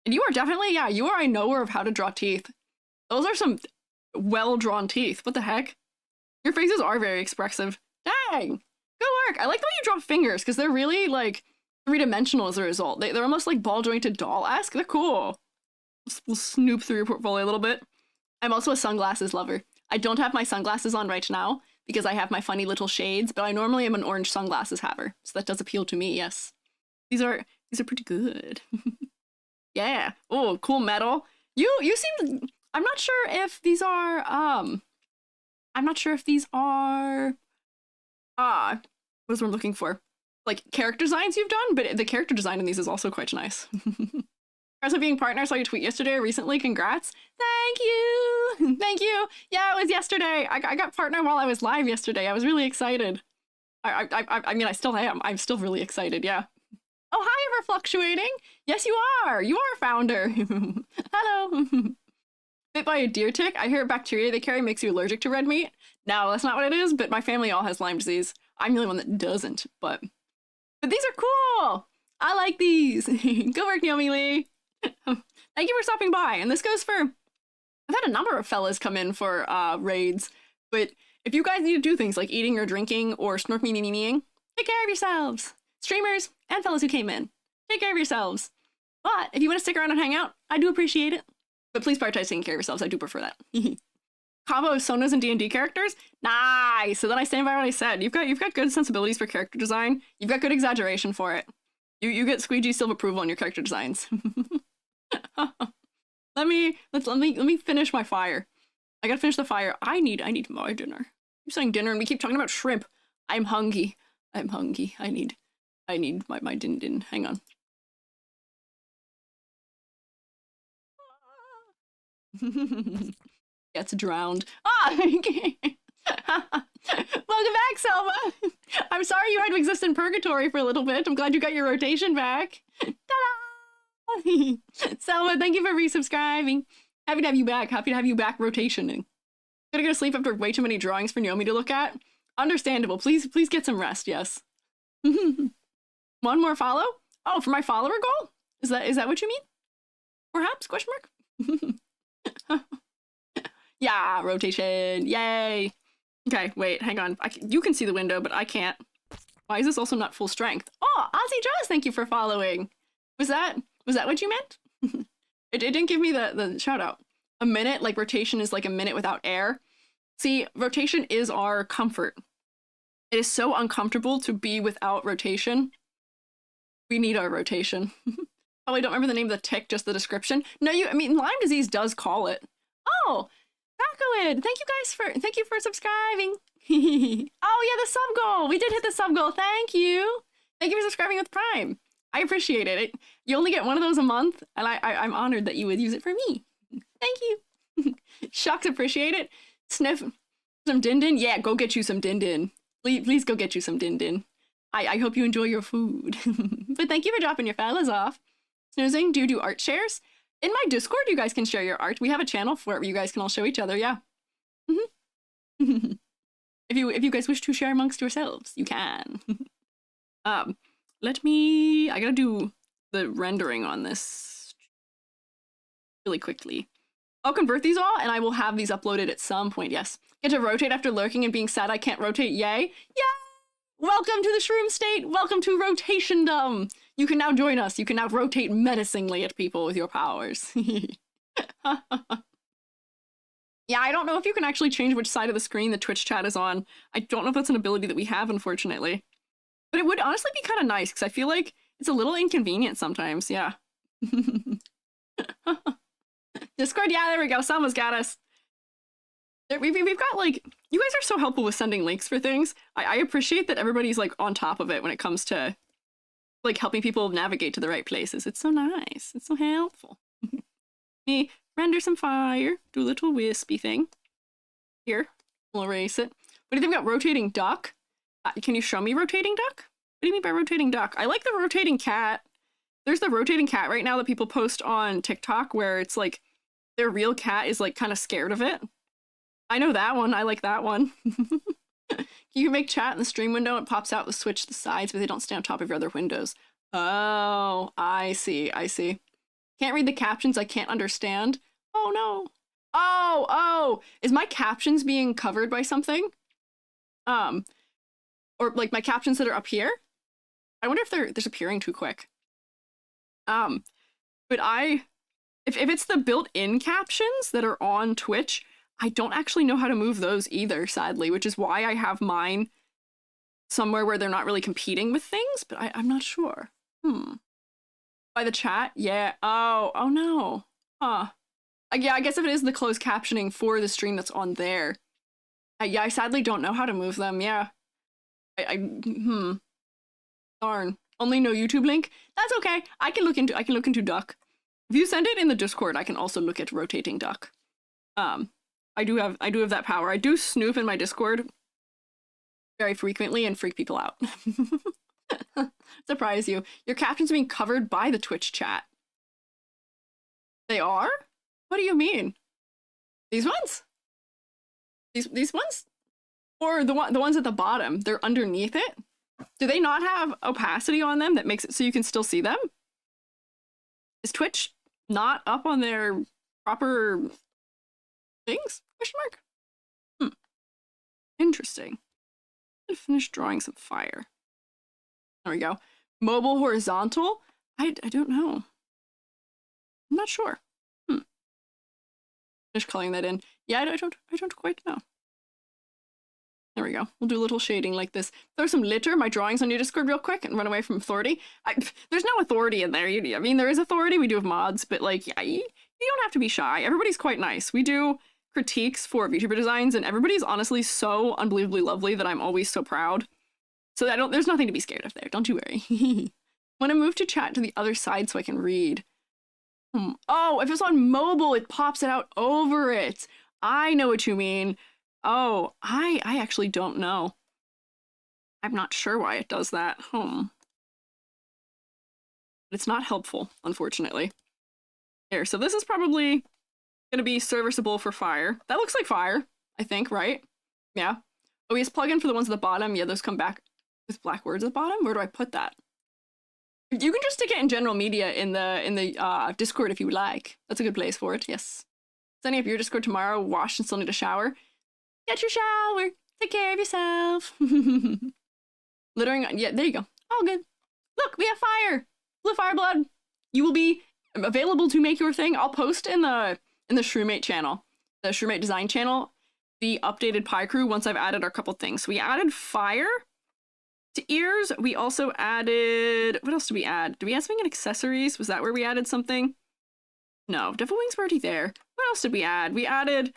And you are definitely, yeah, you are a knower of how to draw teeth. Those are some well-drawn teeth. What the heck? Your faces are very expressive. Dang! Good work! I like the way you draw fingers, because they're really, like, three-dimensional as a result. They're almost like ball-jointed doll-esque. They're cool. We'll snoop through your portfolio a little bit. I'm also a sunglasses lover. I don't have my sunglasses on right now, because I have my funny little shades, but I normally am an orange sunglasses haver, so that does appeal to me, yes. These are These are pretty good. Yeah. Oh, cool metal. You seem. I'm not sure if these are. I'm not sure if these are. What is what I'm looking for? Like character designs you've done, but the character design in these is also quite nice. Also being partner, saw your tweet yesterday or recently. Congrats. Thank you. Thank you. Yeah, it was yesterday. I got partner while I was live yesterday. I was really excited. I mean, I still am. I'm still really excited. Yeah. Oh, hi, Ever Fluctuating. Yes, you are. You are a founder. Hello. Bit by a deer tick. I hear a bacteria they carry makes you allergic to red meat. No, that's not what it is, but my family all has Lyme disease. I'm the only one that doesn't, but these are cool. I like these. Good work, Naomi Lee. Thank you for stopping by. And this goes for, I've had a number of fellas come in for raids, but if you guys need to do things like eating or drinking or snort me meing, take care of yourselves. Streamers and fellas who came in, take care of yourselves. But if you want to stick around and hang out, I do appreciate it. But please prioritize taking care of yourselves. I do prefer that. Combo of Sonas and D&D characters? Nice! So then I stand by what I said. You've got good sensibilities for character design. You've got good exaggeration for it. You get Squeiji seal of approval on your character designs. Let me finish my fire. I gotta finish the fire. I need my dinner. I'm saying dinner and we keep talking about shrimp. I'm hungry. I'm hungry. I need my din. Hang on. Gets drowned. Okay. Welcome back, Selma. I'm sorry you had to exist in purgatory for a little bit. I'm glad you got your rotation back. Ta-da! Selma, thank you for resubscribing. Happy to have you back. Happy to have you back rotationing. Gonna go to sleep after way too many drawings for Naomi to look at. Understandable. Please get some rest. Yes. One more follow? Oh, for my follower goal? Is that what you mean? Perhaps? Question mark? Yeah, rotation. Yay. Okay, wait, hang on. You can see the window, but I can't. Why is this also not full strength? Oh, Ozzy Jazz, thank you for following. Was that what you meant? It didn't give me the shout out. A minute, like rotation is like a minute without air. See, rotation is our comfort. It is so uncomfortable to be without rotation. We need our rotation. Oh, I don't remember the name of the tick, just the description. No, I mean, Lyme disease does call it. Oh, Tacoid, thank you for subscribing. Oh yeah, the sub goal. We did hit the sub goal. Thank you. Thank you for subscribing with Prime. I appreciate it. You only get one of those a month, and I'm honored that you would use it for me. Thank you. Shucks, appreciate it. Sniff some din. Yeah, go get you some din. Please go get you some din. I hope you enjoy your food. But thank you for dropping your fellas off. Snoozing, do you do art shares? In my Discord, you guys can share your art. We have a channel for it where you guys can all show each other, yeah. If you guys wish to share amongst yourselves, you can. I gotta do the rendering on this really quickly. I'll convert these all, and I will have these uploaded at some point, yes. Get to rotate after lurking and being sad I can't rotate, yay. Yay! Welcome to the shroom state! Welcome to rotationdom! You can now join us. You can now rotate menacingly at people with your powers. Yeah, I don't know if you can actually change which side of the screen the Twitch chat is on. I don't know if that's an ability that we have, unfortunately. But it would honestly be kind of nice, because I feel like it's a little inconvenient sometimes, yeah. Discord, yeah, there we go. Selma's got us. We've got, like, you guys are so helpful with sending links for things. I appreciate that everybody's, like, on top of it when it comes to, like, helping people navigate to the right places. It's so nice. It's so helpful. Me render some fire, do a little wispy thing. Here, we'll erase it. What do you think about rotating duck? Can you show me rotating duck? What do you mean by rotating duck? I like the rotating cat. There's the rotating cat right now that people post on TikTok where it's like their real cat is like kind of scared of it. I know that one. I like that one. You can make chat in the stream window. It pops out with switch the sides, but they don't stay on top of your other windows. Oh, I see. Can't read the captions. I can't understand. Oh, no. Oh. Is my captions being covered by something? Or like my captions that are up here? I wonder if they're disappearing too quick. But if it's the built-in captions that are on Twitch, I don't actually know how to move those either, sadly, which is why I have mine somewhere where they're not really competing with things, but I'm not sure. By the chat? Yeah. Oh no. Huh. Yeah, I guess if it is the closed captioning for the stream that's on there. Yeah, I sadly don't know how to move them. Yeah. Darn. Only no YouTube link? That's okay. I can look into Duck. If you send it in the Discord, I can also look at rotating Duck. I do have that power. I do snoop in my Discord very frequently and freak people out. Surprise you. Your captions are being covered by the Twitch chat. They are? What do you mean? These ones? These ones? Or the ones at the bottom? They're underneath it? Do they not have opacity on them that makes it so you can still see them? Is Twitch not up on their proper things? Question mark? Interesting. I'm gonna finish drawing some fire. There we go. Mobile horizontal? I don't know. I'm not sure. Finish coloring that in. Yeah, I don't quite know. There we go. We'll do a little shading like this. Throw some litter, my drawings on your Discord real quick and run away from authority. There's no authority in there. I mean, there is authority. We do have mods, but like, you don't have to be shy. Everybody's quite nice. We do critiques for VTuber designs and everybody's honestly so unbelievably lovely that I'm always so proud. So there's nothing to be scared of there. Don't you worry. I'm gonna move to chat to the other side so I can read. Oh, if it's on mobile, it pops it out over it. I know what you mean. Oh, I actually don't know. I'm not sure why it does that. It's not helpful, unfortunately. Here, so this is probably gonna be serviceable for fire. That looks like fire, I think, right? Yeah. OBS plugin for the ones at the bottom. Yeah, those come back with black words at the bottom. Where do I put that? You can just stick it in general media in the Discord if you would like. That's a good place for it, yes. Setting up your Discord tomorrow, wash and still need a shower. Get your shower, take care of yourself. Littering, yeah, there you go. All good. Look, we have fire. Blue fire blood. You will be available to make your thing. I'll post in the Shroomate channel, the Shroomate design channel, the updated Picrew once I've added our couple things. So we added fire to ears. We also added, what else did we add? Did we add something in accessories? Was that where we added something? No, Devil Wings were already there. What else did we add? We added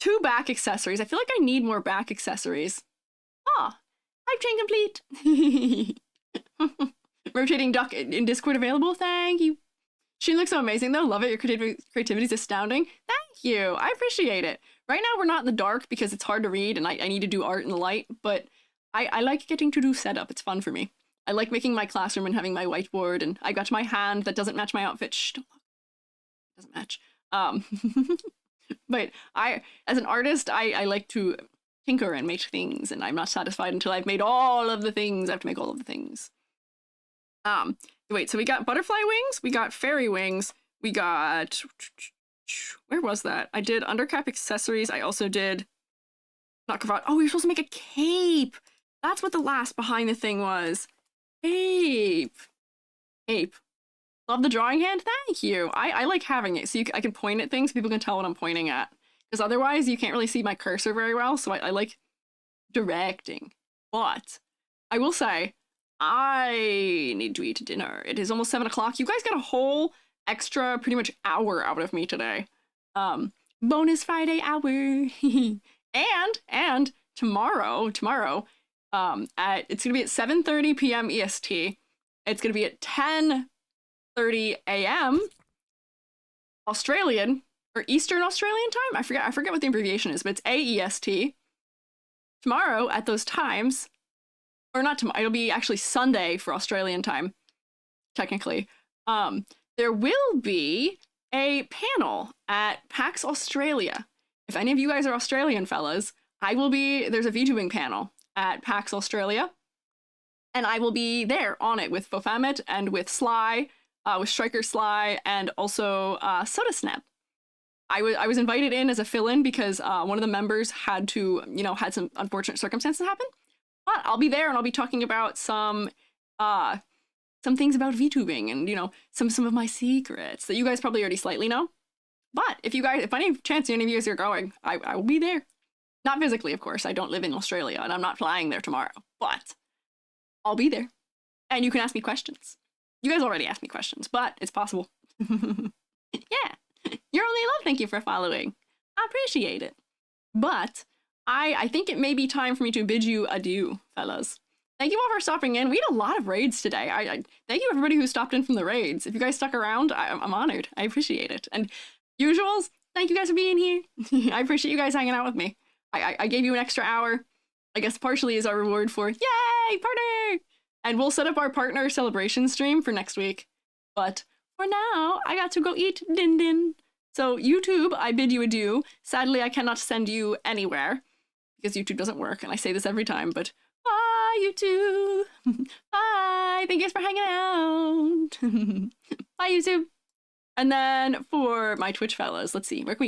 2 back accessories. I feel like I need more back accessories. Ah, hype train complete. Rotating duck in Discord available. Thank you. She looks so amazing though. Love it. Your creativity is astounding. Thank you. I appreciate it. Right now we're not in the dark because it's hard to read and I need to do art in the light, but I like getting to do setup. It's fun for me. I like making my classroom and having my whiteboard, and I got my hand that doesn't match my outfit. Shh, don't look. It doesn't match. But as an artist, I like to tinker and make things, and I'm not satisfied until I've made all of the things. I have to make all of the things. Wait, so we got butterfly wings, we got fairy wings, we got, where was that? I did undercap accessories. I also did not cravat. Oh, we were supposed to make a cape. That's what the last behind the thing was. Cape. Love the drawing hand. Thank you. I like having it so I can point at things. People can tell what I'm pointing at. Because otherwise you can't really see my cursor very well. So I like directing. But I will say, I need to eat dinner. It is almost 7 o'clock. You guys got a whole extra pretty much hour out of me today. Bonus Friday hour. and tomorrow, it's gonna be at 7:30 p.m. EST. It's gonna be at 10:30 a.m. Australian or Eastern Australian time. I forget what the abbreviation is, but it's AEST. Tomorrow at those times, or not tomorrow. It'll be actually Sunday for Australian time, technically. There will be a panel at PAX Australia. If any of you guys are Australian fellas, there's a VTubing panel at PAX Australia, and I will be there on it with Fofamet and with Sly, with Striker Sly, and also Soda Snap. I was invited in as a fill-in because one of the members had some unfortunate circumstances happen. But I'll be there and I'll be talking about some things about VTubing and some of my secrets that you guys probably already slightly know. But if any chance any of you guys are going, I will be there. Not physically, of course. I don't live in Australia and I'm not flying there tomorrow, but I'll be there. And you can ask me questions. You guys already asked me questions, but it's possible. Yeah. You're only love. Thank you for following. I appreciate it. But I think it may be time for me to bid you adieu, fellas. Thank you all for stopping in. We had a lot of raids today. I thank you everybody who stopped in from the raids. If you guys stuck around, I'm honored. I appreciate it. And usuals, thank you guys for being here. I appreciate you guys hanging out with me. I gave you an extra hour. I guess partially as our reward for yay, partner! And we'll set up our partner celebration stream for next week. But for now, I got to go eat din din. So YouTube, I bid you adieu. Sadly, I cannot send you anywhere because YouTube doesn't work, and I say this every time, but bye, YouTube. Bye. Thank you guys for hanging out. Bye, YouTube. And then for my Twitch fellas, let's see, where can we go?